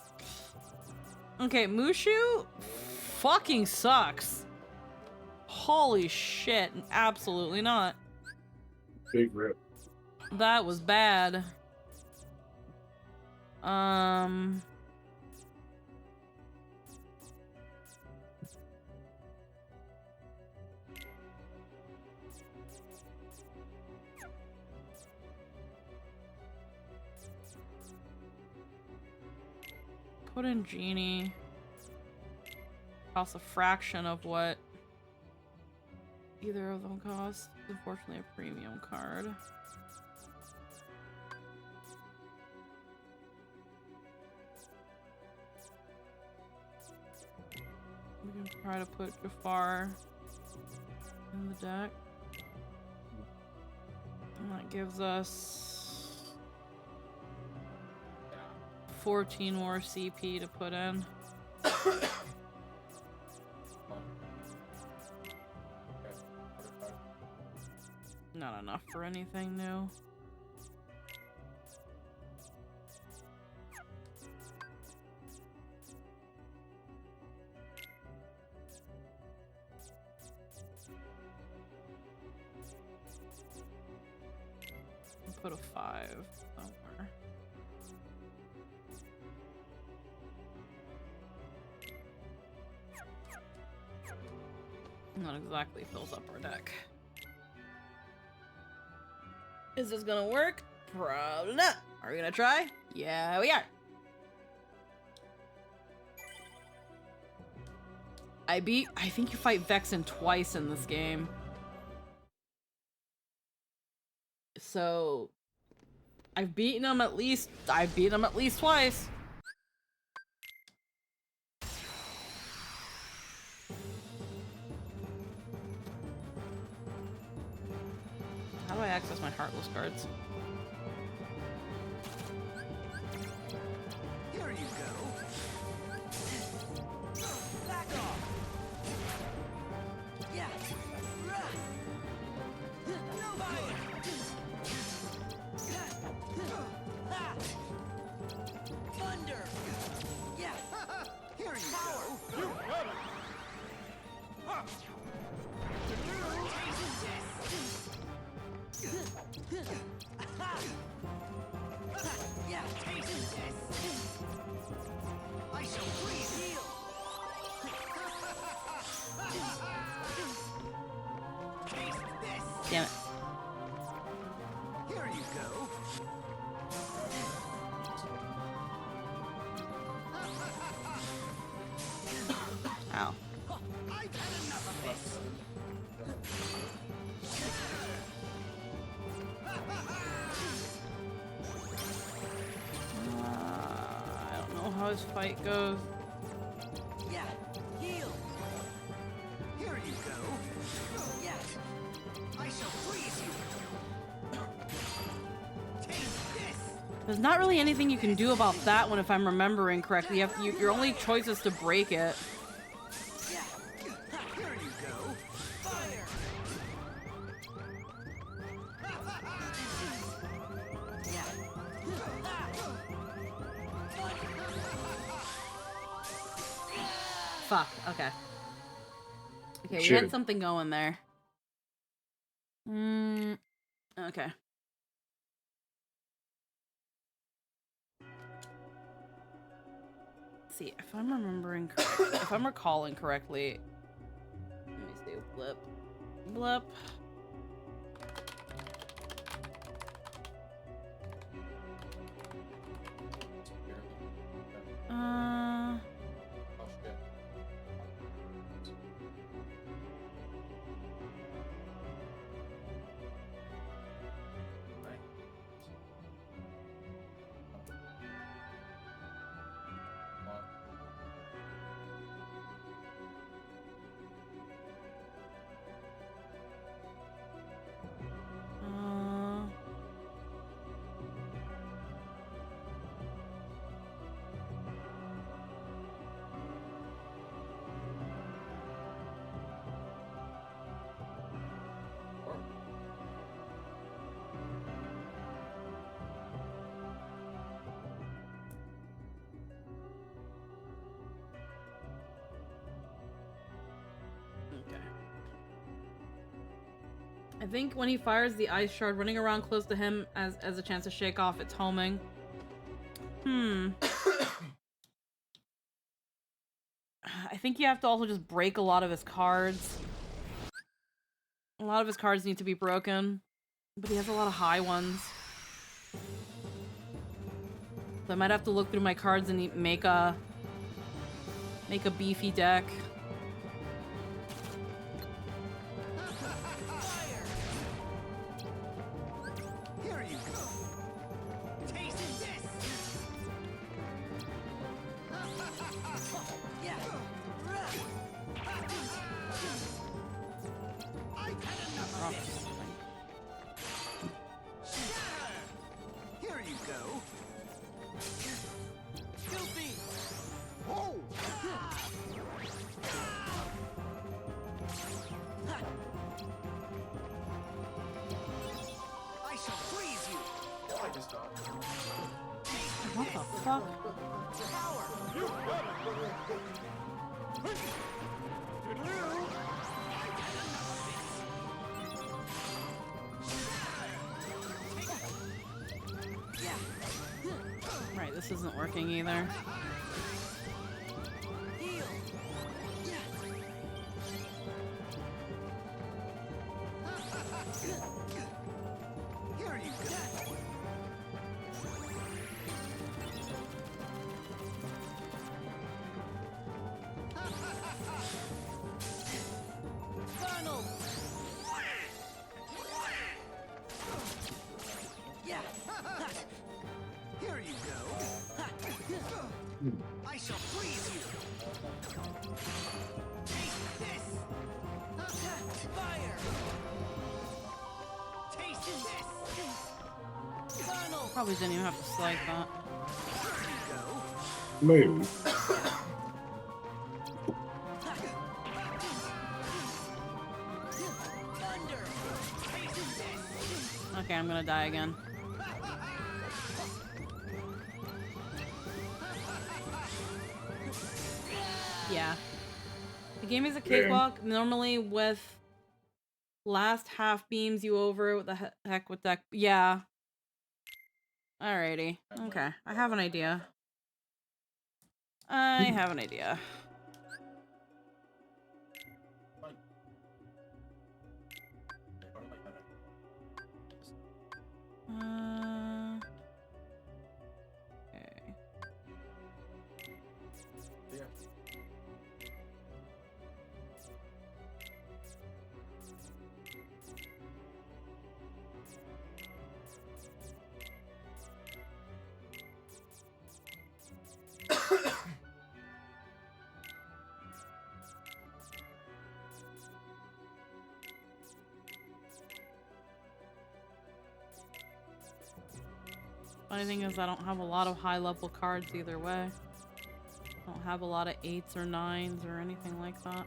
Okay, Mushu fucking sucks. Holy shit, absolutely not. Big rip. That was bad. Put in Genie. Costs a fraction of what either of them cost. Unfortunately, a premium card. We can try to put Jafar in the deck. And that gives us 14 more CP to put in. Not enough for anything new. I'll put a 5 somewhere. Not exactly fills up our deck. Is this gonna work? Probably not. Are we gonna try? Yeah, we are. I think you fight Vexen twice in this game. So, I've beaten him at least twice. How do I access my Heartless cards? Here you go. Back off. Yeah. Fire. Thunder. Yeah. Here you go. You got it. Yeah, taste this. I shall freeze heal. Taste this. Damn it. Here you go. Ow. I've had enough of this. I don't know how his fight goes. Yeah, heal. Here you go. Yeah, I shall freeze you. Taste this. There's not really anything you can do about that one if I'm remembering correctly. Your only choice is to break it. Yeah, here you go. Fire. Yeah. Fuck. Okay. Okay, we Shit. had something going there. Okay. Let's see if I'm remembering if I'm recalling correctly. Let me see. Blip. Blip. Oh shit. I think when he fires the ice shard, running around close to him as a chance to shake off its homing. I think you have to also just break a lot of his cards. A lot of his cards need to be broken, but he has a lot of high ones. So I might have to look through my cards and make a beefy deck. Here you go. Taste this. Yeah. I've had enough of this. Here you go. Filthy. Whoa. I shall freeze you. I just died. What the fuck? Right, this isn't working either. Here you go. Funnel. Yeah. Here you go. I shall freeze you. Taste this. Fire. Taste this. Funnel. Probably didn't even have to slide that. Maybe. Okay, I'm gonna die again. Yeah. The game is a cakewalk. Normally with last half beams you over with the heck with deck. Yeah. Alrighty. Okay. I have an idea. I have an idea. Okay. Funny thing is I don't have a lot of high level cards either way. I don't have a lot of 8s or 9s or anything like that.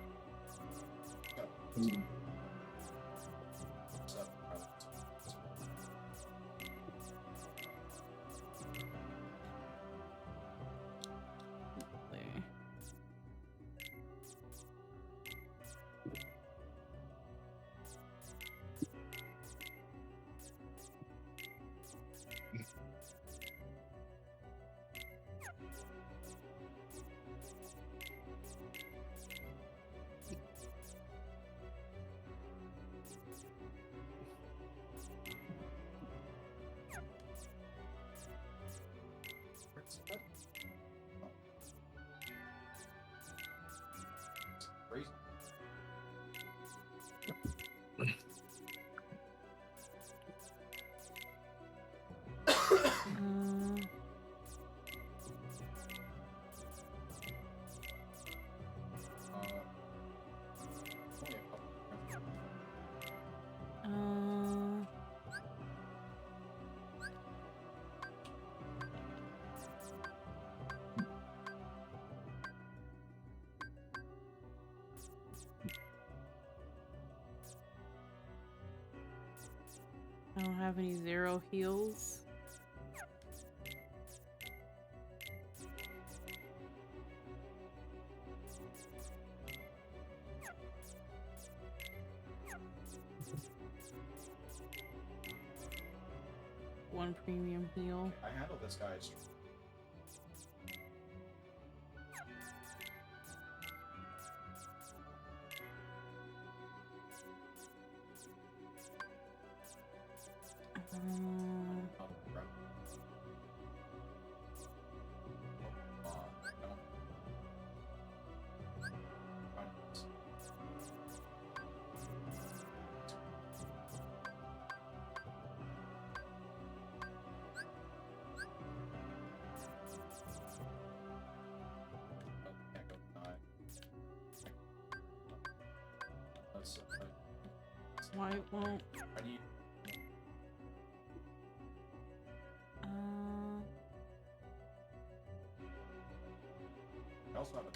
don't have any 0 heals. One premium heal. I handled this guy. Why won't? I also have a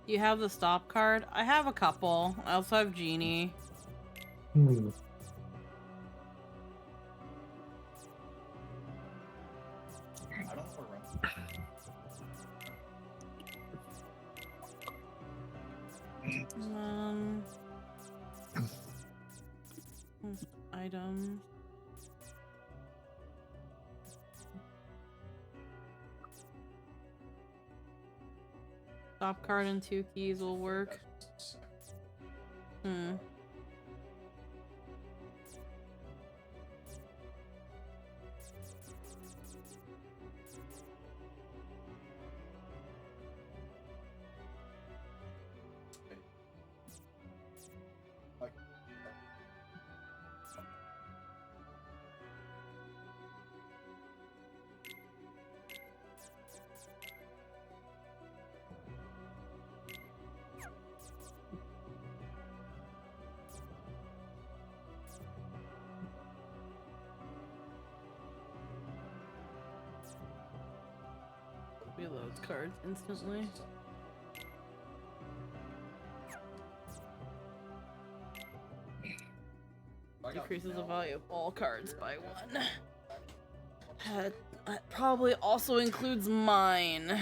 You have the stop card? I have a couple. I also have Genie. Hmm. I don't run. Items. Stop card and 2 keys will work. Hmm. Reloads cards instantly. Decreases the value of all cards by 1. That probably also includes mine.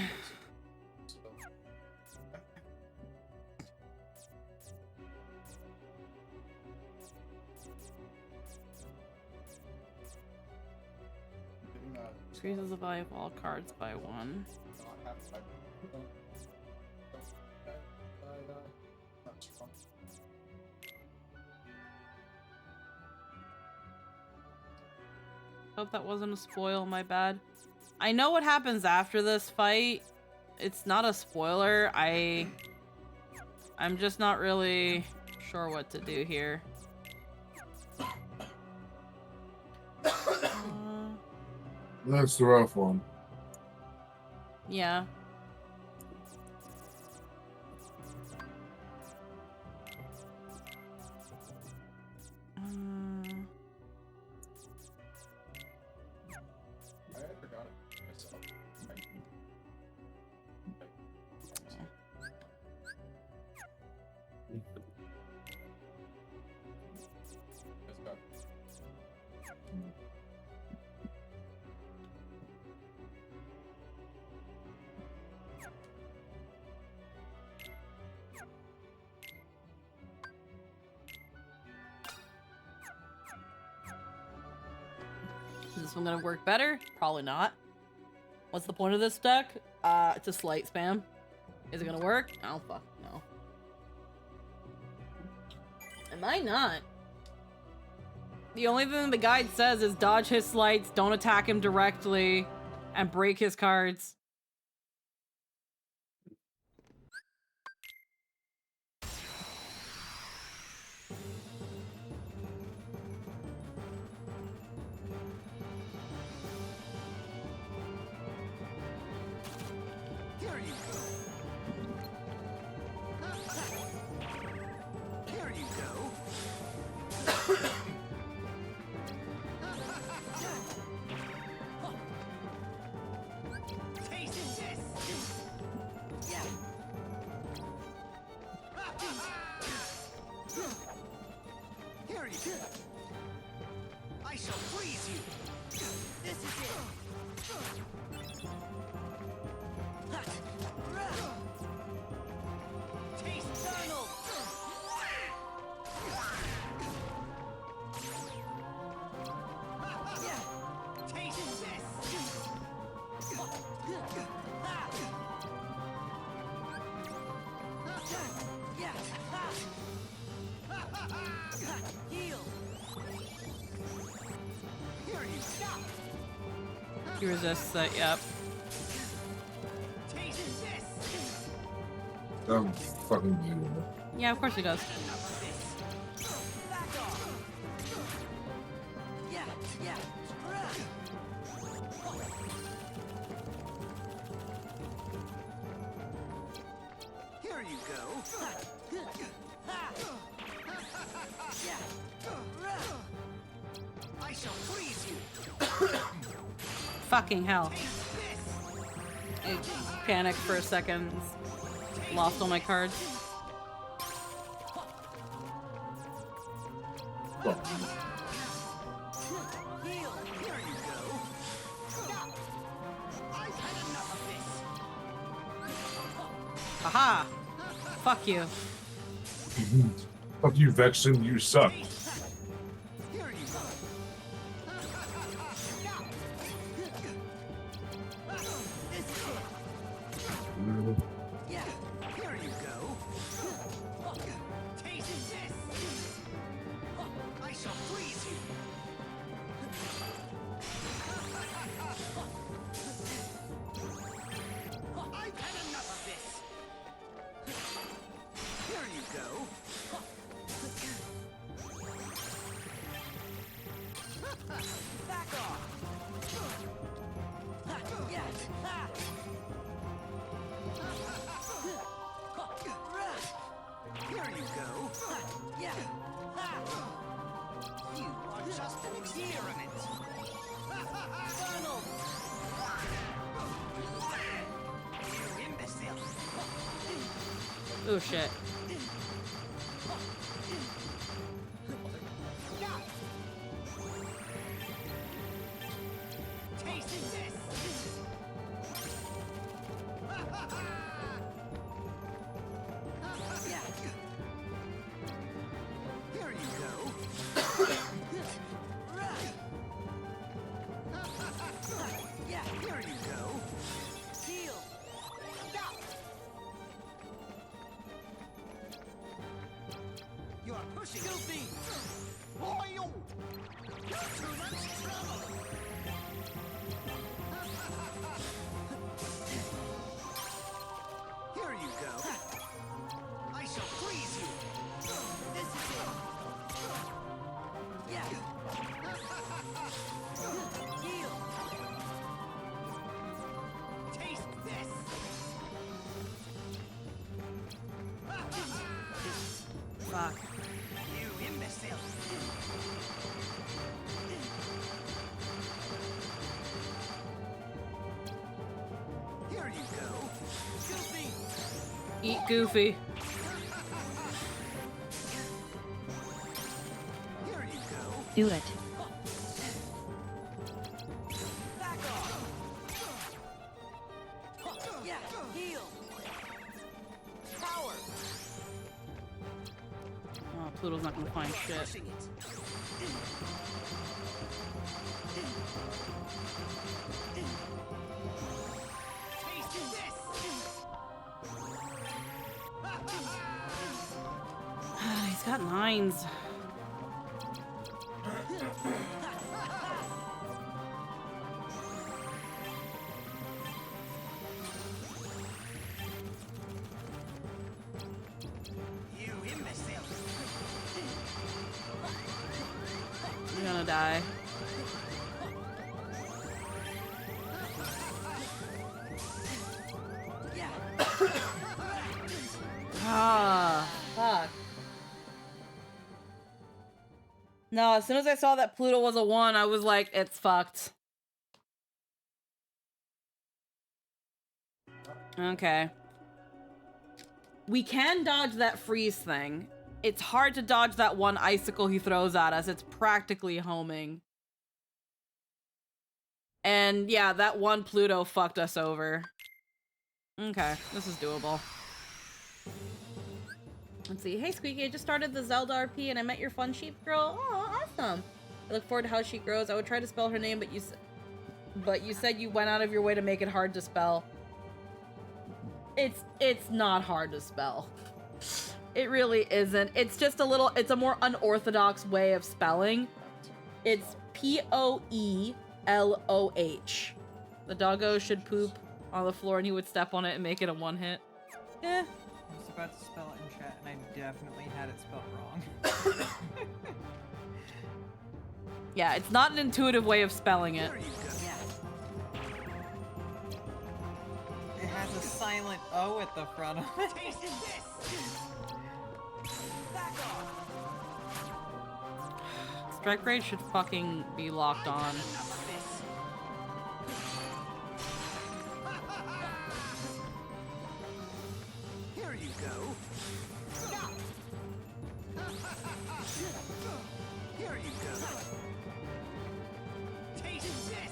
Increases the value of all cards by 1. Hope that wasn't a spoil, my bad. I know what happens after this fight. It's not a spoiler. I'm just not really sure what to do here. That's the rough one. Yeah. I forgot it myself. Is this one gonna work better? Probably not. What's the point of this deck? It's a slight spam. Is it gonna work? I don't fucking know. Am I not? The only thing the guide says is dodge his slights, don't attack him directly, and break his cards. Here you go. I shall freeze you. This is it. Taste Donald. Taste this. Heal. Here you stop. He resists that, yep. Taste this. That fucking beautiful. Yeah, of course he does. Back off. Yeah. Here you go. I shall freeze you. Fucking hell. I panicked for a second. Lost all my cards. Heal. Here you go. Stop. I've had enough of this. Aha! Fuck you. Fuck you, Vexen, you suck. Here you go. Stop. This is it. Yeah. Here you go. Taste this. I shall freeze you. I've had enough of this. Here you go. Back off. Yeah. Here you go. Yeah. You are just an experiment. Donald. You imbecile. Oh shit. Taste this. Yeah. Here you go. Yeah, here you go. Heal. Stop. You are pushing. Filthy. Oil. Too much trouble. Here you go. I shall freeze you. This is it. Yeah. Heal. Taste this. Fuck. You imbecile. Here you go. Filthy. Eat Goofy. Here you go. Do it. Back off. Yeah. Heal. Power. Oh, Pluto's not gonna find shit. Pushing it. Taste this. He's got 9s. You imbecile. You're gonna die. Yeah. Ah, fuck. No, as soon as I saw that Pluto was a 1, I was like, it's fucked. Okay. We can dodge that freeze thing. It's hard to dodge that one icicle he throws at us. It's practically homing. And yeah, that one Pluto fucked us over. Okay, this is doable. Let's see. Hey, Squeaky, I just started the Zelda RP and I met your fun sheep girl. Oh, awesome. I look forward to how she grows. I would try to spell her name, but you said you went out of your way to make it hard to spell. It's not hard to spell. It really isn't. It's just a little, it's a more unorthodox way of spelling. It's Poeloh. The doggo should poop on the floor and he would step on it and make it a 1-hit. Eh. I was about to spell it in chat and I definitely had it spelled wrong. Yeah, it's not an intuitive way of spelling it. It has a silent O at the front of it. Strike Raid should fucking be locked on. Here you go. Here you go. Taste this.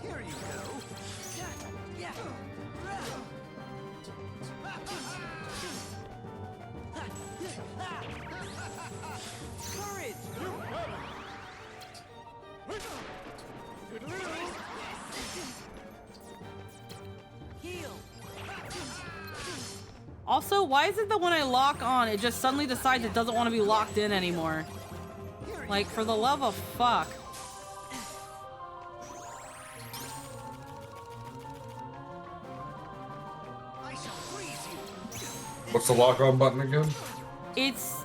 Here you go. Yeah. Courage. Heal. Also, why is it that when I lock on, it just suddenly decides it doesn't want to be locked in anymore? Like, for the love of fuck. What's the lock on button again? It's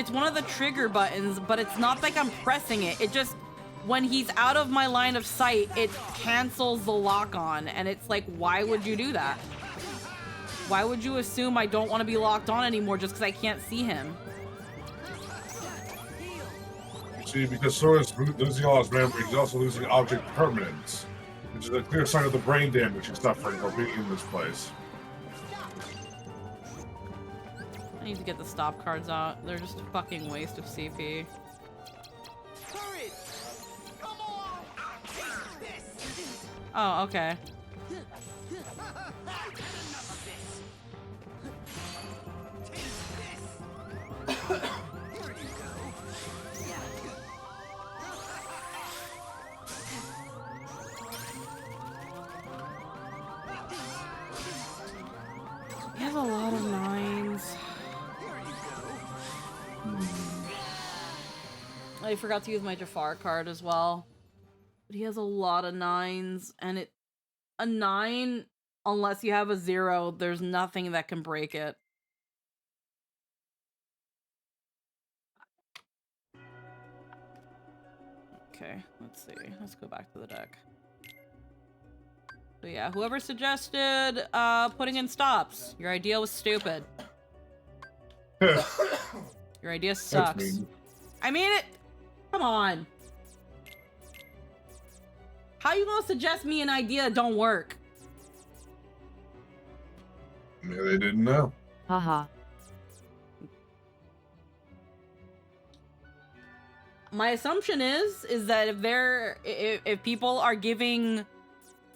one of the trigger buttons, but it's not like I'm pressing it. It just, when he's out of my line of sight, it cancels the lock on, and it's like, why would you do that? Why would you assume I don't want to be locked on anymore just because I can't see him? See, because Sora's losing all his memory, he's also losing object permanence, which is a clear sign of the brain damage he's suffering from being in this place. I need to get the stop cards out. They're just a fucking waste of CP. Oh, okay. He has a lot of 9s. I forgot to use my Jafar card as well. But he has a lot of 9s, and a 9, unless you have a 0, there's nothing that can break it. Okay, let's see. Let's go back to the deck. So yeah, whoever suggested putting in stops, your idea was stupid. Your idea sucks. I mean it. Come on. How you gonna suggest me an idea that don't work? Maybe they didn't know. Haha. My assumption is that if people are giving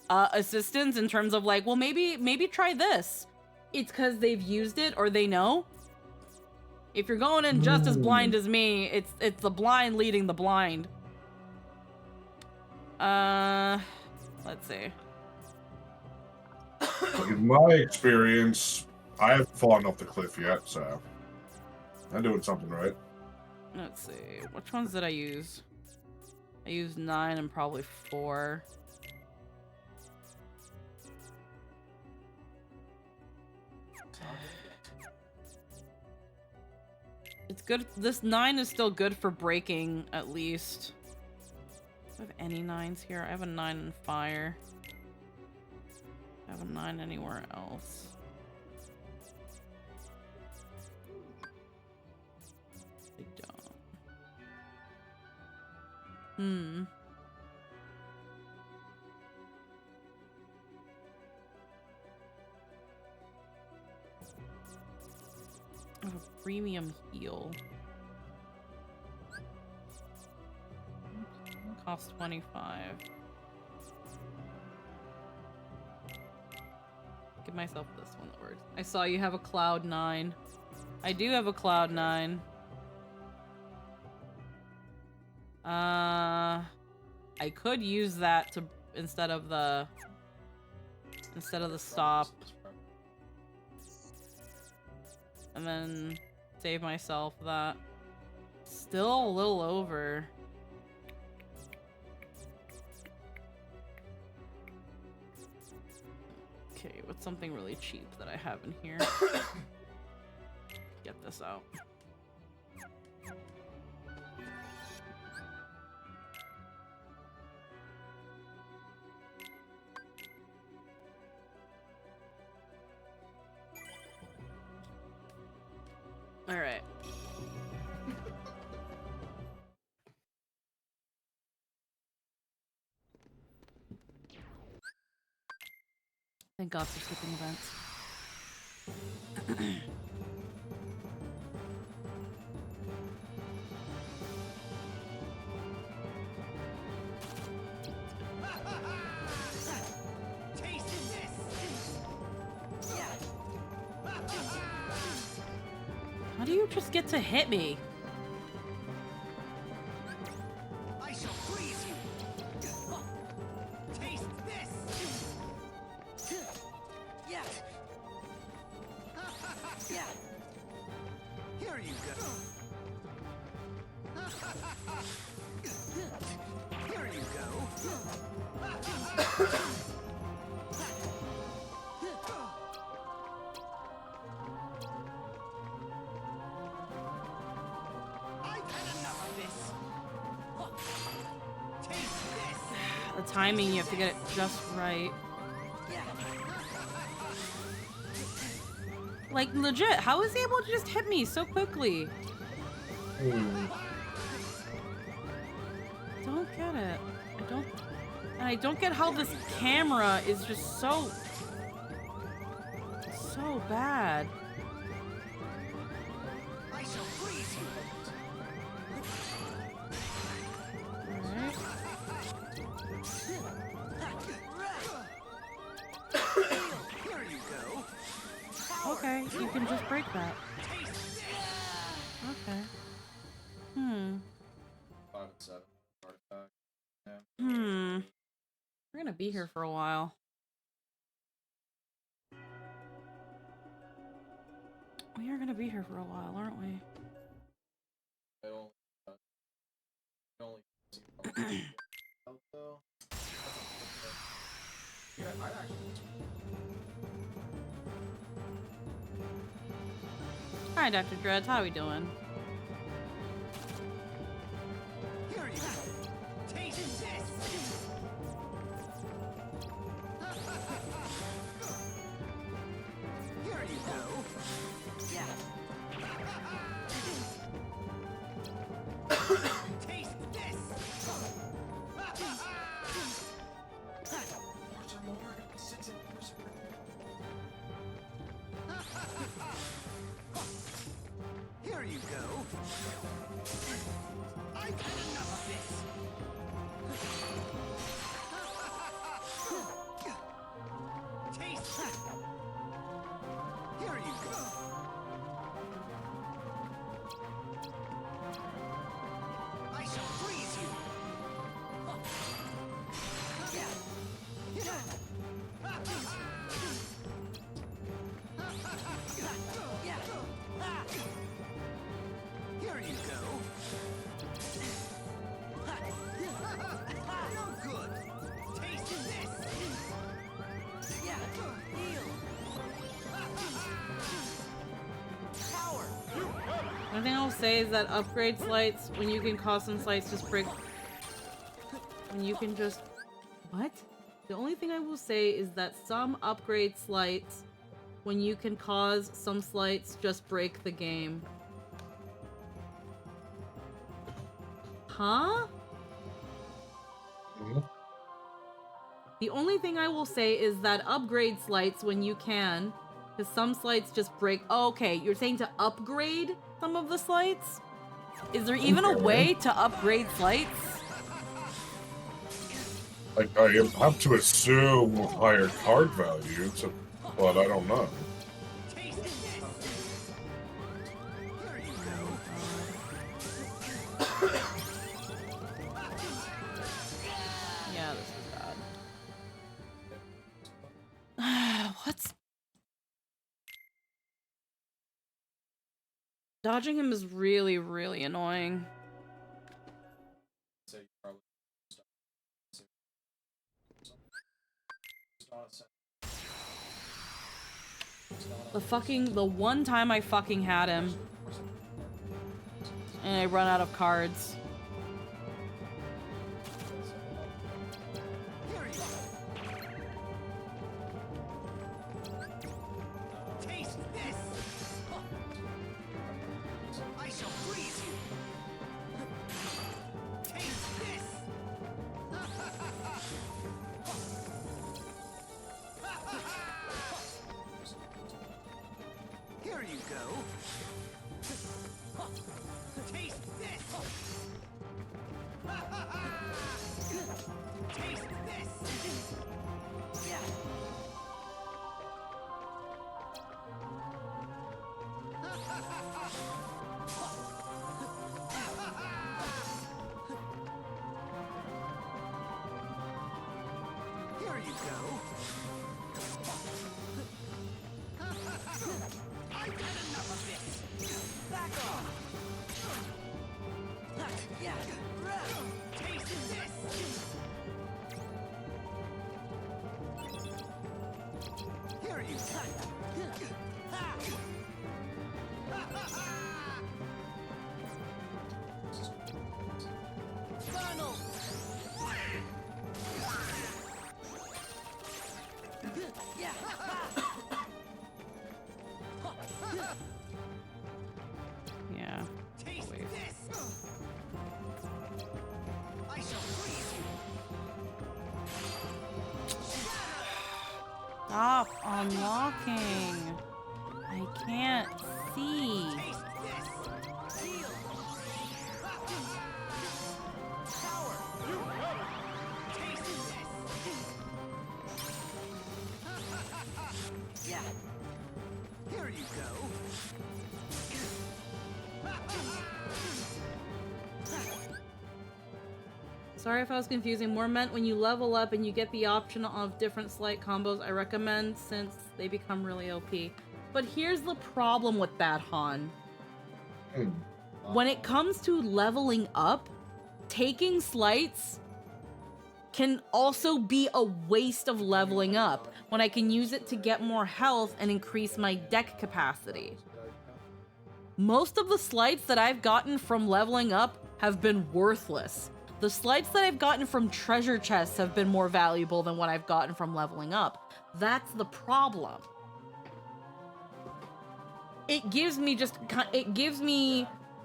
assistance in terms of like, well, maybe try this, it's because they've used it or they know. If you're going in just as blind as me, it's the blind leading the blind. Let's see. In my experience, I haven't fallen off the cliff yet, so I'm doing something right. Let's see. Which ones did I use? I used 9 and probably 4. It's good. This 9 is still good for breaking, at least. Do I have any 9s here? I have a 9 in fire. I have a 9 anywhere else. Hmm. I have a premium heal. Cost 25. Give myself this one that works. I saw you have a Cloud 9. I do have a Cloud 9. I could use that to instead of the stop. And then save myself that. Still a little over. Okay, what's something really cheap that I have in here? Get this out. All right. Thank God for skipping events. How do you just get to hit me? I shall freeze you. Taste this. Yeah. Yeah. Here you go. Here you go. The timing, you have to get it just right. Like, legit, how is he able to just hit me so quickly? Don't get it. I don't get how this camera is just so bad. I shall freeze you. Alright. Here you go. Okay, you can just break that. Okay. Hmm. 5 and 7. Artifact. Yeah. Hmm. We're gonna be here for a while. We are gonna be here for a while, aren't we? I don't. Only out though. Yeah, I actually. Hi, Dr. Dreads, how we doing? Here you go. Taste this. Here you go. Yeah. Taste this. Here you go. I've had enough of this. Taste that. Here you go. I shall freeze you. Yeah. Yeah. Here you go. No good. Taste this. Yeah. Heal. Power. One thing I'll say is that upgrade slights, when you can cause some slights just break... When you can just... What? The only thing I will say is that some upgrade slights, when you can cause some slights, just break the game. Huh? Mhm. The only thing I will say is that upgrade slights when you can, because some slights just break. Oh, okay, you're saying to upgrade some of the slights? Is there even a way to upgrade slights? Like, I have to assume higher card value, but I don't know. Yeah, this is bad. What's... Dodging him is really, really annoying. The one time I fucking had him, and I run out of cards. Taste this! I shall freeze you! Taste this! Here you go! Taste this! Taste this! Yeah. Here you go. I've had enough of this. Back off. Yeah. Taste this. Here you go. Funnel. Yeah. Yeah. Taste Wait. this. I shall freeze you. Stop unlocking. I can't see. Taste this. Seal. Power. Taste this. Yeah. Here you go. Sorry if I was confusing. More meant when you level up and you get the option of different slight combos. I recommend since they become really OP. But here's the problem with that, Han. When it comes to leveling up, taking slights can also be a waste of leveling up when I can use it to get more health and increase my deck capacity. Most of the slights that I've gotten from leveling up have been worthless. The slights that I've gotten from treasure chests have been more valuable than what I've gotten from leveling up. That's the problem. It gives me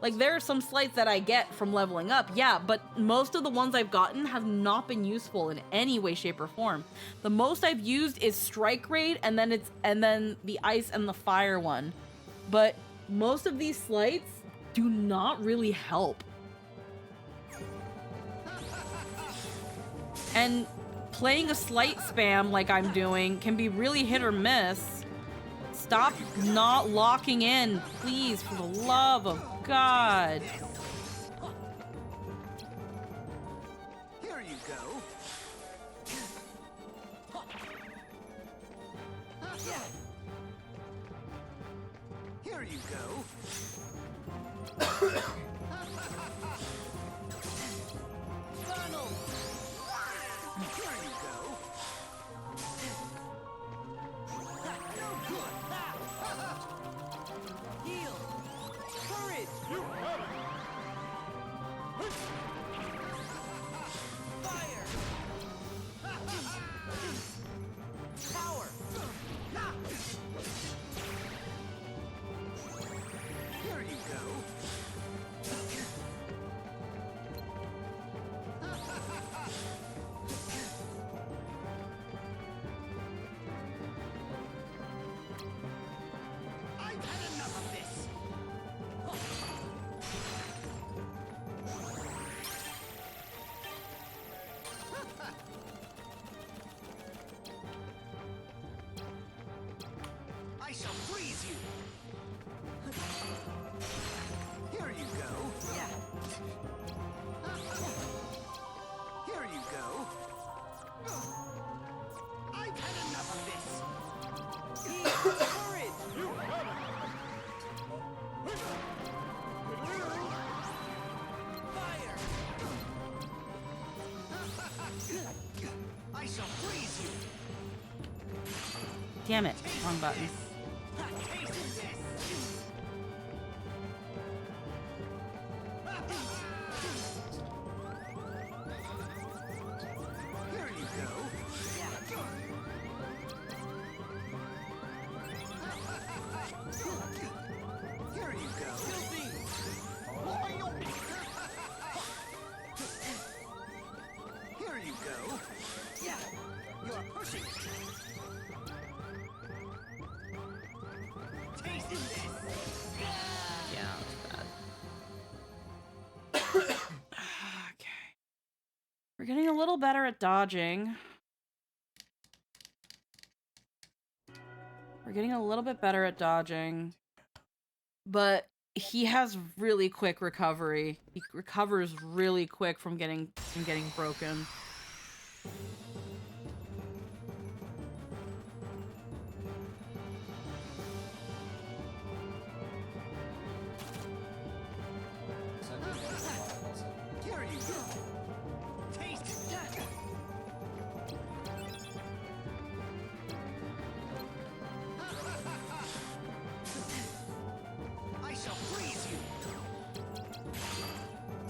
like, there are some slights that I get from leveling up, yeah, but most of the ones I've gotten have not been useful in any way, shape, or form. The most I've used is Strike Raid, and then the Ice and the Fire one. But most of these slights do not really help. And playing a slight spam like I'm doing can be really hit or miss. Stop not locking in, please, for the love of God. Here you go. Yeah. Here you go. Funnel. Here you go. No good. Heal. Courage. You have it. Fire. Power. Here you go. freeze you. Here you go. Yeah. Here you go. I've had enough of this. Courage. Fire. I shall freeze you. Damn it. Wrong button. Here you go. Here you go. Here you go. Yeah, you are pushing. Taste this. Yeah, that's bad. Okay. We're getting a little better at dodging. We're getting a little bit better at dodging. But he has really quick recovery. He recovers really quick from getting broken. Here you go. Taste it. I shall freeze you.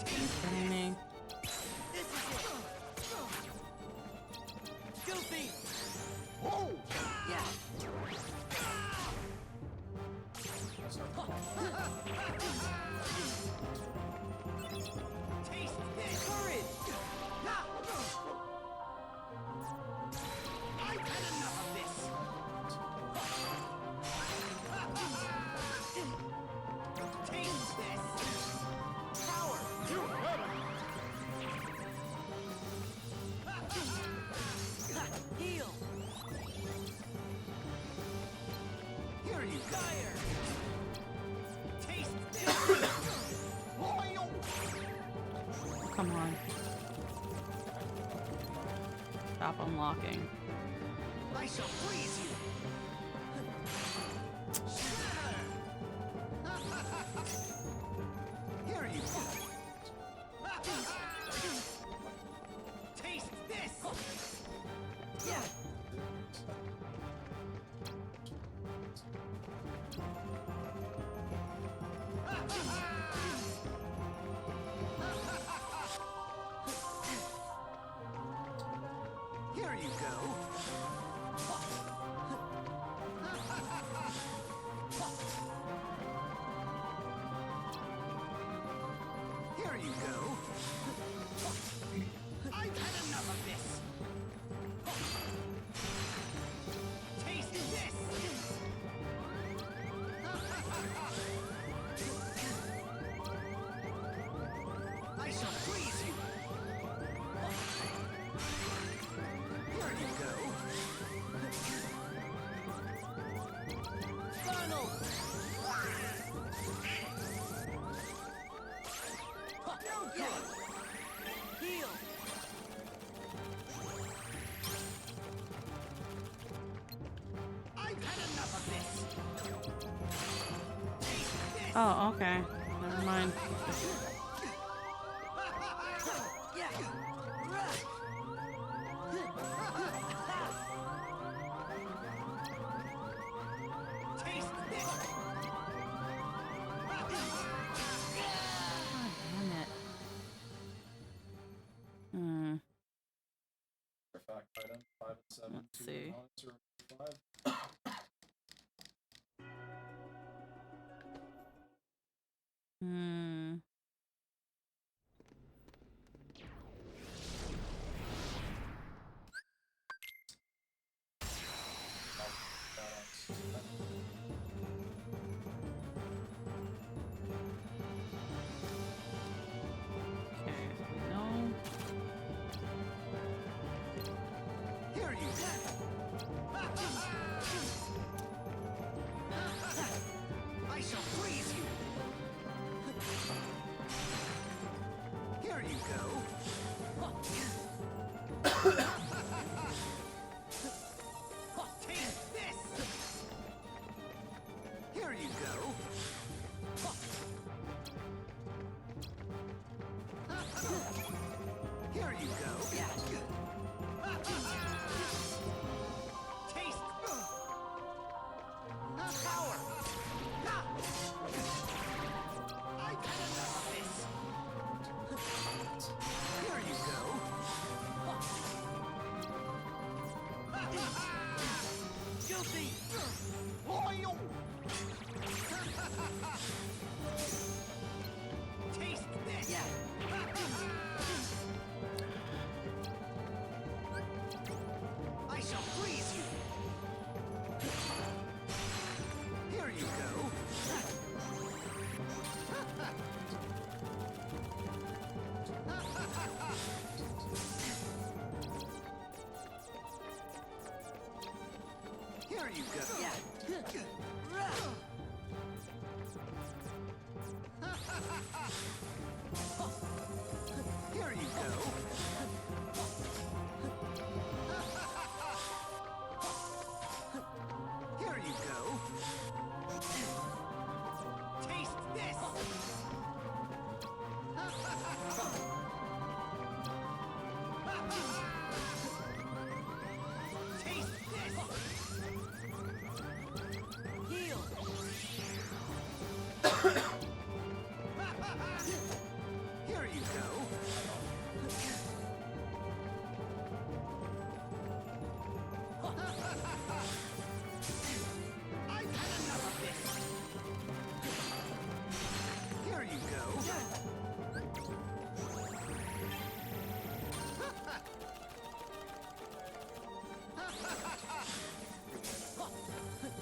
Kidding me? This is it. Goofy. Oh. Yeah. Taste this. Courage. I've had enough of this. Taste this. Power. Heal. Here you go. Fire. Taste this. Come on. Stop unlocking. I shall freeze you. Here you go. Taste this. Yeah. Here you go. Here you go. I've had enough of this. Taste this. I shall freeze you. Here you go. Funnel. No good. Heal. I've had enough of this. Taste this. Oh, okay. Never mind. Yeah. Taste this. Damn it. Hmm. Artifact item 5 and 7. Let's 2 see. monster 5. Hmm. Okay, no. Here you go. filthy! Taste this! I shall freeze you! Here you go! Here you go! Here you go! Here you go! Taste this! Taste this! Heal! Here you go! I've had enough of this! Here you go!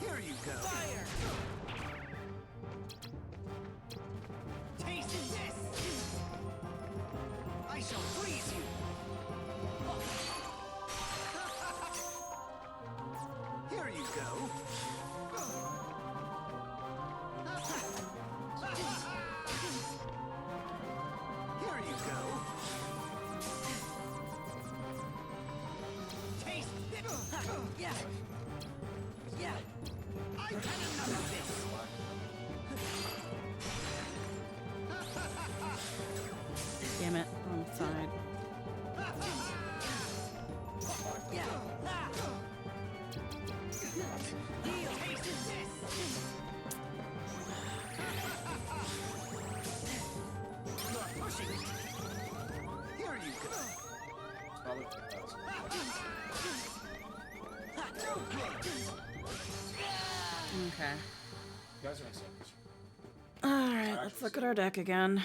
Here you go! Fire! Taste this! I shall freeze you! Here you go! Here you go! Taste this! Yeah! Yeah! I've had enough of this! Damn it, wrong side. Yeah! Taste this! You're pushing it! Here you go! Okay. You guys are insane. Alright, let's look at our deck again.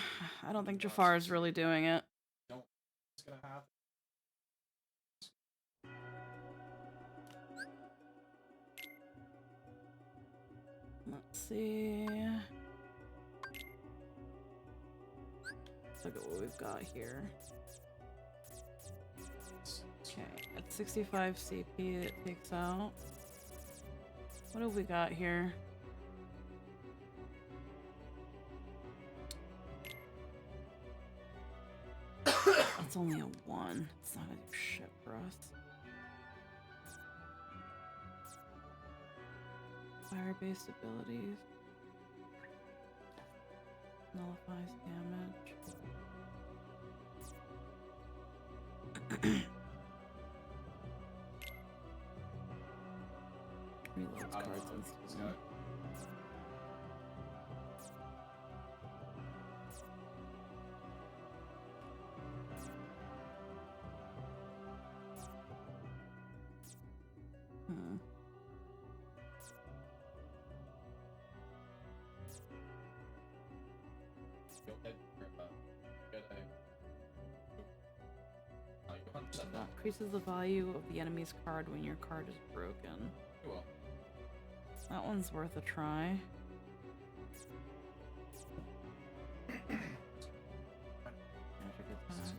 I don't think Jafar is really doing it. What's gonna happen? Let's see. Let's look at what we've got here. Okay, at 65 CP it takes out. What have we got here? That's only a 1. It's not gonna do shit for us. Fire-based abilities. Nullifies damage. Reloads cards instantly. Increases the value of the enemy's card when your card is broken. Well. That one's worth a try. Magic attacks.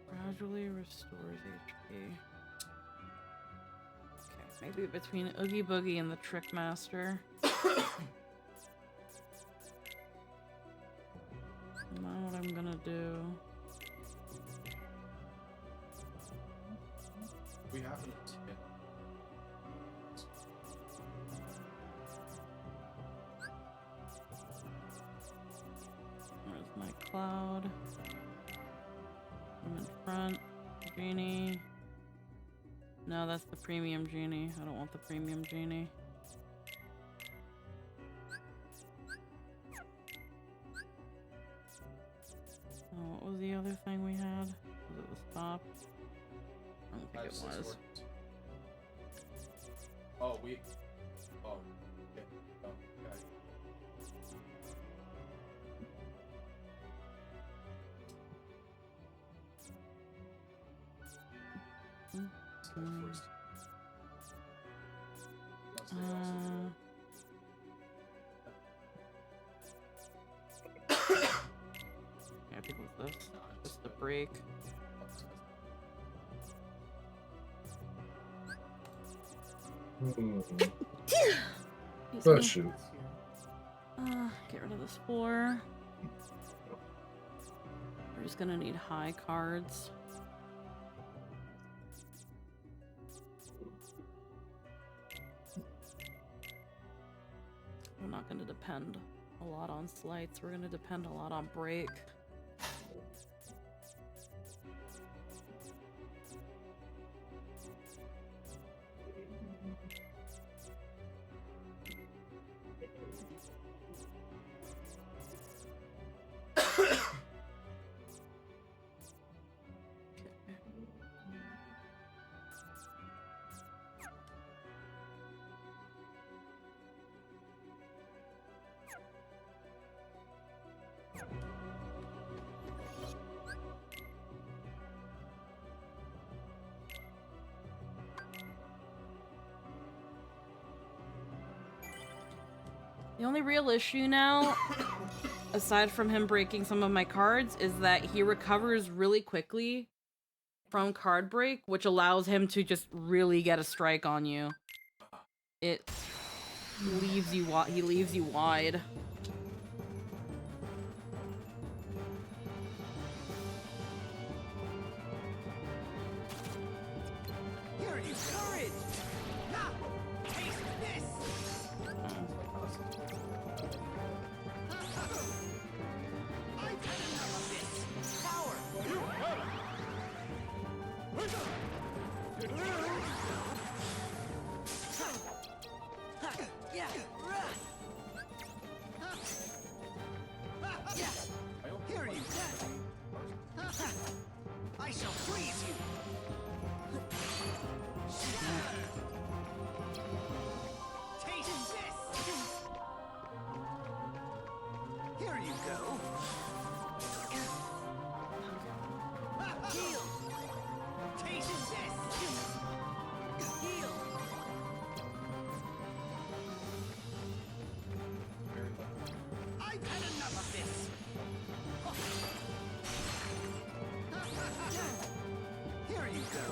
Gradually restores HP. Okay, maybe between Oogie Boogie and the Trick Master. Not what I'm gonna do. We have to. Where's my cloud? I'm in front. Genie. No, that's the premium genie. I don't want the premium genie. Oh, what was the other thing we had? Was it the stop? I don't think it was. Oh, we. Oh, okay. Oh, okay. Let's go first. Let's go also. Yeah, I think it was this. Just the break. Bless you. Get rid of this 4. We're just gonna need high cards. We're not gonna depend a lot on slights. We're gonna depend a lot on break. The only real issue now, aside from him breaking some of my cards, is that he recovers really quickly from card break, which allows him to just really get a strike on you. It leaves you he leaves you wide. Here you courage! Now, taste this! I've had enough of this! Power! Yeah! Here you go! I shall freeze you! Taste this! Here you go! Heal! Taste this! Heal! I've had enough of this! Here you go!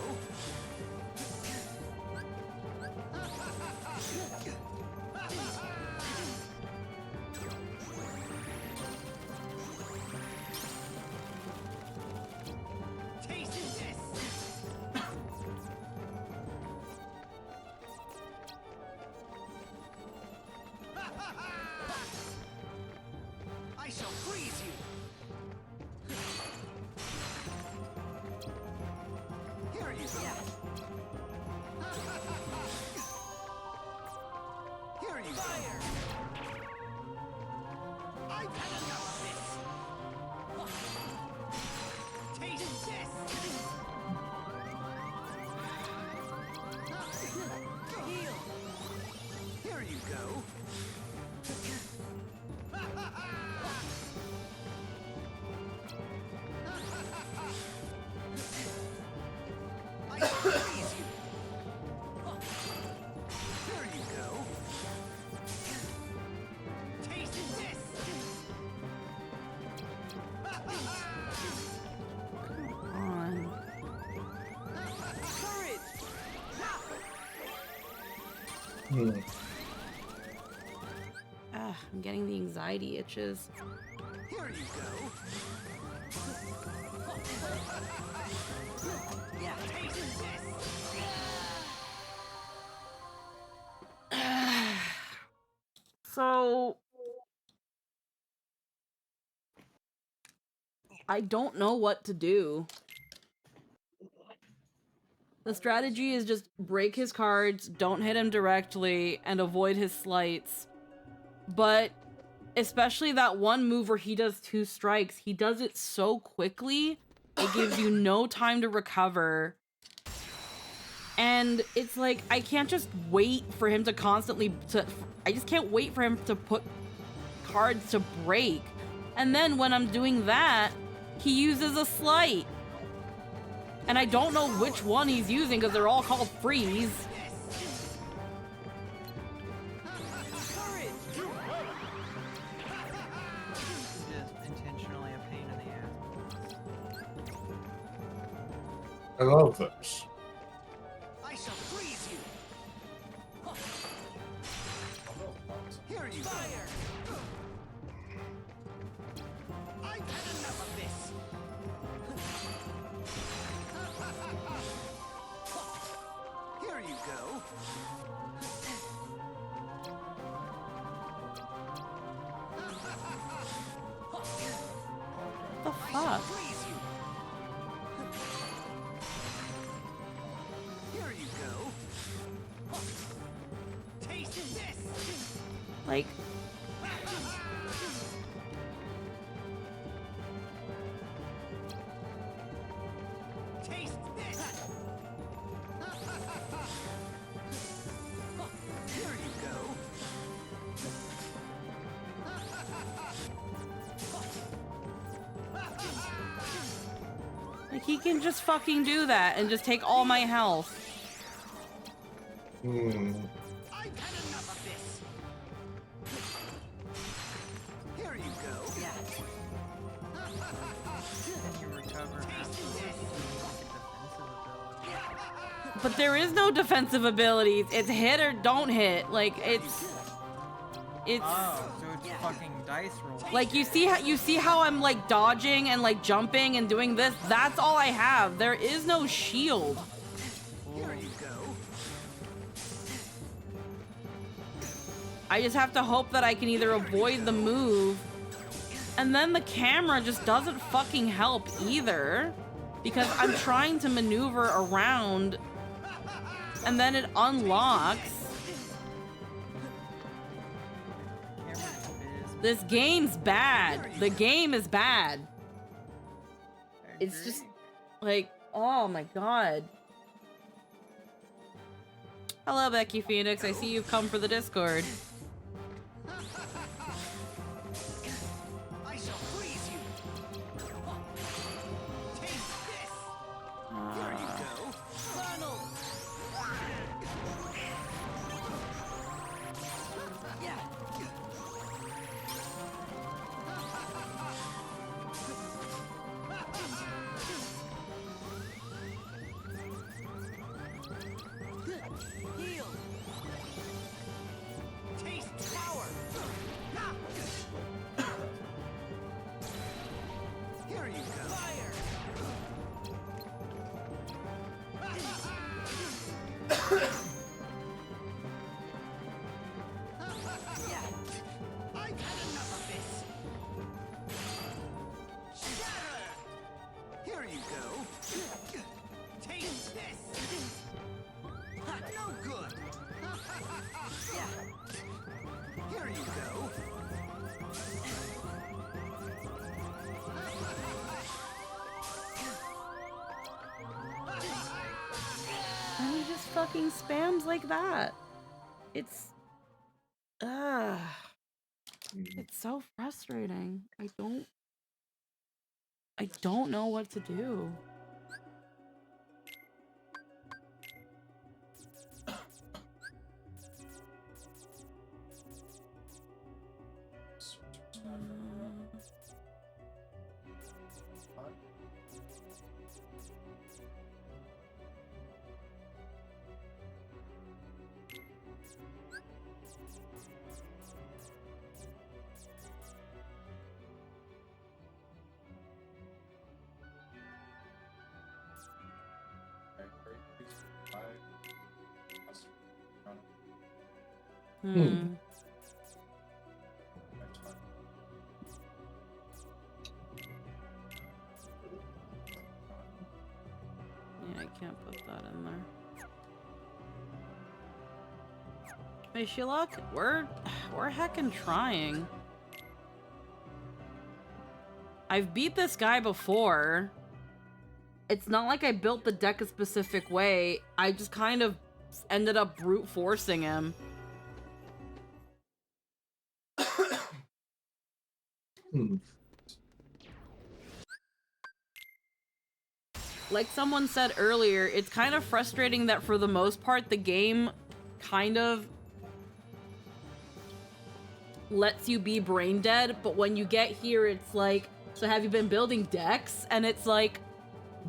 Taste this! I shall freeze you! Here you go! Here you Fire! I've had enough of this! Taste this! Heal! Here you go! I shall freeze you! Here you go! Taste this! On. Courage! I'm getting the anxiety itches. Here you go! Yeah, taste this! So I don't know what to do. The strategy is just break his cards, don't hit him directly, and avoid his slights. But especially that one move where he does 2 strikes, he does it so quickly, it gives you no time to recover. And it's like, I can't just wait for him to I just can't wait for him to put cards to break. And then when I'm doing that, he uses a slight. And I don't know which one he's using because they're all called freeze. Just intentionally a pain in the ass. I love this. I shall freeze you. Here you fire. I've had enough of this. Here you go. What the fuck? Freeze you. Here you go. Taste this. Like, Taste this. Here you go. he can just fucking do that and just take all my health. I've had enough of this. Here you go. Then you recover But there is no defensive abilities. It's hit or don't hit. Like, it's Oh, so it's fucking dice roll. like, you see how I'm like dodging and like jumping and doing this? That's all I have. There is no shield. Here you go. I just have to hope that I can either avoid the move, and then the camera just doesn't fucking help either, because I'm trying to maneuver around and then it unlocks. This game's bad. The game is bad. It's just like, oh my god. Hello, Becky Phoenix. I see you've come for the Discord. I shall freeze you. Taste this. Here you go. Funnel. Yeah. Heal. Taste power. Here you go. Fire. Yeah. I've had enough of this. Shatter. Here you go. Taste this. No good. Yeah. Here you go. And he just fucking spams like that. It's it's so frustrating. I don't know what to do. Hmm. Yeah, I can't put that in there. Hey, Shilok, we're heckin' trying. I've beat this guy before. it's not like I built the deck a specific way. I just kind of ended up brute forcing him. Like someone said earlier, it's kind of frustrating that for the most part, the game kind of lets you be brain dead, but when you get here, it's like, so have you been building decks? And it's like,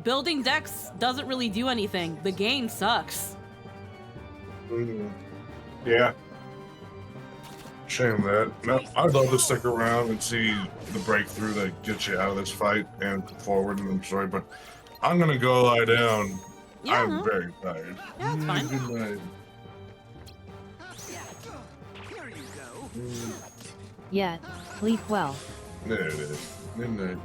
building decks doesn't really do anything. The game sucks. Yeah. Shame that. No, I'd love to stick around and see the breakthrough that gets you out of this fight and forward in the story, but I'm gonna go lie down. Yeah, I'm very tired. Yeah, it's fine. Good night. Yeah, sleep well. There it is. Good night.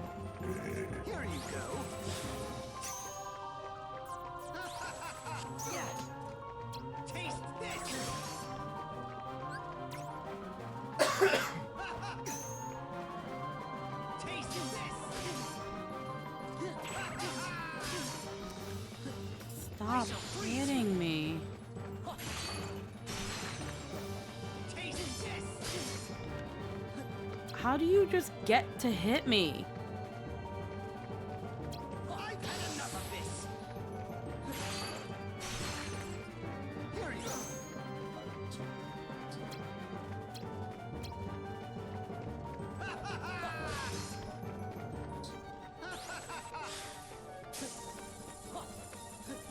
Stop hitting me. How do you just get to hit me?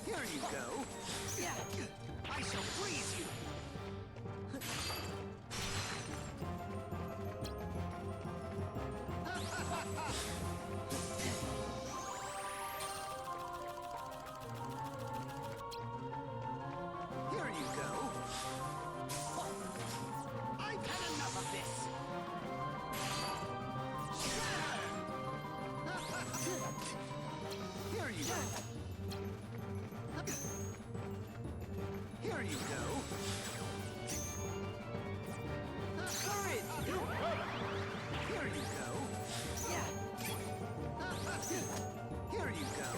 Here you go. I shall freeze you. Here you go. I've had enough of this. Here you go. Here you go. Courage! Here you go. Here you go.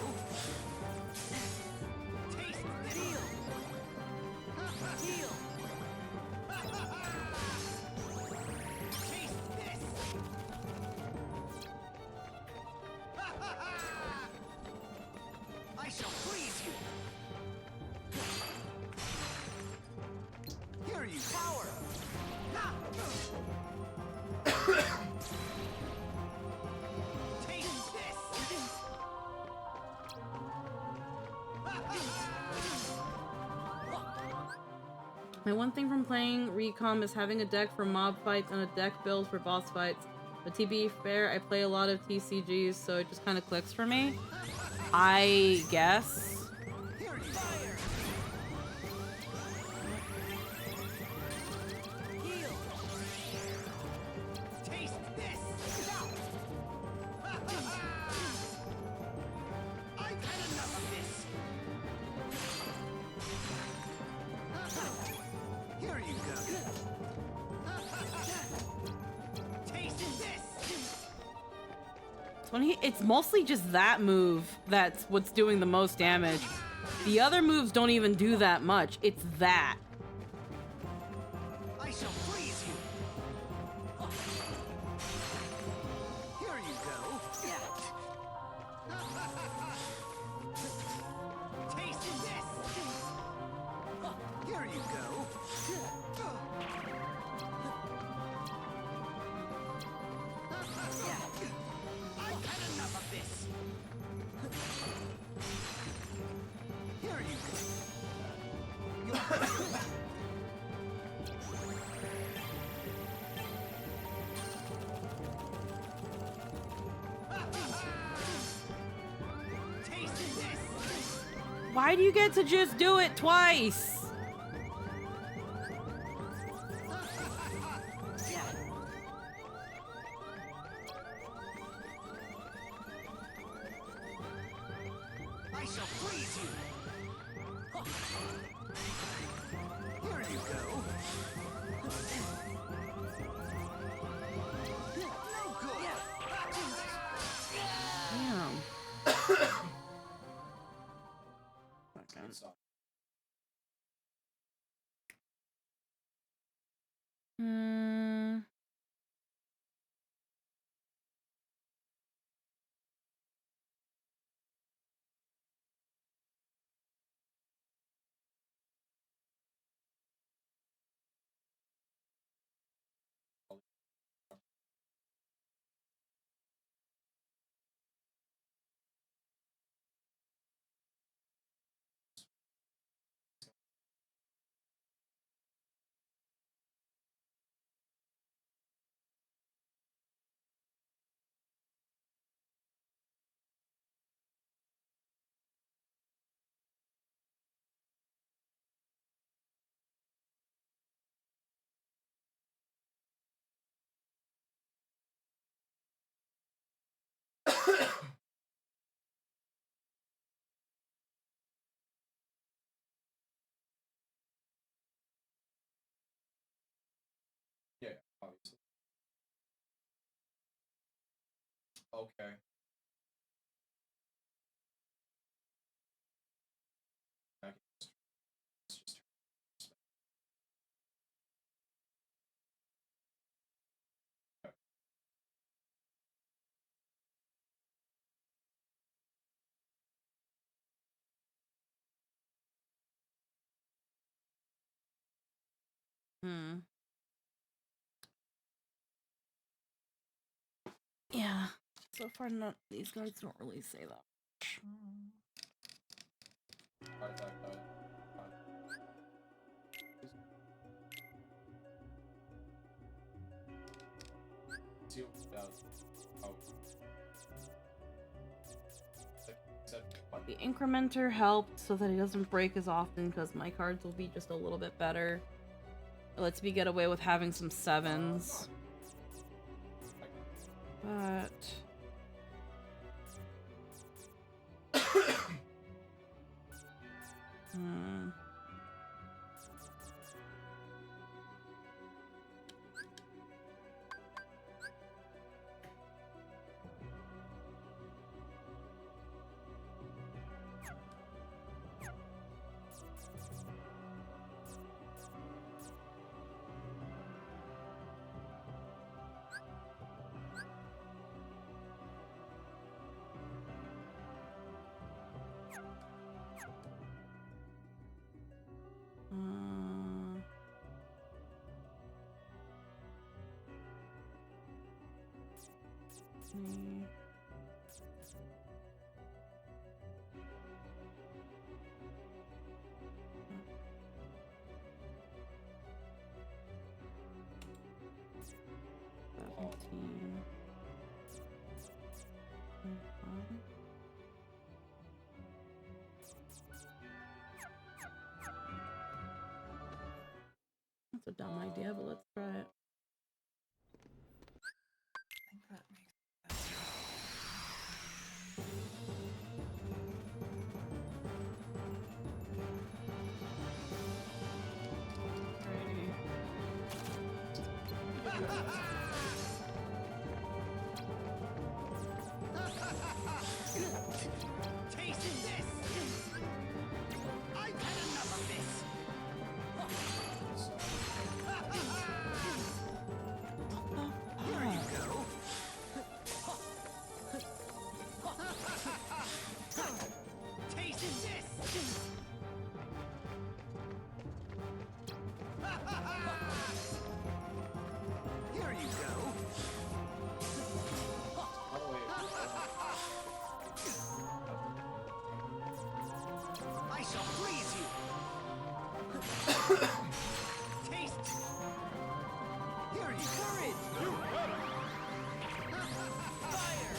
Taste deal. Deal. Taste this. I shall freeze you. Here you power. Taste this. My one thing from playing Recom is having a deck for mob fights and a deck build for boss fights. But to be fair, I play a lot of TCGs, so it just kind of clicks for me. I guess. Taste this. I've had enough of this. Here you go. Taste this. It's mostly just that move that's what's doing the most damage. The other moves don't even do that much. It's that. I shall freeze you. Here you go. Taste this. Here you go. I've had enough of this. Here you go. Why do you get to just do it twice? I shall freeze you. Here you go. No good. Damn. Obviously. Okay. I can just Hmm. Yeah. So far, not these guys don't really say that. See what it does. Oh. The incrementer helped so that it doesn't break as often because my cards will be just a little bit better. It lets me get away with having some 7s. But... hmm. That's a dumb idea, but let's try it. I think that makes sense. Taste this! I've had enough of this! Here you go! Taste this! Here you go! I shall freeze you! Taste! Here you go! Fire!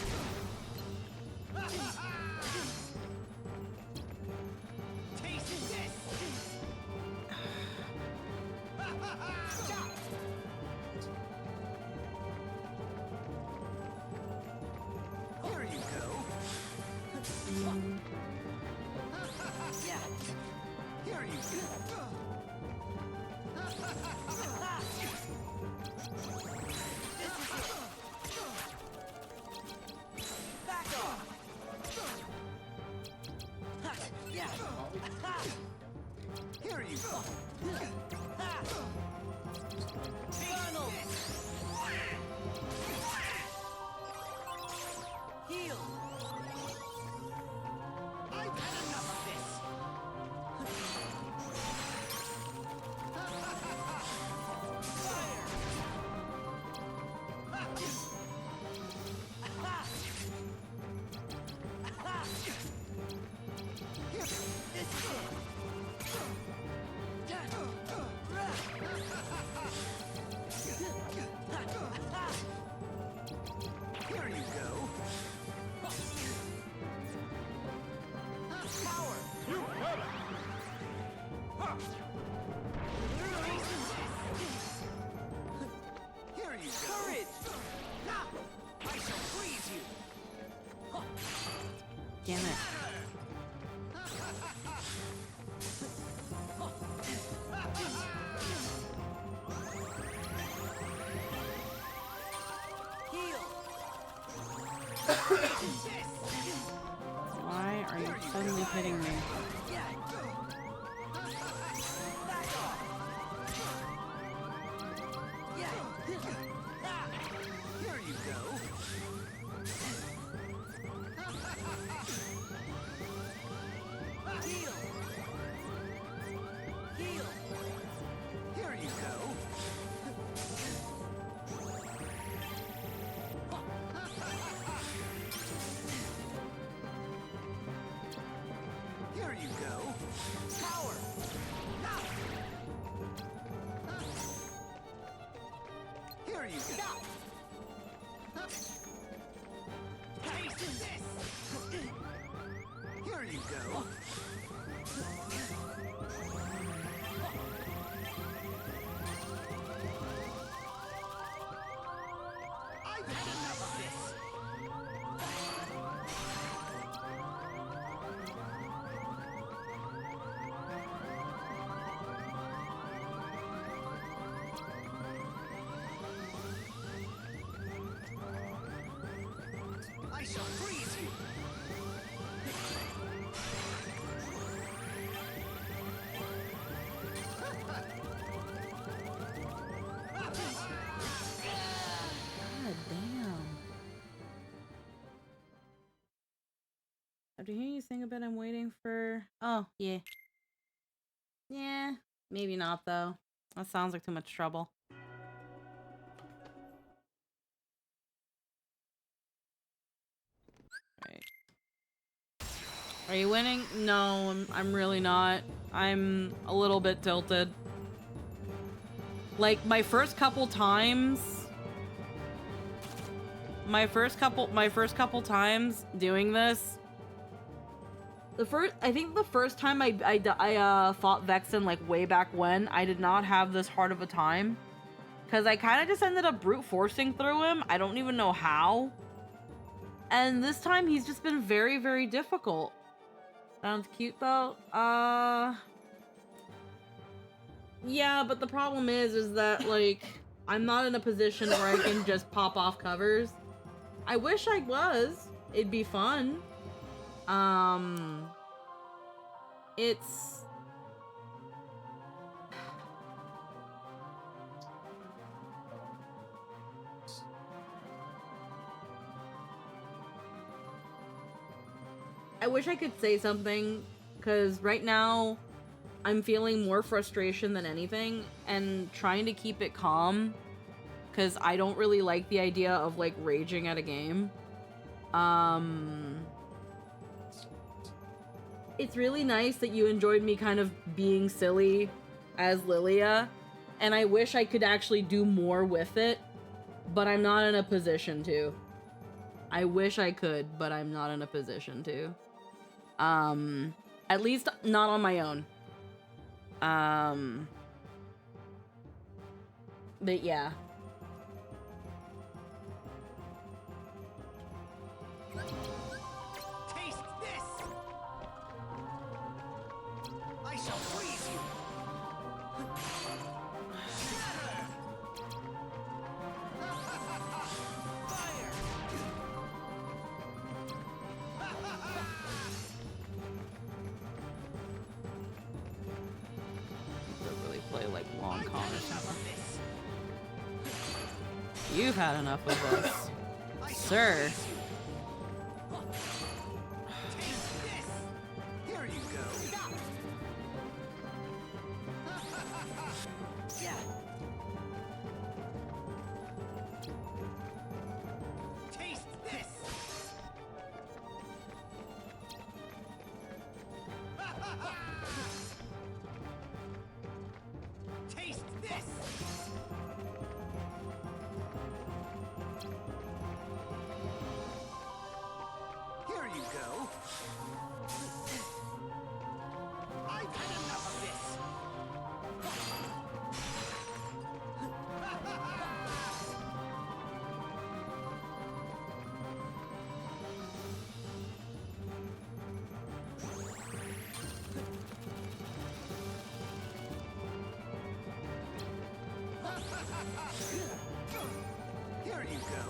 Taste this! Stop! Here you go! Yeah! Here you go! Back off! Yeah! Here you go! Arnold! Heal! I've had enough of this! Here you go. Power. You got it. Here you go. Courage. I shall freeze you. Damn it. Why are you suddenly hitting me? Here you go. Heal. Heal. Here you go. Here you go. Power. Here you go. Taste this. Here you go. I've had enough of this. I shall freeze you. God damn. After hearing you sing a bit, I'm waiting for... Oh, yeah. Yeah, maybe not, though. That sounds like too much trouble. Right. Are you winning? No, I'm really not. I'm a little bit tilted. Like, my first couple times... My first couple times doing this... I think the first time I fought Vexen, like, way back when, I did not have this hard of a time. Because I kind of just ended up brute forcing through him. I don't even know how. And this time, he's just been very, very difficult. Sounds cute, though. Yeah, but the problem is that, like, I'm not in a position where I can just pop off covers. I wish I was. It'd be fun. It's... I wish I could say something, because right now I'm feeling more frustration than anything, and trying to keep it calm, because I don't really like the idea of, like, raging at a game. It's really nice that you enjoyed me kind of being silly as Lilia, and I wish I could actually do more with it, but I'm not in a position to. I wish I could, but I'm not in a position to. At least not on my own. But yeah. Taste this. I shall freeze you. Fire. Don't really play like long con or something. You've had enough of this, sir. Here you go. Yeah. Taste this. Taste this. Here you go. I've had enough of this. Here you go.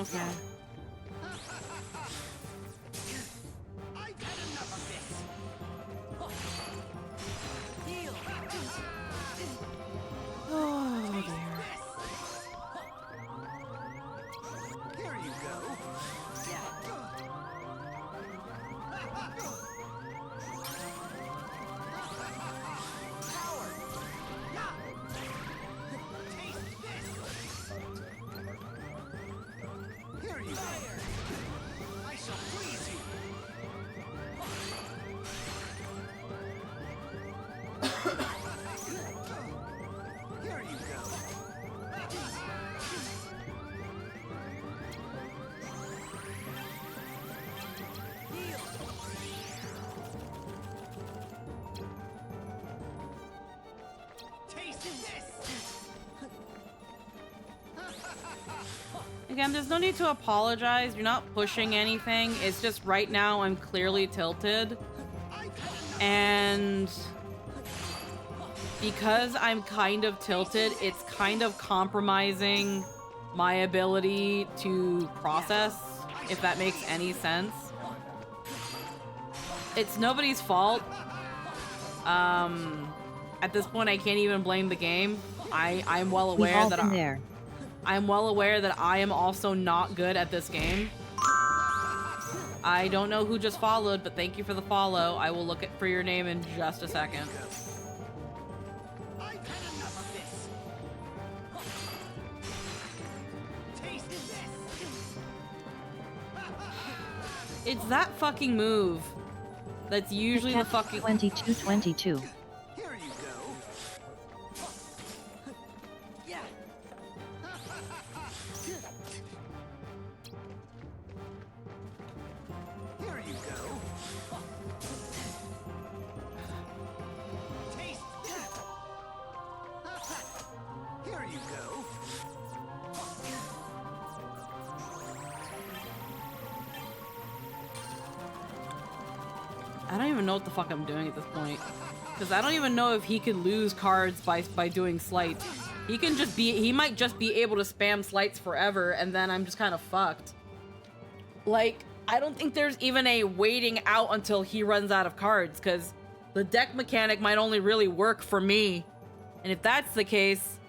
okay. Oh dear. Here you go. Here you go. I shall please you. Here you go. Taste this. Again, there's no need to apologize. You're not pushing anything. It's just right now I'm clearly tilted. And because I'm kind of tilted, it's kind of compromising my ability to process, if that makes any sense. It's nobody's fault. At this point, I can't even blame the game. I'm well aware that I'm well aware that I am also not good at this game. I don't know who just followed, but thank you for the follow. I will look for your name in just a second. It's that fucking move that's usually the fucking 2222. Here you go. Yeah. Here you go. Taste this. Here you go. I don't even know what the fuck I'm doing at this point. Because I don't even know if he could lose cards by doing slights. He might just be able to spam slights forever, and then I'm just kind of fucked. Like, I don't think there's even a waiting out until he runs out of cards, because the deck mechanic might only really work for me. And if that's the case,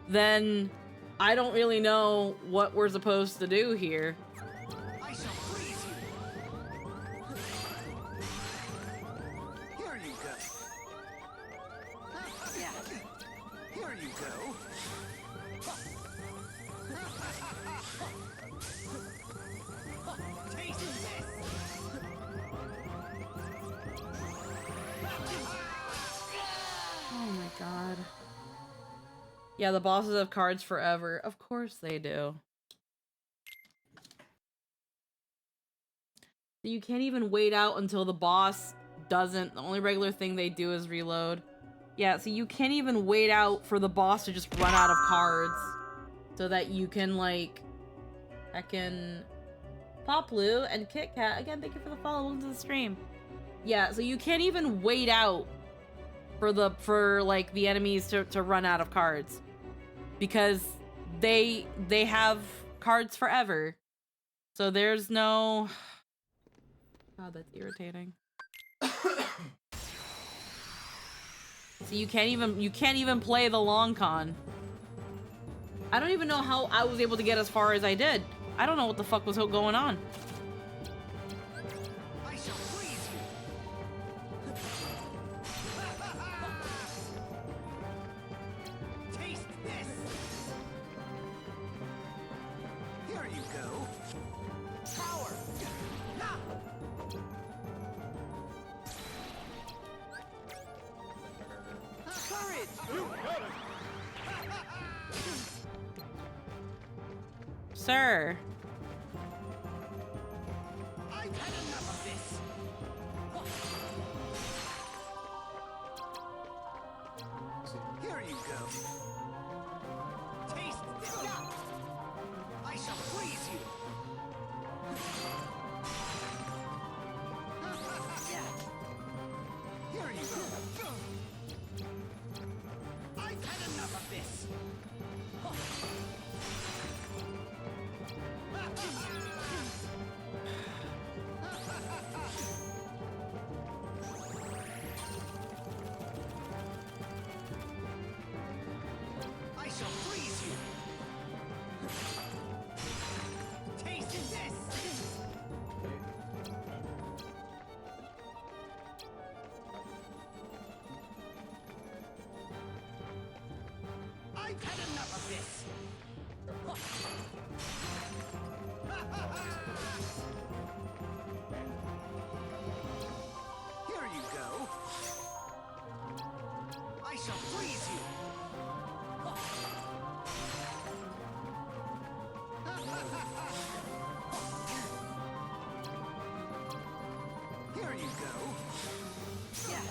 then I don't really know what we're supposed to do here. I shall please you. Here you go. Yeah. Here you go. Taste this. Oh my god. Yeah, the bosses have cards forever. Of course they do. You can't even wait out until the boss doesn't. The only regular thing they do is reload. Yeah, so you can't even wait out for the boss to just run out of cards so that you can, like, heckin' Poplu and Kit Kat. Again, thank you for the follow. Welcome to the stream. Yeah, so you can't even wait out for the enemies to run out of cards because they have cards forever. So there's no... God, that's irritating. So you can't even play the long con. I don't even know how I was able to get as far as I did. I don't know what the fuck was going on. I shall please you. Taste this. Here you go. Power. Ha! Courage. Sir. I've had enough of this. Here you go. Taste this. I shall please you. Yeah. Here you go. I've had enough of this. I've had enough of this. Here you go. I shall freeze you. Here you go. Yeah.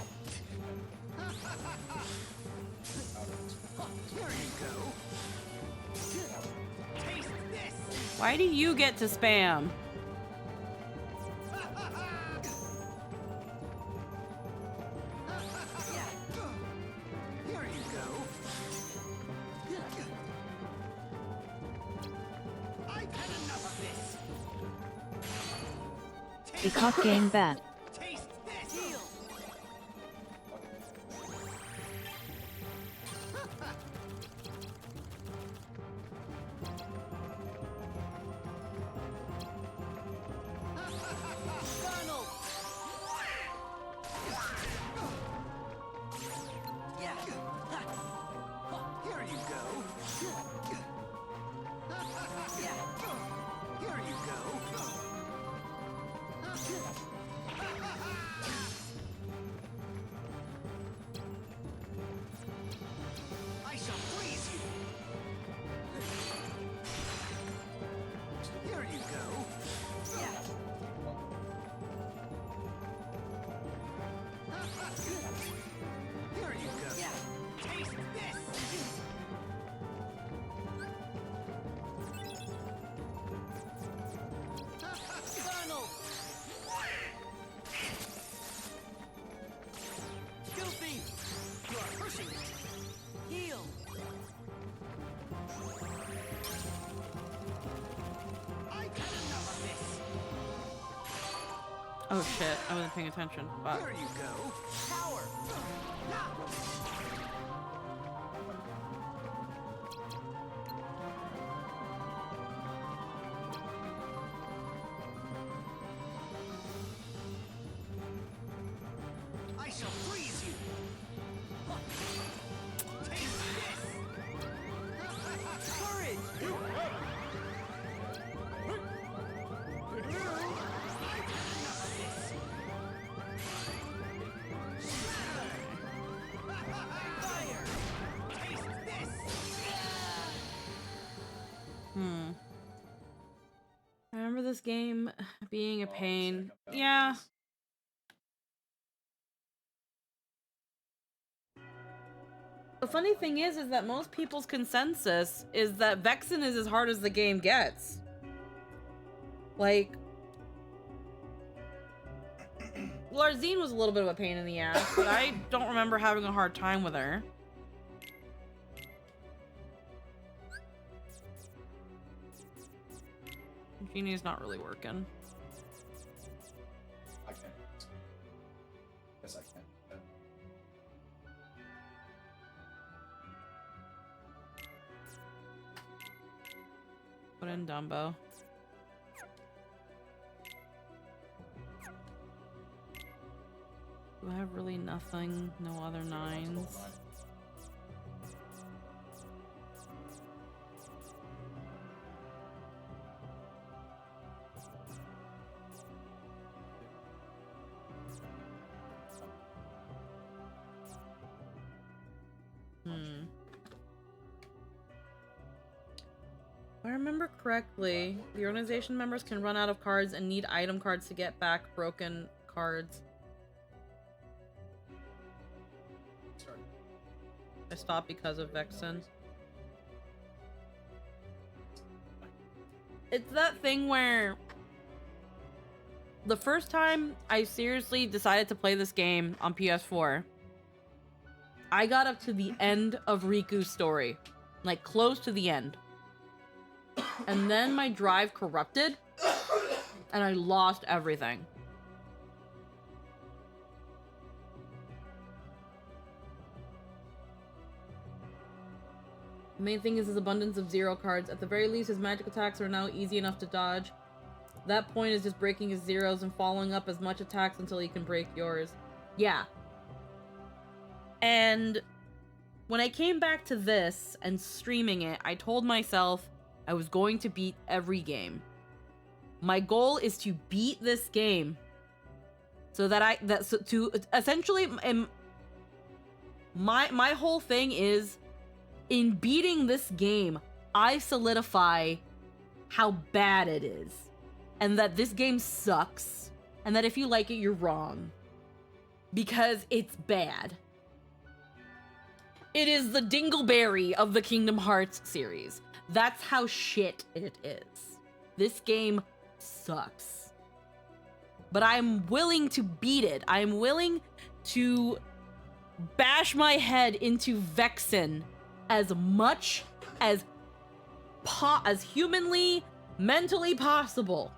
Here you go. Taste this. Why do you get to spam? Here you go. I've had enough of this. Peacock game bad. Taste this. Heal. Funnel. Yeah. Here you go. Yeah. Here you go. I shall freeze you. Here you go. Yeah. Here you go. Yeah. Taste this. Funnel. Goofy. You are pushing it. Heal. I've had enough of this. Oh shit, I wasn't paying attention. Fuck. Here you go. Power. I shall freeze you. Taste this. Courage. Fire. Taste this. I remember this game being a pain. Yeah. The funny thing is that most people's consensus is that Vexen is as hard as the game gets. Like, Larzine was a little bit of a pain in the ass, but I don't remember having a hard time with her. Genie's not really working. I can't. Yes, I can. Put in Dumbo. Do I have really nothing? No other nines? If I remember correctly, the organization members can run out of cards and need item cards to get back broken cards. I stopped because of Vexen. It's that thing where the first time I seriously decided to play this game on PS4, I got up to the end of Riku's story. Like, close to the end. And then my drive corrupted, and I lost everything. The main thing is his abundance of zero cards. At the very least, his magic attacks are now easy enough to dodge. That point is just breaking his zeros and following up as much attacks until he can break yours. Yeah. And when I came back to this and streaming it, I told myself I was going to beat every game. My goal is to beat this game so that to essentially my whole thing is in beating this game, I solidify how bad it is and that this game sucks and that if you like it, you're wrong because it's bad. It is the Dingleberry of the Kingdom Hearts series. That's how shit it is. This game sucks. But I'm willing to beat it. I'm willing to bash my head into Vexen as much as humanly, mentally possible.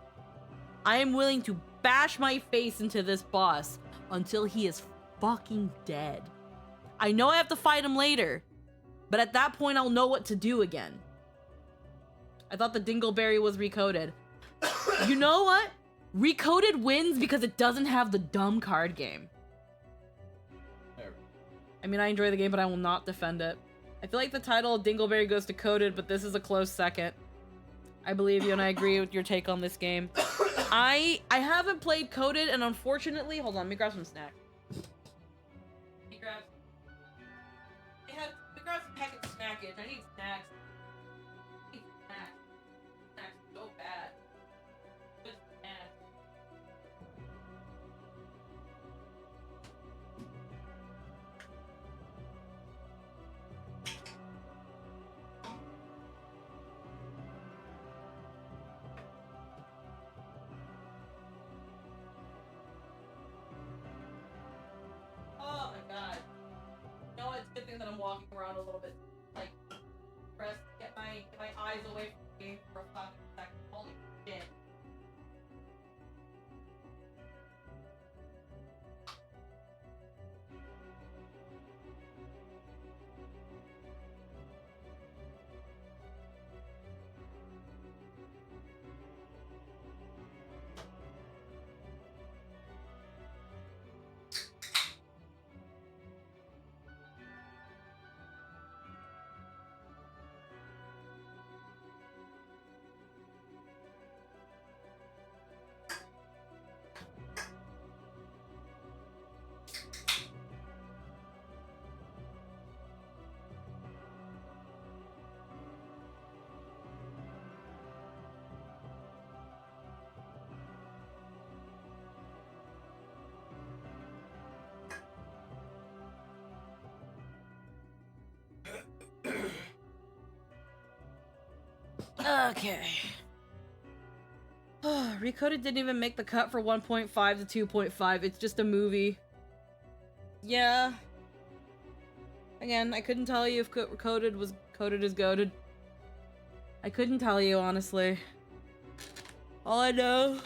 I am willing to bash my face into this boss until he is fucking dead. I know I have to fight him later, but at that point I'll know what to do again. I thought the Dingleberry was recoded. You know what? Recoded wins because it doesn't have the dumb card game. I mean, I enjoy the game, but I will not defend it. I feel like the title of Dingleberry goes to Coded, but this is a close second. I believe you and I agree with your take on this game. I haven't played Coded, and unfortunately, hold on, let me grab some snacks. Let me grab some packet snackage. I need snacks. I need snacks. Snacks so bad. Good snacks. Oh my god. You know what? It's a good thing that I'm walking around a little bit, like, press, get my eyes away from the game for a fucking second. Holy shit. Okay. Recoded didn't even make the cut for 1.5 to 2.5. It's just a movie. Yeah. Again, I couldn't tell you if Coded was coded as goated. I couldn't tell you, honestly. All I know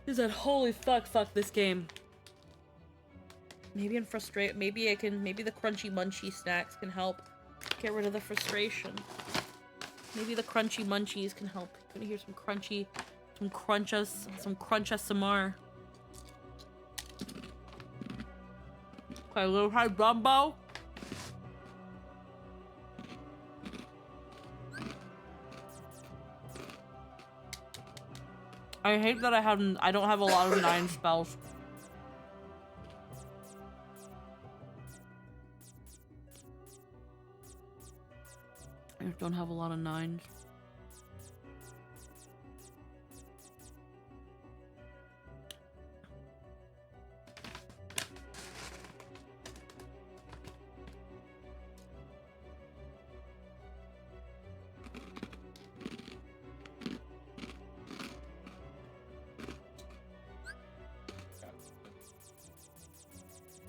is that holy fuck this game. Maybe I'm frustrated. Maybe the crunchy munchy snacks can help get rid of the frustration. Maybe the crunchy munchies can help. Gonna hear some crunch ASMR. Okay, little high Dumbo. I hate that I don't have a lot of 9 spells. I just don't have a lot of 9s.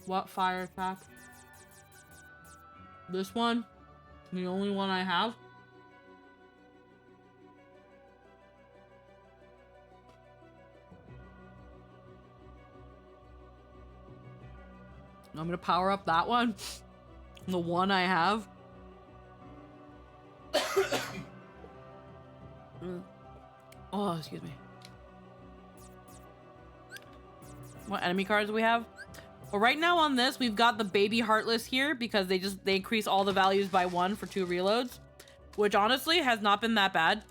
What fire attack? This one? The only one I have? I'm gonna power up that one. The one I have. Oh, excuse me. What enemy cards do we have? But right now on this, we've got the baby Heartless here because they increase all the values by 1 for 2 reloads, which honestly has not been that bad.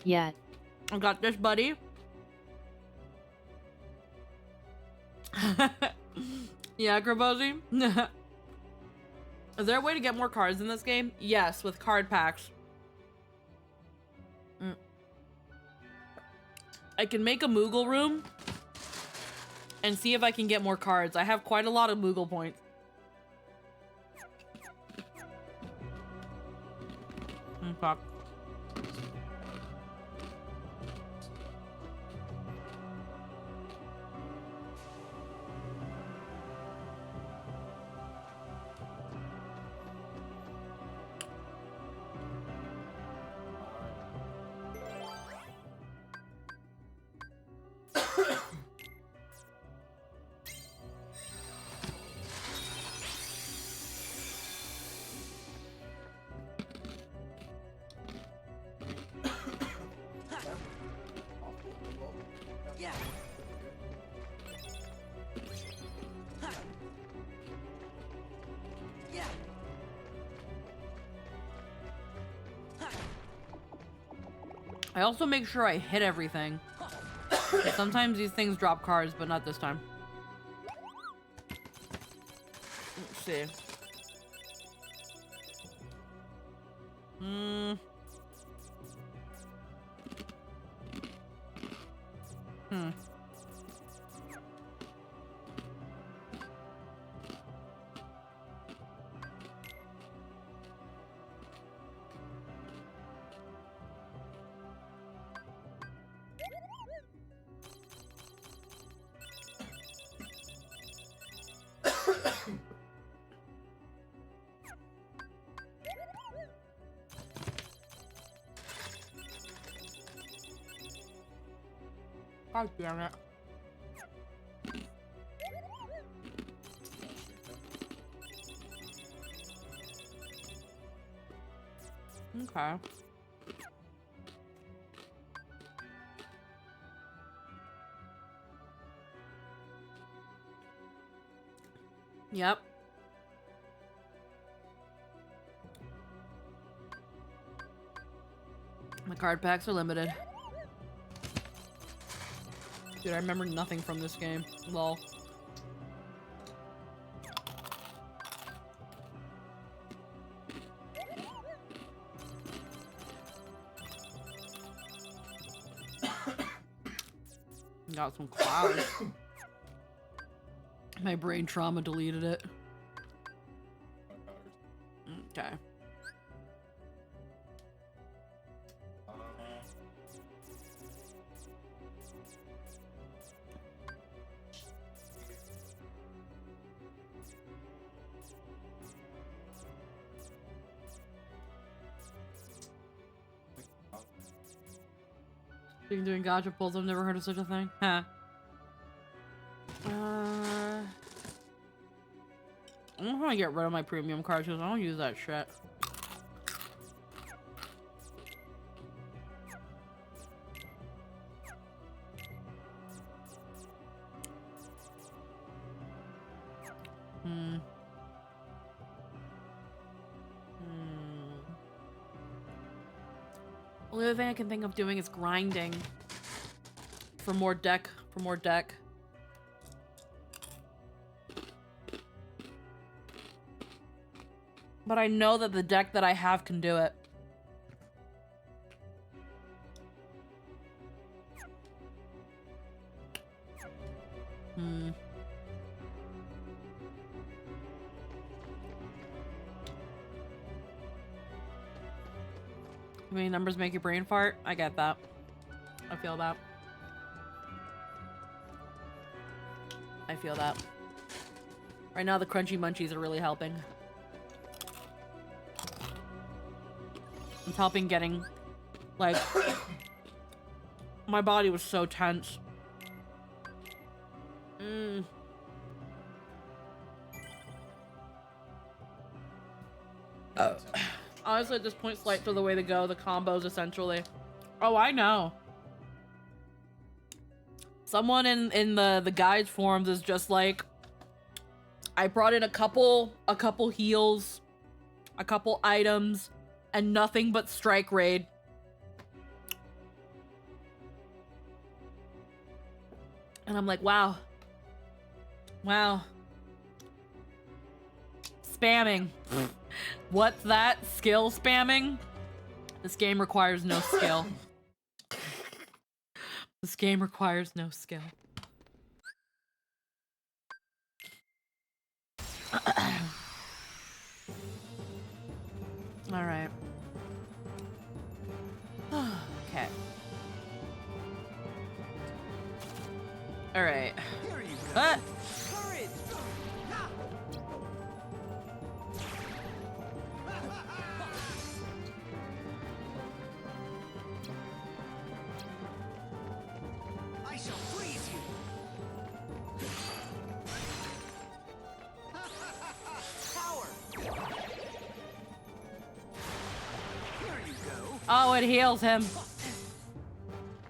Yeah. I got this, buddy. Yeah, Krabozy. Is there a way to get more cards in this game? Yes, with card packs. I can make a Moogle room and see if I can get more cards. I have quite a lot of Moogle points. Fuck. I also make sure I hit everything. Sometimes these things drop cards, but not this time. Let's see. God damn it. Okay. Yep. My card packs are limited. Dude, I remember nothing from this game. Lol. Got some clouds. My brain trauma deleted it. Okay. Been doing gacha pulls, I've never heard of such a thing. Huh. I'm gonna get rid of my premium cards because I don't use that shit. The other thing I can think of doing is grinding for more deck, But I know that the deck that I have can do it. How many numbers make your brain fart? I get that. I feel that. I feel that. Right now the crunchy munchies are really helping. It's helping getting, like, my body was so tense. Honestly, at this point, Slights are the way to go. The combos, essentially. Oh, I know. Someone in the guides forums is just like, I brought in a couple heals, a couple items, and nothing but strike raid. And I'm like, wow. Wow. Spamming. What's that? Skill spamming? This game requires no skill. This game requires no skill. Alright. Okay. Alright. Ah! I shall freeze you. Power. Here you go. Oh, it heals him.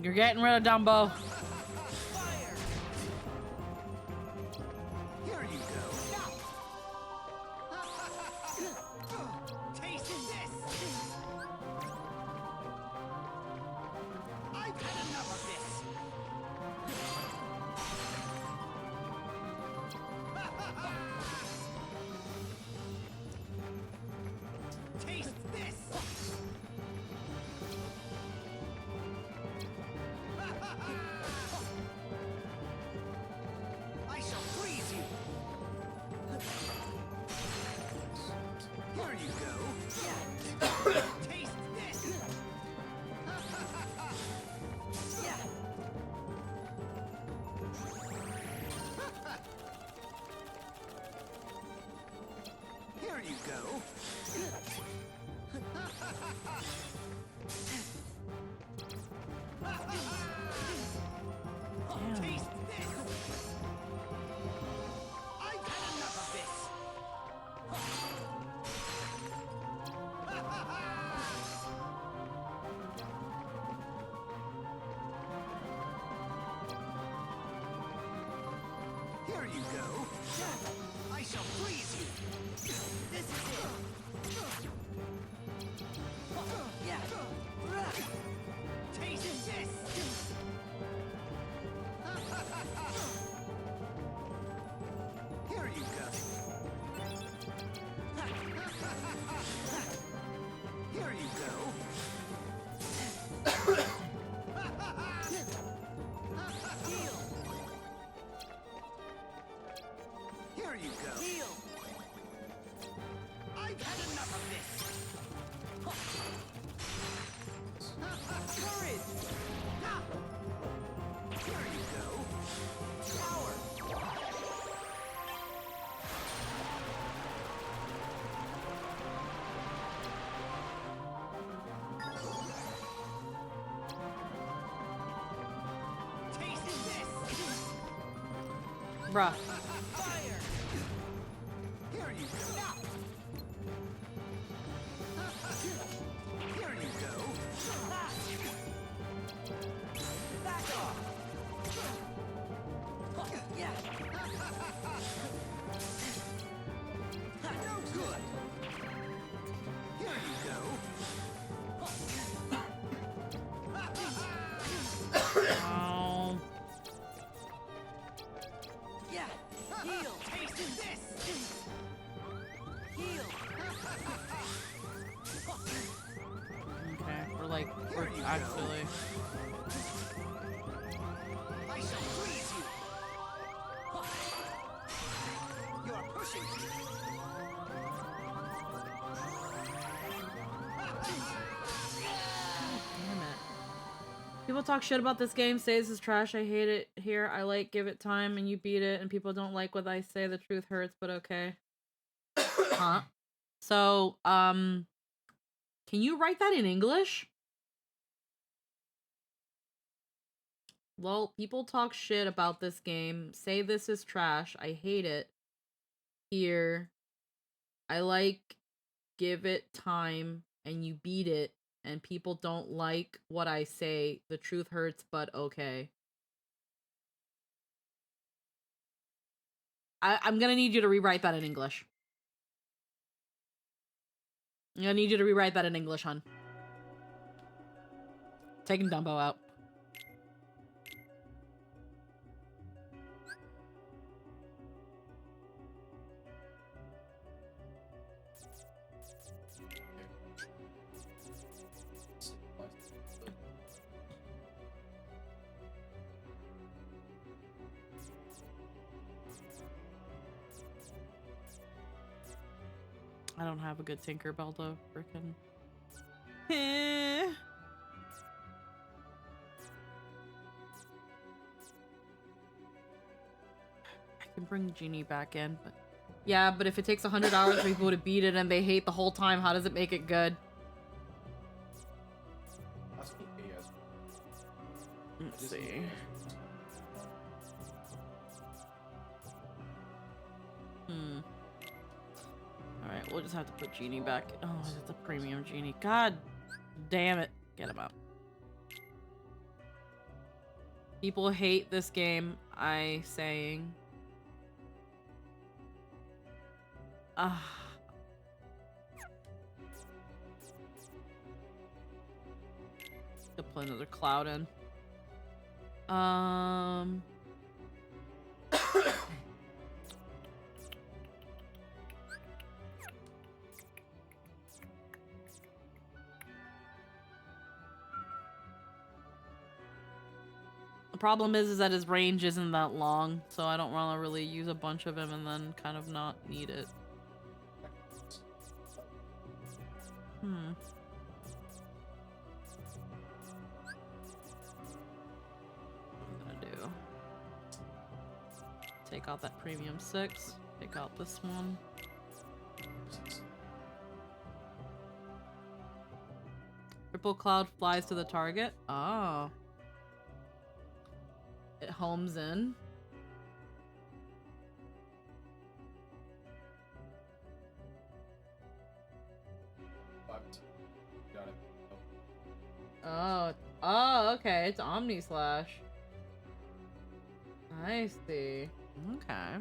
You're getting rid of Dumbo. Here you go. Taste this. I've had enough of this. Taste this. I shall freeze you. Here you go. Taste this. Here you go. Taste this. I've had enough of this. Here you go. I shall freeze you. This is it. Taste this. Here you go. Here you go. Heal. Here you go. Heal. I've had enough of this. Courage. Here you go. Power. Taste this. Bruh. Fire. Here you go. Here you go. Back off. Yeah. No good. Here you go. Oh. Yeah. Heal. Taste this. Heal. Okay, we're actually. I shall freeze you. You are pushing me. Damn it. People talk shit about this game, say this is trash, I hate it here, I like give it time, and you beat it, and people don't like what I say, the truth hurts, but okay. Huh? So, can you write that in English? Well, people talk shit about this game, say this is trash, I hate it. Here, I like give it time, and you beat it and people don't like what I say, the truth hurts, but okay. I'm gonna need you to rewrite that in English. I'm gonna need you to rewrite that in English, hon. Taking Dumbo out. I don't have a good Tinkerbell though, frickin'. I can bring Genie back in, but yeah, but if it takes $100 for people to beat it and they hate the whole time, how does it make it good? Let's see. Alright, we'll just have to put Genie back. Oh, it's a premium Genie. God damn it. Get him out. People hate this game, I saying. Could put another cloud in. The problem is that his range isn't that long, so I don't want to really use a bunch of him and then kind of not need it. What I'm gonna do. Take out that premium 6. Take out this one. Triple cloud flies to the target. Oh. It homes in. Got it. Oh, okay. It's Omni Slash. I see. Okay.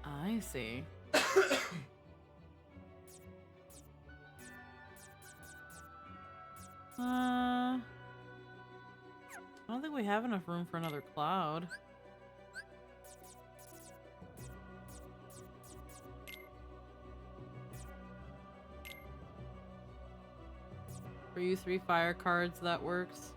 I see. I don't think we have enough room for another cloud. For you 3 fire cards, that works.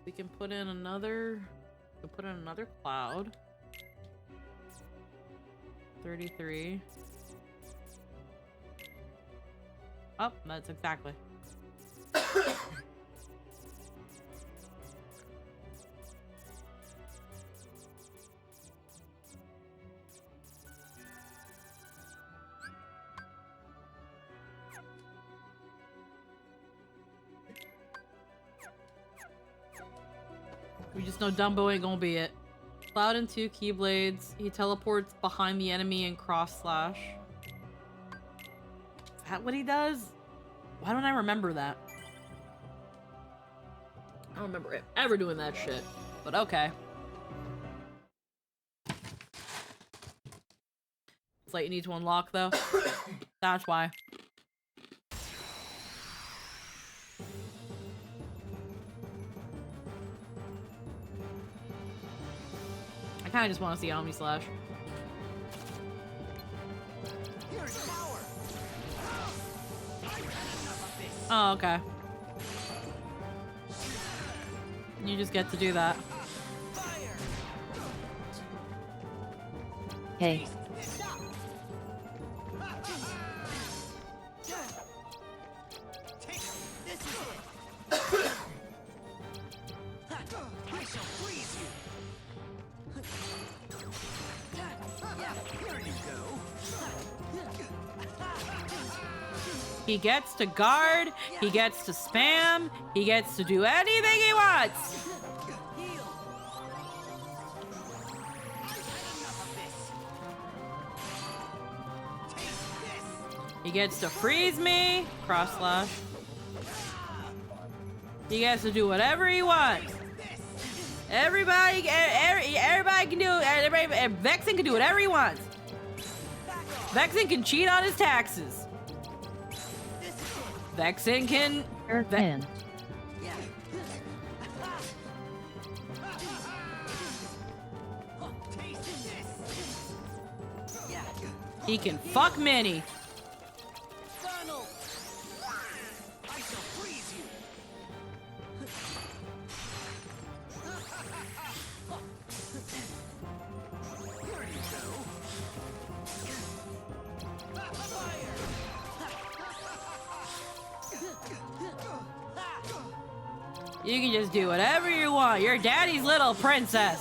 We can put in another. We'll put in another cloud. 33. Oh, that's exactly. We just know Dumbo ain't gonna be it. Cloud and 2 Keyblades. He teleports behind the enemy and cross slash. Is that what he does? Why don't I remember that? I don't remember it ever doing that shit. But okay. It's like you need to unlock though. That's why. I kinda just want to see Omni Slash. Oh, okay. You just get to do that. Hey. He gets to guard, he gets to spam, he gets to do anything he wants. He gets to freeze me, cross slash. He gets to do whatever he wants. Everybody can do. Vexen can do whatever he wants. Vexen can cheat on his taxes. Vexen can. He can fuck Minnie. You can just do whatever you want. You're daddy's little princess.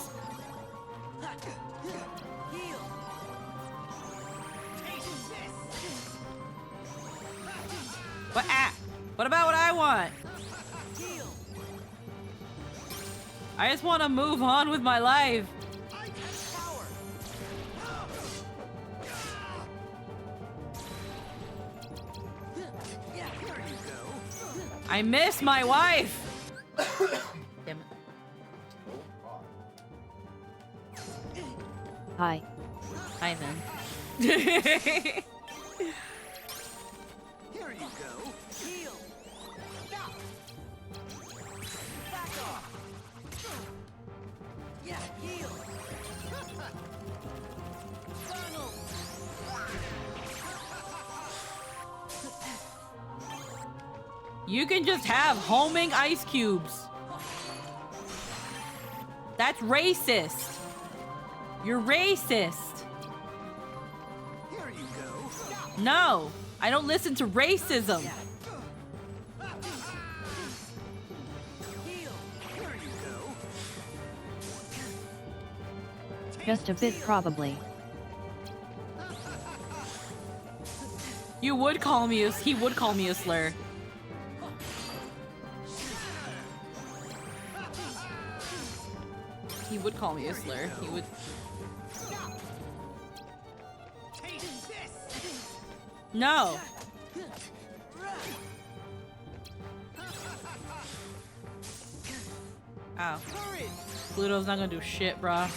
What about what I want? I just want to move on with my life. I miss my wife. Damn it. Hi. Hi, then. Here you go. Heal. Stop. Back off. Yeah, heal. Funnel. You can just have homing ice cubes. That's racist. You're racist. Here you go. No, I don't listen to racism. Just a bit, probably. You would call me he would call me a slur. He would call me a slur. He would. No. Ow. Pluto's not gonna do shit, brah.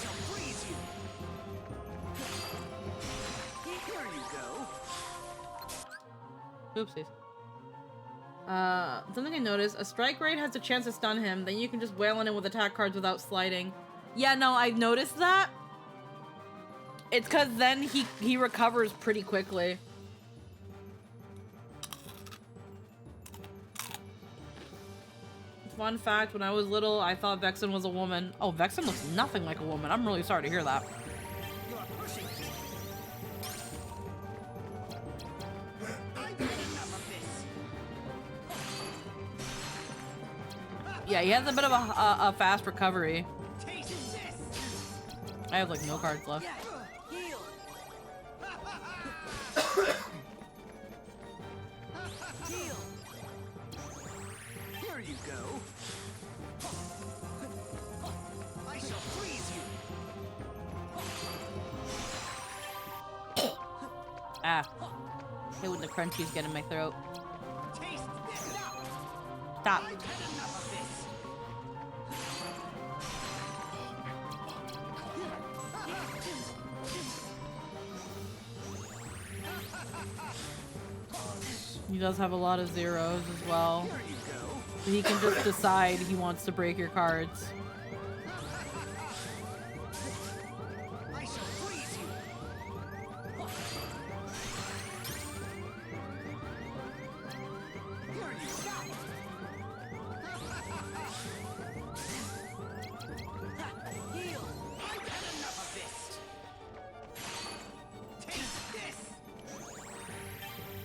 Oopsies. Something I noticed, a strike raid has a chance to stun him, then you can just wail on him with attack cards without sliding. Yeah, no, I've noticed that. It's cause then he recovers pretty quickly. Fun fact, when I was little, I thought Vexen was a woman. Oh, Vexen looks nothing like a woman. I'm really sorry to hear that. Yeah, he has a bit of a fast recovery. I have like no cards left. Here you go. I shall freeze you. Ah. Hit when the crunchies get in my throat. Stop. He does have a lot of zeros as well. So he can just decide he wants to break your cards.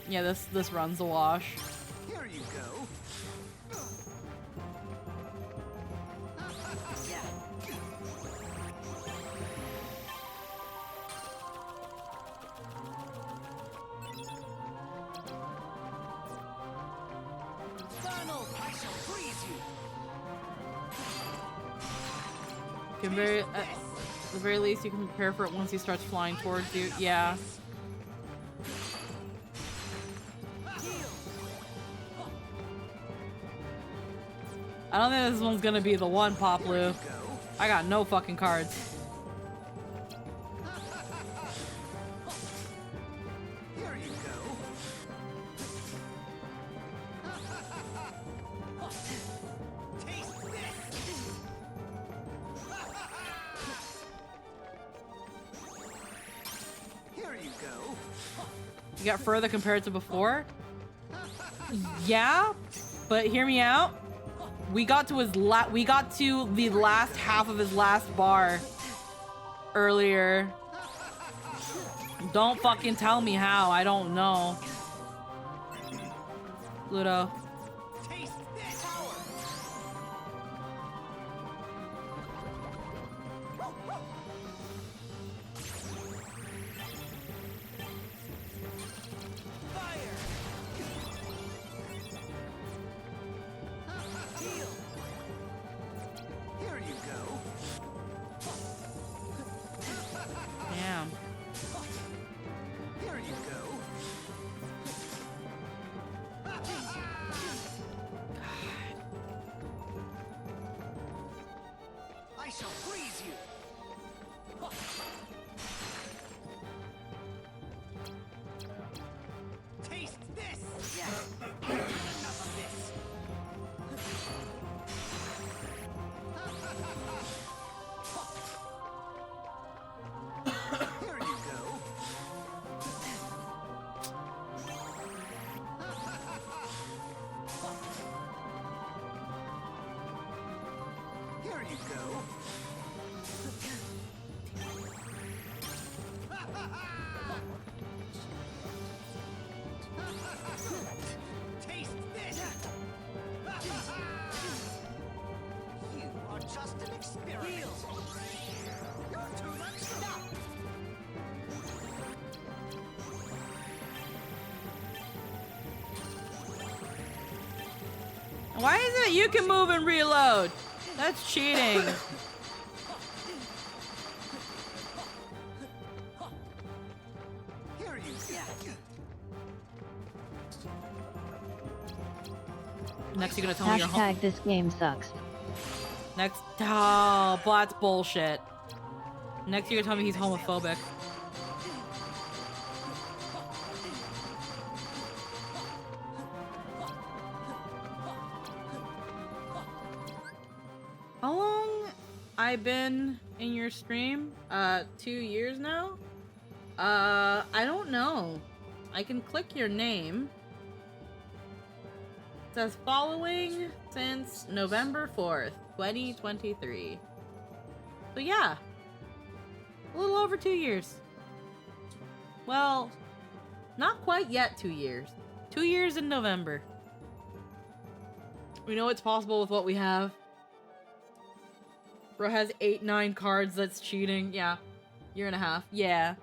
Yeah, this run's a wash. Here you go. At the very least, you can prepare for it once he starts flying towards you. Yeah. I don't think this one's gonna be the one, Poplu. I got no fucking cards. Here you go. Taste this. Here you go. You got further compared to before? Yeah, but hear me out. We got to the last half of his last bar earlier. Don't fucking tell me how. I don't know. Ludo. Taste this power. Fire. Heal. Here you go. Damn. Here you go. I shall freeze you. Taste this. Yes. Enough of this. Here you go. Here you go. Taste this. You are just an experiment. You're too much stuff. Why is it you can move and reload? That's cheating. Here you go. Next, you're gonna tell me you're home. Hashtag this game sucks. Next, oh, that's bullshit. Next, you're gonna tell me he's homophobic. How long I been in your stream? 2 years now? I don't know. I can click your name. It says following since November 4th, 2023. So yeah. A little over 2 years. Well, not quite yet 2 years. 2 years in November. We know it's possible with what we have. Bro has 8-9 cards, that's cheating. Yeah. Year and a half. Yeah.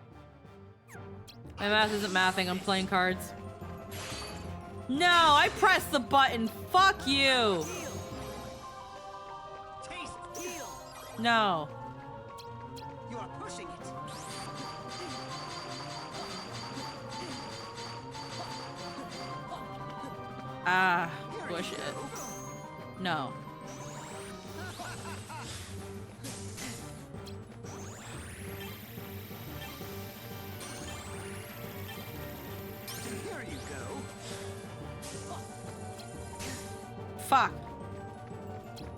My math isn't mathing, I'm playing cards. No, I pressed the button. Fuck you. Taste heal. No. You are pushing it. Ah, push it. No. Here you go. Fuck.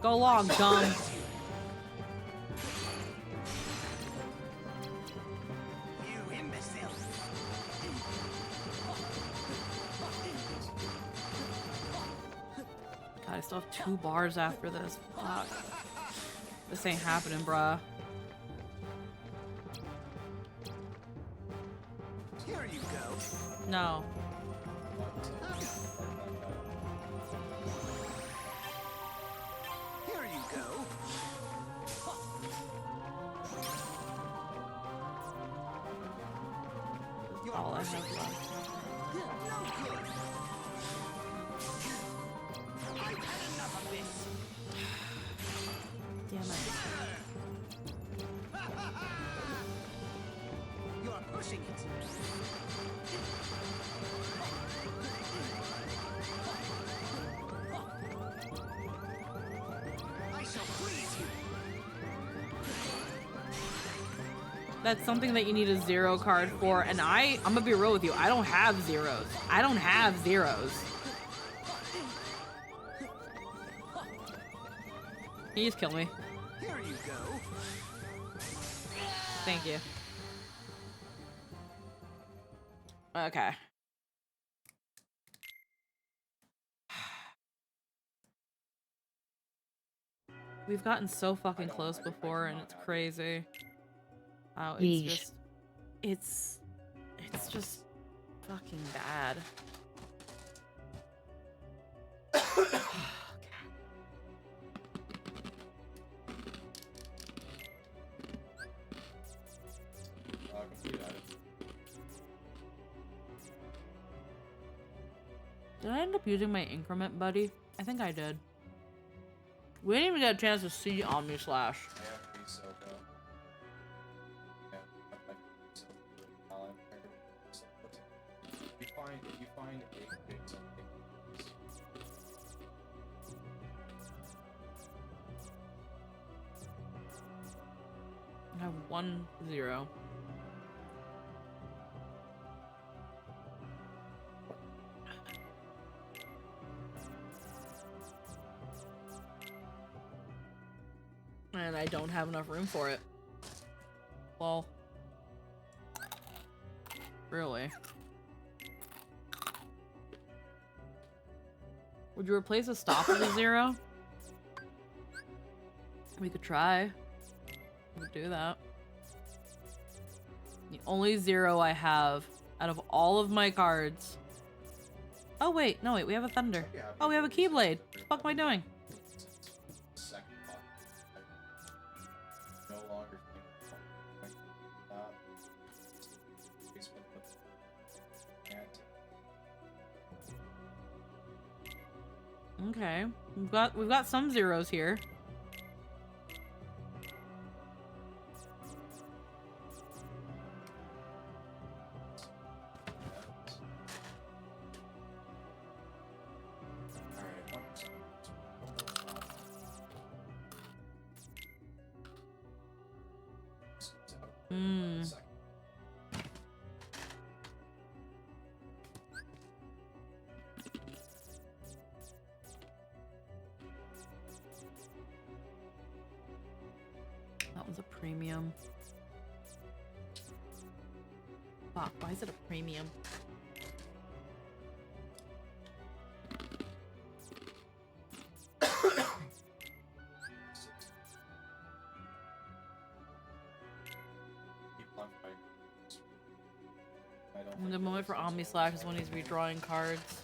Go long, dumb. You imbecile. God, I still have 2 bars after this. Fuck. This ain't happening, bruh. Here you go. No. Here you go. That's all I have left. No good. I've had enough. That's something that you need a 0 card for, and I'm gonna be real with you, I don't have zeros. I don't have zeros. Can you just kill me? Here you go. Thank you. Okay. We've gotten so fucking close before, and it's crazy. Oh, it's Yeesh. just... It's just fucking bad. Did I end up using my increment, buddy? I think I did. We didn't even get a chance to see Omni Slash. You find a big something. I have 1 0. And I don't have enough room for it. Well, really? Would you replace a stop with a 0? We could try. We could do that. The only 0 I have out of all of my cards. Oh wait, no wait, we have a Thunder. Oh, we have a Keyblade. What the fuck am I doing? No longer Okay, we've got some 0s here. Hmm. That was a premium. Fuck, why is it a premium? The moment for Omni Slash is when he's redrawing cards.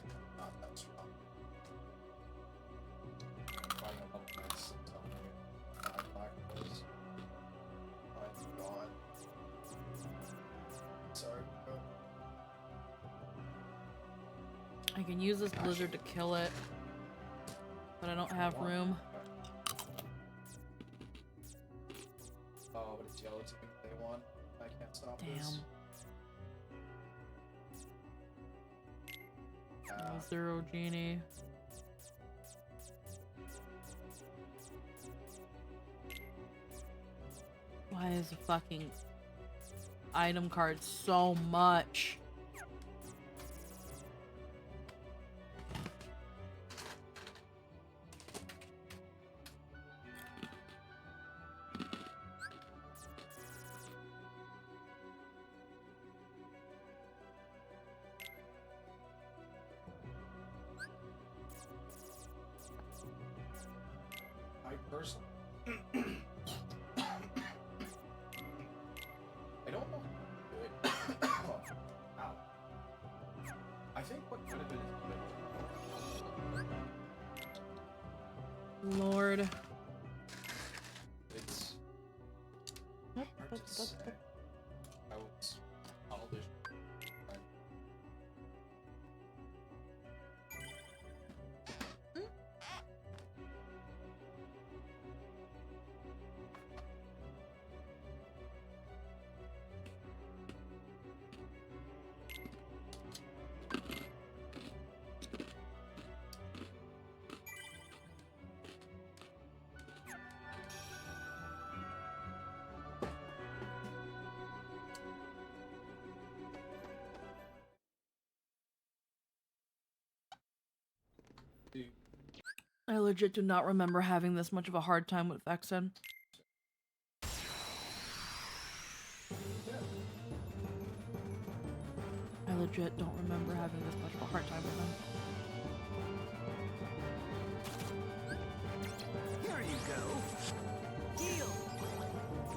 I can use this blizzard to kill it, but I don't have room. Oh, but it's yellow team they won. I can't stop this. Damn. 0 Genie. Why is the fucking item card so much? I personally, I don't know. Ow. I think what could have been is Lord. it's hard to say. I was audition. I legit do not remember having this much of a hard time with Vexen. I legit don't remember having this much of a hard time with him. Here you go. Heal.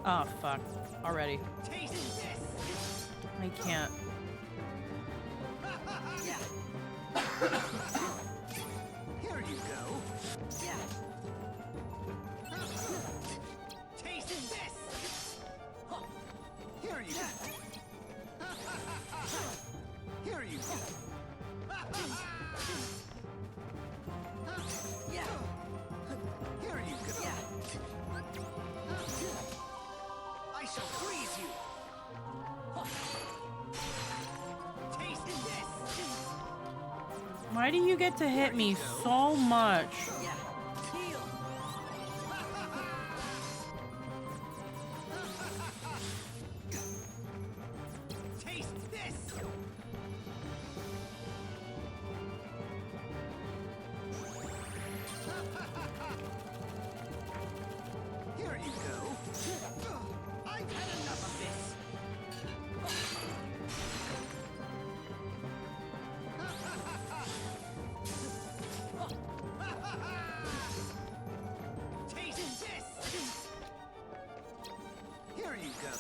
Oh, fuck. Already. Taste this. I can't. Here you go. Taste this. Here you go. Here you go. Here you go. I shall freeze you. Taste this. Why do you get to hit me so much? Taste this. Here you go. I've had enough of this. Taste this. Here you go.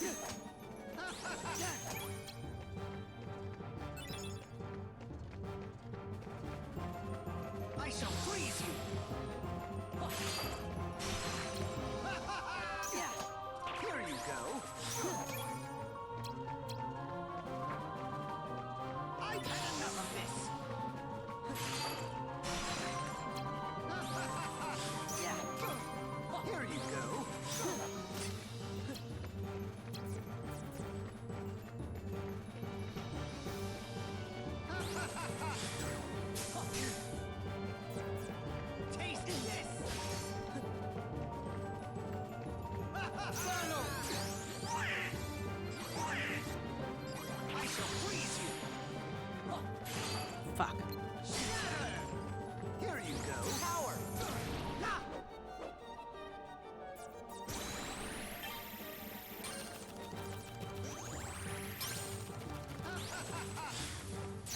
I shall freeze you. Here you go. I've had enough of this. Here you go. Taste this. Funnel. I shall freeze you. Fuck. Shatter. Here you go. Power.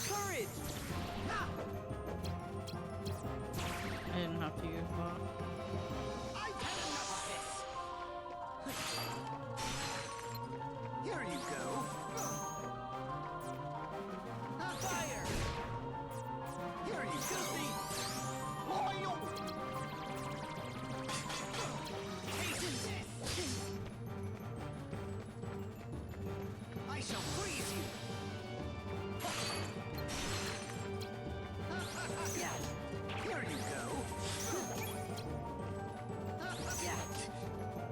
Courage. I didn't have to use that. I've had enough of this. Here you go. Fire. Here you go. Loyal. Taste this. I shall freeze you. Here you go.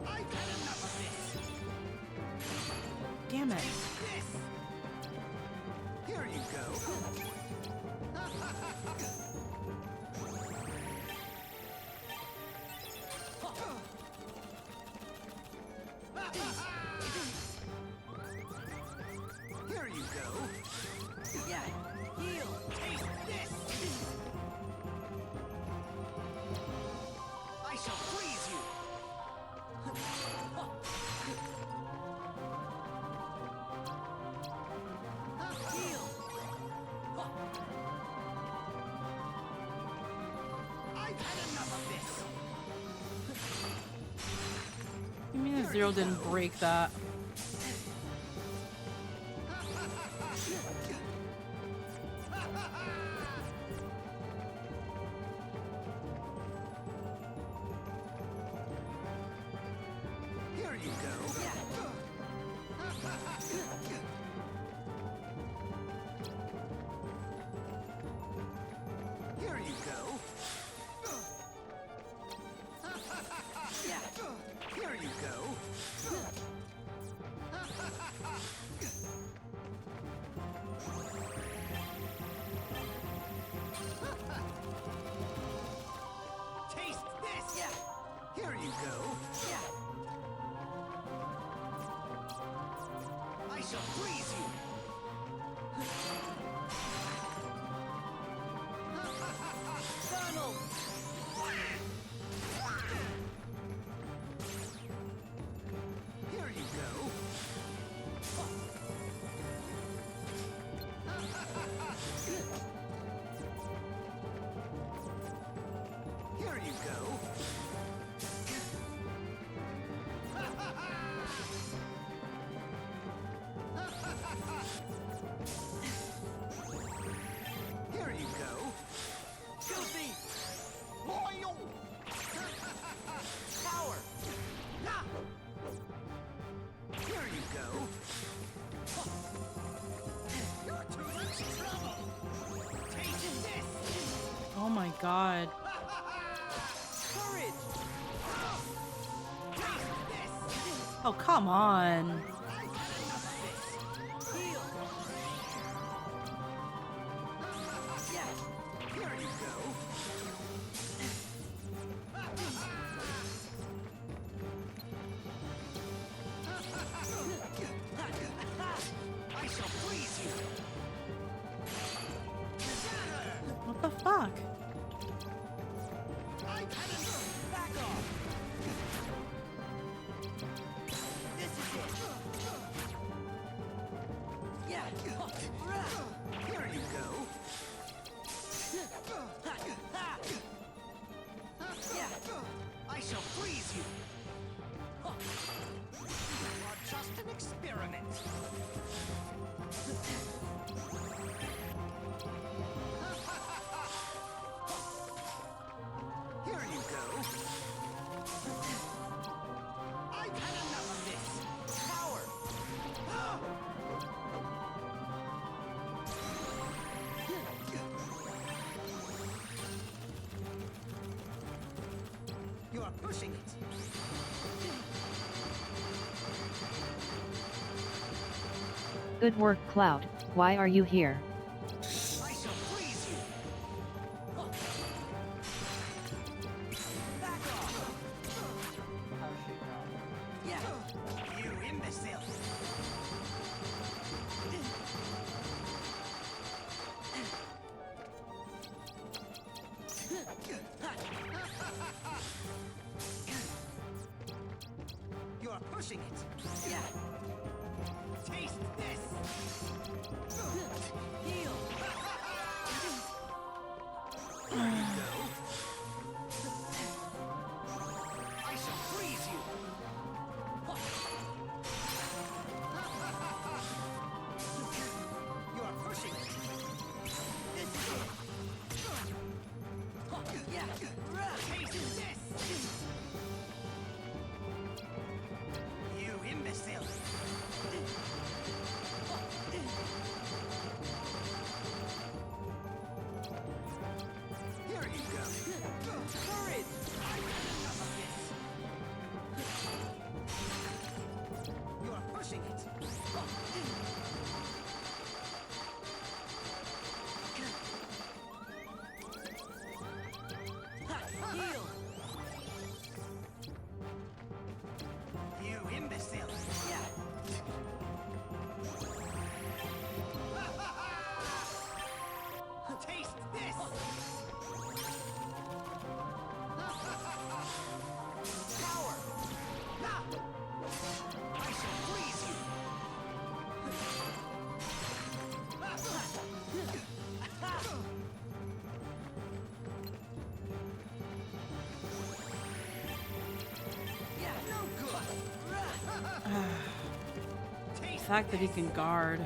I've had enough of this. Damn it. This. Here you go. Here you go. Heal. Taste this. I shall freeze you. Heal. I've had enough of this. You mean the zero didn't break that? Here you go. Here you go. Here you go. Taste this. Here you go. my god. Oh, come on. What the fuck? I shall freeze you. You are just an experiment. Here you go. I've had enough of this. Power. You are pushing it. Good work, Cloud. Why are you here? I shall freeze you. Back off. Yeah. You imbecile. You are pushing it. Yeah. Taste this. Heal. There you go. I shall freeze you. You are pushing it. This is it. Yeah. Taste this. You imbecile. Here you go. Courage. I've had enough of this. You are pushing it. Heal. You imbecile. Yeah. Taste this. Power. I shall freeze you. Yeah, no good. The fact that he can guard.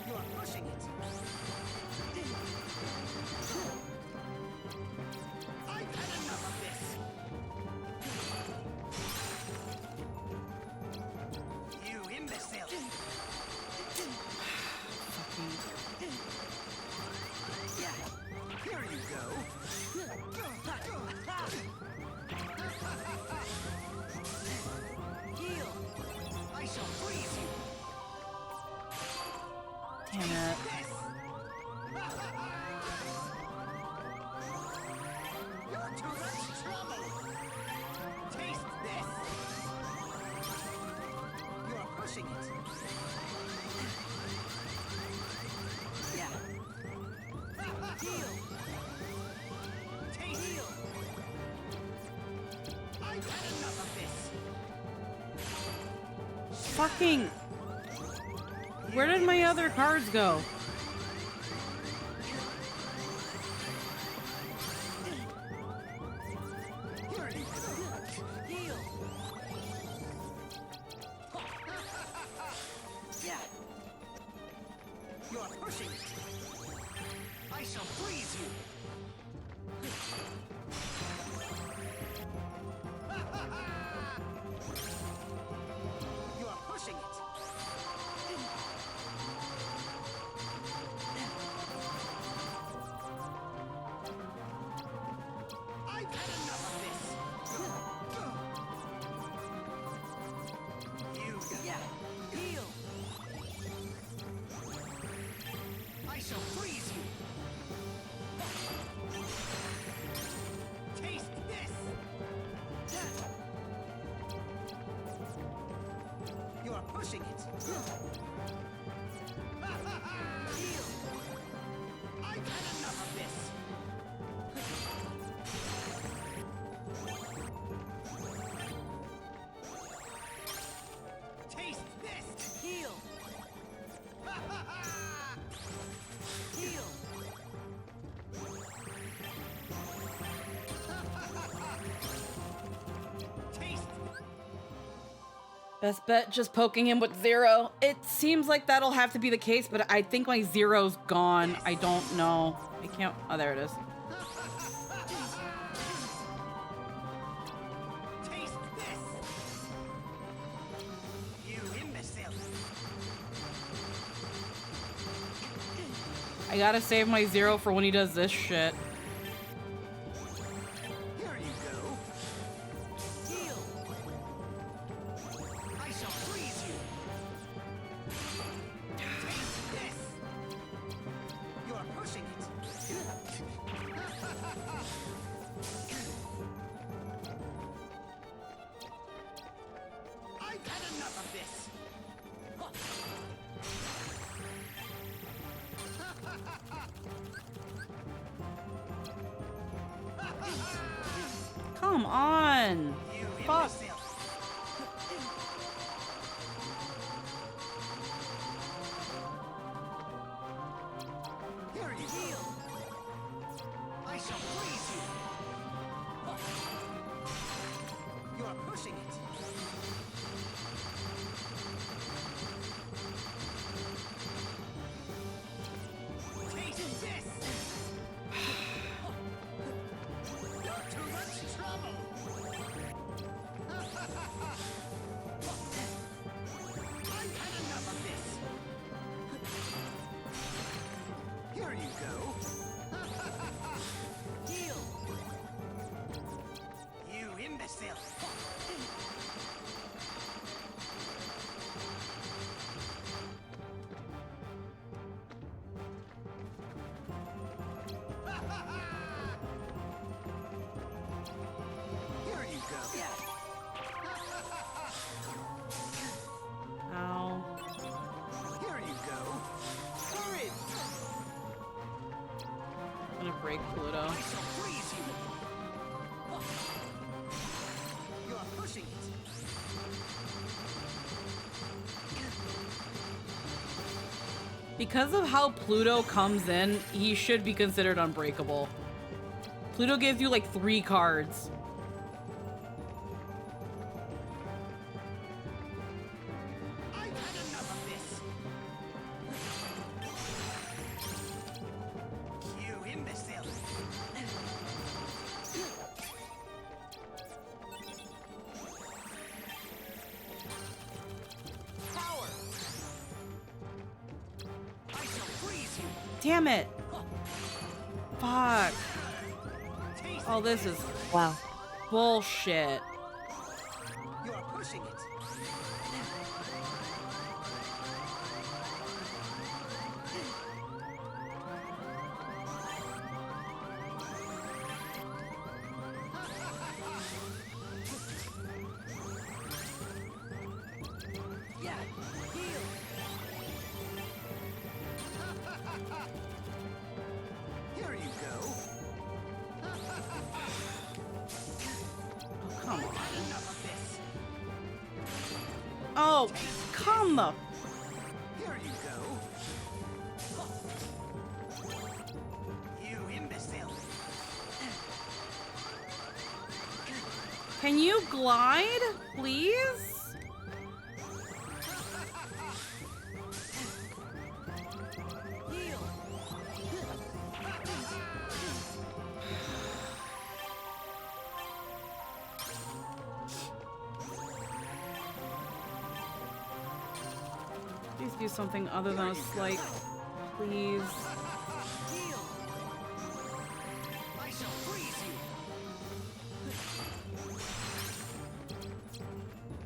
You are pushing it. I've had enough of this. You imbecile. Yeah. Here you go. Heal. I shall freeze you. Damn it. You're too much trouble. Taste this. You are pushing it. Yeah. Heal. Taste. Heal. I've had enough of this. Fucking. Where did my other cards go? Here you go. Heal. Yeah. You are pushing it. I shall freeze you. You are pushing it. pushing it. Heal. I've had enough of this. Taste this. Heal. Heal. Taste. Best bet, just poking him with 0. It seems like that'll have to be the case, but I think my 0's gone. I don't know. I can't. Oh, there it is. Taste this. You imbecile. I gotta save my 0 for when he does this shit. Here you go. Heal. I shall freeze you. Taste this. You are pushing it. I've had enough of this. Come on. You Fuck. imbecile. Here you heal. I shall freeze you. You are pushing it. Taste this. Not too much trouble. I've had enough of this. Here you go. Heal. You imbecile. Here you go. Ow. Here you go. Courage. I'm gonna break Pluto. I shall freeze you. You are pushing it. Because of how Pluto comes in, he should be considered unbreakable. Pluto gives you like 3 cards. I've had enough of this. You imbecile. Power. I shall freeze you. Damn it. Fuck. Oh, this is Wow. bullshit. You are pushing it. Yeah. Heal. Here you go. Come on. Enough of this. Oh, come the. Here you go. You imbecile. Can you glide, please? Heal. Please do something other than a slight. Please. Heal. I shall freeze you.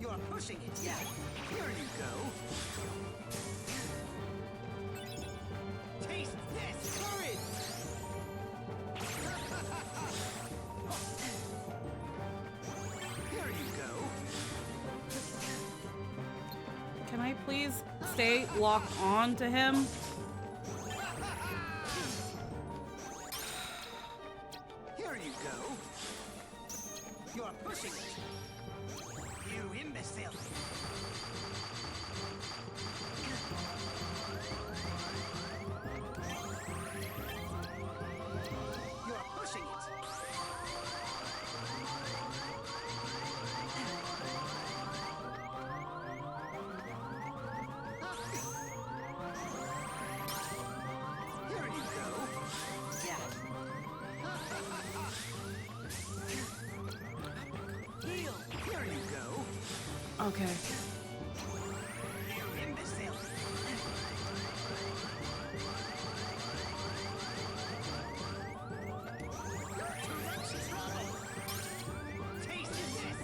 You are pushing it, yeah. Here you go. Taste this courage. Here you go. Can I stay locked on to him. Here you go. You're pushing it. You imbecile. You're pushing it. Here you go. Yeah. Heal. Here you go. Okay. You imbecile. Taste this.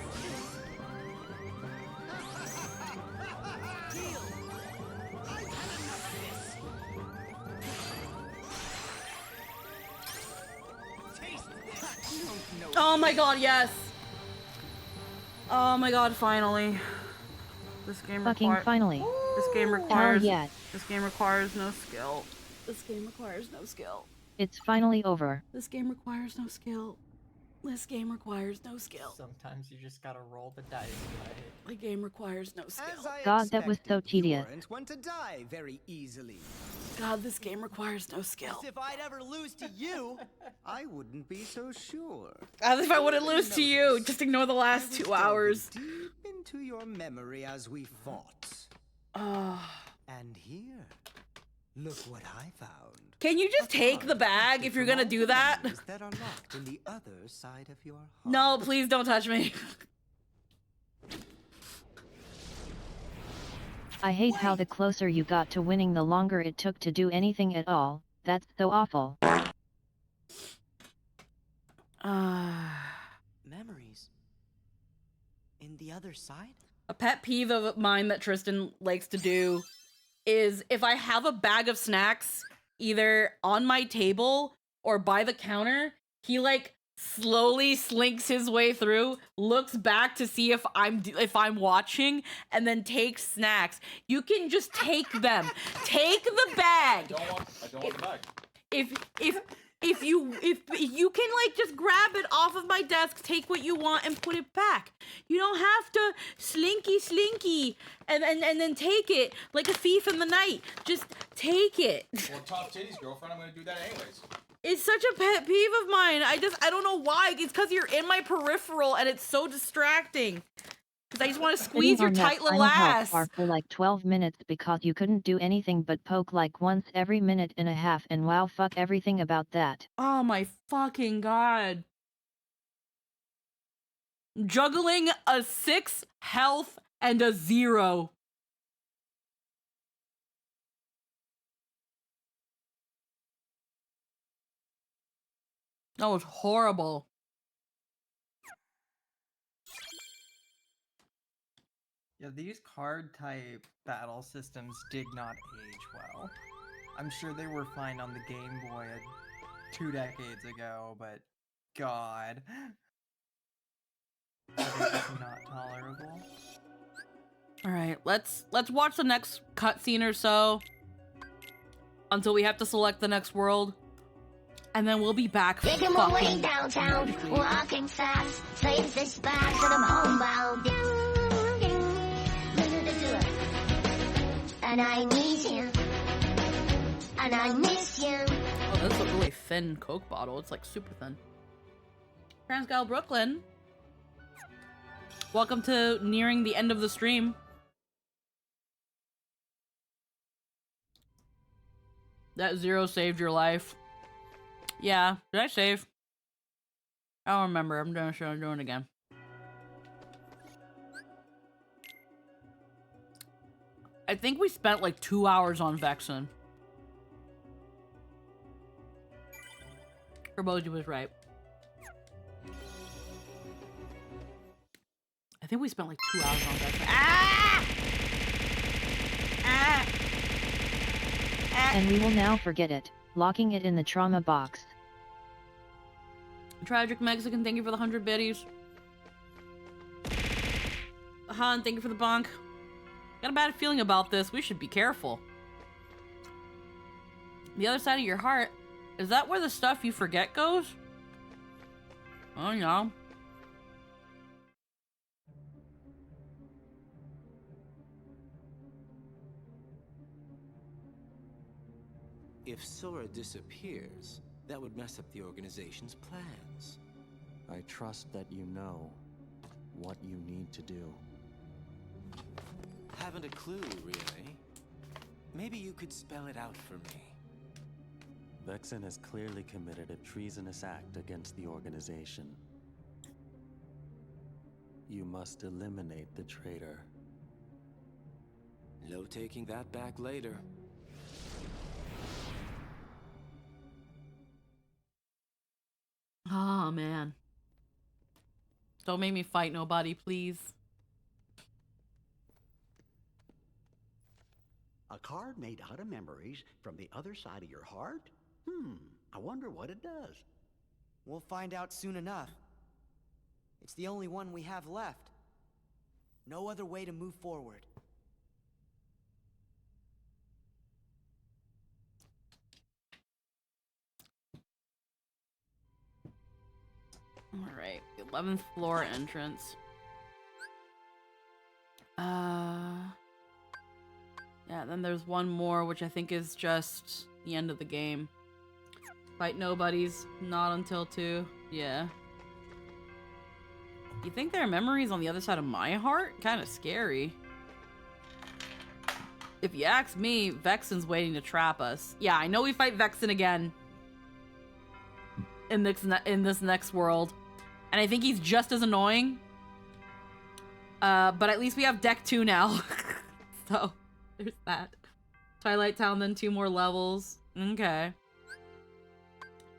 Heal. I've had enough of this. Taste this. No, no. Oh my god, yes. Oh my god, finally. This game Fucking finally. This game requires. Hell yeah. This game requires no skill. This game requires no skill. It's finally over. This game requires no skill. This game requires no skill. Sometimes you just gotta roll the dice, right? The game requires no skill. As I God, that was so expected, you tedious. weren't one to die very easily. God, this game requires no skill. As if I'd ever lose to you, I wouldn't be so sure. As if I wouldn't lose to you. Just ignore the last I was 2 hours. delving deep into your memory as we fought. Oh. And here, look what I found. Can you just take the bag if you're gonna do that? That are locked in the other side of your heart. No, please don't touch me. I hate how the closer you got to winning, the longer it took to do anything at all. That's so awful. Memories. In the other side? A pet peeve of mine that Tristan likes to do is if I have a bag of snacks either on my table or by the counter, he like slowly slinks his way through, looks back to see if I'm watching, and then takes snacks. You can just take them. Take the bag. I don't want the bag. If you can like just grab it off of my desk, take what you want and put it back. You don't have to slinky and then take it like a thief in the night. Just take it. Well, top titties, girlfriend. I'm gonna do that anyways. It's such a pet peeve of mine. I don't know why. It's because you're in my peripheral and it's so distracting. Because I just want to squeeze your tight little ass. For like 12 minutes because you couldn't do anything but poke like once every minute and a half, and wow, fuck everything about that. Oh my fucking god. Juggling a 6 health and a 0. That was horrible. Yeah, these card type battle systems did not age well. I'm sure they were fine on the Game Boy 2 decades ago, but God. That is not tolerable. Alright, let's watch the next cutscene or so until we have to select the next world. And then we'll be back. Making my way downtown, walking fast, saves this bag that I'm homebound. And I need you, and I miss you. Oh, this is a really thin Coke bottle. It's like super thin. Transgal Brooklyn. Welcome to nearing the end of the stream. That 0 saved your life. Yeah, did I save? I don't remember. I'm doing it again. I think we spent like 2 hours on Vexen. Herboji was right. I think we spent like 2 hours on Vexen. Ah! Ah! Ah! And we will now forget it, locking it in the trauma box. Tragic Mexican, thank you for the 100 biddies. Han, thank you for the bonk. Got a bad feeling about this. We should be careful. The other side of your heart, is that where the stuff you forget goes? Oh, yeah. If Sora disappears, that would mess up the organization's plans. I trust that you know what you need to do. Haven't a clue, really. Maybe you could spell it out for me. Vexen has clearly committed a treasonous act against the organization. You must eliminate the traitor. No taking that back later. Oh, man. Don't make me fight nobody, please. A card made out of memories from the other side of your heart? I wonder what it does. We'll find out soon enough. It's the only one we have left. No other way to move forward. Alright, 11th floor entrance. Yeah, then there's one more, which I think is just the end of the game. Fight nobodies, not until 2. Yeah. You think there are memories on the other side of my heart? Kind of scary. If you ask me, Vexen's waiting to trap us. Yeah, I know we fight Vexen again in this next world. And I think he's just as annoying. But at least we have Deck 2 now. So, there's that. Twilight Town, then 2 more levels. Okay.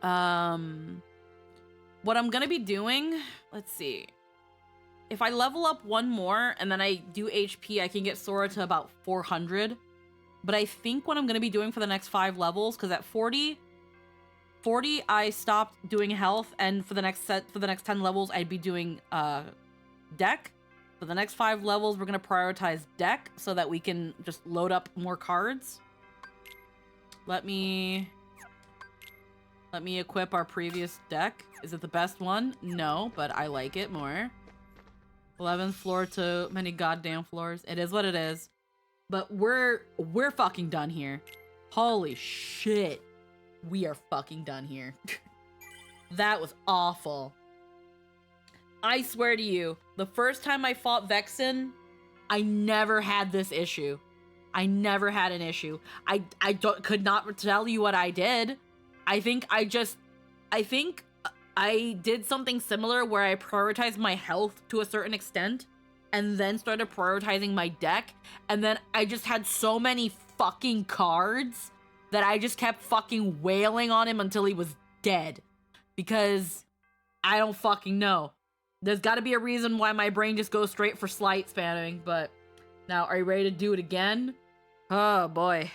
What I'm gonna be doing... Let's see. If I level up 1 more, and then I do HP, I can get Sora to about 400. But I think what I'm gonna be doing for the next 5 levels, because at 40, I stopped doing health, and for the next 10 levels, I'd be doing deck. For the next 5 levels, we're gonna prioritize deck so that we can just load up more cards. Let me equip our previous deck. Is it the best one? No, but I like it more. 11th floor to many goddamn floors. It is what it is. But we're fucking done here. Holy shit. We are fucking done here. That was awful. I swear to you, the first time I fought Vexen, I never had this issue. I never had an issue. I could not tell you what I did. I think I did something similar where I prioritized my health to a certain extent and then started prioritizing my deck, and then I just had so many fucking cards that I just kept fucking wailing on him until he was dead. Because I don't fucking know. There's gotta be a reason why my brain just goes straight for slight spamming, but now, are you ready to do it again? Oh boy.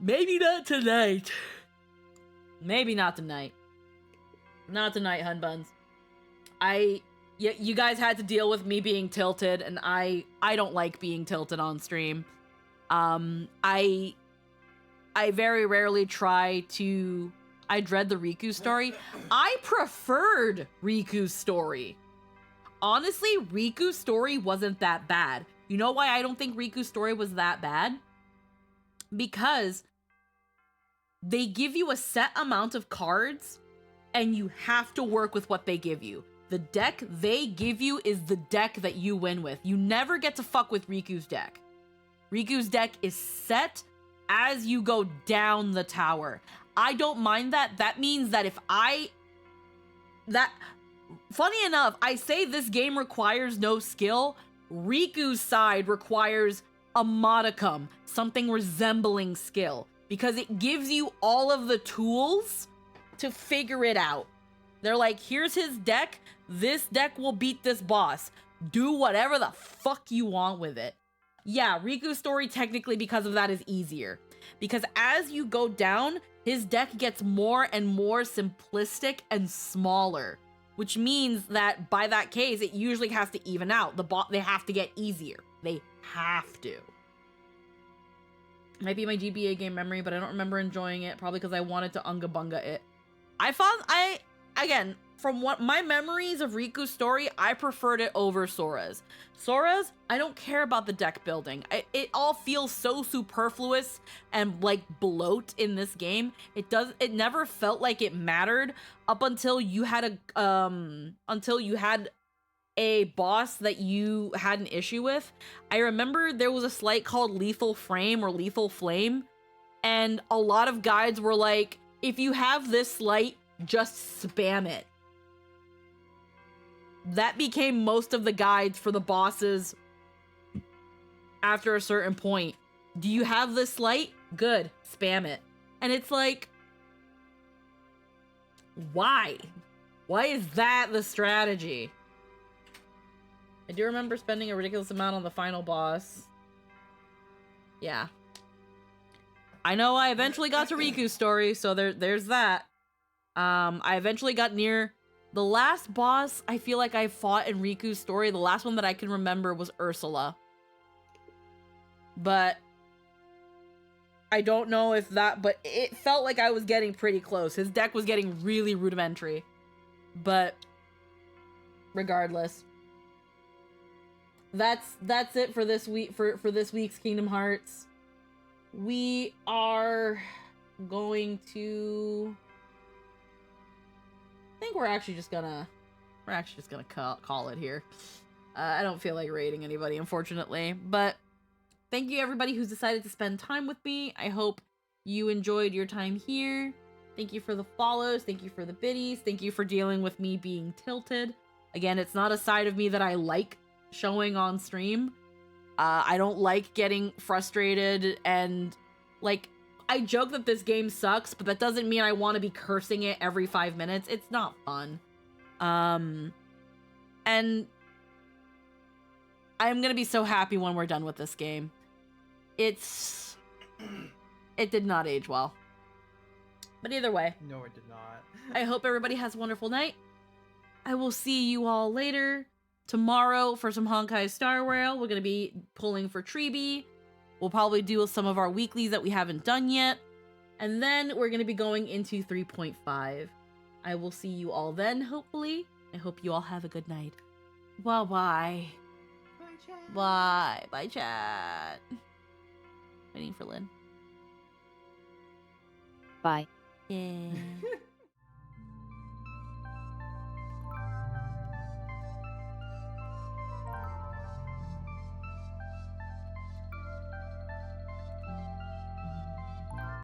Maybe not tonight. Maybe not tonight. Not tonight, hun buns. You guys had to deal with me being tilted, and I don't like being tilted on stream. I very rarely try to... I dread the Riku story. I preferred Riku's story. Honestly, Riku's story wasn't that bad. You know why I don't think Riku's story was that bad? Because they give you a set amount of cards, and you have to work with what they give you. The deck they give you is the deck that you win with. You never get to fuck with Riku's deck. Riku's deck is set as you go down the tower. I don't mind that. That means that funny enough, I say this game requires no skill. Riku's side requires a modicum, something resembling skill, because it gives you all of the tools to figure it out. They're like, here's his deck. This deck will beat this boss. Do whatever the fuck you want with it. Yeah, Riku's story technically because of that is easier. Because as you go down, his deck gets more and more simplistic and smaller, which means that by that case, it usually has to even out. They have to get easier. They have to. Might be my GBA game memory, but I don't remember enjoying it, probably because I wanted to Unga Bunga it. Again, from what my memories of Riku's story, I preferred it over Sora's. Sora's, I don't care about the deck building. It all feels so superfluous and like bloat in this game. It never felt like it mattered up until you had a boss that you had an issue with. I remember there was a slight called Lethal Frame or Lethal Flame, and a lot of guides were like, if you have this slight, just spam it. That became most of the guides for the bosses after a certain point. Do you have this slight? Good, spam it. And it's like, why? Why is that the strategy? I do remember spending a ridiculous amount on the final boss. Yeah. I know I eventually got to Riku's story, so there's that. I eventually got near the last boss I feel like I fought in Riku's story. The last one that I can remember was Ursula. But I don't know if that, but it felt like I was getting pretty close. His deck was getting really rudimentary. But regardless. That's it for this week for this week's Kingdom Hearts. We are going to, I think we're actually just gonna call it here. I don't feel like rating anybody, unfortunately, but thank you everybody who's decided to spend time with me. I hope you enjoyed your time here. Thank you for the follows, thank you for the biddies, thank you for dealing with me being tilted. Again, it's not a side of me that I like showing on stream. I don't like getting frustrated, and like, I joke that this game sucks, but that doesn't mean I want to be cursing it every 5 minutes. It's not fun. And I'm gonna be so happy when we're done with this game. It did not age well. But either way. No, it did not. I hope everybody has a wonderful night. I will see you all later. Tomorrow for some Honkai Star Rail, we're going to be pulling for Treeby. We'll probably do some of our weeklies that we haven't done yet. And then we're going to be going into 3.5. I will see you all then, hopefully. I hope you all have a good night. Bye-bye. Bye, chat. Bye. Bye, chat. Waiting for Lynn. Bye. Yeah.